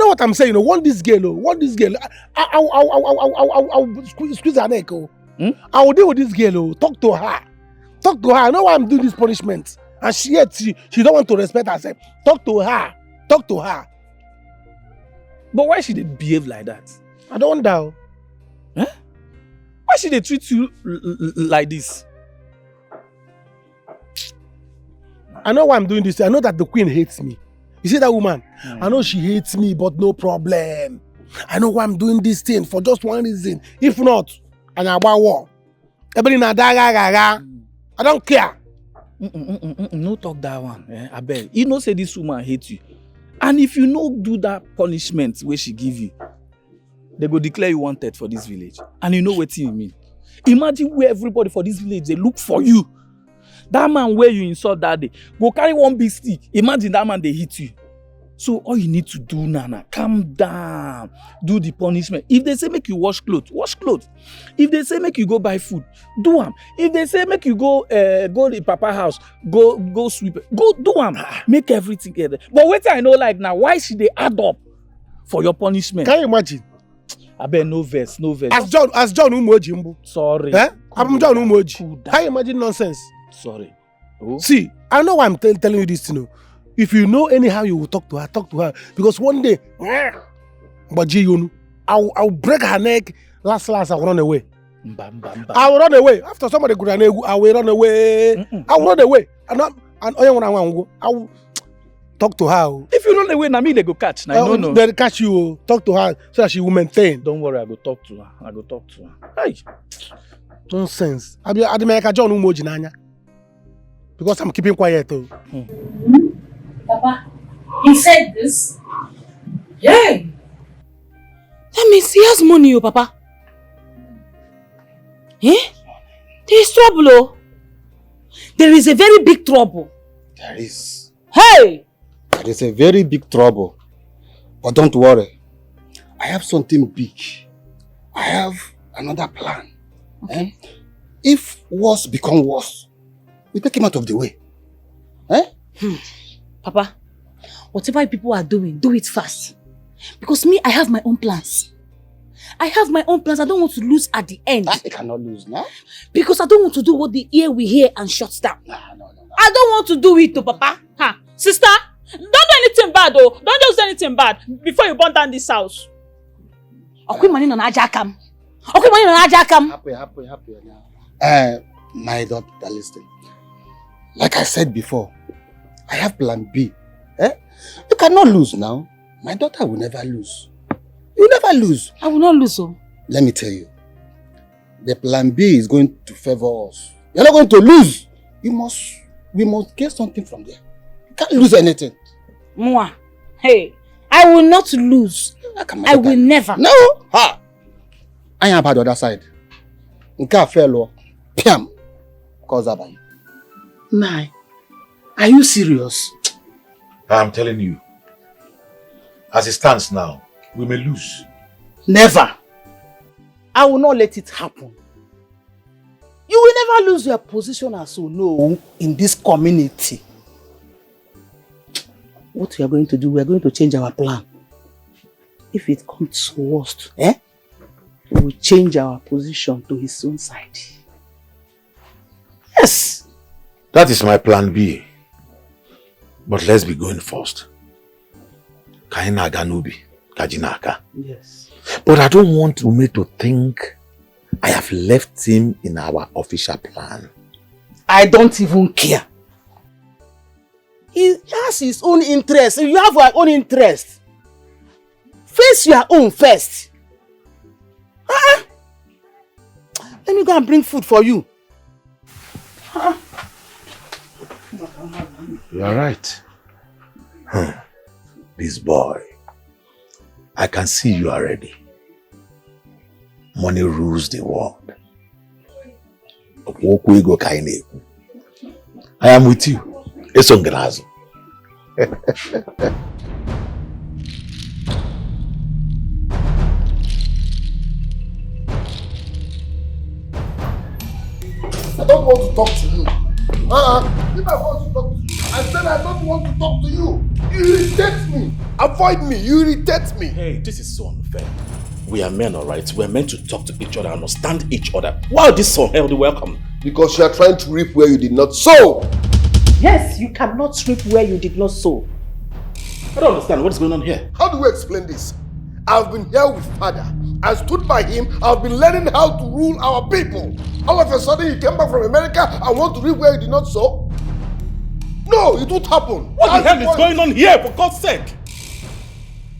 [SPEAKER 9] want this girl. I'll squeeze her neck. I will deal with this girl. Talk to her. I know why I'm doing this punishment. And she don't want to respect herself. Talk to her.
[SPEAKER 6] But why should they behave like that?
[SPEAKER 9] I don't know.
[SPEAKER 6] Huh? Why should they treat you like this?
[SPEAKER 9] I know why I'm doing this. I know that the queen hates me. You see that woman? I know she hates me, but no problem. I know why I'm doing this thing for just one reason. If not, I'm about war. I don't care.
[SPEAKER 6] No talk that one. I beg. You know say this woman hates you. And if you no do that punishment where she give you, they go declare you wanted for this village. And you know what you mean. Imagine where everybody for this village, they look for you. That man where you insult that day, go carry one big stick. Imagine that man, they hit you. So all you need to do, Nana, calm down. Do the punishment. If they say make you wash clothes, wash clothes. If they say make you go buy food, do them. If they say make you go to Papa house, go sweep, go do them. Make everything together. But wait, I know like now, why should they add up for your punishment?
[SPEAKER 9] Can you imagine?
[SPEAKER 6] I bet no verse.
[SPEAKER 9] As John Umoji.
[SPEAKER 6] Sorry.
[SPEAKER 9] I'm John Umoji. Can you imagine nonsense?
[SPEAKER 6] Sorry.
[SPEAKER 9] Oh. See, I know why I'm telling you this, If you know anyhow you will talk to her. Because one day, I'll break her neck. Last, I'll run away. I will run away. After somebody go run away, I will run away. I will run away. I will talk to her.
[SPEAKER 6] If you run away, me they go catch. No.
[SPEAKER 9] They'll catch you. Talk to her so that she will maintain.
[SPEAKER 6] Don't worry, I go talk to her. Hey.
[SPEAKER 9] Nonsense. I make a John Umoji nanya. Because I'm keeping quiet.
[SPEAKER 7] Papa, he said this?
[SPEAKER 15] Yeah. That means he has money, Papa. Eh? There is trouble, There is a very big trouble.
[SPEAKER 12] There is.
[SPEAKER 15] Hey!
[SPEAKER 12] There is a very big trouble. But don't worry. I have something big. I have another plan.
[SPEAKER 15] Okay.
[SPEAKER 12] If worse become worse, we take him out of the way.
[SPEAKER 15] Papa, whatever people are doing, do it fast. Because me, I have my own plans.
[SPEAKER 16] I have my own plans. I don't want to lose at the end.
[SPEAKER 12] I cannot lose now.
[SPEAKER 16] Because I don't want to do what the ear will hear and shuts down.
[SPEAKER 12] No.
[SPEAKER 16] I don't want to do it to Papa. Huh? Sister, don't do anything bad though. Don't just do anything bad before you burn down this house. Okay, money on Ajakam. Okay, money on Ajakam.
[SPEAKER 12] Happy now. My daughter, listen. Like I said before, I have plan B. You cannot lose now. My daughter will never lose. You never lose.
[SPEAKER 16] I will not lose. So.
[SPEAKER 12] Let me tell you. The plan B is going to favor us. You're not going to lose. We must get something from there. You can't lose anything.
[SPEAKER 16] Mwah. Hey, I will not lose. I will never.
[SPEAKER 12] No. Ha. I am about the other side. Nka fellow. Piam. Cause about you.
[SPEAKER 18] Nai, are you serious?
[SPEAKER 8] I'm telling you. As it stands now, we may lose.
[SPEAKER 18] Never. I will not let it happen. You will never lose your position as you know in this community. What we are going to do, we are going to change our plan. If it comes to worst, we will change our position to his own side. Yes.
[SPEAKER 8] That is my plan B. But let's be going first. Kaina Ganubi, Kajinaka.
[SPEAKER 18] Yes.
[SPEAKER 8] But I don't want Ume to think I have left him in our official plan.
[SPEAKER 18] I don't even care. He has his own interest. You have your own interest. Face your own first. Let me go and bring food for you.
[SPEAKER 8] You are right. This boy, I can see you are ready. Money rules the world. I am with you. Esongerazo.
[SPEAKER 3] I don't want to talk to you. If I want to talk to you, I said I don't want to talk to you. You irritate me. Avoid me. You irritate me.
[SPEAKER 2] Hey, this is so unfair. We are men, alright? We are meant to talk to each other, understand each other. Why this so unhealthy welcome?
[SPEAKER 3] Because you are trying to reap where you did not sow.
[SPEAKER 15] Yes, you cannot reap where you did not sow.
[SPEAKER 2] I don't understand what's going on here.
[SPEAKER 3] How do we explain this? I've been here with father. I stood by him. I've been learning how to rule our people. All of a sudden he came back from America and want to reap where he did not sow? No, it won't happen.
[SPEAKER 2] What the hell is going on here, for God's sake?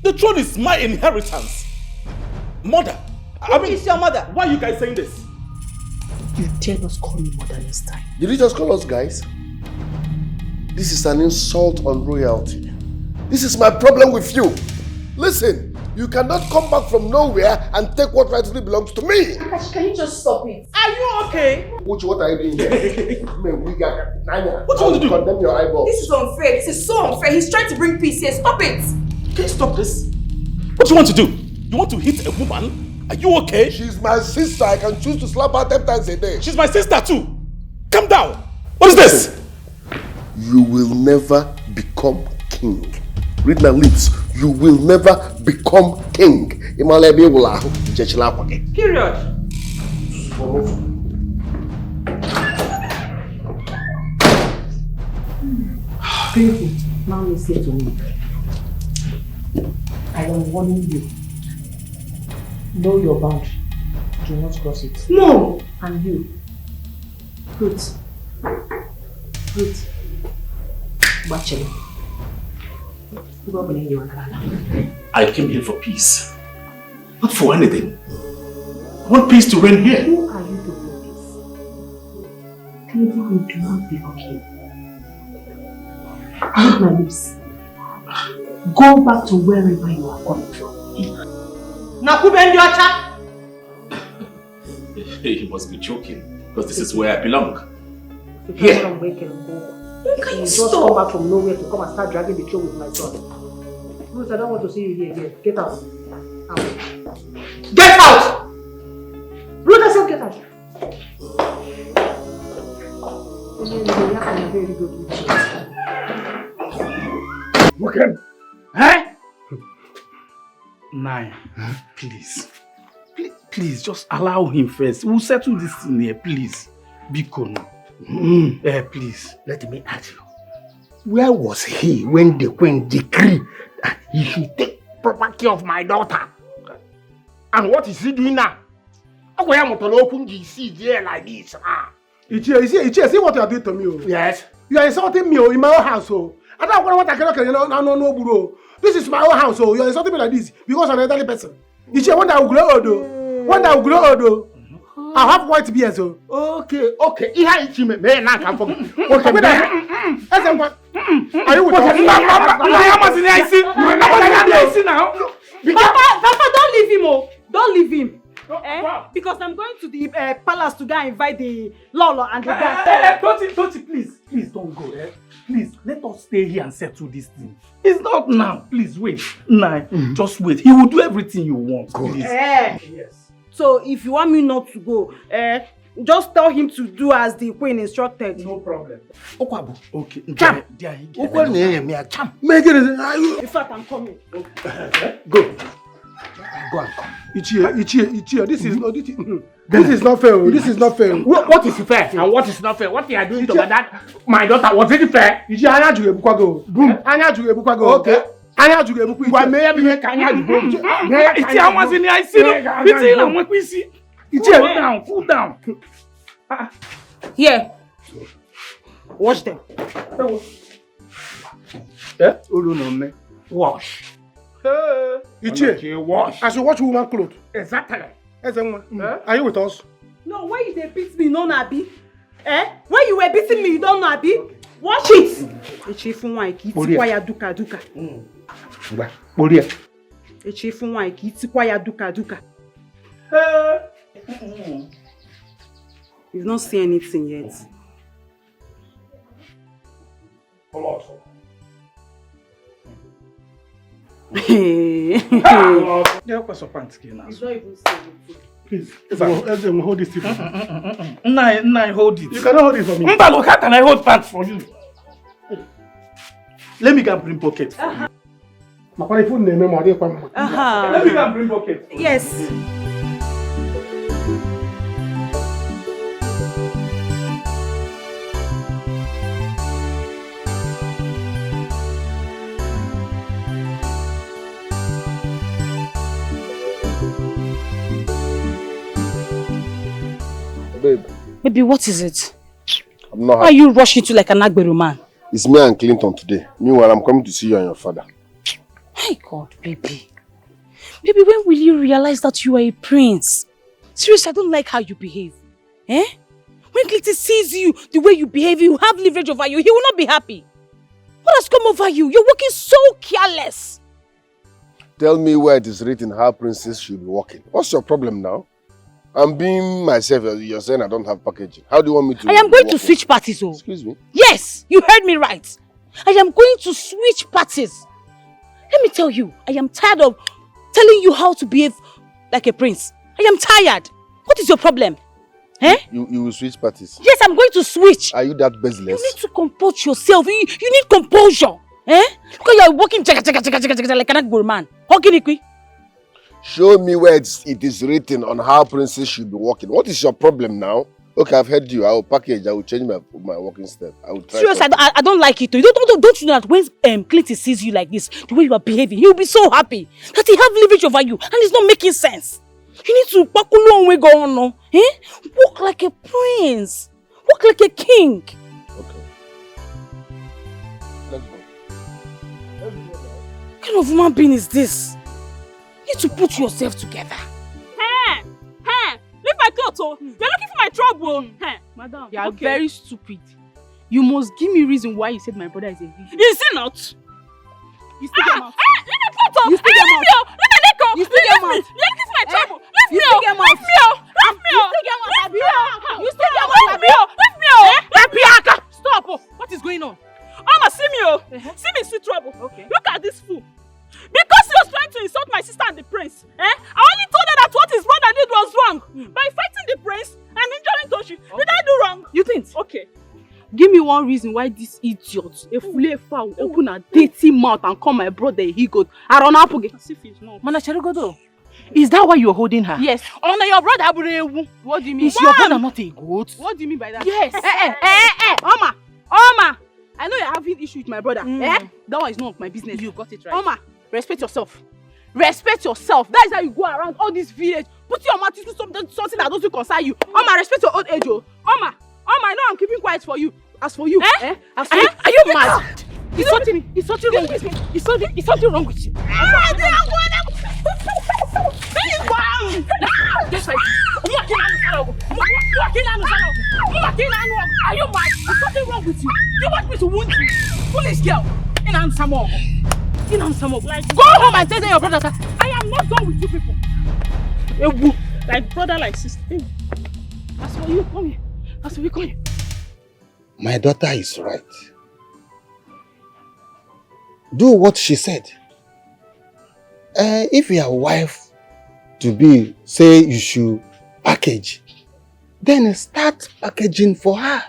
[SPEAKER 2] The throne is my inheritance. Mother.
[SPEAKER 15] Who is your mother?
[SPEAKER 2] Why are you guys saying this?
[SPEAKER 15] You dare not call me mother this time.
[SPEAKER 3] Did you just call us guys? This is an insult on royalty. This is my problem with you. Listen, you cannot come back from nowhere and take what rightfully belongs to me.
[SPEAKER 15] Akashi, can you just stop it?
[SPEAKER 4] Are you okay?
[SPEAKER 3] What are you doing here?
[SPEAKER 4] What
[SPEAKER 3] do
[SPEAKER 4] you want to do?
[SPEAKER 3] Condemn your eyeballs.
[SPEAKER 17] This is unfair. This is so unfair. He's trying to bring peace here. Stop it.
[SPEAKER 2] Can you stop this? What do you want to do? You want to hit a woman? Are you okay?
[SPEAKER 3] She's my sister. I can choose to slap her 10 times a day.
[SPEAKER 2] She's my sister too. Calm down. What is this?
[SPEAKER 3] You will never become king. Read my lips. You will never become king.
[SPEAKER 4] Period.
[SPEAKER 15] Baby, now listen to me. I am warning you. Know your boundary. Do not cross it.
[SPEAKER 17] No!
[SPEAKER 15] And you. Fruit. Bachelor.
[SPEAKER 2] I came here for peace. Not for anything. I want peace to reign here.
[SPEAKER 15] Who are you to do this? Clearly you do not belong here. Read my lips. Go back to wherever you are coming from.
[SPEAKER 2] You must be joking, because this is where I belong.
[SPEAKER 15] Here. Can you just come back from nowhere to come and start dragging the throne with my son? Ruth, I don't want to see you here. Get out. Get out! Ruth, I said get out. Very good.
[SPEAKER 6] Look at Nine, please. Please, just allow him first. We'll settle this thing here, please. Biko no. Please.
[SPEAKER 19] Let me ask you. Where was he when the queen decreed that he should take property of my daughter? And what is he doing now? How am I to open the sea here like this?
[SPEAKER 9] Ichie, see what you are doing to me. Oh.
[SPEAKER 19] Yes.
[SPEAKER 9] You are insulting me in my own house. Oh. I don't know what I cannot no, bro. This is my own house. Oh. You are insulting me like this because I'm an elderly person. Ichie, one day I will grow old. One day I will grow old. I have white beard. So.
[SPEAKER 19] Okay. Are you with
[SPEAKER 20] Papa, don't leave him. Oh. Don't leave him. Because I'm going to the palace to go and invite the Lolo and the guy.
[SPEAKER 6] Toti, please don't go. Please, let us stay here and settle this thing. It's not now. Please wait. Just wait. He will do everything you want. Please.
[SPEAKER 20] Yes. So if you want me not to go, just tell him to do as the queen instructed.
[SPEAKER 6] No problem. Okay.
[SPEAKER 19] Cham.
[SPEAKER 20] In fact, I'm coming.
[SPEAKER 9] Go. Go and come. Ichie, this is not fair. This is not fair.
[SPEAKER 19] What is fair and what is not fair? What you are doing to my daughter, was it fair?
[SPEAKER 9] Ichie, Anya Juge Bukwago. Anya Juge Bukwago. Okay. Anya Juge Bukwago.
[SPEAKER 6] Ichie, cool down.
[SPEAKER 20] Here. Wash them.
[SPEAKER 19] Wash.
[SPEAKER 9] Ichie, wash. As you watch woman clothes.
[SPEAKER 19] Exactly.
[SPEAKER 9] Are you with us?
[SPEAKER 20] No, why you dey beat me, no Nabi? When you were beating me, you don't know Abi? Watch it. Echi fun wa ki ti kwa ya duka.
[SPEAKER 19] Ngba, bori e.
[SPEAKER 20] Echi fun wa ki ti kwa ya duka. You've not seen anything yet.
[SPEAKER 6] It's not even
[SPEAKER 20] saying.
[SPEAKER 9] Please, hold this thing for me.
[SPEAKER 6] Nine, hold it.
[SPEAKER 9] You cannot hold it for me.
[SPEAKER 6] Mbalo, how can I hold pants for you? Let me go and bring bucket for you.
[SPEAKER 9] Let me go and bring bucket.
[SPEAKER 20] Yes.
[SPEAKER 3] Babe.
[SPEAKER 15] Baby, what is it?
[SPEAKER 3] I'm not
[SPEAKER 15] Why are you rushing to like an Agberu man?
[SPEAKER 3] It's me and Clinton today. Meanwhile, I'm coming to see you and your father.
[SPEAKER 15] My God, baby. Baby, when will you realize that you are a prince? Seriously, I don't like how you behave. When Clinton sees you, the way you behave, you have leverage over you, he will not be happy. What has come over you? You're walking so careless.
[SPEAKER 3] Tell me where it is written how princes should be walking. What's your problem now? I'm being myself. You're saying I don't have packaging. How do you want me to?
[SPEAKER 15] I am going to switch parties. Oh.
[SPEAKER 3] Excuse me?
[SPEAKER 15] Yes, you heard me right. I am going to switch parties. Let me tell you, I am tired of telling you how to behave like a prince. I am tired. What is your problem?
[SPEAKER 3] You will switch parties?
[SPEAKER 15] Yes, I'm going to switch.
[SPEAKER 3] Are you that baseless?
[SPEAKER 15] You need to compose yourself. You need composure. Because you are walking like an Agberu man. How can you?
[SPEAKER 3] Show me where it is written on how princes should be walking. What is your problem now? Okay, I've heard you. I will package. I will change my walking step. I will try.
[SPEAKER 15] Seriously, I don't like it. Don't you know that when Clinton sees you like this, the way you are behaving, he will be so happy that he have leverage over you, and it's not making sense. You need to pack along way go on, no? Walk like a prince. Walk like a king.
[SPEAKER 3] Okay. Let's go.
[SPEAKER 15] What kind of human being is this? You need to put yourself together.
[SPEAKER 7] Leave my clothes, oh. You're looking for my trouble.
[SPEAKER 20] Madam, you are very stupid. You must give me reason why you said my brother is a thief.
[SPEAKER 7] Is he not?
[SPEAKER 20] You still get mouth.
[SPEAKER 7] Leave my clothes, oh.
[SPEAKER 20] You still get mouth.
[SPEAKER 7] Leave my neck, oh.
[SPEAKER 20] You still get mouth.
[SPEAKER 7] You're looking for my trouble. Leave me,
[SPEAKER 20] You still get mouth.
[SPEAKER 7] Leave me, Leave me,
[SPEAKER 20] You still get mouth.
[SPEAKER 7] You still get
[SPEAKER 20] mouth.
[SPEAKER 7] Leave me,
[SPEAKER 20] Stop. What is going on?
[SPEAKER 7] Mama, see me, oh. See me, sweet trouble.
[SPEAKER 20] Okay.
[SPEAKER 7] Look at this fool. Because he was trying to insult my sister and the prince, I only told her that what his brother did was wrong. By fighting the prince and injuring Toshi. Did I do wrong?
[SPEAKER 20] You think?
[SPEAKER 7] Okay.
[SPEAKER 20] Give me one reason why this idiot, a fool, open a dirty mouth and call my brother a he-goat. I run up again.
[SPEAKER 7] As if he's not.
[SPEAKER 15] Mana Cherugodo, Is that why you're holding her?
[SPEAKER 20] Yes.
[SPEAKER 15] Oh, no, your brother Aburewu.
[SPEAKER 20] What do you mean?
[SPEAKER 15] Is your brother not a goat?
[SPEAKER 20] What do you mean by that?
[SPEAKER 15] Yes.
[SPEAKER 20] Oma! Oma! I know you're having issue with my brother. That one is none of my business.
[SPEAKER 15] You got it right.
[SPEAKER 20] Oma, respect yourself. Respect yourself. That is how you go around all this village. Put your mouth into something that doesn't concern you. Oma, respect your old age, oh. Oma, I know I'm keeping quiet for you. As for you,
[SPEAKER 15] Are you mad? Is something wrong with me? Is something wrong with you? Just like are you mad? Is something wrong with you? You want me to wound you? Foolish girl. Like, go home and tell your brother that I am not done with you people.
[SPEAKER 20] Like brother, like sister. As for you, come here. As for you, come here.
[SPEAKER 12] My daughter is right. Do what she said. If your wife to be say you should package, then start packaging for her.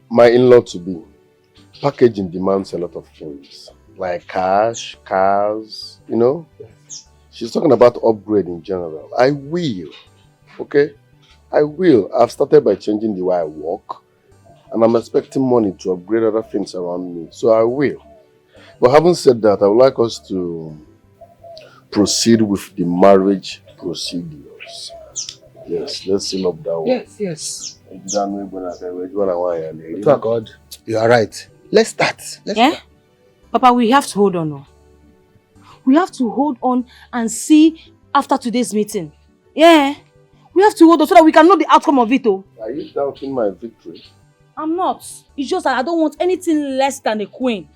[SPEAKER 3] My in-law to be, packaging demands a lot of things, like cash, cars, you know. She's talking about upgrade in general. I will, okay? I will. I've started by changing the way I work, and I'm expecting money to upgrade other things around me, so I will. But having said that, I would like us to proceed with the marriage procedures. Yes, let's seal up that one.
[SPEAKER 12] Yes.
[SPEAKER 3] God.
[SPEAKER 12] You are right. Let's start. Let's start.
[SPEAKER 15] Papa, we have to hold on. No? We have to hold on and see after today's meeting. Yeah. We have to hold on so that we can know the outcome of it. Oh.
[SPEAKER 3] Are you doubting my victory?
[SPEAKER 15] I'm not. It's just that I don't want anything less than a queen.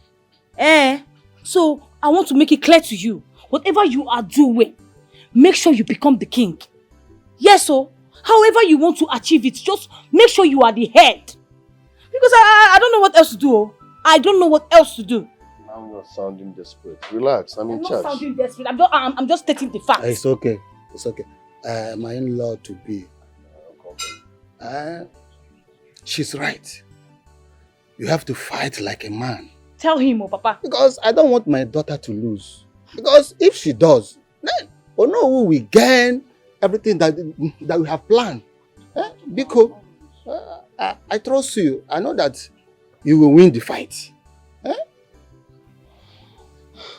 [SPEAKER 15] So I want to make it clear to you. Whatever you are doing, make sure you become the king. Yes, so however you want to achieve it, just make sure you are the head. Because I don't know what else to do. Oh. I don't know what else to do.
[SPEAKER 3] Now you're sounding desperate. Relax, I'm in charge.
[SPEAKER 15] I'm not sounding desperate. I'm just stating the facts.
[SPEAKER 12] It's okay. It's okay. My in-law to be. She's right. You have to fight like a man.
[SPEAKER 15] Tell him, oh Papa.
[SPEAKER 12] Because I don't want my daughter to lose. Because if she does, then who will gain everything that we have planned. Because I trust you. I know that you will win the fight.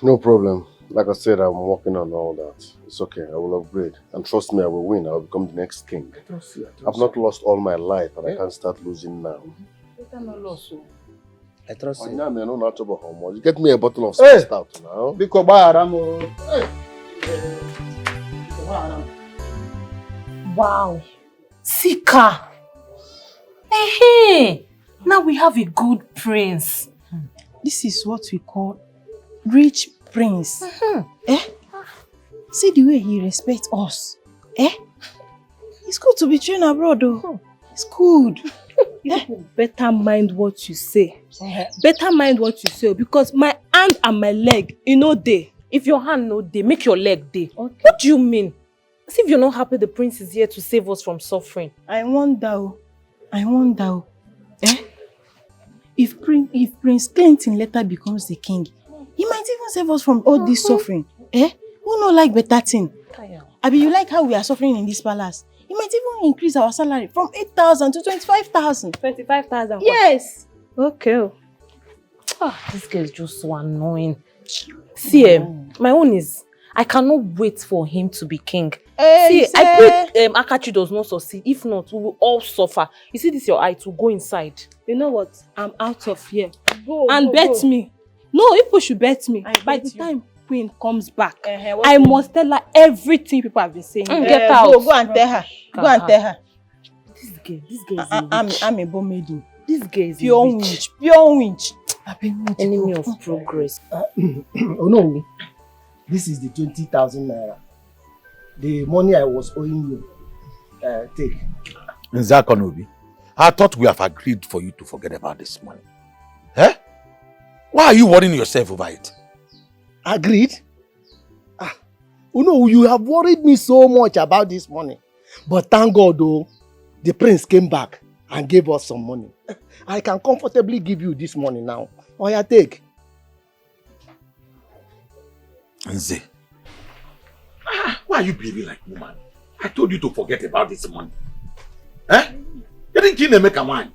[SPEAKER 3] No problem. Like I said, I'm working on all that. It's okay. I will upgrade. And trust me, I will win. I will become the next king.
[SPEAKER 12] I trust you.
[SPEAKER 3] I've not lost all my life, and I can't start losing now.
[SPEAKER 12] I trust you.
[SPEAKER 3] You get me a bottle of stout now.
[SPEAKER 15] Wow. Sika. Hey, now we have a good prince.
[SPEAKER 11] This is what we call rich prince. See the way he respects us. It's good to be trained abroad though. It's good.
[SPEAKER 16] Better mind what you say. Better mind what you say, because my hand and my leg, dey. If your hand no dey, make your leg dey. Okay. What do you mean? As if you're not happy the prince is here to save us from suffering.
[SPEAKER 11] I wonder. If Prince Clinton later becomes the king, he might even save us from all this suffering. Who no like better thing? Abi, you like how we are suffering in this palace? He might even increase our salary from 8,000 to 25,000.
[SPEAKER 16] 25,000?
[SPEAKER 11] Yes.
[SPEAKER 16] Okay. This girl is just so annoying. See, my own is, I cannot wait for him to be king. See, I pray Akachi does not succeed. If not, we will all suffer. You see this your eye to go inside.
[SPEAKER 11] You know what? I'm out of here.
[SPEAKER 16] Bet
[SPEAKER 11] me. No, people should bet me. By the time Queen comes back, I must tell her everything people have been saying.
[SPEAKER 16] Get out.
[SPEAKER 11] Go and tell her. Go and tell her.
[SPEAKER 16] This girl is a witch.
[SPEAKER 11] I'm a bomb maiden.
[SPEAKER 16] This girl is
[SPEAKER 11] pure
[SPEAKER 16] a witch.
[SPEAKER 11] Pure witch.
[SPEAKER 16] Enemy of progress.
[SPEAKER 19] Oh no, this is the 20,000 naira. The money I was owing you. Take.
[SPEAKER 8] Nzakonobi, I thought we have agreed for you to forget about this money. Why are you worrying yourself over it?
[SPEAKER 19] Agreed? You have worried me so much about this money. But thank God though, the prince came back and gave us some money. I can comfortably give you this money now. Oh yeah, take.
[SPEAKER 8] Nze, why are you behaving like a woman? I told you to forget about this money. Eh? You didn't kill them, make a man.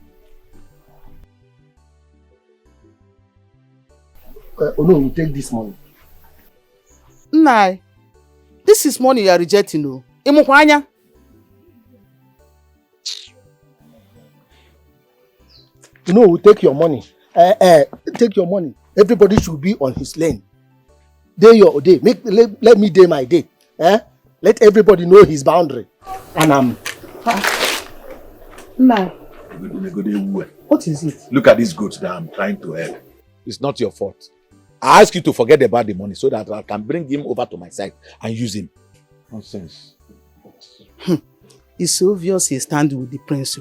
[SPEAKER 19] Oh no, you take this money.
[SPEAKER 15] Nah, this is money you are rejecting, no. Imukwanya.
[SPEAKER 19] You know, we take your money. Take your money. Everybody should be on his lane. Day your day. Let me day my day. Let everybody know his boundary. And
[SPEAKER 15] Nah.
[SPEAKER 19] What is it?
[SPEAKER 8] Look at this goat that I'm trying to help. It's not your fault. I ask you to forget about the money so that I can bring him over to my side and use him. Nonsense.
[SPEAKER 15] It's obvious he stands with the prince.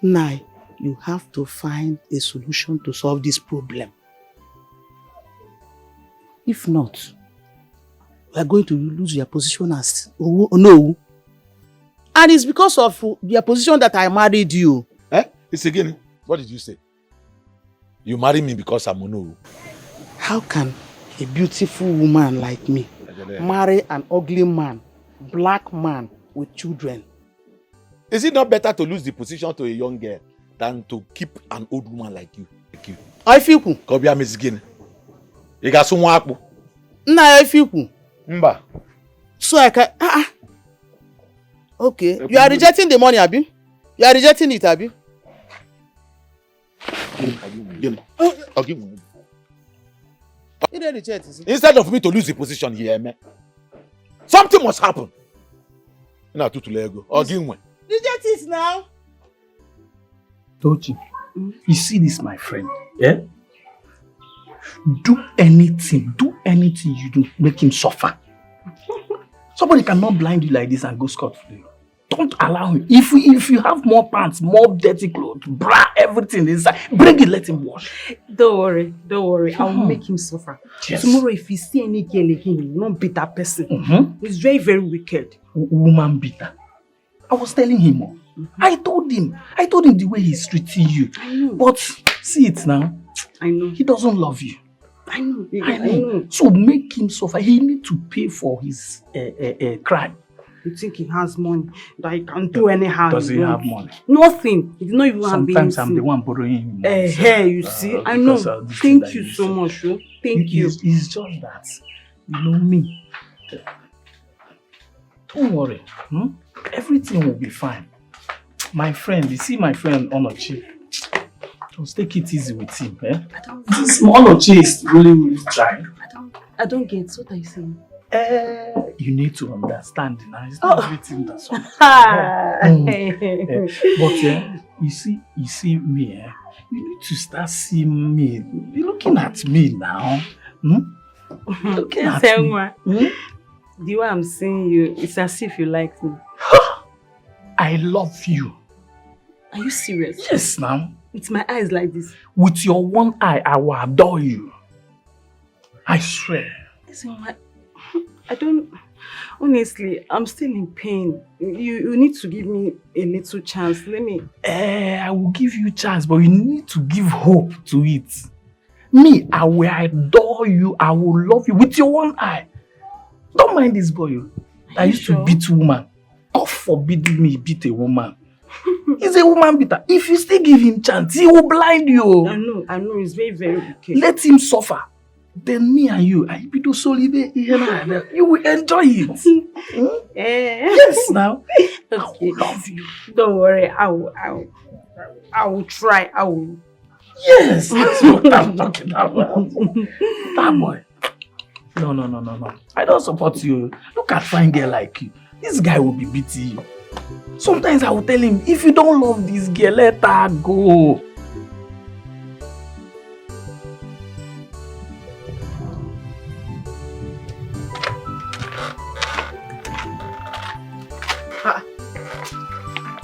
[SPEAKER 15] Now, you have to find a solution to solve this problem. If not, we are going to lose your position as no. And it's because of your position that I married you.
[SPEAKER 8] It's again. What did you say? You marry me because I'm no.
[SPEAKER 15] How can a beautiful woman like me marry an ugly man, black man with children?
[SPEAKER 8] Is it not better to lose the position to a young girl than to keep an old woman like you?
[SPEAKER 15] I feel cool.
[SPEAKER 8] Kobia Miss Guinea. You got some work.
[SPEAKER 15] Nah, I feel cool.
[SPEAKER 8] Mba.
[SPEAKER 15] So I can. Okay. You are rejecting the money, Abi? You are rejecting it, Abi?
[SPEAKER 8] I'll give you.
[SPEAKER 15] You don't reject, is it?
[SPEAKER 8] Instead of me to lose the position here, man, something must happen. Now, to let go. I'll give you.
[SPEAKER 15] Reject it now.
[SPEAKER 6] Tochi, you see this, my friend, yeah? Do anything you do, make him suffer. Somebody cannot blind you like this and go scot-free. Don't allow him. If you have more pants, more dirty clothes, bra, everything inside, bring it, let him wash.
[SPEAKER 1] Don't worry. I'll make him suffer.
[SPEAKER 6] Yes.
[SPEAKER 1] Tomorrow, if you see any girl again, you won't beat that person. He's very, very wicked.
[SPEAKER 6] Woman beater. I was telling him. I told him the way he's treating you.
[SPEAKER 1] I know.
[SPEAKER 6] But see it now.
[SPEAKER 1] I know.
[SPEAKER 6] He doesn't love you.
[SPEAKER 1] I know.
[SPEAKER 6] I know. So make him suffer. He needs to pay for his crime.
[SPEAKER 1] You think he has money that he can do anyhow?
[SPEAKER 6] Does he have money?
[SPEAKER 1] Nothing. He did not even have anything.
[SPEAKER 6] Sometimes I'm the one borrowing him money.
[SPEAKER 1] You see, I know. Thank you so much. Thank you.
[SPEAKER 6] It's just that, you know me. Don't worry. Everything will be fine. My friend, you see my friend Onochi. Just take it easy with him. This Onochi is really trying.
[SPEAKER 1] I don't get what are you saying?
[SPEAKER 6] You need to understand now. It's not everything that's on. But you see me. You need to start seeing me. You're looking at me now. Looking at me.
[SPEAKER 1] The way I'm seeing you, it's as if you like me.
[SPEAKER 6] I love you.
[SPEAKER 1] Are you serious?
[SPEAKER 6] Yes, now.
[SPEAKER 1] With my eyes like this.
[SPEAKER 6] With your one eye, I will adore you. I swear.
[SPEAKER 1] I don't... Honestly, I'm still in pain. You need to give me a little chance. Let me...
[SPEAKER 6] I will give you a chance, but you need to give hope to it. Me, I will adore you. I will love you with your one eye. Don't mind this boy. I used to beat woman. God forbid me beat a woman. He's a woman beater. If you still give him chance, he will blind you.
[SPEAKER 1] I know. He's very, very wicked.
[SPEAKER 6] Let him suffer. Then me and you, I be to solid. You will enjoy it. Yes, now. I will love you.
[SPEAKER 1] Don't worry. I will try. I will.
[SPEAKER 6] Yes, that's what I'm talking about. That boy. No. I don't support you. Look at fine girl like you. This guy will be beating you. Sometimes I will tell him, if you don't love this girl, let her go.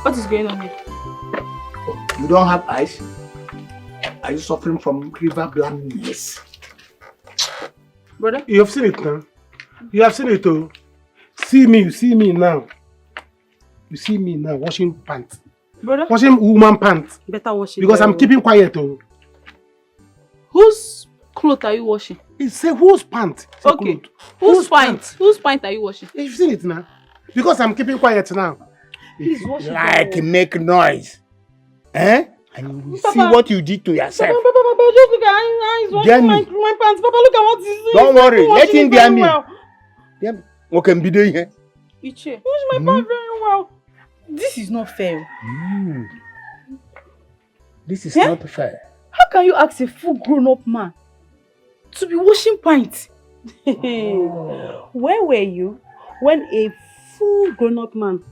[SPEAKER 20] What is going on here?
[SPEAKER 19] You don't have eyes? Are you suffering from river blindness?
[SPEAKER 20] Brother?
[SPEAKER 9] You have seen it now. You have seen it too. See me now. You see me now washing pants.
[SPEAKER 20] Brother?
[SPEAKER 9] Washing woman pants.
[SPEAKER 1] Better wash it.
[SPEAKER 9] Because I'm keeping quiet too.
[SPEAKER 20] Whose clothes are you washing?
[SPEAKER 9] It's a whose pant? It's a
[SPEAKER 20] Okay.
[SPEAKER 9] cloth.
[SPEAKER 20] Whose pant? Whose pant are you washing?
[SPEAKER 9] You've seen it now. Because I'm keeping quiet now.
[SPEAKER 20] Please wash it.
[SPEAKER 19] Like make noise. Eh? And you will see
[SPEAKER 20] Papa.
[SPEAKER 19] what you did to yourself.
[SPEAKER 20] Papa, just look at he's
[SPEAKER 19] Dare
[SPEAKER 20] washing
[SPEAKER 19] me.
[SPEAKER 20] my pants. Papa, look at what he's doing.
[SPEAKER 19] Don't worry,
[SPEAKER 20] He's
[SPEAKER 19] let
[SPEAKER 20] washing
[SPEAKER 19] him
[SPEAKER 20] it
[SPEAKER 19] dare
[SPEAKER 20] very
[SPEAKER 19] me.
[SPEAKER 20] well.
[SPEAKER 19] What can be doing here?
[SPEAKER 20] Iche, wash my pants very well. This is not fair.
[SPEAKER 19] This is
[SPEAKER 20] Eh?
[SPEAKER 19] not fair.
[SPEAKER 20] How can you ask a full grown-up man to be washing pints? Where were you when a full grown-up man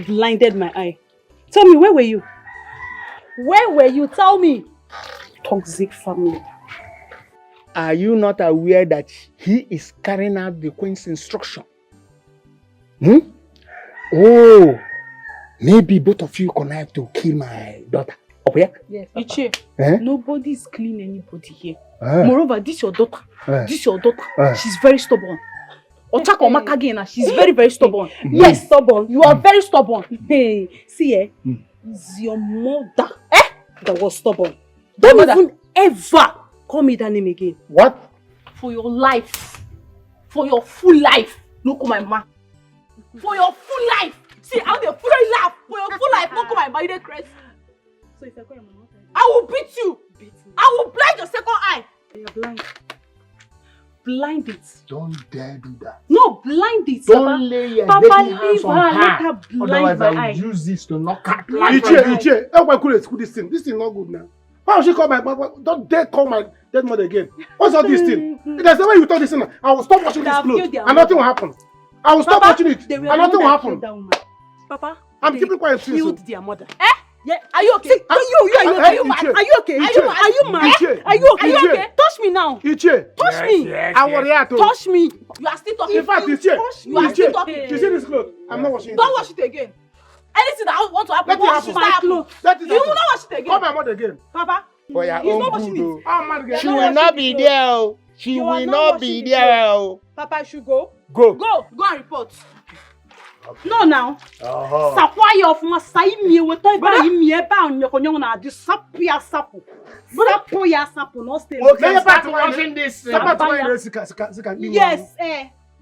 [SPEAKER 20] blinded my eye? Tell me, where were you? Where were you? Tell me. Toxic family.
[SPEAKER 19] Are you not aware that he is carrying out the queen's instruction? Oh, maybe both of you connive to kill my daughter. Up here?
[SPEAKER 20] Yes, Iche,
[SPEAKER 19] Eh?
[SPEAKER 20] nobody is killing anybody here.
[SPEAKER 19] Ah.
[SPEAKER 20] Moreover, this your daughter.
[SPEAKER 19] Ah.
[SPEAKER 20] This your daughter.
[SPEAKER 19] Ah.
[SPEAKER 20] She's very stubborn. Ochaka Omaka again, she's very, very stubborn.
[SPEAKER 1] Yes, stubborn. You are very stubborn. Hey, see, it's your mother that was stubborn. Don't even ever call me that name again.
[SPEAKER 19] What?
[SPEAKER 20] For your life. For your full life. No call my ma. For your full life. See, I'm the full life. For your full life. No call my ma. You dey crazy.
[SPEAKER 1] So if I call your mama,
[SPEAKER 20] I will beat you. I will blind your second eye.
[SPEAKER 1] You're blind. Blind it.
[SPEAKER 19] Don't dare do that.
[SPEAKER 1] No, blind it.
[SPEAKER 19] Don't
[SPEAKER 1] Papa.
[SPEAKER 19] lay your
[SPEAKER 1] Papa,
[SPEAKER 19] dirty
[SPEAKER 1] leave
[SPEAKER 19] hands
[SPEAKER 1] her.
[SPEAKER 19] on
[SPEAKER 1] Let
[SPEAKER 19] her.
[SPEAKER 1] her blind
[SPEAKER 19] Otherwise,
[SPEAKER 1] my
[SPEAKER 19] I will
[SPEAKER 1] eye.
[SPEAKER 19] use this to knock her.
[SPEAKER 9] Iche, help my cool this thing. This thing not good now. Why would she call my mother? Don't dare call my dead mother again. What's all this thing? There's no way you talk this thing. I will stop watching this clothes and nothing will happen. I will stop watching it and nothing will happen.
[SPEAKER 1] Papa,
[SPEAKER 9] I'm keeping quiet.
[SPEAKER 1] killed their mother.
[SPEAKER 20] Yeah, are you okay?
[SPEAKER 1] Are you mad? Are you okay? Are you mad? Are you okay? Touch me now.
[SPEAKER 9] Iche.
[SPEAKER 1] Touch me.
[SPEAKER 9] I will react.
[SPEAKER 1] Touch me.
[SPEAKER 20] You are still talking.
[SPEAKER 9] In fact, Iche.
[SPEAKER 20] You are still talking.
[SPEAKER 9] You see this clothes? I'm not washing it.
[SPEAKER 20] Don't wash it again. Anything that want to happen,
[SPEAKER 9] Let it
[SPEAKER 20] wash
[SPEAKER 9] happen.
[SPEAKER 20] my clothes.
[SPEAKER 9] Let it
[SPEAKER 20] You will
[SPEAKER 9] happen.
[SPEAKER 20] not wash it again.
[SPEAKER 9] Call my mother again.
[SPEAKER 20] Papa,
[SPEAKER 19] For your
[SPEAKER 20] he's not
[SPEAKER 19] own
[SPEAKER 20] washing
[SPEAKER 19] good.
[SPEAKER 20] it.
[SPEAKER 9] I'm mad again.
[SPEAKER 19] She will not be there. Oh. She
[SPEAKER 20] You are
[SPEAKER 19] will
[SPEAKER 20] not
[SPEAKER 19] not be
[SPEAKER 20] washing the
[SPEAKER 19] there. Oh.
[SPEAKER 20] Papa, I should go.
[SPEAKER 19] Go.
[SPEAKER 20] Go and report.
[SPEAKER 1] No, now. Sakwaya of Masai me with me about your na di sapia sapo. Sapo ya sapo no stay.
[SPEAKER 9] Okay,
[SPEAKER 19] start washing this.
[SPEAKER 1] Yes,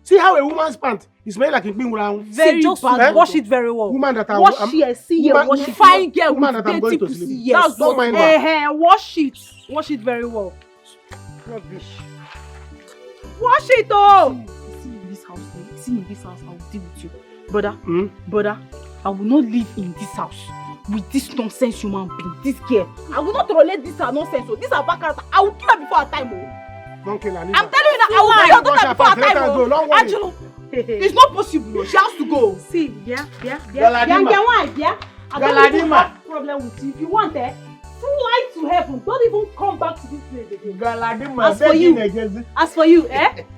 [SPEAKER 9] See how a woman's pant is made like a being round.
[SPEAKER 1] very bad. Wash it very well.
[SPEAKER 9] Woman that
[SPEAKER 1] Wash it, see here, wash it.
[SPEAKER 20] Fine girl
[SPEAKER 9] Woman
[SPEAKER 20] with
[SPEAKER 9] that I'm going
[SPEAKER 20] dirty
[SPEAKER 9] to
[SPEAKER 20] pussy.
[SPEAKER 9] sleep.
[SPEAKER 20] Yes.
[SPEAKER 1] That's
[SPEAKER 9] Don't mind her.
[SPEAKER 1] wash it. Wash it very well. Rubbish. Wash it oh. See in this house, see in this house, I will deal with you. Brother, brother, I will not live in this house with this nonsense human being, this girl. I will not tolerate this nonsense. So this are bad character. I will kill her before her time. Oh.
[SPEAKER 9] Don't kill her.
[SPEAKER 20] I'm telling you now, I will kill your daughter before her time.
[SPEAKER 9] Don't
[SPEAKER 20] Oh.
[SPEAKER 9] worry.
[SPEAKER 20] Angelo, it's not possible. Oh. She has to go.
[SPEAKER 1] See, yeah.
[SPEAKER 19] Galadima.
[SPEAKER 1] I don't even
[SPEAKER 19] Galadima.
[SPEAKER 1] have problem with you. If you want fly to heaven. Don't even come back to this place again. As for you,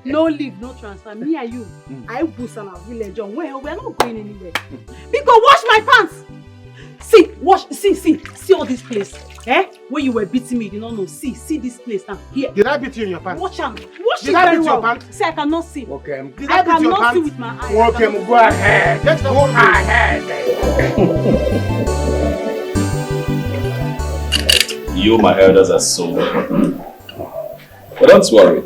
[SPEAKER 1] no leave, no transfer. Me and you, I boost on our village. Well, we're not going anywhere. Because wash my pants. See all this place. Where you were beating me, you don't know. See this place now. Here.
[SPEAKER 9] Did I beat you in your pants?
[SPEAKER 1] Wash them. Wash
[SPEAKER 9] Did
[SPEAKER 1] it
[SPEAKER 9] I
[SPEAKER 1] very
[SPEAKER 9] beat your
[SPEAKER 1] well.
[SPEAKER 9] pants?
[SPEAKER 1] See, I cannot see.
[SPEAKER 19] Okay.
[SPEAKER 9] Did I beat your
[SPEAKER 1] cannot see
[SPEAKER 9] pants?
[SPEAKER 1] with my eyes.
[SPEAKER 19] Okay, go ahead.
[SPEAKER 9] Let's go ahead.
[SPEAKER 2] You, my elders, are so welcome. But don't worry.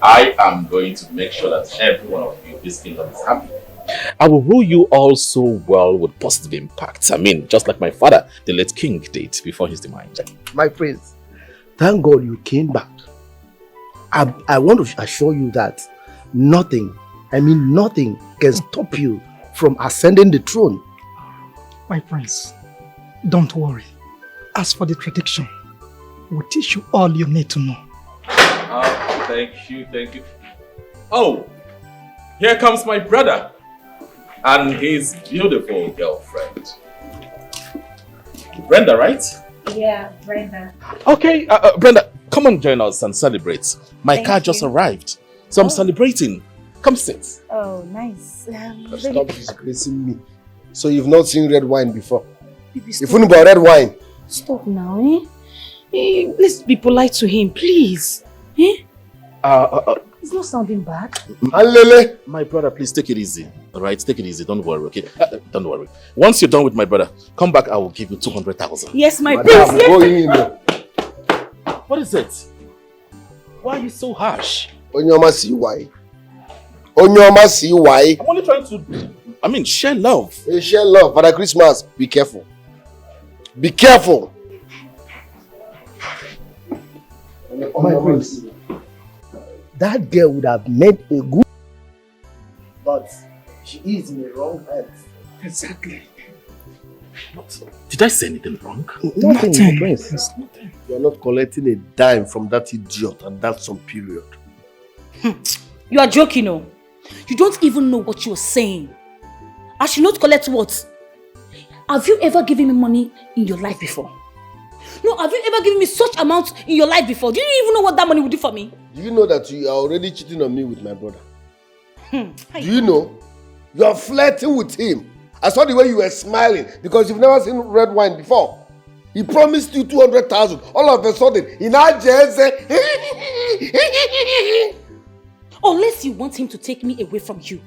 [SPEAKER 2] I am going to make sure that every one of you, this kingdom, is happy. I will rule you all so well with positive impacts. I mean, just like my father, the late king, did before his demise.
[SPEAKER 12] My prince, thank God you came back. I want to assure you that nothing can stop you from ascending the throne.
[SPEAKER 13] My prince, don't worry. As for the prediction, we'll teach you all you need to know.
[SPEAKER 2] Thank you. Oh, here comes my brother and his beautiful girlfriend. Brenda, right?
[SPEAKER 21] Yeah, Brenda.
[SPEAKER 2] Okay, Brenda, come on, join us and celebrate. My car just arrived, so I'm celebrating. Come sit.
[SPEAKER 21] Oh, nice.
[SPEAKER 22] Stop disgracing me. So you've not seen red wine before?
[SPEAKER 21] Baby,
[SPEAKER 22] If you about red wine.
[SPEAKER 21] Stop now, let's be polite to him, please. It's not sounding bad.
[SPEAKER 22] Alele.
[SPEAKER 2] My brother, please take it easy. All right, take it easy. Don't worry, okay? Don't worry. Once you're done with my brother, come back. I will give you 200,000.
[SPEAKER 21] Yes, my
[SPEAKER 22] Madam,
[SPEAKER 21] prince.
[SPEAKER 22] go in.
[SPEAKER 2] What is it? Why are you so harsh?
[SPEAKER 22] Onyoma, see why? Onyoma, see why?
[SPEAKER 2] I'm only trying to, share love.
[SPEAKER 22] Hey, share love. Father Christmas, be careful. Be careful. My prince, that girl would have made a good, but she is in the wrong hands.
[SPEAKER 2] Exactly. Did I say anything wrong?
[SPEAKER 22] Nothing, my prince. You are not collecting a dime from that idiot, and that's some period.
[SPEAKER 16] You are joking, no? You don't even know what you're saying. I should not collect what? Have you ever given me money in your life before? No, have you ever given me such amount in your life before? Do you even know what that money would do for me?
[SPEAKER 22] Do you know that you are already cheating on me with my brother? Do you know? You are flirting with him. I saw the way you were smiling because you've never seen red wine before. He promised you 200,000. All of a sudden, he now just
[SPEAKER 16] Unless you want him to take me away from you.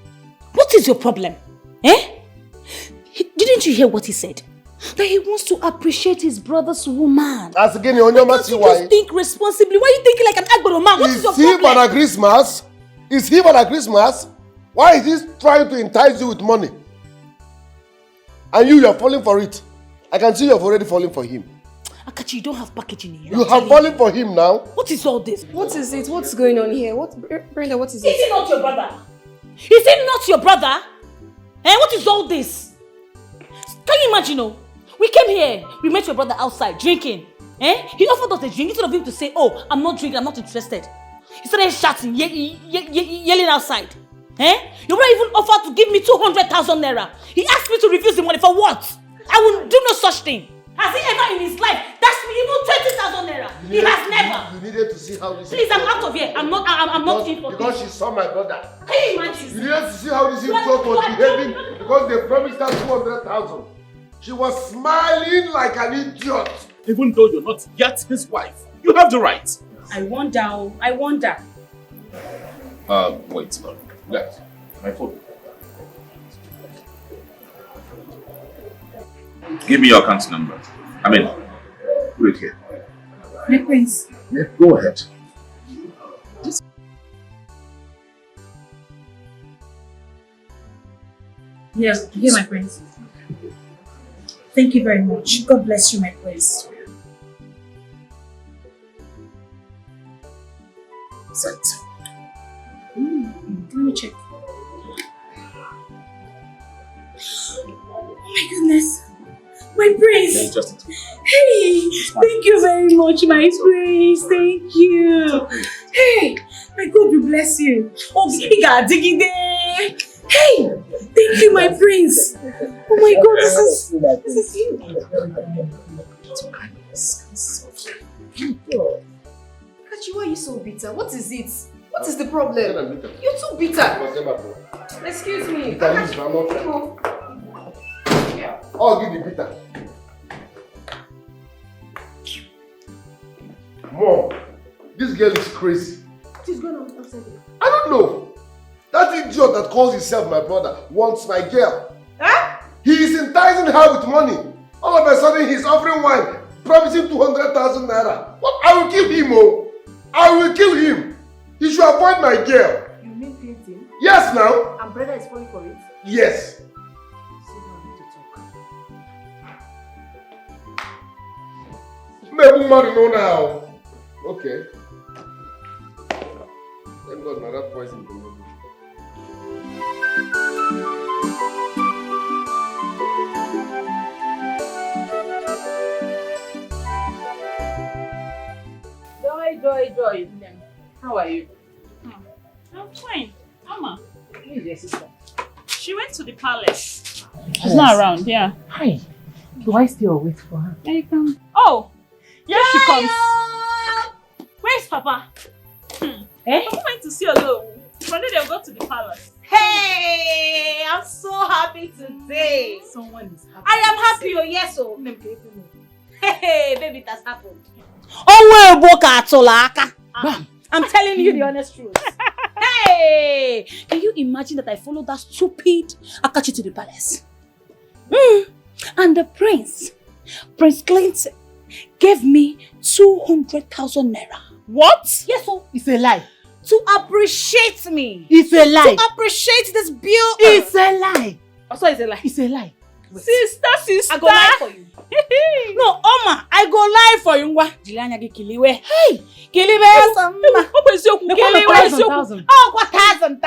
[SPEAKER 16] What is your problem? Didn't you hear what he said? That he wants to appreciate his brother's woman.
[SPEAKER 22] As again, you
[SPEAKER 16] just think responsibly. Why are you thinking like an Agbero man? What is your problem?
[SPEAKER 22] Father Christmas? Is he Father Christmas? Why is he trying to entice you with money? And you are falling for it. I can see you have already fallen for him.
[SPEAKER 16] Akachi, you don't have packaging in you.
[SPEAKER 22] You have fallen for him now.
[SPEAKER 16] What is all this?
[SPEAKER 17] What is it? What's going on here? Brenda, what is it?
[SPEAKER 16] Is he not your brother? Is he not your brother? What is all this? Can you imagine, we came here, we met your brother outside drinking. He offered us a drink instead of him to say, oh, I'm not drinking, I'm not interested. He started shouting, yelling outside. Your brother even offered to give me 200,000 naira. He asked me to refuse the money for what? I will do no such thing. Has he ever in his life dashed me even 20,000 naira? He has never.
[SPEAKER 22] You needed to see how this.
[SPEAKER 16] Please, I'm out of here. I'm not in for this.
[SPEAKER 22] Because she saw my brother.
[SPEAKER 16] Can you imagine?
[SPEAKER 22] You needed to see how this idiot was behaving because they promised her 200,000. She was smiling like an idiot.
[SPEAKER 2] Even though you're not yet his wife, you have the right.
[SPEAKER 7] I wonder.
[SPEAKER 2] Wait, guys, my phone. Give me your account number. Put it here.
[SPEAKER 7] My prince.
[SPEAKER 2] Yeah, go ahead.
[SPEAKER 7] Here, my prince. Thank you very much. God bless you, my prince.
[SPEAKER 2] Set.
[SPEAKER 7] Let me check. Oh my goodness. My prince. Hey, thank you very much, my prince. Thank you. Hey, my God will bless you. Oh, Dikeh. Hey, thank you, my prince. Oh my God, this is you.
[SPEAKER 17] Kachi, why are you so bitter? What is it? What is the problem? You're too bitter. Excuse me.
[SPEAKER 22] Oh, give me bitter. Mom, this girl is crazy.
[SPEAKER 17] What is going on outside here?
[SPEAKER 22] I don't know. That idiot that calls himself my brother wants my girl. He is enticing her with money. All of a sudden he's offering wine, promising 200,000 naira. What? I will kill him, oh. I will kill him. He should avoid my girl.
[SPEAKER 17] You mean Clinton?
[SPEAKER 22] Yes, now.
[SPEAKER 17] And brother is falling for it?
[SPEAKER 22] Yes. Maybe money no now. Okay. Thank God, my that poison.
[SPEAKER 7] Joy. How are you? I'm fine. Mama.
[SPEAKER 18] Where is your sister?
[SPEAKER 7] She went to the palace. She's not around, yeah.
[SPEAKER 18] Hi. Do I still wait for her?
[SPEAKER 7] There you come. Oh, here she comes. Where's Papa? Papa went to see alone. From there they'll go to the palace.
[SPEAKER 15] Hey, I'm so happy today.
[SPEAKER 7] Someone is happy.
[SPEAKER 15] I am happy, oh yes, oh. Hey, baby, it has happened. I'm telling you the honest truth. Hey, can you imagine that I followed that stupid Akachi to the palace? And the Prince Clinton, gave me 200,000 naira
[SPEAKER 18] What?
[SPEAKER 15] Yes, so it's a lie.
[SPEAKER 18] To appreciate me.
[SPEAKER 15] It's a lie.
[SPEAKER 18] To appreciate this beauty.
[SPEAKER 15] It's a lie.
[SPEAKER 18] Also, it's a lie.
[SPEAKER 15] It's a lie.
[SPEAKER 18] Sister.
[SPEAKER 15] I go lie for you.
[SPEAKER 18] No, Oma, I go lie for you. Jilanya gi kiliwe. Hey, kiliwe sama.
[SPEAKER 15] Thousand.
[SPEAKER 18] Oh, what thousand.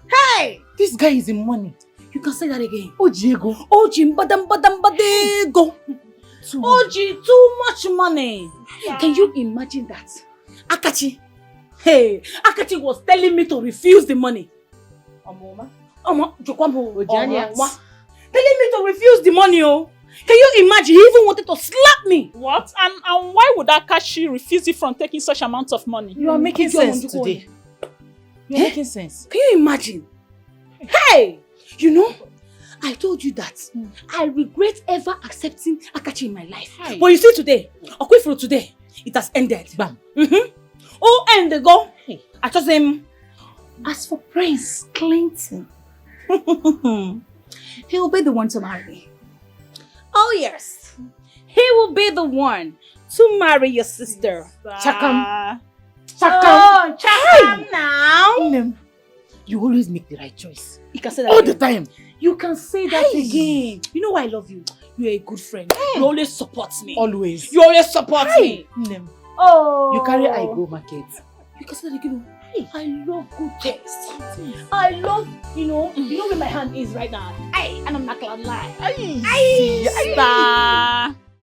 [SPEAKER 18] Hey,
[SPEAKER 15] this guy is in money.
[SPEAKER 18] you can say that again.
[SPEAKER 15] Ojiego.
[SPEAKER 18] Oji badego. Oji, too much money. Can you imagine that? Akachi. Hey, Akachi was telling me to refuse the money. Telling me to refuse the money, oh. Can you imagine? He even wanted to slap me.
[SPEAKER 7] What? And why would Akashi refuse you from taking such amounts of money?
[SPEAKER 15] You are making sense today. You are making sense.
[SPEAKER 18] Can you imagine? Hey! You know, I told you that I regret ever accepting Akachi in my life.
[SPEAKER 15] Hey.
[SPEAKER 18] But you see today, Okwifuru today, it has ended.
[SPEAKER 15] Bam.
[SPEAKER 18] Oh, and they go.
[SPEAKER 15] Hey.
[SPEAKER 18] I told him, as for Prince Clinton, he will be the one to marry me. Oh yes, he will be the one to marry your sister.
[SPEAKER 15] Chakam.
[SPEAKER 18] Oh, Chakam now.
[SPEAKER 15] You always make the right choice.
[SPEAKER 18] You can say that
[SPEAKER 15] all
[SPEAKER 18] again.
[SPEAKER 15] the time.
[SPEAKER 18] You can say that again. You know why I love you? You're a good friend. You always support me.
[SPEAKER 15] Always.
[SPEAKER 18] You always support me. Oh.
[SPEAKER 15] You carry I go market.
[SPEAKER 18] You can say that again. I love good taste. I love, you know where my hand is right now. And I'm not gonna lie.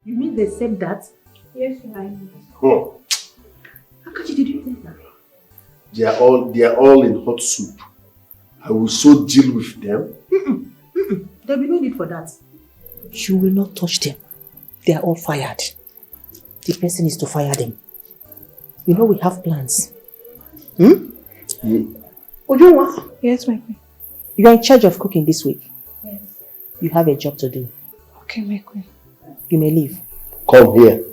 [SPEAKER 15] You mean they said that?
[SPEAKER 17] Yes, I
[SPEAKER 22] Oh,
[SPEAKER 15] Akachi, did you think that?
[SPEAKER 22] they are all in hot soup. I will so deal with them.
[SPEAKER 15] There'll be no need for that. You will not touch them. They are all fired. The person is to fire them. You know we have plans. Ojunwa?
[SPEAKER 17] Yes, my queen.
[SPEAKER 15] You are in charge of cooking this week.
[SPEAKER 17] Yes.
[SPEAKER 15] You have a job to do.
[SPEAKER 17] Okay, my queen.
[SPEAKER 15] You may leave.
[SPEAKER 22] Come here.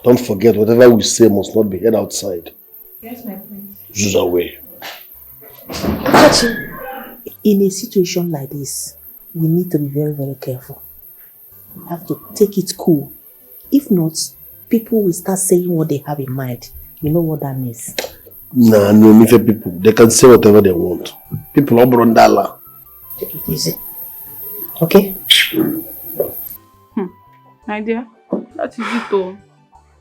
[SPEAKER 22] Don't forget, whatever we say must not be heard outside.
[SPEAKER 17] Yes, my queen.
[SPEAKER 22] Use away.
[SPEAKER 15] In a situation like this, we need to be very, very careful. We have to take it cool. If not, people will start saying what they have in mind. You know what that means?
[SPEAKER 22] Nah, no, Mife people. They can say whatever they want. People are brondala.
[SPEAKER 15] Take it easy. Okay?
[SPEAKER 20] My dear, that is it though.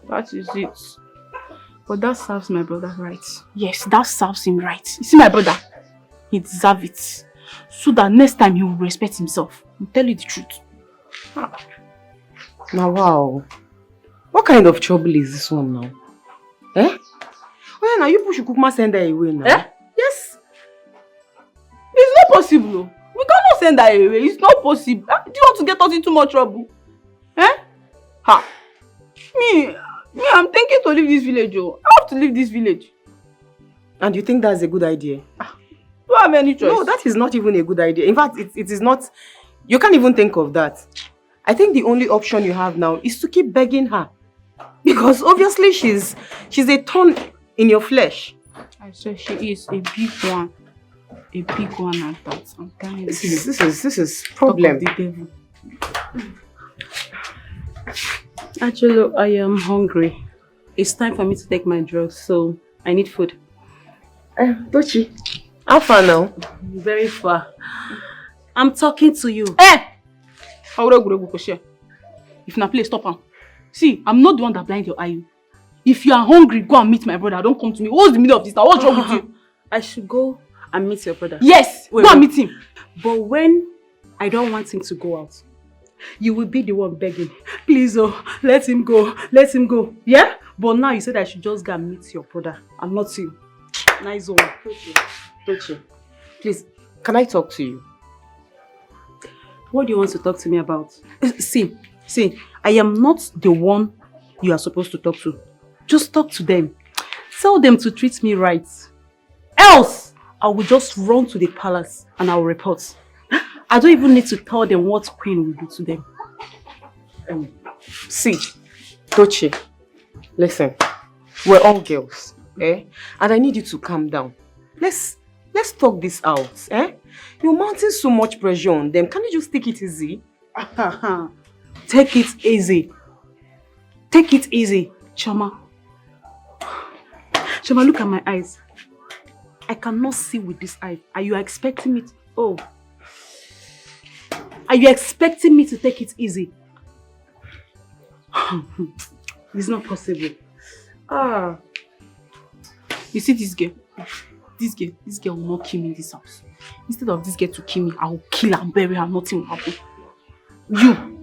[SPEAKER 20] That is it. But that serves my brother right. Yes, that serves him right. You see my brother? He deserves it. So that next time he will respect himself. I'll tell you the truth.
[SPEAKER 5] Now wow. What kind of trouble is this one now? Eh? Well, now you push Kukuma send her away now.
[SPEAKER 20] Eh? Yes. It's not possible. We cannot send her away. It's not possible. Do you want to get us into more trouble? Eh? Ha. Me, I'm thinking to leave this village. Oh. I have to leave this village.
[SPEAKER 5] And you think that's a good idea?
[SPEAKER 20] Do I have any choice?
[SPEAKER 5] No, that is not even a good idea. In fact, it is not. You can't even think of that. I think the only option you have now is to keep begging her. Because obviously she's a thorn in your flesh.
[SPEAKER 20] I said she is a big one. A big one at that. I'm telling you.
[SPEAKER 5] This is problem.
[SPEAKER 20] Talk of the devil. Actually, I am hungry. It's time for me to take my drugs, so I need food.
[SPEAKER 5] Dochi, how far now?
[SPEAKER 20] Very far. I'm talking to you. If na play, stop am. See, I'm not the one that blind your eye. If you are hungry, go and meet my brother. Don't come to me. What's the meaning of this now? What's wrong with you? I should go and meet your brother. Yes, go and meet him. But when I don't want him to go out, you will be the one begging. Please, oh, let him go. Let him go. Yeah? But now you said I should just go and meet your brother and not you. Nice one.
[SPEAKER 5] Dochi, please, can I talk to you?
[SPEAKER 20] What do you want to talk to me about? See, I am not the one you are supposed to talk to. Just talk to them. Tell them to treat me right. Else, I will just run to the palace and I will report. I don't even need to tell them what Queen will do to them.
[SPEAKER 5] See, Dochi, listen, we're all girls, eh? And I need you to calm down. Let's talk this out, eh? You're mounting so much pressure on them. Can you just take it easy?
[SPEAKER 20] Take it easy. Take it easy.
[SPEAKER 1] Chama, look at my eyes. I cannot see with this eye. Are you expecting me to... Oh. Are you expecting me to take it easy? It's not possible. You see this girl? This girl will not kill me in this house. Instead of this girl to kill me, I will kill her and bury her. Nothing will happen. You.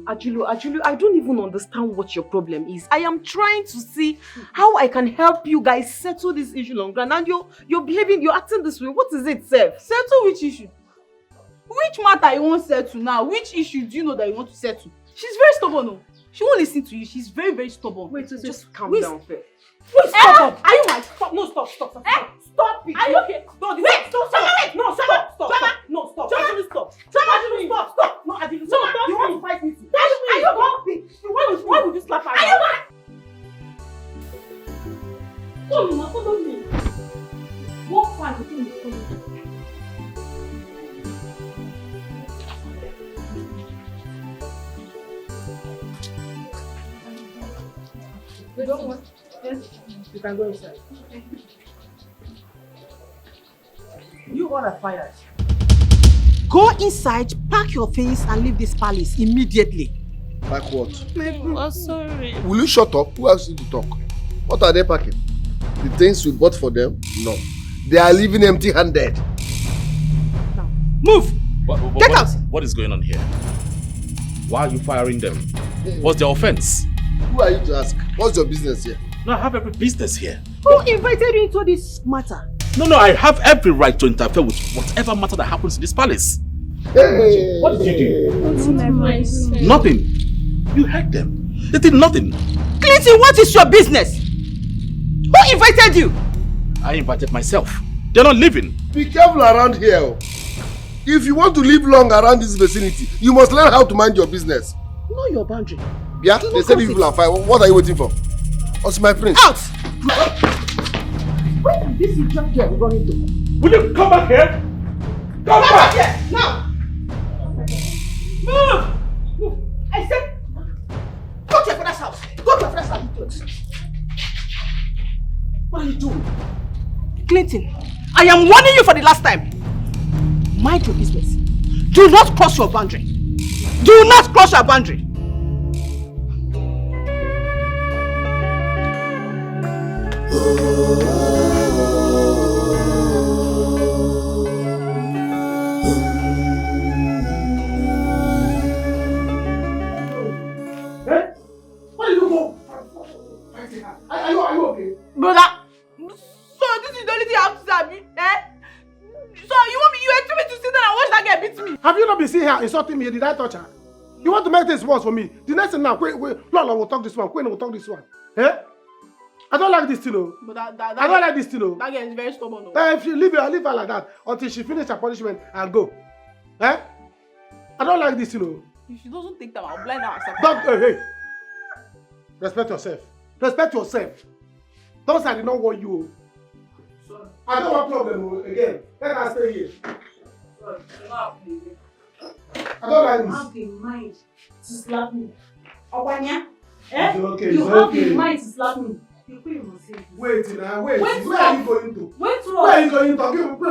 [SPEAKER 5] Ajulu, I don't even understand what your problem is. I am trying to see how I can help you guys settle this issue on ground, and you're behaving, you're acting this way. What is it, Seth?
[SPEAKER 20] Settle which issue? Which matter you want to settle now? Which issue do you know that you want to settle? She's very stubborn, no? She won't listen to you. She's very, very stubborn.
[SPEAKER 5] Wait, so just calm down first.
[SPEAKER 20] Wait, stop! Are you mad? Stop! No, stop! Stop it! Are you okay? No, wait! Stop! Wait! No, stop! No, stop! Ajulu, stop! Ajulu, stop! No, Ajulu, stop! You want to fight me too? Are you mad? Why would you slap her? Are you mad? Follow me. Walk fast before you follow me. You don't want? Yes. You can go inside.
[SPEAKER 5] You all are fired.
[SPEAKER 15] Go inside, pack your things and leave this palace immediately.
[SPEAKER 22] Pack what?
[SPEAKER 7] I'm sorry.
[SPEAKER 22] Will you shut up? Who asked you to talk? What are they packing? The things we bought for them? No. They are leaving empty-handed.
[SPEAKER 15] Now, move! Get out!
[SPEAKER 2] What is going on here? Why are you firing them? What's their offense?
[SPEAKER 22] Who are you to ask? What's your business here?
[SPEAKER 2] No, I have every business here.
[SPEAKER 15] Who invited you into this matter?
[SPEAKER 2] No, I have every right to interfere with whatever matter that happens in this palace.
[SPEAKER 22] Hey.
[SPEAKER 2] What did you do? Nothing. You heard them. They did nothing.
[SPEAKER 15] Clinton, what is your business? Who invited you?
[SPEAKER 2] I invited myself. They're not leaving.
[SPEAKER 22] Be careful around here. If you want to live long around this vicinity, you must learn how to mind your business.
[SPEAKER 15] Know your boundary.
[SPEAKER 22] Yeah, they said people are fine. What are you waiting for? What's my prince?
[SPEAKER 15] Out! Where did this idiot girl run into?
[SPEAKER 2] Will you come back here? Come back
[SPEAKER 15] here! Now! Move! I said, go to your father's house. Go to your father's house. What are you doing? Clinton, I am warning you for the last time. Mind your business. Do not cross your boundary. Do not cross your boundary.
[SPEAKER 20] Brother, so this is the only thing I have to say, Abi, eh? So you expect me to sit there and watch that girl beat me?
[SPEAKER 9] Have you not been seeing her insulting me? Did I touch her? You want to make things worse for me? The next thing now, Lola will talk this one, Queen will talk this one. Eh? I don't like this thing, though.
[SPEAKER 20] But
[SPEAKER 9] I don't like this thing, though.
[SPEAKER 20] That girl is very stubborn, though.
[SPEAKER 9] If you leave her like that until she finish her punishment and go. Eh? I don't like this, you know.
[SPEAKER 20] If she doesn't take time, I'll blind her herself.
[SPEAKER 9] Hey. Respect yourself. Respect yourself. Don't say I did not want you. Sorry. I don't want problem again. Let her stay here.
[SPEAKER 20] Sorry.
[SPEAKER 9] I don't like this.
[SPEAKER 20] You have the mind to slap me. Obanya?
[SPEAKER 9] Eh? It's okay.
[SPEAKER 20] You have the mind to slap me.
[SPEAKER 9] Wait now, wait.
[SPEAKER 20] Wait,
[SPEAKER 9] where are you going to?
[SPEAKER 20] Wait,
[SPEAKER 9] where are you going to? Give me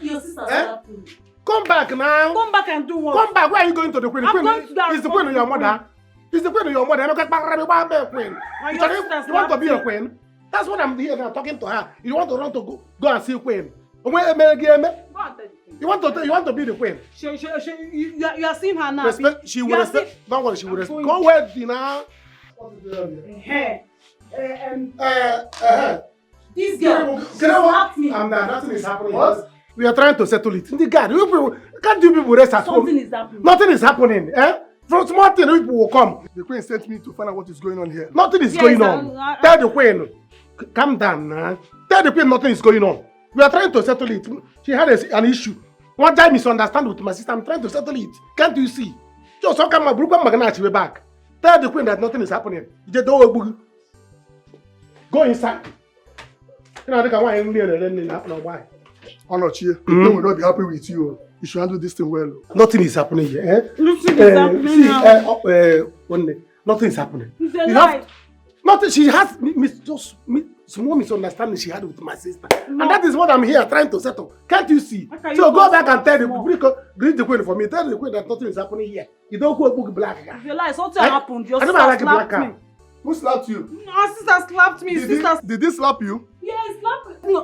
[SPEAKER 20] your sister slapped me.
[SPEAKER 9] Come back now.
[SPEAKER 20] Come back and do what?
[SPEAKER 9] Come back. Where are you going to the queen?
[SPEAKER 20] I'm going to that.
[SPEAKER 9] Is the queen of your mother? Is the queen of your mother? I'm not queen. You want to be a queen? That's what I'm here now talking to her. You want to run to go and see queen? You want to be the queen?
[SPEAKER 20] You are seeing her now.
[SPEAKER 9] She will respect. Don't worry, she will respect. Go where now?
[SPEAKER 20] This girl slapped me.
[SPEAKER 9] Nothing is happening. What? We are trying to settle it. The guard, can't you people rest at home?
[SPEAKER 20] Something is happening.
[SPEAKER 9] Nothing is happening. From small thing, people will come.
[SPEAKER 22] The queen sent me to find out what is going on here.
[SPEAKER 9] Nothing is going on. Tell the queen. Calm down now. Tell the queen nothing is going on. We are trying to settle it. She had an issue. One time misunderstand with my sister. I'm trying to settle it. Can't you see? Just how come my group and back? Tell the queen that nothing is happening. Go inside. You know, I think I want to happen. Why?
[SPEAKER 22] Onochie, the queen will not be happy with you. You should handle this thing well.
[SPEAKER 9] Nothing is happening here.
[SPEAKER 20] Nothing is happening now.
[SPEAKER 9] Nothing is happening.
[SPEAKER 20] It's a lie.
[SPEAKER 9] Nothing. She has small misunderstanding she had with my sister. No. And that is what I'm here trying to settle. Can't you see? So go back and tell greet the queen for me. Tell the queen that nothing is happening here. You don't go book black.
[SPEAKER 20] If you lie, something happened. Your sister
[SPEAKER 9] like
[SPEAKER 20] slapped me.
[SPEAKER 9] Who slapped you?
[SPEAKER 20] My sister slapped me.
[SPEAKER 9] Did he slap you?
[SPEAKER 20] Yeah, he slapped me.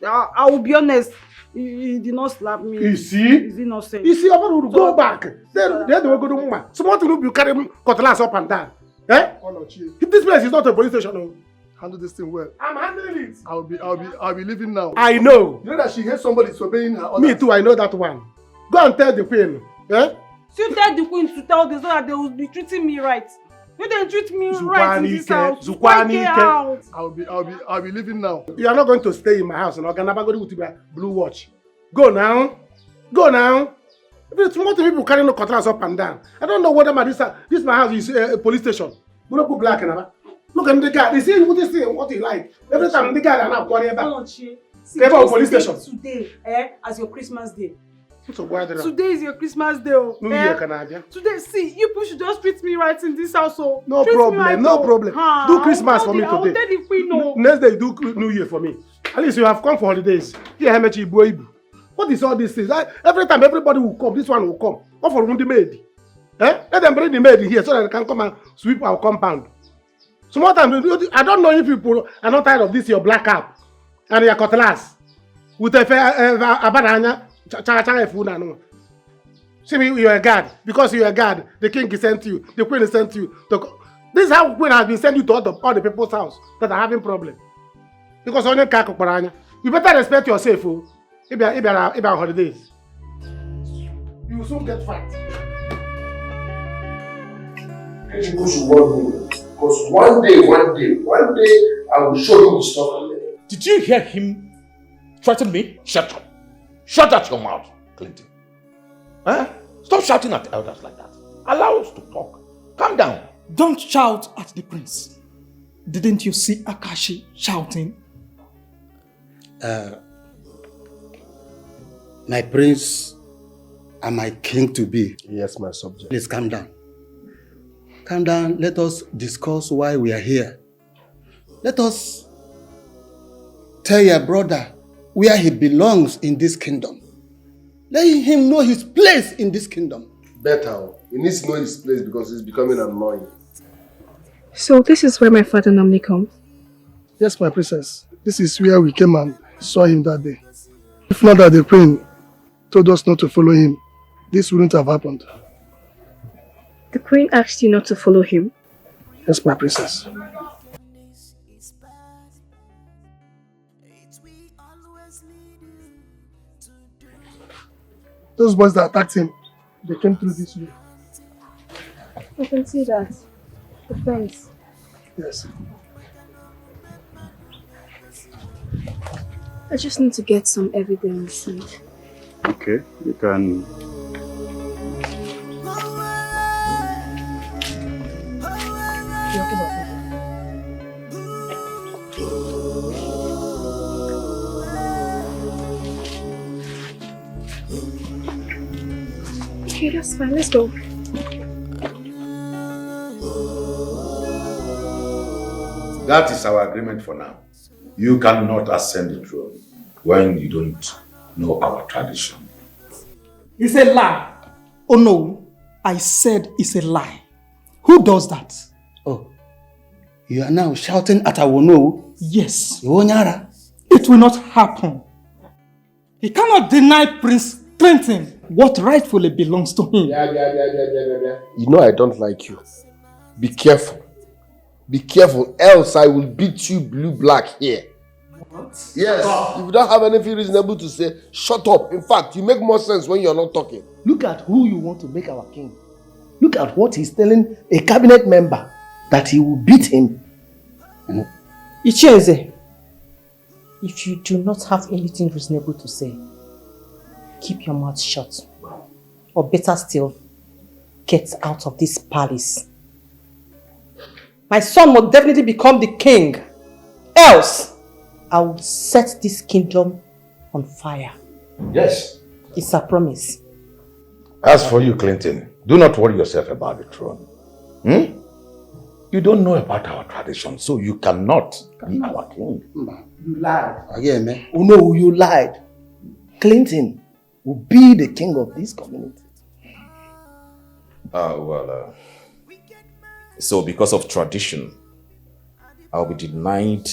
[SPEAKER 20] I will be honest. He did not slap me.
[SPEAKER 9] You see?
[SPEAKER 20] He's innocent.
[SPEAKER 9] You see, go back. Then they will go to woman. So what will you carry cutlass up and down? Eh? Oh, no, this place is not a police station. No.
[SPEAKER 22] Handle this thing well.
[SPEAKER 9] I'm handling it.
[SPEAKER 22] I'll be leaving now.
[SPEAKER 9] I know.
[SPEAKER 22] You know that she hates somebody disobeying her orders.
[SPEAKER 9] Me too, I know that one. Go and tell the queen. Eh?
[SPEAKER 20] So you tell the queen to tell this so that they will be treating me right. You didn't treat me right in this house.
[SPEAKER 22] I'll be leaving now.
[SPEAKER 9] You are not going to stay in my house. And I'm going to go to Blue Watch. Go now. Go now. If most people carrying no cutlass up and down. I don't know whether this my house is a police station. We don't put black in it. Look at the guy. They say what they say, what he like. Every time the guy are not calling back. Police station.
[SPEAKER 20] Today, as your Christmas day.
[SPEAKER 9] So
[SPEAKER 20] today is your Christmas day.
[SPEAKER 9] New Year, Canadian.
[SPEAKER 20] Today, see, you people should just treat me right in this house. So
[SPEAKER 9] no problem, right, no problem. Do Christmas for me today.
[SPEAKER 20] I'll tell the queen no.
[SPEAKER 9] Next day, do New Year for me. At least you have come for holidays. Here, how much you What is all these things? Every time everybody will come, this one will come. What for the maid? Let them bring the maid here so that they can come and sweep our compound. So more time, I don't know if people are not tired of this your black cap and your cutlass with a banana. See me, you're a guard. Because you're a guard, the king is sent you, the queen is sent you. This is how queen has been sent you to all the people's house that are having problems. Because on your you better respect yourself. If you are holidays, you will soon get fat.
[SPEAKER 22] Because one day, I will show him the stuff.
[SPEAKER 8] Did you hear him threaten me? Shut up. Shut out your mouth, Clinton. Huh? Stop shouting at elders like that. Allow us to talk. Calm down.
[SPEAKER 13] Don't shout at the prince. Didn't you see Akashi shouting?
[SPEAKER 12] My prince and my king to be.
[SPEAKER 22] Yes, my subject.
[SPEAKER 12] Please calm down. Calm down. Let us discuss why we are here. Let us tell your brother where he belongs in this kingdom. Let him know his place in this kingdom.
[SPEAKER 22] Better. He needs to know his place because he's becoming annoying.
[SPEAKER 17] So this is where my father normally comes?
[SPEAKER 9] Yes, my princess. This is where we came and saw him that day. If not that the queen told us not to follow him, this wouldn't have happened.
[SPEAKER 17] The queen asked you not to follow him?
[SPEAKER 9] Yes, my princess. Those boys that attacked him, they came through this way.
[SPEAKER 17] I can see that. The fence.
[SPEAKER 9] Yes.
[SPEAKER 17] I just need to get some evidence.
[SPEAKER 10] Okay, you can...
[SPEAKER 17] Okay, that's fine. Let's go.
[SPEAKER 8] That is our agreement for now. You cannot ascend the throne when you don't know our tradition.
[SPEAKER 13] It's a lie. Oh no, I said it's a lie. Who does that?
[SPEAKER 12] Oh, you are now shouting at Awono?
[SPEAKER 13] Yes.
[SPEAKER 12] Iwonyara?
[SPEAKER 13] It will not happen. He cannot deny Prince Clinton what rightfully belongs to him.
[SPEAKER 22] You know I don't like you. Be careful. Be careful, else I will beat you blue-black here.
[SPEAKER 13] What?
[SPEAKER 22] Yes, if you don't have anything reasonable to say, shut up. In fact, you make more sense when you're not talking.
[SPEAKER 12] Look at who you want to make our king. Look at what he's telling a cabinet member, that he will beat him.
[SPEAKER 15] Icheze, if you do not have anything reasonable to say, keep your mouth shut. Or better still, get out of this palace. My son will definitely become the king. Else, I will set this kingdom on fire.
[SPEAKER 8] Yes.
[SPEAKER 15] It's a promise.
[SPEAKER 8] As for you, Clinton, do not worry yourself about the throne. You don't know about our tradition, so you cannot be our king.
[SPEAKER 12] You lied. Again, man. Oh no, you lied. Clinton will be the king of this community.
[SPEAKER 2] So because of tradition, I'll be denied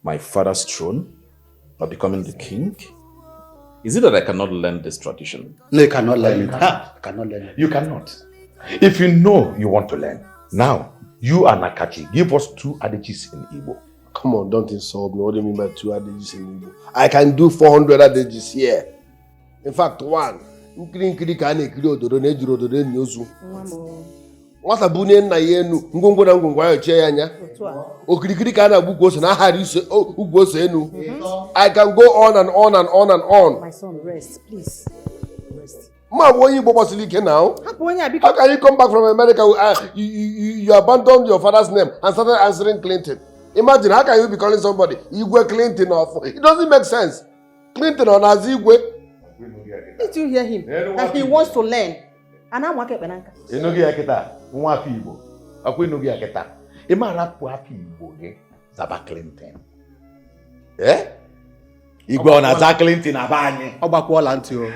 [SPEAKER 2] my father's throne by becoming the king? Is it that I cannot learn this tradition?
[SPEAKER 12] No, you cannot learn it. You cannot learn it.
[SPEAKER 8] You cannot. If you know you want to learn, now, you and Akachi, give us 2 adages in Igbo.
[SPEAKER 22] Come on, don't insult me. What do you mean by 2 adages in Igbo? I can do 400 adages here. In fact, 1. Nwata bụ onye nna ya enu ngwongwo na ngwongwo ahụ chee ya anya okirikiri ka a na-agbu ugwu ose na ahara ise ugwu ose enu. I can go on and on and on and on.
[SPEAKER 15] My son, rest, please. Rest.
[SPEAKER 22] Ma bụ onye Igbo gbasiri ike now. How can you come back from America? You abandoned your father's name and started answering Clinton. Imagine, how can you be calling somebody Igwe Clinton? It doesn't make sense. Clinton or Nazi Igwe.
[SPEAKER 15] Did you hear him? That he wants to learn. And I'm working Benanka.
[SPEAKER 8] Enogi akita, nwa afi Igbo. Akwa enogi akita. Ima rapu afi Igbo ge Zaba Clinton. Eh? Igwe ona za Clinton abanye.
[SPEAKER 12] Ogbakwala nti o.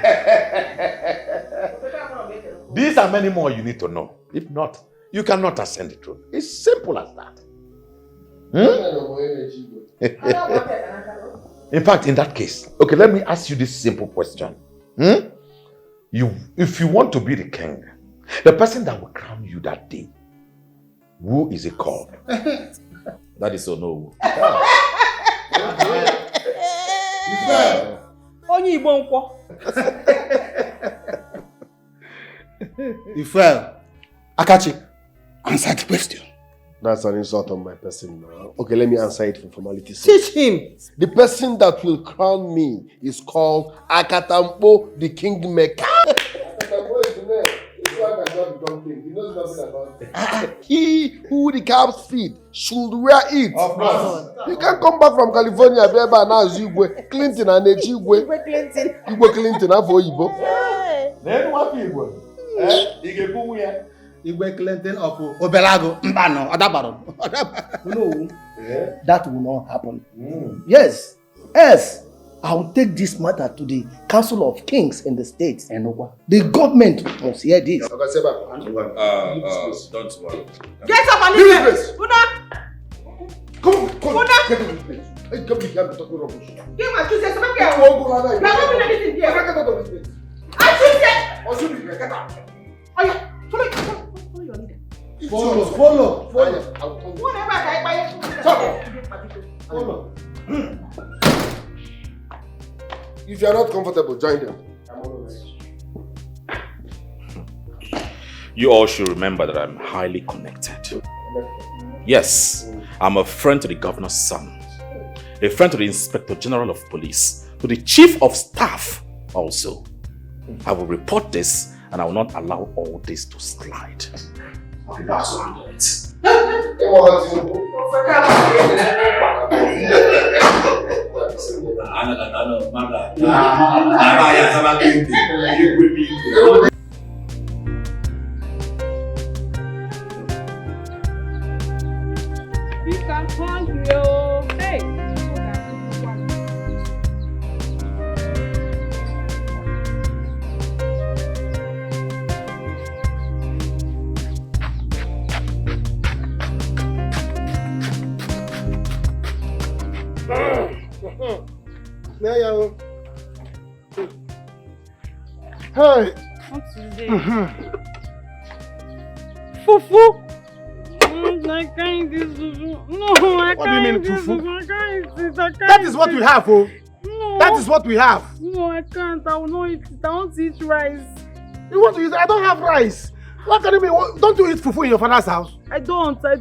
[SPEAKER 8] These are many more you need to know. If not, you cannot ascend the throne. It's simple as that. In fact, in that case, okay, let me ask you this simple question. If you want to be the king, the person that will crown you that day, who is it called?
[SPEAKER 2] That is Onowu.
[SPEAKER 15] Onye Igbo nkwo.
[SPEAKER 12] You fell. Akachi, answer the question.
[SPEAKER 22] That's an insult on my person now. Okay, let me answer it for formality's
[SPEAKER 15] sake. Teach him.
[SPEAKER 22] The person that will crown me is called Akatampo, the kingmaker. Akatampo is the name. It's why I cannot become king. He knows nothing about it. He who the cows feed should wear it.
[SPEAKER 8] Of course.
[SPEAKER 22] You can come back from California, baby, and now Igwe Clinton and Igwe.
[SPEAKER 15] Igwe Clinton.
[SPEAKER 22] Igwe Clinton, have Igbo.
[SPEAKER 8] Then what Igwe? Igwe
[SPEAKER 12] Igwe Clinton of Obelago, Mbano, Adabaro. No, that will not happen. Yes, I will take this matter to the Council of Kings in the States. The government must hear this.
[SPEAKER 2] Don't worry.
[SPEAKER 15] Get up and leave this.
[SPEAKER 22] Come on. Get this place. Hey, come here, I'm talking rubbish.
[SPEAKER 15] Give my two cents. I'm not doing anything here.
[SPEAKER 22] Get out of this place.
[SPEAKER 15] I should say.
[SPEAKER 22] Get out.
[SPEAKER 15] Oh yeah, follow your leader.
[SPEAKER 22] Follow. Follow. If you are not comfortable, join them.
[SPEAKER 2] You all should remember that I'm highly connected. Yes, I'm a friend to the governor's son, a friend to the inspector general of police, to the chief of staff also. I will report this and I will not allow all this to slide. That's what
[SPEAKER 22] Hey.
[SPEAKER 20] What's today? Fufu. I can't eat fufu. No, I
[SPEAKER 9] What do you mean, fufu?
[SPEAKER 20] I can't eat it.
[SPEAKER 9] That is what we have, oh.
[SPEAKER 20] No.
[SPEAKER 9] That is what we have.
[SPEAKER 20] No, I can't. I will not eat it. I want to eat rice.
[SPEAKER 9] You want to eat? I don't have rice. What can you mean? Don't you eat fufu in your father's house?
[SPEAKER 20] I don't. I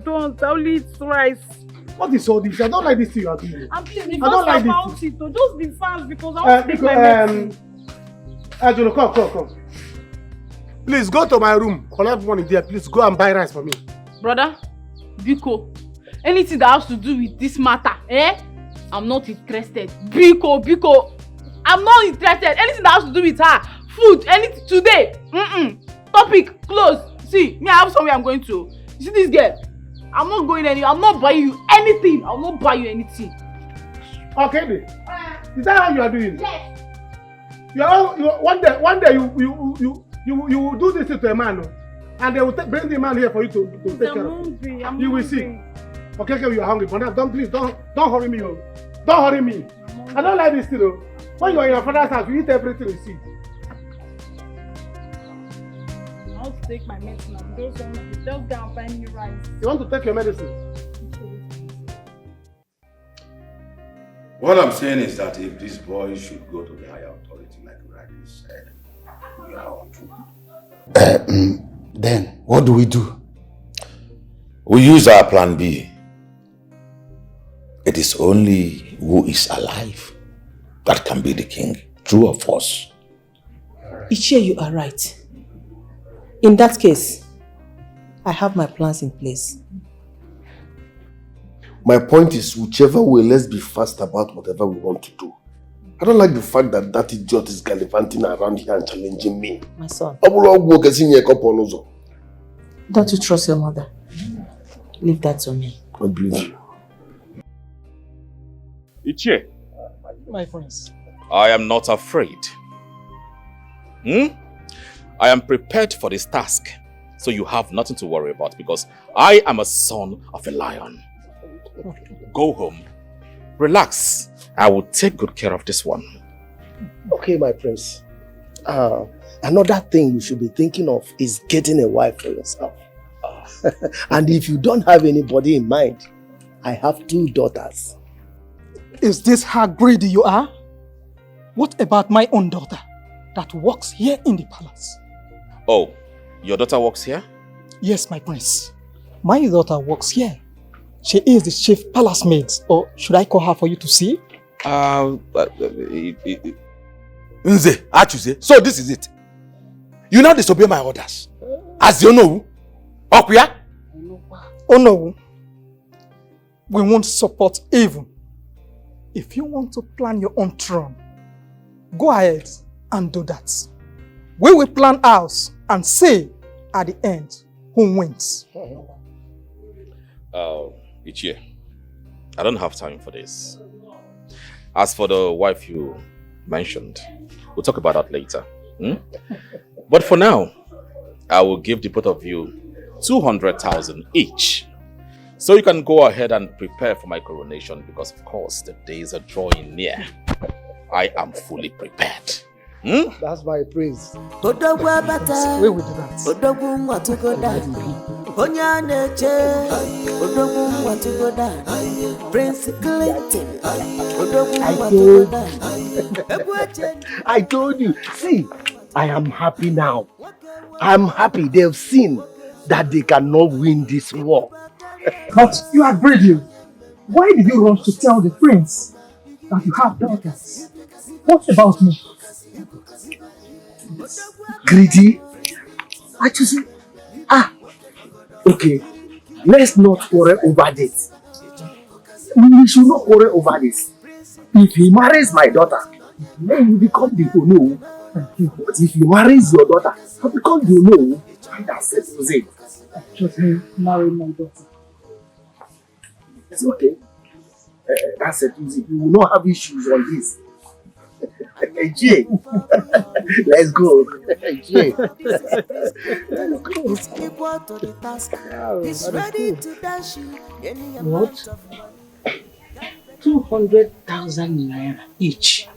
[SPEAKER 20] only eat rice.
[SPEAKER 9] What is all this? I don't like this thing you are doing.
[SPEAKER 20] And please, be
[SPEAKER 9] I don't like
[SPEAKER 20] about
[SPEAKER 9] this.
[SPEAKER 20] it. Just be fast because I want to take my medicine.
[SPEAKER 9] Angelo, come. Please go to my room. Collect money there. Please go and buy rice for me.
[SPEAKER 20] Brother, Biko, anything that has to do with this matter, I'm not interested. Biko, I'm not interested. Anything that has to do with her, food, anything today. Topic close. See, me, I have somewhere I'm going to. You see this girl? I'm not going anywhere. I'm not buying you anything. I'll not buy you anything.
[SPEAKER 9] Okay, is that how you are doing?
[SPEAKER 15] Yes.
[SPEAKER 9] One day you will do this to a man, and they will bring the man here for you to take care of. You will see. Okay, you are hungry, but now don't hurry me. Don't hurry me. I don't like this thing. When you are in your father's house, you eat everything you see.
[SPEAKER 20] I want to take my medicine. Just go and find me rice.
[SPEAKER 9] You want to take your medicine?
[SPEAKER 8] What I'm saying is that if this boy should go to the higher authority, like rightly said, we are on to.
[SPEAKER 12] Then, what do we do?
[SPEAKER 8] We use our plan B. It is only who is alive that can be the king, true or false.
[SPEAKER 16] Ichie, you are right. In that case, I have my plans in place.
[SPEAKER 22] My point is, whichever way, let's be fast about whatever we want to do. I don't like the fact that that idiot is gallivanting around here and challenging me.
[SPEAKER 16] My son. Don't you trust your mother? Leave that to me.
[SPEAKER 22] I believe you.
[SPEAKER 10] Ichie.
[SPEAKER 13] My friends.
[SPEAKER 2] I am not afraid. I am prepared for this task, so you have nothing to worry about because I am a son of a lion. Go home, relax. I will take good care of this one.
[SPEAKER 12] Okay, my prince. Another thing you should be thinking of is getting a wife for yourself. And if you don't have anybody in mind, I have 2 daughters.
[SPEAKER 13] Is this how greedy you are? What about my own daughter that works here in the palace?
[SPEAKER 2] Oh, your daughter works here?
[SPEAKER 13] Yes, my prince. My daughter works here. She is the chief palace maid, or should I call her for you to see?
[SPEAKER 8] Nze, Achuse, so this is it. You now disobey my orders. As you know, Okuya?
[SPEAKER 13] Oh no. We won't support evil. If you want to plan your own throne, go ahead and do that. We will plan ours and see at the end who wins.
[SPEAKER 2] Ichie, I don't have time for this. As for the wife you mentioned, we'll talk about that later. But for now, I will give the both of you 200,000 each. So you can go ahead and prepare for my coronation because of course the days are drawing near. I am fully prepared.
[SPEAKER 12] That's my praise.
[SPEAKER 13] We will do that.
[SPEAKER 12] I told you. See, I am happy now. I'm happy they've seen that they cannot win this war.
[SPEAKER 13] But you are greedy. Why did you rush to tell the prince that you have daughters? What about me?
[SPEAKER 12] Greedy? Actually, okay. Let's not quarrel over this. We should not quarrel over this. If he marries my daughter, then you become the Ono. But if he marries your daughter, I become the Ono. That settles it.
[SPEAKER 13] Just me marry my daughter.
[SPEAKER 12] It's okay. That settles it. You will not have issues on this. Jay. Let's go. Jay.
[SPEAKER 16] What? 200,000 naira each.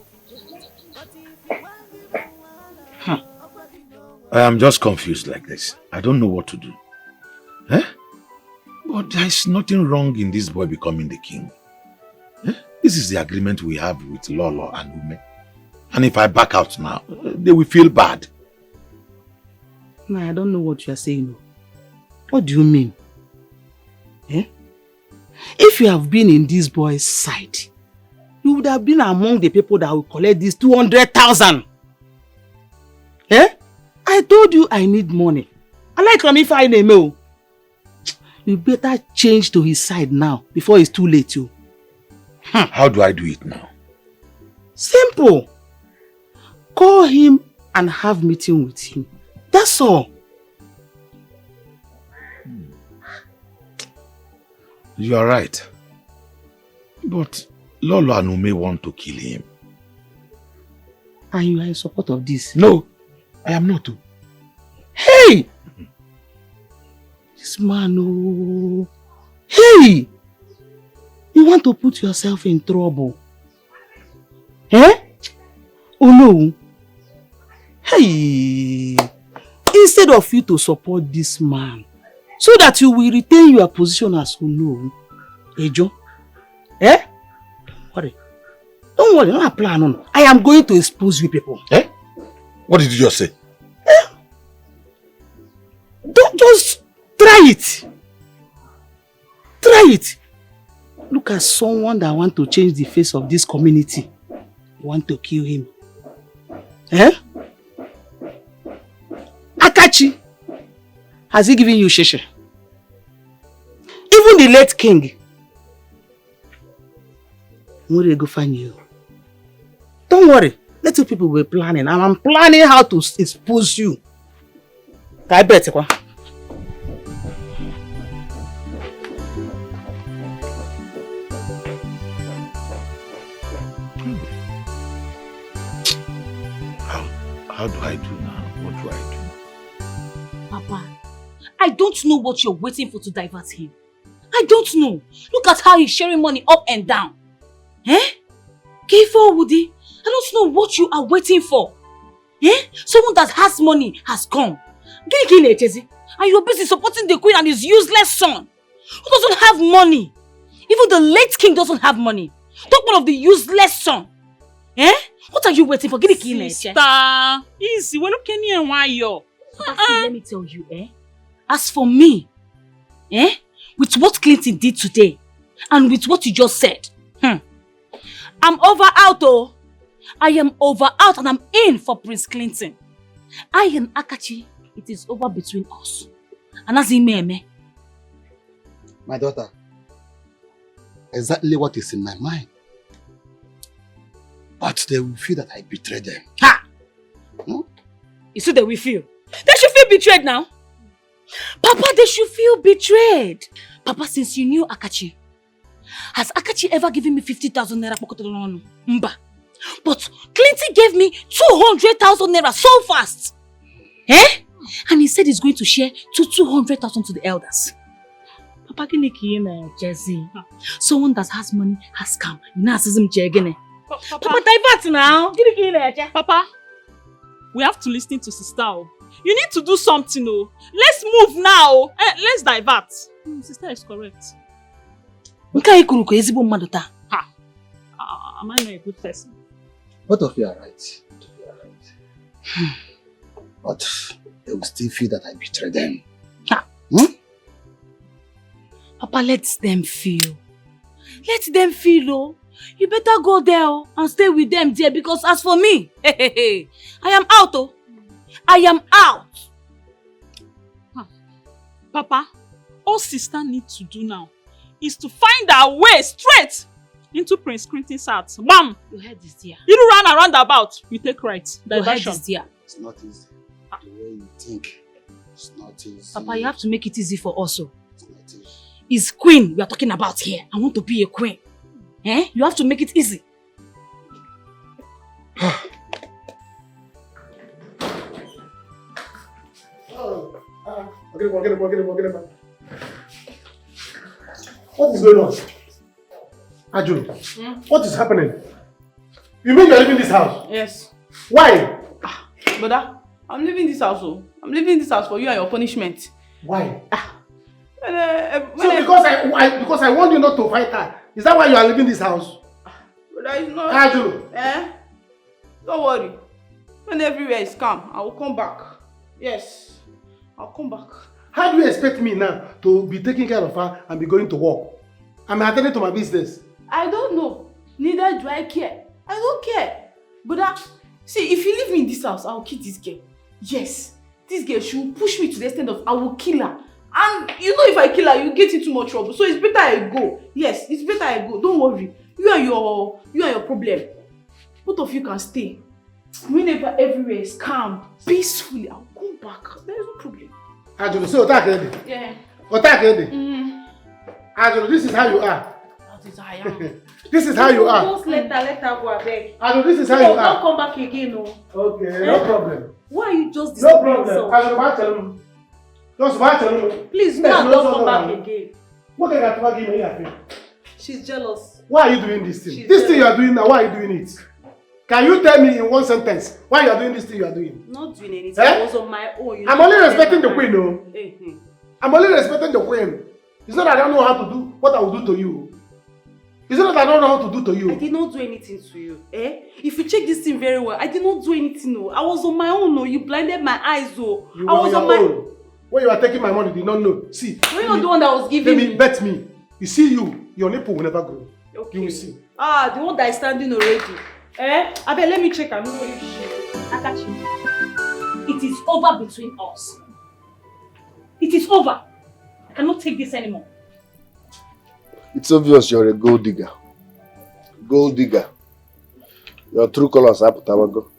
[SPEAKER 8] I am just confused like this. I don't know what to do. But there is nothing wrong in this boy becoming the king. This is the agreement we have with Lolo and Ume. And if I back out now, they will feel bad.
[SPEAKER 1] No, I don't know what you are saying. What do you mean? If you have been in this boy's side, you would have been among the people that will collect this 200,000. I told you I need money. I like Rami find a mail. You better change to his side now before it's too late.
[SPEAKER 8] How do I do it now?
[SPEAKER 1] Simple. Call him and have meeting with him. That's all.
[SPEAKER 8] You are right. But Lolo and Ume want to kill him.
[SPEAKER 11] And you are in support of this?
[SPEAKER 8] No, I am not.
[SPEAKER 11] Hey! This man, oh. Hey! You want to put yourself in trouble. Eh? Oh no. Hey! Instead of you to support this man, so that you will retain your position as Uno, Ejo. Eh? Don't worry. Don't worry, not a plan. No. I am going to expose you people.
[SPEAKER 8] Eh? What did you just say?
[SPEAKER 11] Don't just try it. Try it. Look at someone that want to change the face of this community. You want to kill him. Eh? Akachi, has he given you sheshe? Even the late king. Where will go find you? Don't worry. Let you people be planning. I'm planning how to expose you. I bet you.
[SPEAKER 8] How do I do now? What do I do?
[SPEAKER 16] Papa, I don't know what you're waiting for to divert him. I don't know. Look at how he's sharing money up and down. Eh? Careful, Woody. I don't know what you are waiting for. Eh? Someone that has money has come. And you're busy supporting the queen and his useless son, who doesn't have money. Even the late king doesn't have money. Talk one of the useless son. Eh? What are you waiting for?
[SPEAKER 7] Sister, easy. We're not Kenny and why you're.
[SPEAKER 16] Let me tell you, eh? As for me, eh? With what Clinton did today, and with what you just said, I'm over out, oh. I am over out and I'm in for Prince Clinton. I and Akachi, it is over between us. And as in me.
[SPEAKER 12] My daughter, exactly what is in my mind. But they will feel that I betrayed them.
[SPEAKER 16] Ha! You see they will feel? They should feel betrayed now. Papa, they should feel betrayed. Papa, since you knew Akachi, has Akachi ever given me 50,000 naira? Mba. But Clinton gave me 200,000 naira so fast. Eh? And he said he's going to share 200,000 to the elders. Papa, Jesse. Someone that has money has come. Papa, divert now.
[SPEAKER 7] Papa, we have to listen to sister. You need to do something. Let's move now. Let's divert. Sister is correct.
[SPEAKER 11] Am
[SPEAKER 7] I not a good person?
[SPEAKER 12] Both of you are right. But they will still feel that I betrayed them.
[SPEAKER 16] Papa, let them feel. Let them feel, oh. You better go there and stay with them there, because as for me, I am out, oh. I am out.
[SPEAKER 7] Papa, all sister needs to do now is to find our way straight into Prince Clinton's heart. Bam!
[SPEAKER 16] Your head is there.
[SPEAKER 7] You don't run around about. You take right.
[SPEAKER 16] Your head is there.
[SPEAKER 12] It's not easy. The way you think, it's not easy.
[SPEAKER 16] Papa, you have to make it easy for us. It's not easy. It's queen we are talking about here. I want to be a queen. Eh? You have to make it easy.
[SPEAKER 9] What is going on? Ajulu, what is happening? You mean you are leaving this house?
[SPEAKER 20] Yes.
[SPEAKER 9] Why?
[SPEAKER 20] Brother, I'm leaving this house. I'm leaving this house for you and your punishment.
[SPEAKER 9] Why? Because I want you not to fight her. Is that why you are leaving this house?
[SPEAKER 20] Brother, it's not.
[SPEAKER 9] Ajulu.
[SPEAKER 20] Don't worry. When everywhere is calm, I will come back. Yes, I'll come back.
[SPEAKER 9] How do you expect me now to be taking care of her and be going to work? I'm attending to my business.
[SPEAKER 20] I don't know. Neither do I care. I don't care. But see, if you leave me in this house, I will kill this girl. Yes, this girl, she will push me to the extent of I will kill her. And you know if I kill her, you get into more trouble. So it's better I go. Yes, it's better I go. Don't worry. You and your problem. Both of you can stay. Whenever everywhere is calm, peacefully, I'll come back. There is no problem.
[SPEAKER 9] Ajulu, so attack ready.
[SPEAKER 20] Yeah.
[SPEAKER 9] Attack ready. Angelo, this is how you are.
[SPEAKER 7] That is how I am.
[SPEAKER 9] This is how you are.
[SPEAKER 1] Just let her go, I beg.
[SPEAKER 9] Angelo, this is how
[SPEAKER 1] No,
[SPEAKER 9] you are.
[SPEAKER 1] don't come back again, no.
[SPEAKER 9] Okay, no problem.
[SPEAKER 1] Why are you just
[SPEAKER 9] No
[SPEAKER 1] disturbing
[SPEAKER 9] problem.
[SPEAKER 1] yourself?
[SPEAKER 9] Angelo, watch him. Just watch him.
[SPEAKER 1] Please, no, don't come back again.
[SPEAKER 9] What can I give me?
[SPEAKER 1] She's jealous.
[SPEAKER 9] Why are you doing this thing?
[SPEAKER 1] She's
[SPEAKER 9] This thing you are doing now, why are you doing it? Can you tell me in one sentence why you are doing this thing you are doing?
[SPEAKER 1] Not doing anything.
[SPEAKER 9] Eh?
[SPEAKER 1] I was on my own.
[SPEAKER 9] I'm only respecting the queen, no? I'm only respecting the queen. It's not that I don't know how to do what I will do to you. It's not that I don't know how to do to you.
[SPEAKER 1] I did not do anything to you. If you check this thing very well, I did not do anything. No. I was on my own. No. You blinded my eyes. Oh.
[SPEAKER 9] You
[SPEAKER 1] I was on my
[SPEAKER 9] own. When you are taking my money, you did not know. See.
[SPEAKER 1] You're not the one that was giving me.
[SPEAKER 9] Bet me. You see your nipple will never grow.
[SPEAKER 1] Okay.
[SPEAKER 9] You will see.
[SPEAKER 1] Ah, the one that is standing already. I bet let me check and know what you shit.
[SPEAKER 7] I got you. It is over between us. It is over. I cannot take this anymore.
[SPEAKER 22] It's obvious you're a gold digger. Gold digger. Your true colors are Putawago.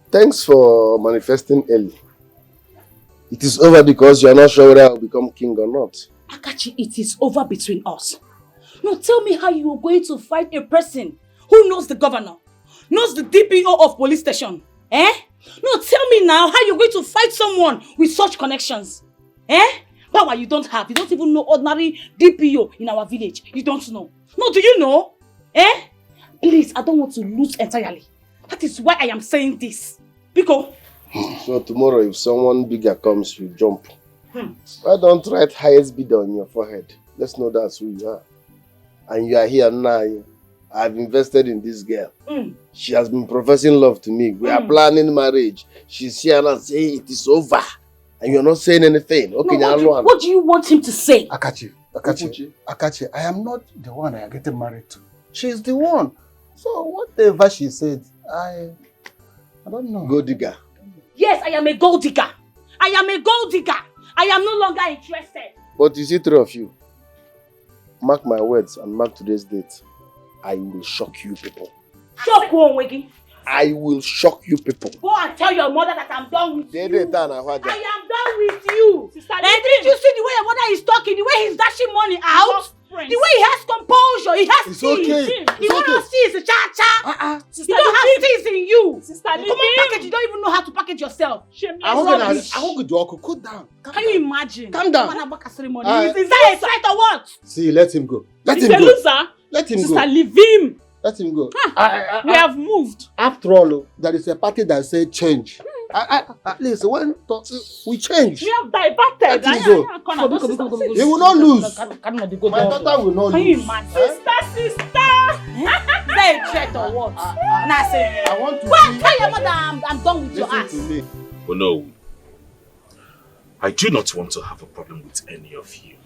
[SPEAKER 22] Thanks for manifesting early. It is over because you're not sure whether I'll become king or not.
[SPEAKER 7] Akachi, it is over between us. Now tell me how you are going to fight a person who knows the governor, knows the DPO of police station. No, tell me now how you're going to fight someone with such connections. Power you don't have. You don't even know ordinary DPO in our village. You don't know. No, do you know? Please, I don't want to lose entirely. That is why I am saying this. Biko.
[SPEAKER 22] So tomorrow if someone bigger comes, you jump. Why don't write highest bidder on your forehead? Let's know that's who you are. And you are here now. I've invested in this girl. She has been professing love to me. We are planning marriage. She's here and saying it is over. And you're not saying anything. Okay,
[SPEAKER 7] no, what do you want him to say?
[SPEAKER 19] Akachi, I am not the one I am getting married to. She's the one. So whatever she said, I don't know.
[SPEAKER 22] Gold digger.
[SPEAKER 7] Yes, I am a gold digger. I am a gold digger. I am no longer interested.
[SPEAKER 22] But you see, three of you, mark my words and mark today's date. I will shock you people.
[SPEAKER 7] Shock one, Wiggy.
[SPEAKER 22] I will shock you people.
[SPEAKER 7] Go and tell your mother that I'm done with you. I am done with you.
[SPEAKER 1] Sister,
[SPEAKER 7] didn't you see the way your mother is talking? The way he's dashing money out? The way he has composure, he has teeth.
[SPEAKER 22] Okay.
[SPEAKER 7] You don't have teeth, it's a cha-cha. You don't have teeth in you.
[SPEAKER 1] Sister,
[SPEAKER 7] come on, package. You don't even know how to package yourself.
[SPEAKER 22] I want to cool down.
[SPEAKER 7] Can you imagine?
[SPEAKER 22] Calm down.
[SPEAKER 7] Is that a threat or what?
[SPEAKER 22] See, let him go. Let him
[SPEAKER 7] He's
[SPEAKER 22] go.
[SPEAKER 7] a loser.
[SPEAKER 22] Let him
[SPEAKER 7] Sister,
[SPEAKER 22] go.
[SPEAKER 7] leave him.
[SPEAKER 22] Let him go.
[SPEAKER 7] We have moved.
[SPEAKER 19] After all, there is a party that said change. At least when we change.
[SPEAKER 7] We have diverted.
[SPEAKER 19] Let him go. He will not lose. My daughter will not lose.
[SPEAKER 7] Can you imagine? Sister. Is that a threat or what?
[SPEAKER 19] I want to.
[SPEAKER 7] Go and tell your mother I'm done with your ass.
[SPEAKER 2] Well, no. I do not want to have a problem with any of you.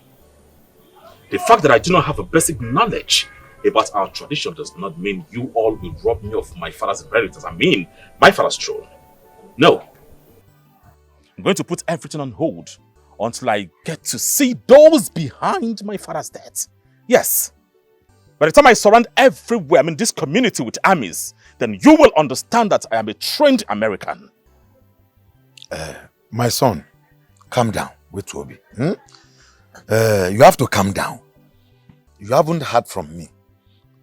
[SPEAKER 2] The fact that I do not have a basic knowledge about our tradition does not mean you all will rob me of my father's inheritance. I mean, my father's throne. No. I'm going to put everything on hold until I get to see those behind my father's death. Yes. By the time I surround everywhere, this community with armies, then you will understand that I am a trained American.
[SPEAKER 8] My son, calm down. Wait, Obi. You have to calm down. You haven't heard from me.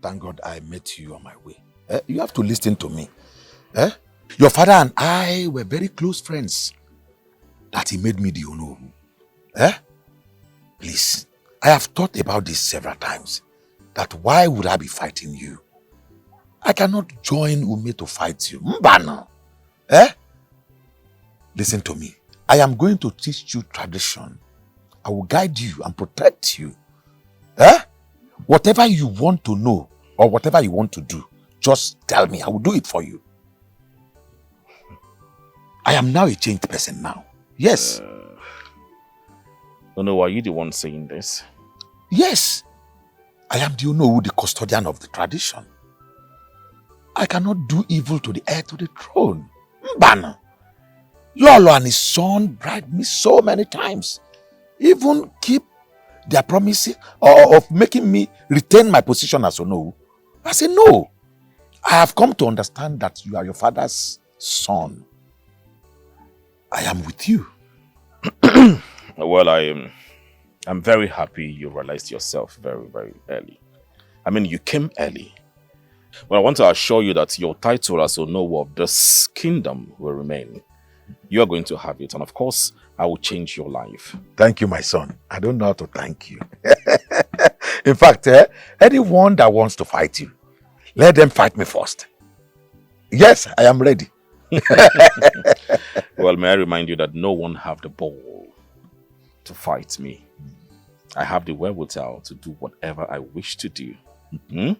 [SPEAKER 8] Thank God I met you on my way. You have to listen to me. Your father and I were very close friends. That he made me the Onowu. Please, I have thought about this several times. That why would I be fighting you? I cannot join Ume to fight you. Mbana. Listen to me. I am going to teach you tradition. I will guide you and protect you. Whatever you want to know or whatever you want to do, just tell me. I will do it for you. I am now a changed person now. Yes.
[SPEAKER 2] No, are you the one saying this?
[SPEAKER 8] Yes. I am the custodian of the tradition. I cannot do evil to the heir to the throne. Mbana. Yolo and his son bribed me so many times. Even keep their promises of making me retain my position as Onowu. I say no. I have come to understand that you are your father's son. I am with you.
[SPEAKER 2] Well, I I'm very happy you realized yourself very, very early. I mean, you came early. But I want to assure you that your title as Onowu of this kingdom will remain. You are going to have it. And of course, I will change your life.
[SPEAKER 8] Thank you, my son. I don't know how to thank you. In fact, anyone that wants to fight you, let them fight me first. Yes, I am ready.
[SPEAKER 2] Well, may I remind you that no one have the ball to fight me. I have the wherewithal to do whatever I wish to do. Now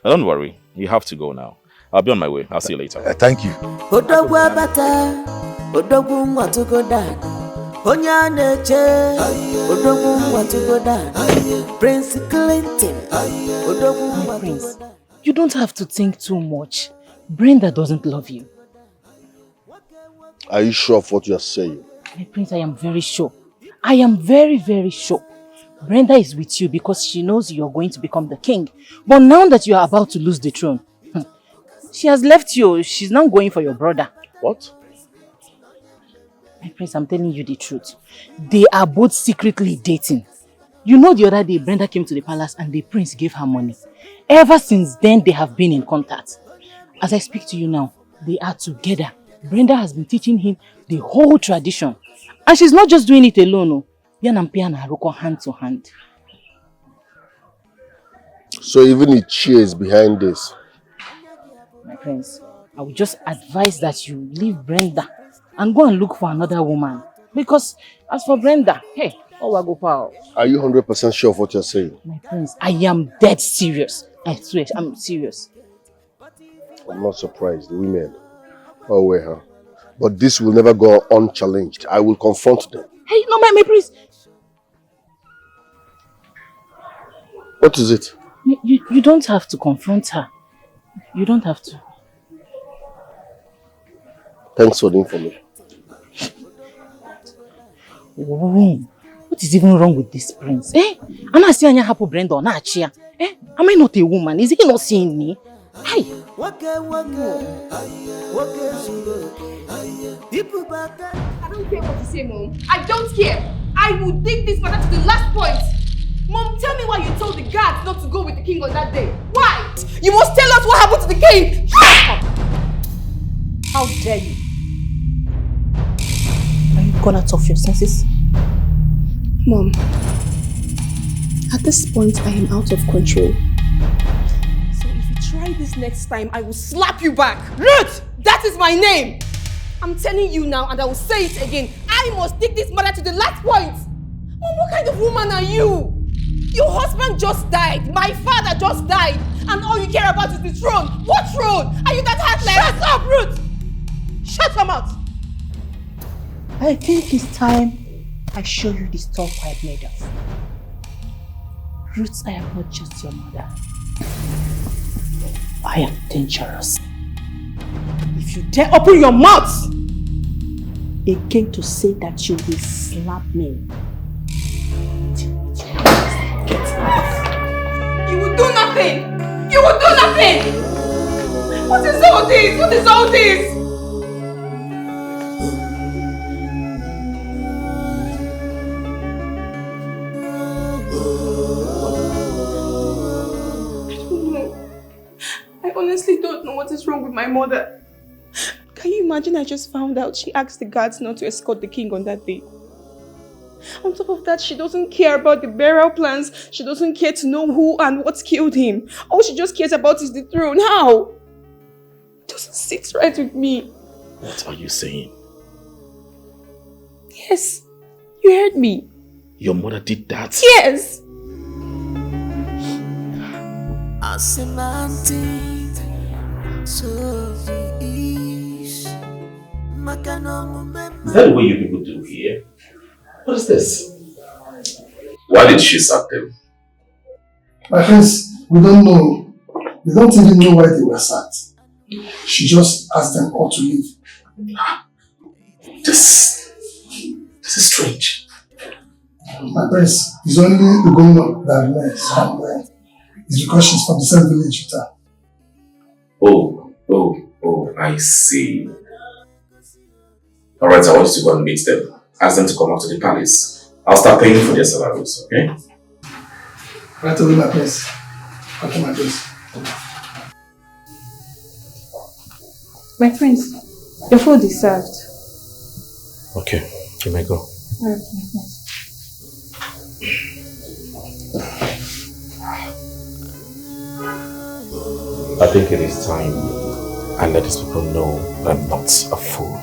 [SPEAKER 2] don't worry, you have to go now. I'll be on my way. I'll see you later.
[SPEAKER 8] Thank you.
[SPEAKER 16] Prince Clinton. My prince, you don't have to think too much. Brenda doesn't love you.
[SPEAKER 22] Are you sure of what you are saying?
[SPEAKER 16] My prince, I am very sure. I am very, very sure. Brenda is with you because she knows you are going to become the king. But now that you are about to lose the throne, she has left you. She's now going for your brother.
[SPEAKER 22] What?
[SPEAKER 16] My prince, I'm telling you the truth. They are both secretly dating. You know, the other day, Brenda came to the palace and the prince gave her money. Ever since then, they have been in contact. As I speak to you now, they are together. Brenda has been teaching him the whole tradition. And she's not just doing it alone. No. Yan and Pia and Haruko hand to hand.
[SPEAKER 22] So even Ichie is behind this?
[SPEAKER 16] My friends, I would just advise that you leave Brenda and go and look for another woman. Because as for Brenda, hey,
[SPEAKER 22] are you 100% sure of what you're saying?
[SPEAKER 16] My friends, I am dead serious. I swear, I'm serious.
[SPEAKER 22] I'm not surprised, women. Oh, wait, huh? But this will never go unchallenged. I will confront them.
[SPEAKER 16] Hey, no, my prince.
[SPEAKER 22] What is it?
[SPEAKER 16] You don't have to confront her. You don't have to.
[SPEAKER 22] Thanks for the information.
[SPEAKER 16] What is even wrong with this prince? I'm not seeing happy Brenda or not. Am I not a woman? Is he not seeing me? Hey!
[SPEAKER 17] I don't care what you say, Mom. I don't care. I will dig this matter to the last point. Mom, tell me why you told the guards not to go with the king on that day. Why? You must tell us what happened to the king.
[SPEAKER 15] How dare you? Are you gone out of your senses?
[SPEAKER 17] Mom, at this point, I am out of control. So if you try this next time, I will slap you back. Ruth! That is my name! I'm telling you now, and I will say it again. I must take this matter to the last point. Mom, what kind of woman are you? Your husband just died. My father just died. And all you care about is the throne. What throne? Are you that heartless?
[SPEAKER 15] Shut up, Ruth! Shut your mouth! I think it's time I show you the stuff I've made of.
[SPEAKER 16] Ruth, I am not just your mother. I am dangerous.
[SPEAKER 15] If you dare open your mouth again to say that you will slap me,
[SPEAKER 17] you will do nothing! You will do nothing! What is all this? What is all this? I honestly don't know what is wrong with my mother. Can you imagine I just found out she asked the guards not to escort the king on that day? On top of that, she doesn't care about the burial plans. She doesn't care to know who and what killed him. All she just cares about is the throne. How? It doesn't sit right with me.
[SPEAKER 2] What are you saying?
[SPEAKER 17] Yes, you heard me.
[SPEAKER 2] Your mother did that?
[SPEAKER 17] Yes.
[SPEAKER 2] Is that the way you people do here? What is this? Why did she sack them?
[SPEAKER 9] My friends, we don't know. We don't even know why they were sacked. She just asked them all to leave.
[SPEAKER 2] This is strange.
[SPEAKER 9] My friends, it's only the governor that remains. And it's because she's from the same village with her.
[SPEAKER 2] Oh, I see. Alright, I want you to go and meet them. Ask them to come out to the palace. I'll start paying for their salaries, okay?
[SPEAKER 9] Right away, my prince. Okay, my prince.
[SPEAKER 17] My prince, your food is served.
[SPEAKER 2] Okay, you may go.
[SPEAKER 17] Alright, my prince.
[SPEAKER 2] I think it is time I let these people know that I'm not a fool.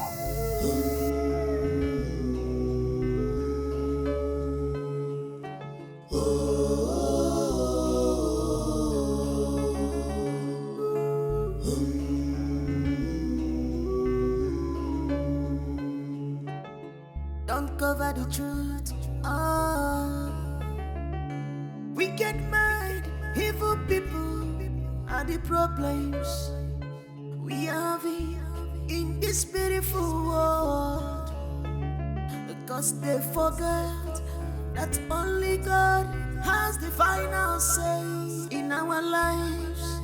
[SPEAKER 4] Don't cover the truth. Wicked mind, evil people are the problems we have in this beautiful world. Because they forget that only God has the final say in our lives.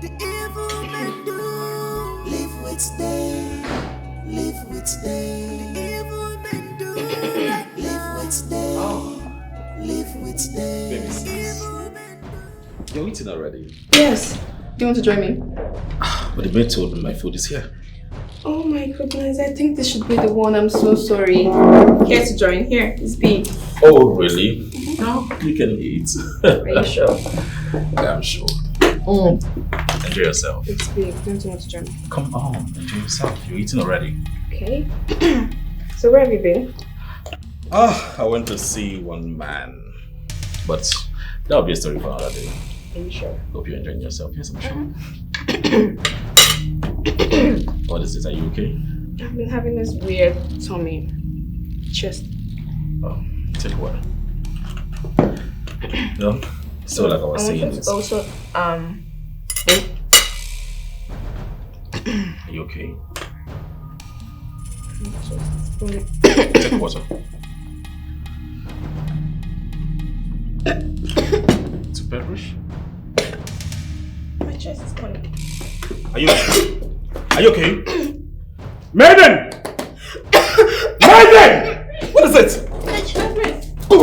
[SPEAKER 4] The evil men do live with them. Live with them. The evil men do live with them. Live with them.
[SPEAKER 2] You're eating already?
[SPEAKER 17] Yes. Do you want to join me?
[SPEAKER 2] But the maid told me my food is here.
[SPEAKER 17] Oh my goodness, I think this should be the one. I'm so sorry. Here to join. Here, it's big.
[SPEAKER 2] Oh, really? No, you can eat.
[SPEAKER 17] Are you sure?
[SPEAKER 2] Yeah, I'm sure. Enjoy yourself.
[SPEAKER 17] It's big. Don't you want to join me?
[SPEAKER 2] Come on, enjoy yourself. You're eating already.
[SPEAKER 17] Okay. So where have you been?
[SPEAKER 2] I went to see one man. But that'll be a story for another day.
[SPEAKER 17] Are you sure?
[SPEAKER 2] Hope you're enjoying yourself. Yes, I'm sure. What is this? Are you okay?
[SPEAKER 17] I've been having this weird tummy. Chest.
[SPEAKER 2] Oh, take what? No? So like I was saying
[SPEAKER 17] it's also
[SPEAKER 2] are you okay? Take water. Too pepperish?
[SPEAKER 17] My chest is calling.
[SPEAKER 2] Are you okay? Are you okay? Maiden! Maiden! What is it? Go.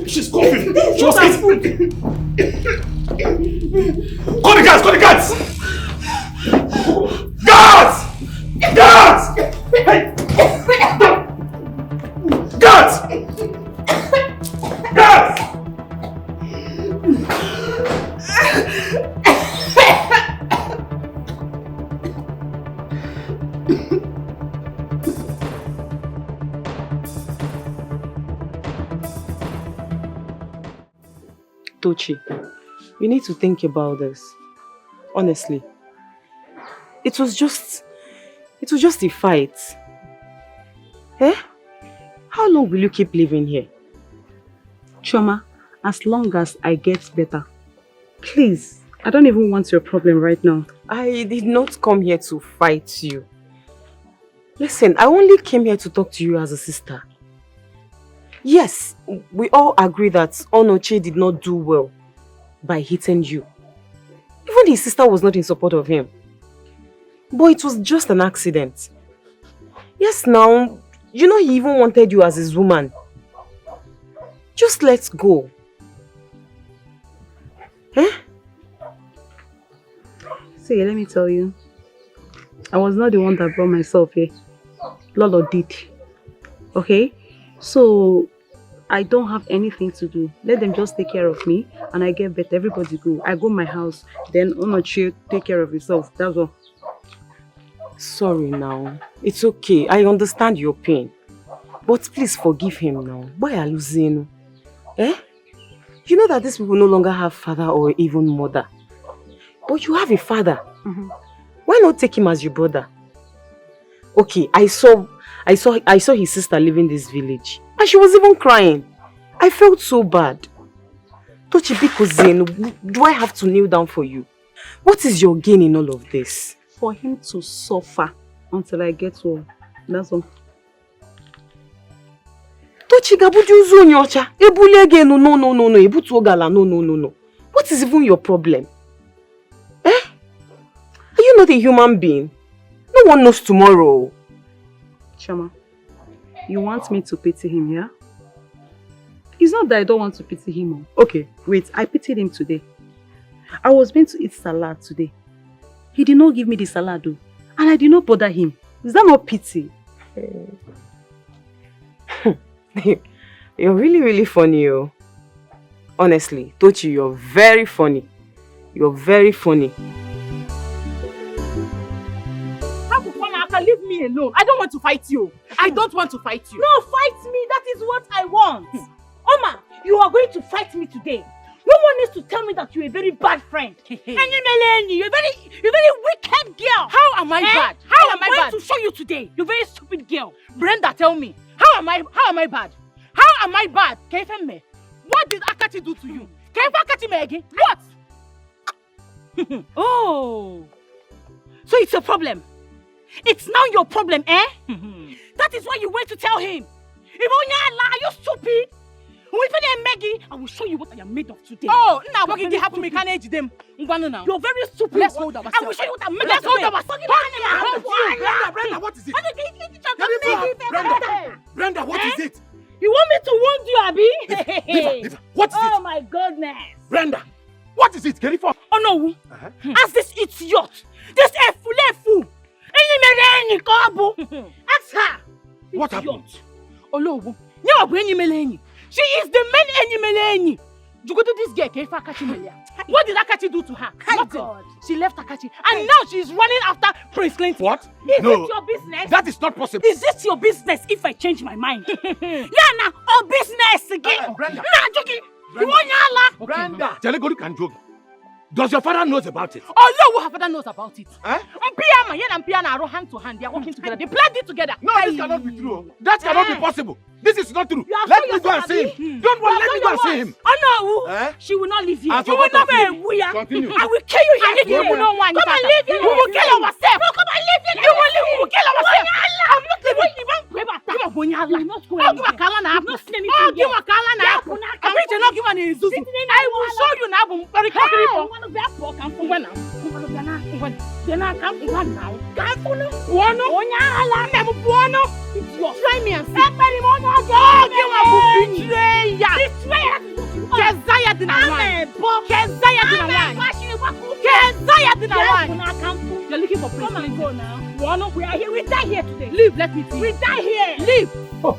[SPEAKER 2] She's coughing. She was eating. Call the guards! Guards! Hey! Guards!
[SPEAKER 5] Tochi, you need to think about this. Honestly. It was just a fight. Eh? How long will you keep living here?
[SPEAKER 1] Choma, as long as I get better. Please, I don't even want your problem right now.
[SPEAKER 5] I did not come here to fight you. Listen, I only came here to talk to you as a sister. Yes, we all agree that Onoche did not do well by hitting you. Even his sister was not in support of him. But it was just an accident. Yes, now, you know he even wanted you as his woman. Just let's go. Eh?
[SPEAKER 1] See, let me tell you. I was not the one that brought myself here. Lolo did. Okay? So, I don't have anything to do. Let them just take care of me and I get better. Everybody go. I go my house. Then Onoche take care of himself. That's all.
[SPEAKER 5] Sorry now. It's okay. I understand your pain. But please forgive him now. Why are you losing? Eh? You know that these people no longer have father or even mother. But you have a father. Why not take him as your brother? Okay, I saw his sister leaving this village. And she was even crying. I felt so bad. Tochi, cousin, do I have to kneel down for you? What is your gain in all of this?
[SPEAKER 1] For him to suffer until I get well. That's all.
[SPEAKER 5] Tochi, gabuju nyocha. Ebule again, no. Ebutu ogala, no. What is even your problem? Eh? Are you not a human being? No one knows tomorrow.
[SPEAKER 1] Chama, You want me to pity him, yeah? It's not that I don't want to pity him. Okay, wait, I pitied him today. I was meant to eat salad today. He did not give me the salad though. And I did not bother him. Is that not pity?
[SPEAKER 5] You're really, really funny, oh. Honestly, Tochi, you're very funny. You're very funny.
[SPEAKER 18] Leave me alone. I don't want to fight you. I don't want to fight you.
[SPEAKER 15] No, fight me. That is what I want. Oma, you are going to fight me today. No one needs to tell me that you're a very bad friend. You're a very wicked girl.
[SPEAKER 18] How am I bad? How am I bad?
[SPEAKER 15] I'm going to show you today. You're a very stupid girl.
[SPEAKER 18] Brenda, tell me. How am I bad? How am I bad? Kefemme, what did Akati do to you? Akati me again? What?
[SPEAKER 15] Oh. So it's a problem. It's now your problem, eh? That is why you went to tell him. Are you stupid? I will show you what I am made of today.
[SPEAKER 18] Oh, now what did happen? We can't age them.
[SPEAKER 15] You're very stupid.
[SPEAKER 18] Let's hold ourselves.
[SPEAKER 15] I will show you what I'm made of.
[SPEAKER 18] Let's hold
[SPEAKER 15] ourselves.
[SPEAKER 18] Brenda, what is it? Brenda, what is it?
[SPEAKER 15] You want me to wound you, Abi?
[SPEAKER 18] Leave her. What is it?
[SPEAKER 15] Oh my goodness.
[SPEAKER 18] Brenda, what is it? Kerifa?
[SPEAKER 15] Oh no. As this idiot, this efu. Ask her.
[SPEAKER 18] What happened?
[SPEAKER 15] Olowo. She is the main enemy. You go to this girl, Kerifa Akachi. What did Akachi do to her? Nothing. She left Akachi. And now she is running after Prince Clinton.
[SPEAKER 18] What?
[SPEAKER 15] Is it your business?
[SPEAKER 18] That is not possible.
[SPEAKER 15] Is it your business if I change my mind? Yeah, all business again.
[SPEAKER 18] Brenda.
[SPEAKER 15] Brenda.
[SPEAKER 18] Does your father knows about it?
[SPEAKER 15] Oh, no, her father knows about it.
[SPEAKER 18] Eh?
[SPEAKER 15] And Piana are hand to hand. They are working together. They planned it together.
[SPEAKER 18] No, this cannot be true. That cannot be possible. This is not true.
[SPEAKER 15] Let
[SPEAKER 18] me go and see him. Don't worry, let me go and see him.
[SPEAKER 15] Oh, no. She will not leave you.
[SPEAKER 18] You will not be. Continue.
[SPEAKER 15] I will kill you here if you will not want to. Come and leave you. We will kill ourselves. No, come and leave you. You will leave. We will kill ourselves. I'm not leaving. You won't pray about that. You are not going to. Give a Kalana. I've not seen anything. Oh, give a Kalana. I wish you not give an Izuzu. I will show you now. I'm very confident. Try me and see. You're looking for Prince. Come and go now. We are here. We die here today. Leave. Let me see. We die here. Leave.
[SPEAKER 6] Oh,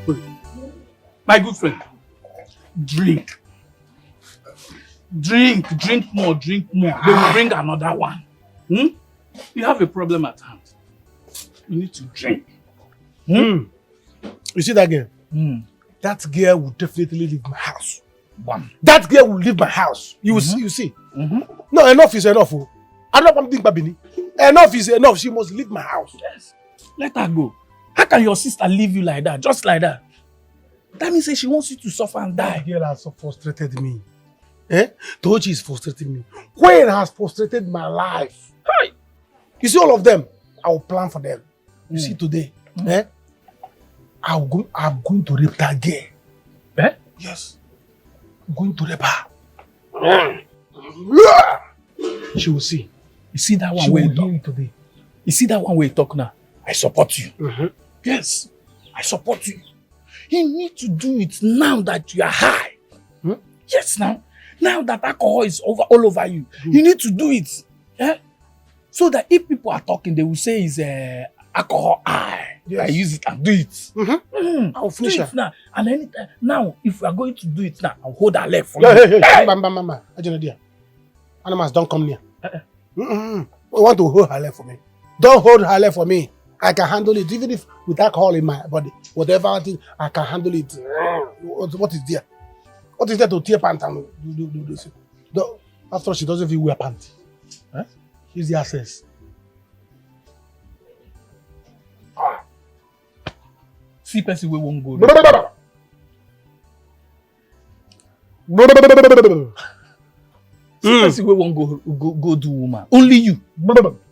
[SPEAKER 6] my good friend, drink. Drink more. They will bring another one. You have a problem at hand. You need to drink.
[SPEAKER 9] You see that girl? That girl will definitely leave my house. That girl will leave my house. You see. No, enough is enough. I don't want to think Babini. Enough is enough. She must leave my house.
[SPEAKER 6] Yes. Let her go. How can your sister leave you like that? Just like that? That means she wants you to suffer and die.
[SPEAKER 9] That girl has so frustrated me. Tochi is frustrating me. Queen has frustrated my life. Hi. You see all of them? I will plan for them. You see today? I'm going to rape that girl. Yes. I'm going to rape her. She will see.
[SPEAKER 6] You see that one where you talk today? You see that one where you talk now? I support you. Yes. I support you. You need to do it now that you are high. Yes, now. Now that alcohol is all over you, you need to do it. So that if people are talking, they will say it's alcohol high. Yes. I use it and do it.
[SPEAKER 9] I'll finish
[SPEAKER 6] do it now. And anytime now, if we are going to do it now, I'll hold her leg for
[SPEAKER 9] you.
[SPEAKER 6] Hey.
[SPEAKER 9] Mama. Animals, don't come near. I want to hold her leg for me. Don't hold her leg for me. I can handle it, even if with alcohol in my body. Whatever I think, I can handle it. What is there? What is there to tear pants and do this? After all, she doesn't even wear pants. Here's the access.
[SPEAKER 6] See person we won't go. See person we won't go do woman. Only you.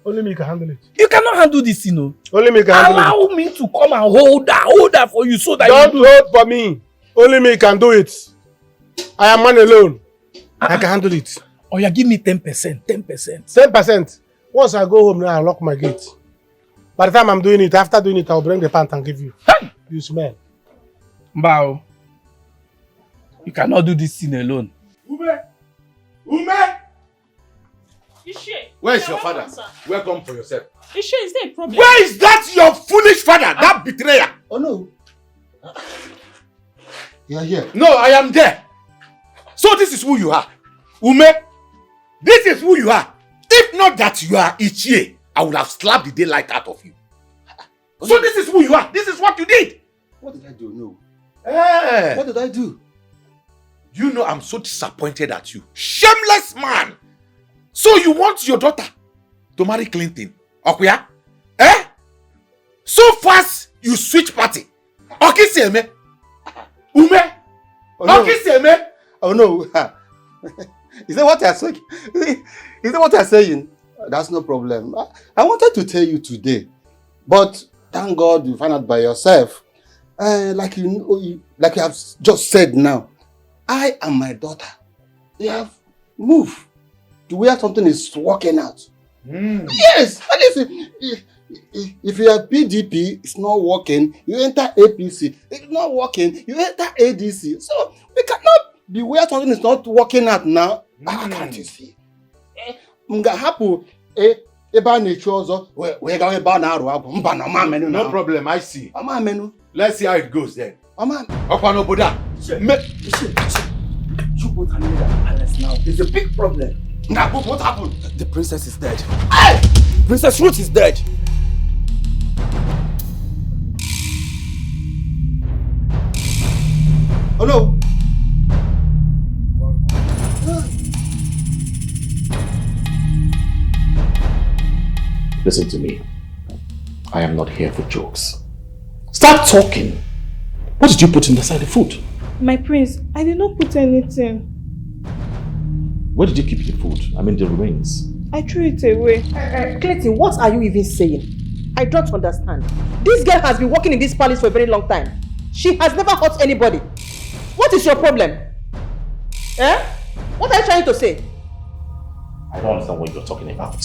[SPEAKER 9] Only me can handle it.
[SPEAKER 6] You cannot handle this, you know.
[SPEAKER 9] Only me can handle it.
[SPEAKER 6] Allow me to come and hold her for you so that
[SPEAKER 9] don't hold for me. Only me can do it. I am man alone. I can handle it.
[SPEAKER 6] Oh, yeah, give me 10%. 10%.
[SPEAKER 9] 10%. Once I go home now, I'll lock my gate. By the time I'm doing it, after doing it, I'll bring the pant and give you.
[SPEAKER 6] Hey!
[SPEAKER 9] You smell.
[SPEAKER 6] Mbao, you cannot do this thing alone.
[SPEAKER 8] Ume!
[SPEAKER 7] Ishe,
[SPEAKER 8] Where is your father? Welcome for yourself.
[SPEAKER 7] Ishe, is there a problem?
[SPEAKER 8] Where is that your foolish father? That betrayer?
[SPEAKER 12] Oh no. You are here.
[SPEAKER 8] No, I am there. So this is who you are. Ume, this is who you are. If not that you are Ichie, I would have slapped the daylight out of you. So this is who you are. This is what you did.
[SPEAKER 12] What did I do? No.
[SPEAKER 8] Hey.
[SPEAKER 12] What did I do?
[SPEAKER 8] You know I'm so disappointed at you. Shameless man. So you want your daughter to marry Clinton? Okuya? Eh? So fast you switch party. Okiseme? Ume? Okiseme?
[SPEAKER 12] Oh no. Is that what you're saying? Is that what you're saying? That's no problem. I wanted to tell you today, but thank God you found out by yourself. Like you have just said now, I and my daughter, they have moved to where something is working out. Yes, and if you have PDP, it's not working. You enter APC, it's not working. You enter ADC. So we cannot be where something is not working out now. Can't you see? No
[SPEAKER 8] problem, I see. Let's see how it goes then. You
[SPEAKER 12] both are needed at now. It's a big problem.
[SPEAKER 8] Now, what happened?
[SPEAKER 6] The princess is dead. Hey! Princess Ruth is dead.
[SPEAKER 12] Oh no!
[SPEAKER 2] Listen to me. I am not here for jokes. Start talking. What did you put inside the food?
[SPEAKER 20] My prince, I did not put anything.
[SPEAKER 2] Where did you keep the food? I mean the remains.
[SPEAKER 20] I threw it away.
[SPEAKER 5] Clayton, what are you even saying? I don't understand. This girl has been working in this palace for a very long time. She has never hurt anybody. What is your problem? Eh? What are you trying to say?
[SPEAKER 2] I don't understand what you're talking about.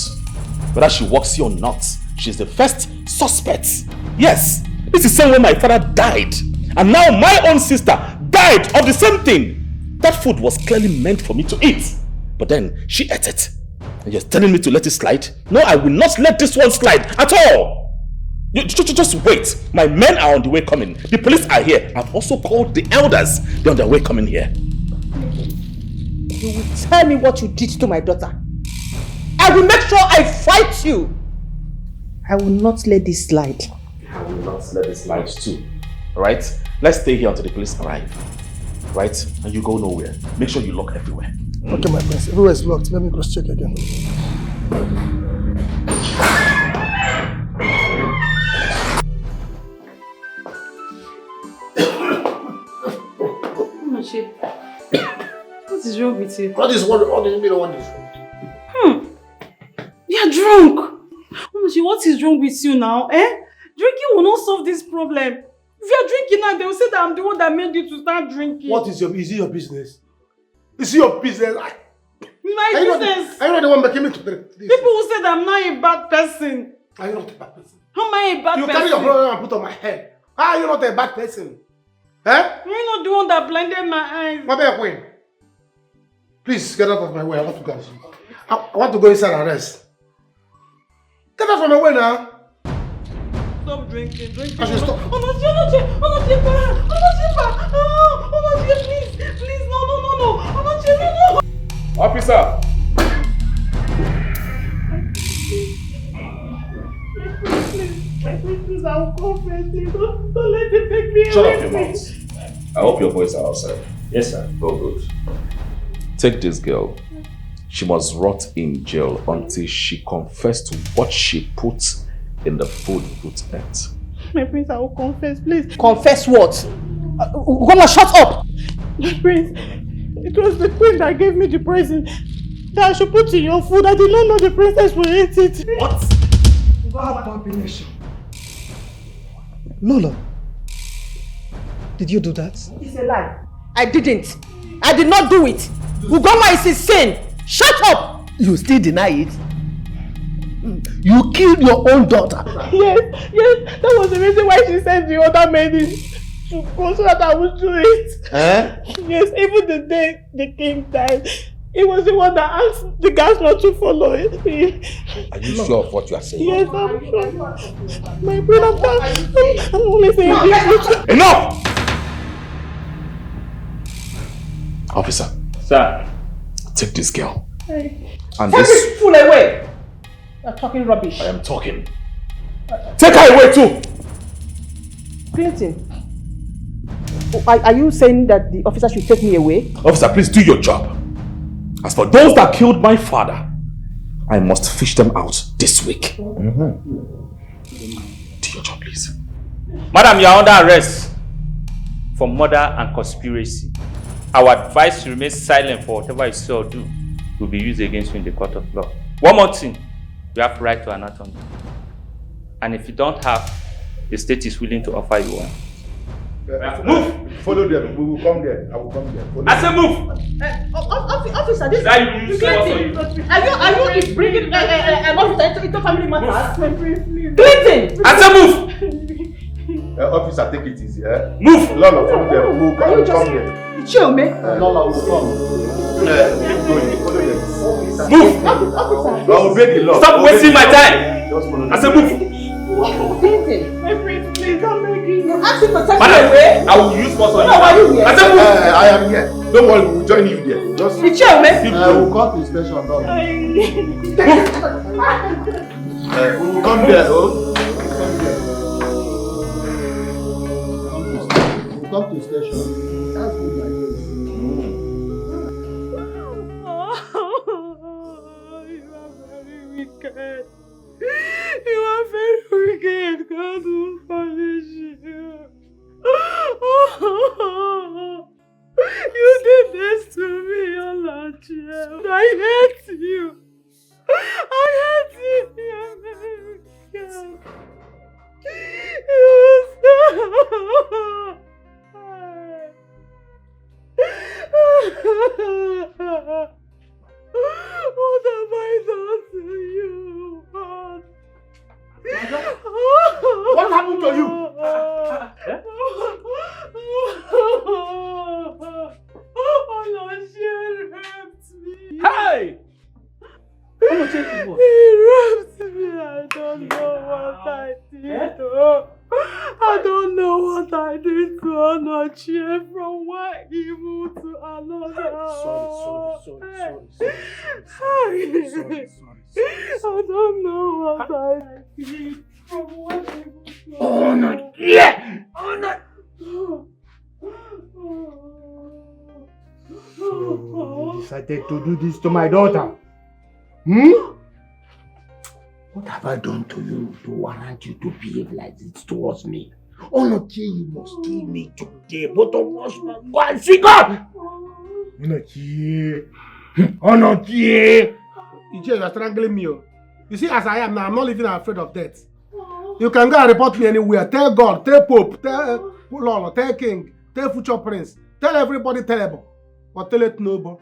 [SPEAKER 2] Whether she works here or not, she's the first suspect. Yes, this is the same way my father died. And now my own sister died of the same thing. That food was clearly meant for me to eat. But then she ate it. And you're telling me to let it slide? No, I will not let this one slide at all. Just wait. My men are on the way coming. The police are here. I've also called the elders. They're on their way coming here.
[SPEAKER 5] You will tell me what you did to my daughter. I will make sure I fight you. I will not let this slide.
[SPEAKER 2] I will not let this slide too. Alright? Let's stay here until the police arrive. Right? And you go nowhere. Make sure you lock everywhere.
[SPEAKER 9] Okay, my friends. Everywhere is locked. Let me cross check again.
[SPEAKER 20] What is wrong with you?
[SPEAKER 9] What do you mean what is wrong?
[SPEAKER 20] You're drunk. What is wrong with you now? Drinking will not solve this problem. If you're drinking now, they will say that I'm the one that made you to start drinking.
[SPEAKER 9] Is it your business? Is it your business?
[SPEAKER 20] My business.
[SPEAKER 9] Are you not the one making me to drink this?
[SPEAKER 20] People will say that I'm not a bad person.
[SPEAKER 9] Are you not a bad person?
[SPEAKER 20] How am I a bad person?
[SPEAKER 9] You carry your problem and put on my head. How are you not a bad person?
[SPEAKER 20] You're not the one that blinded my eyes.
[SPEAKER 9] My bad queen. Please get out of my way. I want to go. I want to go inside and rest. Get out of my way now.
[SPEAKER 20] Stop drinking.
[SPEAKER 9] I should stop.
[SPEAKER 20] Please, no.
[SPEAKER 2] Officer!
[SPEAKER 20] Please, I'll confess. Don't let it take me away.
[SPEAKER 2] Shut up your mouth. I hope your boys are outside. Yes, sir. Oh, good. Take this girl. She must rot in jail until she confessed to what she put in the food Ruth ate.
[SPEAKER 20] My prince, I will confess, please.
[SPEAKER 5] Confess what? Goma, shut up!
[SPEAKER 20] My prince, it was the queen that gave me the poison that I should put in your food. I did not know the princess would eat it.
[SPEAKER 2] What?
[SPEAKER 13] Abomination. Lola, did you do that?
[SPEAKER 5] It's a lie. I didn't. I did not do it. Ugoma is insane. Shut up!
[SPEAKER 12] You still deny it? You killed your own daughter.
[SPEAKER 20] Yes, that was the reason why she sent the other maiden
[SPEAKER 15] to go so that I would do it.
[SPEAKER 19] Eh?
[SPEAKER 15] Yes, even the day the king died, he was the one that asked the guys not to follow it.
[SPEAKER 19] Are you sure of what you are saying?
[SPEAKER 15] Yes, I'm sure. My brother, I'm only saying this.
[SPEAKER 2] Enough! Officer.
[SPEAKER 7] Sir.
[SPEAKER 2] Take this girl.
[SPEAKER 15] Hey.
[SPEAKER 2] And
[SPEAKER 15] Take
[SPEAKER 2] this...
[SPEAKER 15] this fool away! You're talking rubbish.
[SPEAKER 2] I am talking. Take her away too!
[SPEAKER 15] Clinton, are you saying that the officer should take me away?
[SPEAKER 2] Officer, please do your job. As for those that killed my father, I must fish them out this week. Do your job, please.
[SPEAKER 7] Madam, you are under arrest for murder and conspiracy. Our advice to remain silent for whatever you say or do will be used against you in the court of law. One more thing, you have right to an attorney. And if you don't have, the state is willing to offer you one.
[SPEAKER 19] Move! Follow them. We will come there. I will come there. Follow
[SPEAKER 7] I say move!
[SPEAKER 15] Officer, this
[SPEAKER 7] is
[SPEAKER 15] Clinton. Are you bringing an officer into family matters? Clinton!
[SPEAKER 7] I say move!
[SPEAKER 19] Officer, take it easy.
[SPEAKER 7] Move!
[SPEAKER 19] Lola, follow them. We will come there.
[SPEAKER 15] Chill, man.
[SPEAKER 19] Lola will come. Keep going. Follow them.
[SPEAKER 7] Move!
[SPEAKER 19] I will obey the law.
[SPEAKER 7] Stop wasting my time! I say move!
[SPEAKER 15] Clinton, my friend, please, I'm begging you. Ask him to take me
[SPEAKER 7] Madam,
[SPEAKER 15] away.
[SPEAKER 7] I will use force on you.
[SPEAKER 15] No, why are you here?
[SPEAKER 7] I say move!
[SPEAKER 19] I am here. Don't worry, we will join you there. Just
[SPEAKER 15] you chill, man.
[SPEAKER 19] we will come to the station. We will come there, oh. We will come to the station. That's good, my dear.
[SPEAKER 15] You are very wicked. You are very wicked. God will punish you. You did this to me, Olache. I hate you. I hate you. You are very wicked. You so... What have I done to you?
[SPEAKER 19] What happened to you?
[SPEAKER 15] Olache raped me.
[SPEAKER 7] Hey!
[SPEAKER 15] He raped me. I don't know what I did. I don't know what I did to Olache from one evil to another. Sorry. I don't know what I did from one evil to another.
[SPEAKER 19] Oh, no. Yeah! Oh, no. So you decided to do this to my daughter? What have I done to you to warrant you to behave like this towards me? Oh no, you must kill me today. Both of us must go and see God. Oh no,
[SPEAKER 9] You are strangling me. You see, as I am now, I'm not even afraid of death. You can go and report me anywhere. Tell God, tell Pope, tell Lolo, tell King, tell future Prince, tell everybody terrible. But tell it nobody.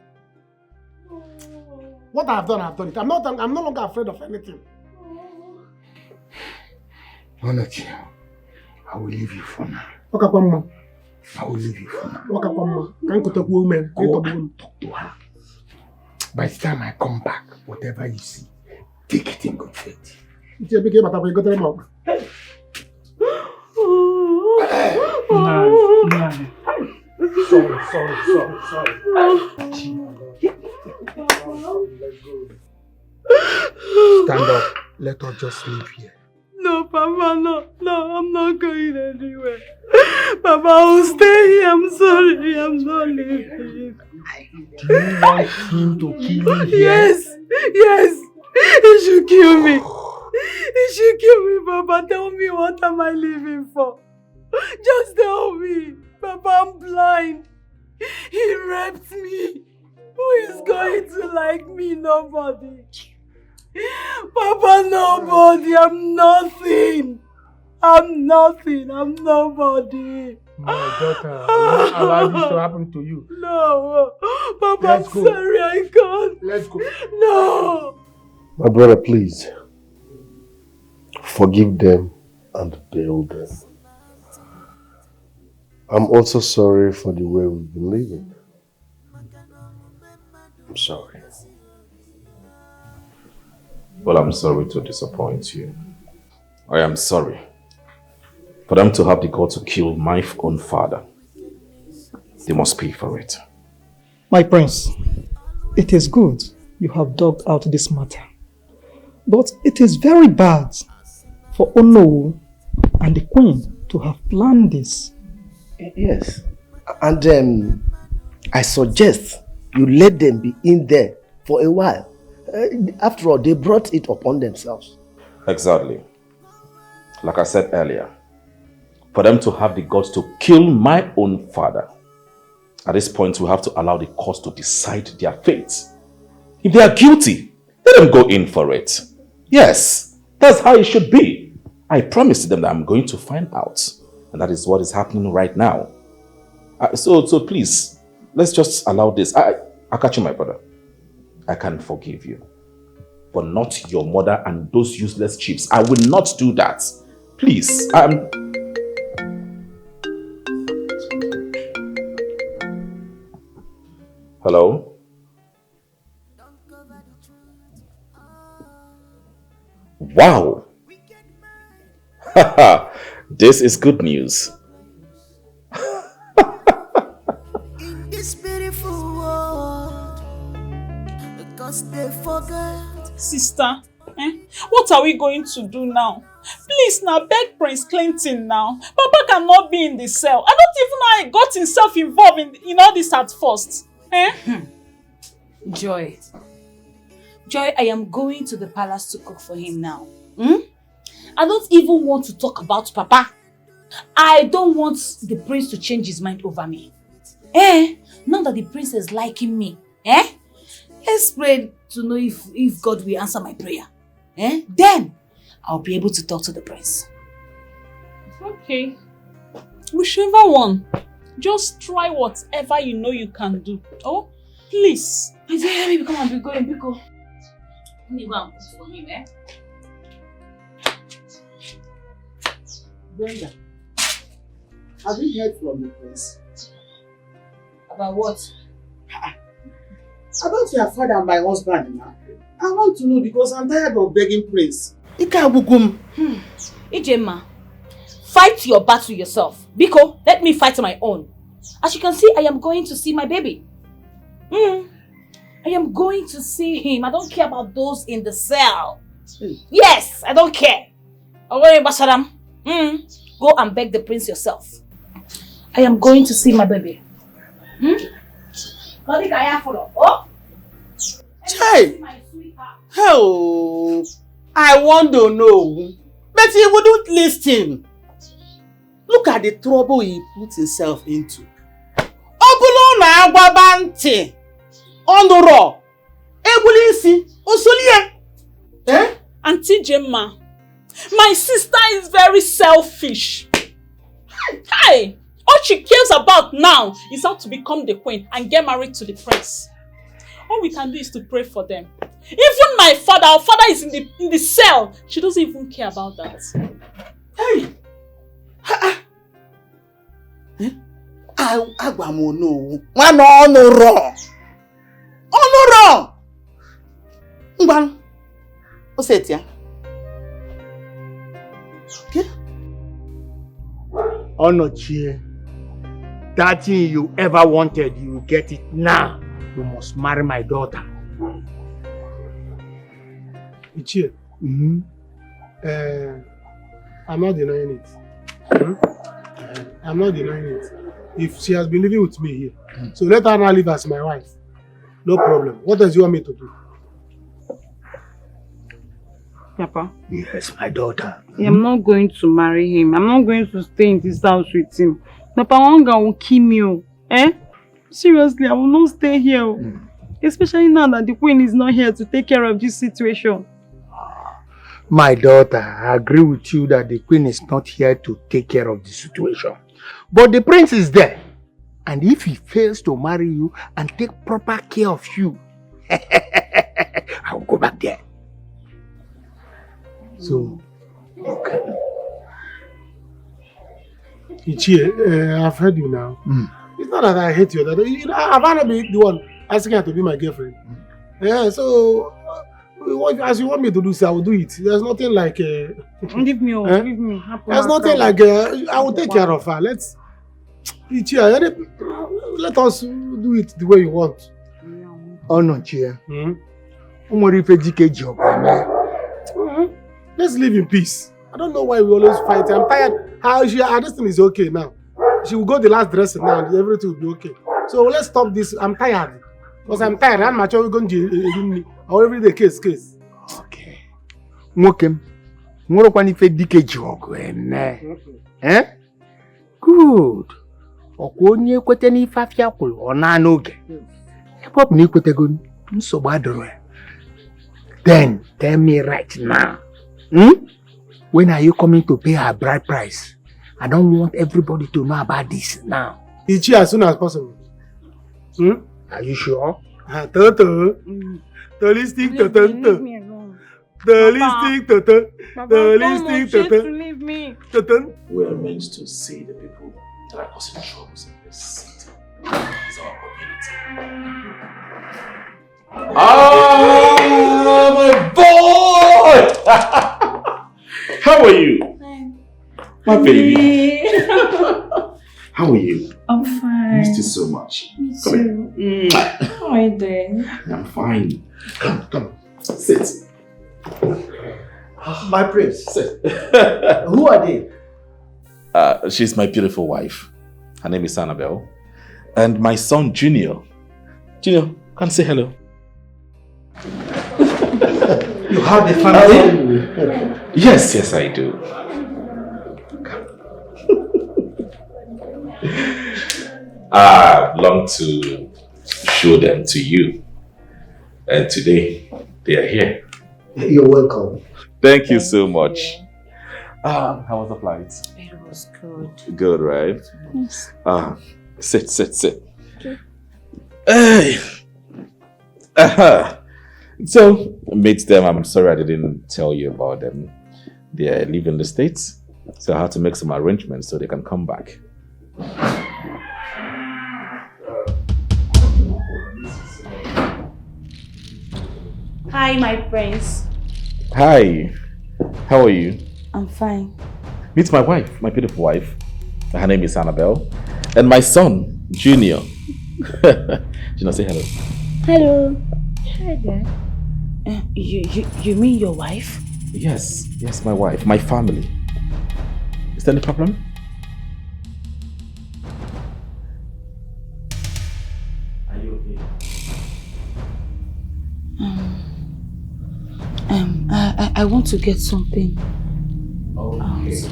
[SPEAKER 9] What I've done it. I'm no longer afraid of anything.
[SPEAKER 19] Onochi, I will leave you for now.
[SPEAKER 9] Okay, come on.
[SPEAKER 19] I will leave you for now.
[SPEAKER 9] Okay, come on. Can't go talk to women.
[SPEAKER 19] Go and talk to her. By the time I come back, whatever you see, take it in good faith. Sorry. Stand up. Let us just leave here.
[SPEAKER 15] No, Papa, no, I'm not going anywhere. Papa, I will stay here. I'm sorry, I'm not leaving.
[SPEAKER 19] Do you want him to kill you here?
[SPEAKER 15] Yes, he should kill me. He should kill me, Papa. Tell me, what am I living for? Just tell me. Papa, I'm blind. He raped me. Who is going to like me? Nobody. Papa, nobody. I'm nothing. I'm nobody.
[SPEAKER 19] My daughter, will not allow this to happen to you.
[SPEAKER 15] No. Papa, I'm sorry, I can't.
[SPEAKER 19] Let's go.
[SPEAKER 15] No.
[SPEAKER 22] My brother, please. Forgive them and bail them. I'm also sorry for the way we've been living. I'm sorry.
[SPEAKER 2] Well, I'm sorry to disappoint you. I am sorry for them to have the guts to kill my own father. They must pay for it.
[SPEAKER 13] My prince, it is good you have dogged out this matter. But it is very bad for Onowu and the queen to have planned this.
[SPEAKER 12] Yes. And I suggest you let them be in there for a while. After all, they brought it upon themselves.
[SPEAKER 2] Exactly. Like I said earlier, for them to have the guts to kill my own father, at this point we have to allow the courts to decide their fate. If they are guilty, let them go in for it. Yes, that's how it should be. I promised them that I'm going to find out. And that is what is happening right now. So please, let's just allow this. I'll catch you, my brother. I can forgive you. But not your mother and those useless chiefs. I will not do that. Please. Hello? Wow! Haha, this is good news.
[SPEAKER 4] In this beautiful world, because they forget.
[SPEAKER 7] Sister, what are we going to do now? Please now, beg Prince Clinton now. Papa cannot be in the cell. I don't even know how he got himself involved in all this at first.
[SPEAKER 16] Joy, I am going to the palace to cook for him now. I don't even want to talk about Papa. I don't want the prince to change his mind over me. Now that the prince is liking me, let's pray to know if God will answer my prayer. Then I'll be able to talk to the prince.
[SPEAKER 7] Okay. Whichever one. Just try whatever you know you can do. Oh, please.
[SPEAKER 16] Let me come and be going, Biko. Let me go and cook for him,
[SPEAKER 3] Brenda, have you heard from the prince?
[SPEAKER 16] About what?
[SPEAKER 3] About your father and my husband now. I want to know because I'm tired of begging prince.
[SPEAKER 16] Ijema, fight your battle yourself. Biko, let me fight my own. As you can see, I am going to see my baby. I am going to see him. I don't care about those in the cell. Yes, I don't care. Go and beg the prince yourself. I am going to see my baby.
[SPEAKER 3] Chai! Oh, I want to know. But he wouldn't listen. Look at the trouble he put himself into. Obulo na agwabanti. Ondoro. Ebulisi. Osolie.
[SPEAKER 7] Auntie Gemma, my sister is very selfish. Hey, all she cares about now is how to become the queen and get married to the prince. All we can do is to pray for them. Even my father, our father is in the cell. She doesn't even care about that.
[SPEAKER 3] Hey. Agwamono. One honor. Honor. Ngwan. Osetia. Okay. Onochie. That thing you ever wanted, you will get it now. You must marry my daughter.
[SPEAKER 9] Ichie. I'm not denying it. I'm not denying it. If she has been living with me here, so let her now live as my wife. No problem. What else do you want me to do?
[SPEAKER 13] Papa.
[SPEAKER 3] Yes, my daughter.
[SPEAKER 20] I'm not going to marry him. I'm not going to stay in this house with him. Papa Wanga will kill me. Seriously, I will not stay here. Especially now that the queen is not here to take care of this situation.
[SPEAKER 3] My daughter, I agree with you that the queen is not here to take care of the situation. But the prince is there. And if he fails to marry you and take proper care of you, I will go back there. So, okay.
[SPEAKER 9] Ichie, I've heard you now. It's not that I hate you. I've not been the one asking her to be my girlfriend. Yeah, so as you want me to do so, I will do it. There's nothing like...
[SPEAKER 20] Give me, give me.
[SPEAKER 9] There's nothing like... I will take care of her. Let's... Ichie, let us do it the way you want.
[SPEAKER 3] Oh no, Chia.
[SPEAKER 9] Let's live in peace. I don't know why we always fight. I'm tired. This thing is okay now. She will go the last dressing now and everything will be okay. So let's stop this. I'm tired. Because I'm tired. I'm mature. We're going to our everyday case.
[SPEAKER 3] Okay. Mokem. Moro kwani fe Dikeh jogo eh? Good. Okonye kwete ni fafia kwulu ona n'oge. Pop ni kwete go nsogbu adoro. Then tell me right now. When are you coming to pay her bride price? I don't want everybody to know about this now.
[SPEAKER 9] Ichi as soon as possible.
[SPEAKER 3] Are you sure?
[SPEAKER 9] Toto. Holistic toto. Holistic toto. Holistic toto.
[SPEAKER 20] Leave me.
[SPEAKER 9] Toto.
[SPEAKER 2] We are meant to see the people that are causing troubles in this city. It's our community. Oh, my boy! How are you? My baby. How are you?
[SPEAKER 14] I'm fine.
[SPEAKER 2] Missed you so much.
[SPEAKER 14] Me
[SPEAKER 2] Come
[SPEAKER 14] too.
[SPEAKER 2] here.
[SPEAKER 14] How are you doing?
[SPEAKER 2] I'm fine. Come. Sit.
[SPEAKER 12] My prince. Sit. Who are they?
[SPEAKER 2] She's my beautiful wife. Her name is Annabelle. And my son, Junior. Junior, come say hello.
[SPEAKER 12] You have a family?
[SPEAKER 2] Yes, I do. I long to show them to you. And today, they are here.
[SPEAKER 12] You're welcome.
[SPEAKER 2] Thank you so much. How was the flight?
[SPEAKER 16] It was good.
[SPEAKER 2] Good, right?
[SPEAKER 16] Yes.
[SPEAKER 2] Sit.
[SPEAKER 16] Okay.
[SPEAKER 2] Hey. So, meet them. I'm sorry I didn't tell you about them. They are leaving the States. So I had to make some arrangements so they can come back.
[SPEAKER 16] Hi, my prince.
[SPEAKER 2] Hi. How are you?
[SPEAKER 16] I'm fine.
[SPEAKER 2] Meet my wife, my beautiful wife. Her name is Annabelle. And my son, Junior. Junior, say hello.
[SPEAKER 16] Hello. Hi there. You mean your wife?
[SPEAKER 2] Yes, my wife, my family. Is there any problem? Are you okay?
[SPEAKER 16] I want to get something.
[SPEAKER 2] Okay.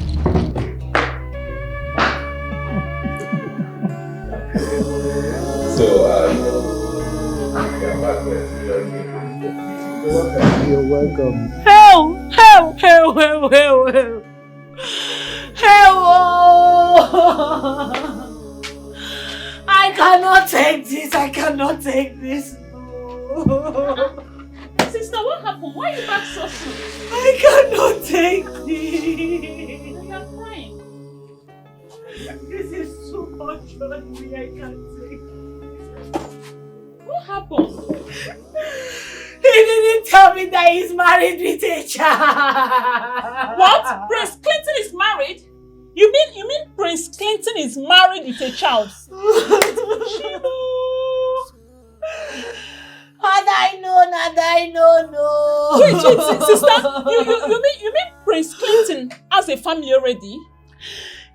[SPEAKER 3] You're welcome.
[SPEAKER 16] Help! I cannot take this.
[SPEAKER 7] Sister, what happened? Why are you back so soon?
[SPEAKER 16] I cannot take this.
[SPEAKER 7] You are crying.
[SPEAKER 16] This is too much on me. I can't take it.
[SPEAKER 7] What happened?
[SPEAKER 16] He didn't tell me that he's married with a child.
[SPEAKER 7] What? Prince Clinton is married? You mean Prince Clinton is married with a child?
[SPEAKER 16] Had I known, no.
[SPEAKER 7] Wait, sister, you mean Prince Clinton has a family already?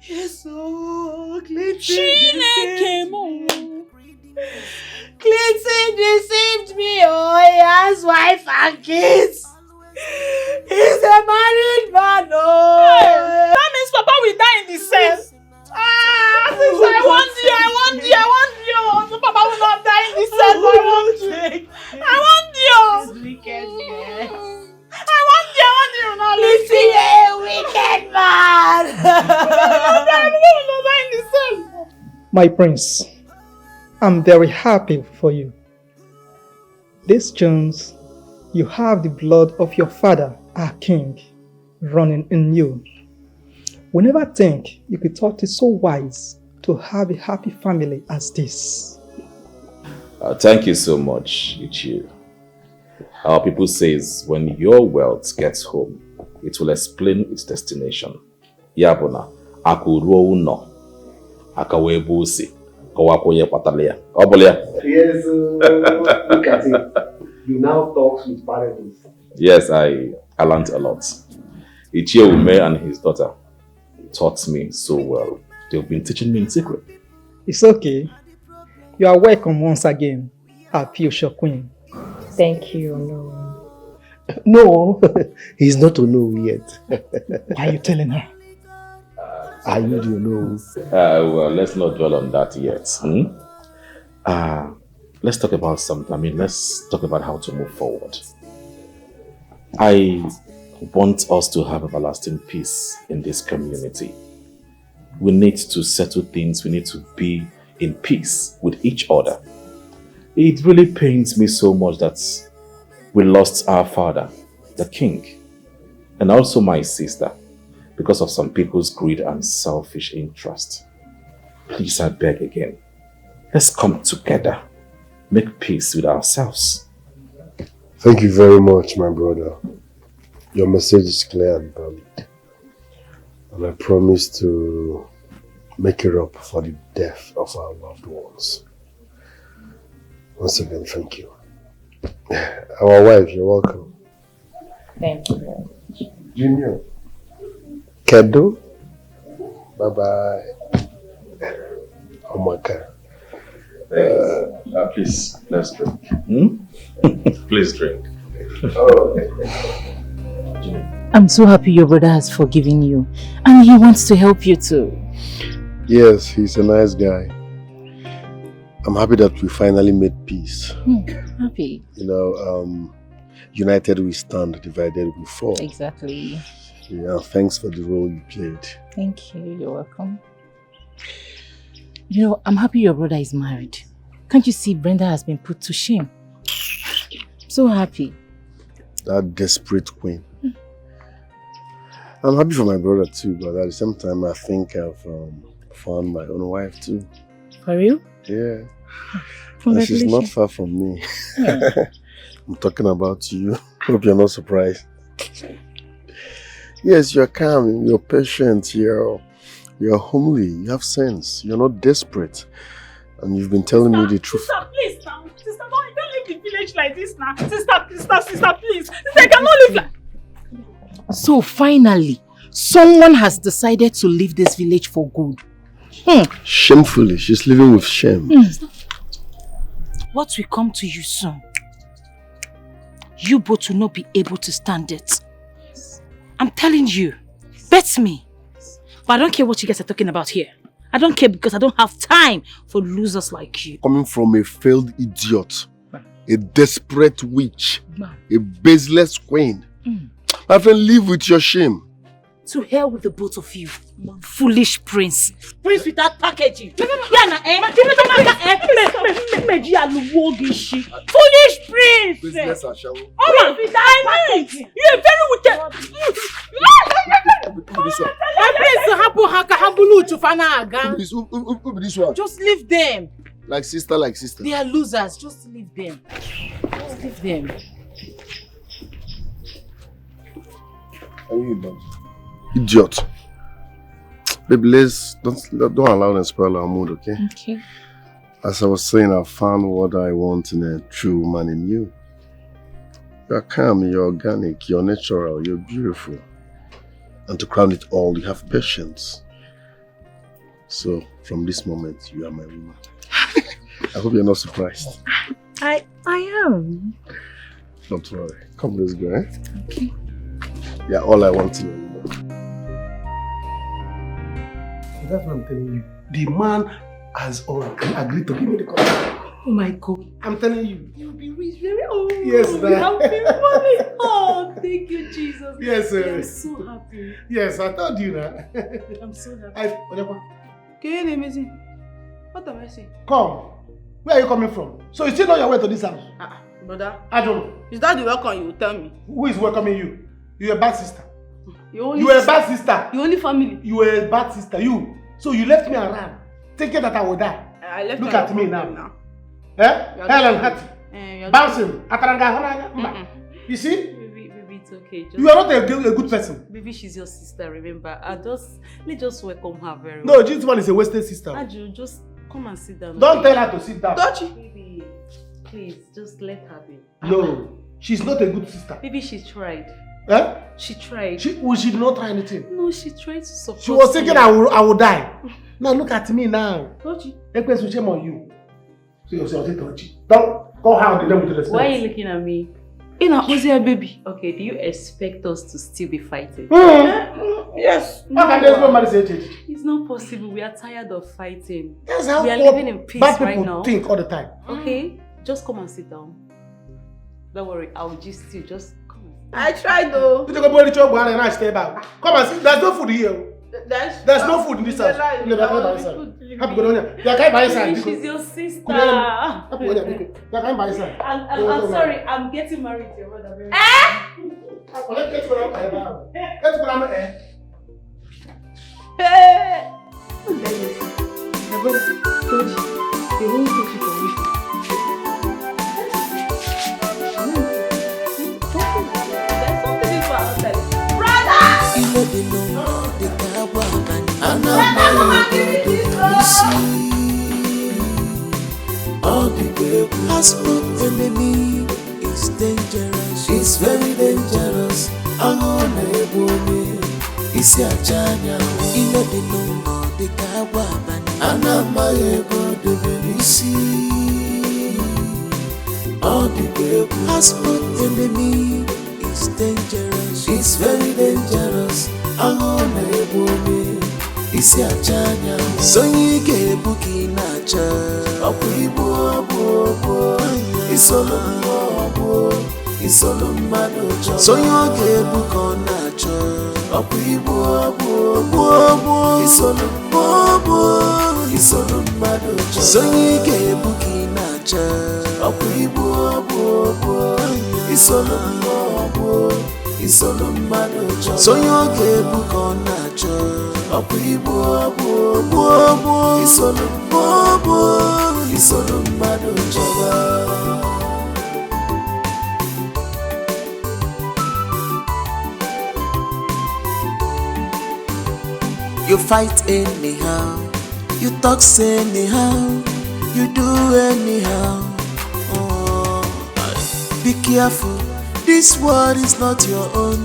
[SPEAKER 16] Yes, oh, Clinton deceived me, oh, he has wife and kids. He's a married man, oh.
[SPEAKER 7] Hey, that means Papa will die in the cell. Sister, I want you. So Papa will not die in the cell, but I want you.
[SPEAKER 16] This wicked man.
[SPEAKER 7] I want you now.
[SPEAKER 16] You see a wicked man.
[SPEAKER 7] Papa will not die in the cell.
[SPEAKER 13] My prince, I'm very happy for you. This Jones, you have the blood of your father, our king, running in you. We never think you could thought it so wise to have a happy family as this.
[SPEAKER 2] Thank you so much, Ichie. Our people says when your wealth gets home, it will explain its destination. Yabona, aku ruo uno, akawe busi, kawakoye patalia. Obolia.
[SPEAKER 22] Yes, look at it. You now talk with parables.
[SPEAKER 2] Yes, I learned a lot. Ichie Ume and his daughter taught me so well. They've been teaching me in secret.
[SPEAKER 13] It's okay. You are welcome once again, our future queen.
[SPEAKER 11] Thank you, no.
[SPEAKER 22] No, he's not to know yet.
[SPEAKER 13] Why are you telling her?
[SPEAKER 22] Are you to know?
[SPEAKER 2] Well, let's not dwell on that yet. Let's talk about something. Let's talk about how to move forward. I want us to have everlasting peace in this community. We need to settle things. We need to be in peace with each other. It really pains me so much that we lost our father, the king, and also my sister, because of some people's greed and selfish interest. Please, I beg again, let's come together, make peace with ourselves.
[SPEAKER 22] Thank you very much, my brother. Your message is clear and valid. And I promise to make it up for the death of our loved ones. Once again, thank you. Our wife, you're welcome.
[SPEAKER 11] Thank you very much.
[SPEAKER 22] Junior. Kedo. Bye-bye. Oh my God.
[SPEAKER 2] Please, let's drink. Please drink.
[SPEAKER 18] I'm so happy your brother has forgiven you and he wants to help you too.
[SPEAKER 22] Yes, he's a nice guy. I'm happy that we finally made peace.
[SPEAKER 18] Happy.
[SPEAKER 22] You know, united we stand, divided we fall.
[SPEAKER 18] Exactly.
[SPEAKER 22] Yeah, thanks for the role you played.
[SPEAKER 18] Thank you. You're welcome. You know, I'm happy your brother is married. Can't you see Brenda has been put to shame? So happy.
[SPEAKER 22] That desperate queen. I'm happy for my brother too, but at the same time, I think I've found my own wife too.
[SPEAKER 18] For real?
[SPEAKER 22] Yeah. And she's not far from me.
[SPEAKER 18] Yeah.
[SPEAKER 22] I'm talking about you. Hope you're not surprised. Yes, you're calm, you're patient, you're homely, you have sense, you're not desperate. And you've been telling me the truth.
[SPEAKER 7] Sister, please now. Sister, don't leave the village like this now. Sister, please. Sister, I cannot live like...
[SPEAKER 18] So finally, someone has decided to leave this village for good.
[SPEAKER 22] Shamefully, she's living with shame.
[SPEAKER 18] What will come to you soon? You both will not be able to stand it. I'm telling you, bet me. But I don't care what you guys are talking about here. I don't care because I don't have time for losers like you.
[SPEAKER 22] Coming from a failed idiot, a desperate witch, a baseless queen. My friend, live with your shame.
[SPEAKER 18] To hell with the both of you, foolish prince. Prince without packaging. Foolish prince.
[SPEAKER 22] Business as shall.
[SPEAKER 7] Oh my, you're very wicked.
[SPEAKER 18] Just leave them.
[SPEAKER 22] Like sister.
[SPEAKER 18] They are losers. Just leave them. Just leave them.
[SPEAKER 22] Are you imagine? Idiot. Baby, don't allow them to spoil our mood, okay?
[SPEAKER 18] Okay.
[SPEAKER 22] As I was saying, I found what I want in a true woman in you. You're calm, you're organic, you're natural, you're beautiful. And to crown it all, you have patience. So, from this moment, you are my woman. I hope you're not surprised.
[SPEAKER 18] I am.
[SPEAKER 22] Don't worry. Come, let's go, eh?
[SPEAKER 18] Okay.
[SPEAKER 22] Yeah, all I want in a woman. That's what I'm telling you. The man has agreed to give me the contract.
[SPEAKER 7] Oh my God.
[SPEAKER 22] I'm telling you.
[SPEAKER 7] You'll be rich very old.
[SPEAKER 22] Yes,
[SPEAKER 7] You
[SPEAKER 22] sir.
[SPEAKER 7] have been money. Oh, thank you, Jesus.
[SPEAKER 22] Yes, sir.
[SPEAKER 7] I'm so happy.
[SPEAKER 22] Yes, I told you that.
[SPEAKER 7] I'm so happy.
[SPEAKER 20] Can you name me? What am I saying?
[SPEAKER 9] Come. Where are you coming from? So you still know your way to this house?
[SPEAKER 20] Brother.
[SPEAKER 9] I don't.
[SPEAKER 20] Is that the welcome you will tell me?
[SPEAKER 9] Who is welcoming you? You're a bad sister. You were a bad sister.
[SPEAKER 20] Your only family.
[SPEAKER 9] You were a bad sister. You. So you left me around, thinking that I would die.
[SPEAKER 20] I left
[SPEAKER 9] Look at me now. Eh? Helen Hattie. Bouncing. Ataranga. You see?
[SPEAKER 1] Baby, it's okay.
[SPEAKER 9] You are not a good person.
[SPEAKER 1] Baby, she's your sister, remember? Let's just welcome her very
[SPEAKER 9] well. No, this one is a wasted sister.
[SPEAKER 1] Aju, just come and sit down.
[SPEAKER 9] Don't tell her to sit down.
[SPEAKER 1] Don't you? Baby, please, just let her be.
[SPEAKER 9] No, she's not a good sister.
[SPEAKER 1] Baby, she tried.
[SPEAKER 9] Eh?
[SPEAKER 1] She tried.
[SPEAKER 9] She did not try anything.
[SPEAKER 1] No, she tried to support
[SPEAKER 9] She was thinking I will die. Now look at me now.
[SPEAKER 1] Tochi.
[SPEAKER 9] Ekwe shame on you. So you say Tochi. Don't go how the them to respect.
[SPEAKER 1] Why are you looking at me? Baby. Okay, do you expect us to still be fighting?
[SPEAKER 9] Yes. How can there's no money say it?
[SPEAKER 1] It's not possible. We are tired of fighting.
[SPEAKER 9] That's how
[SPEAKER 1] we are living in peace
[SPEAKER 9] bad
[SPEAKER 1] right
[SPEAKER 9] people
[SPEAKER 1] now.
[SPEAKER 9] Think all the time.
[SPEAKER 1] Okay, just come and sit down. Don't worry, I'll just you. Just come.
[SPEAKER 20] I tried though.
[SPEAKER 9] You go to the job and I stay back. Come and sit. There's no food here. There's no food in this house.
[SPEAKER 1] She's your sister. I'm sorry, I'm getting married to your brother.
[SPEAKER 4] All the people husband enemy is dangerous. It's very dangerous. Angonebone is a chanya. Ino de no de kawa bani. Anamaego de verisi. All the people husband enemy is dangerous. It's very dangerous. Angonebone is a chanya. So you get bookie nacha. Isolo mado so you get book on nacho. Isolo mado so you get book in nacho. Isolo mado so you get book on nacho. Isolo mado you fight anyhow, you talk anyhow, you do anyhow. Oh, be careful, this world is not your own.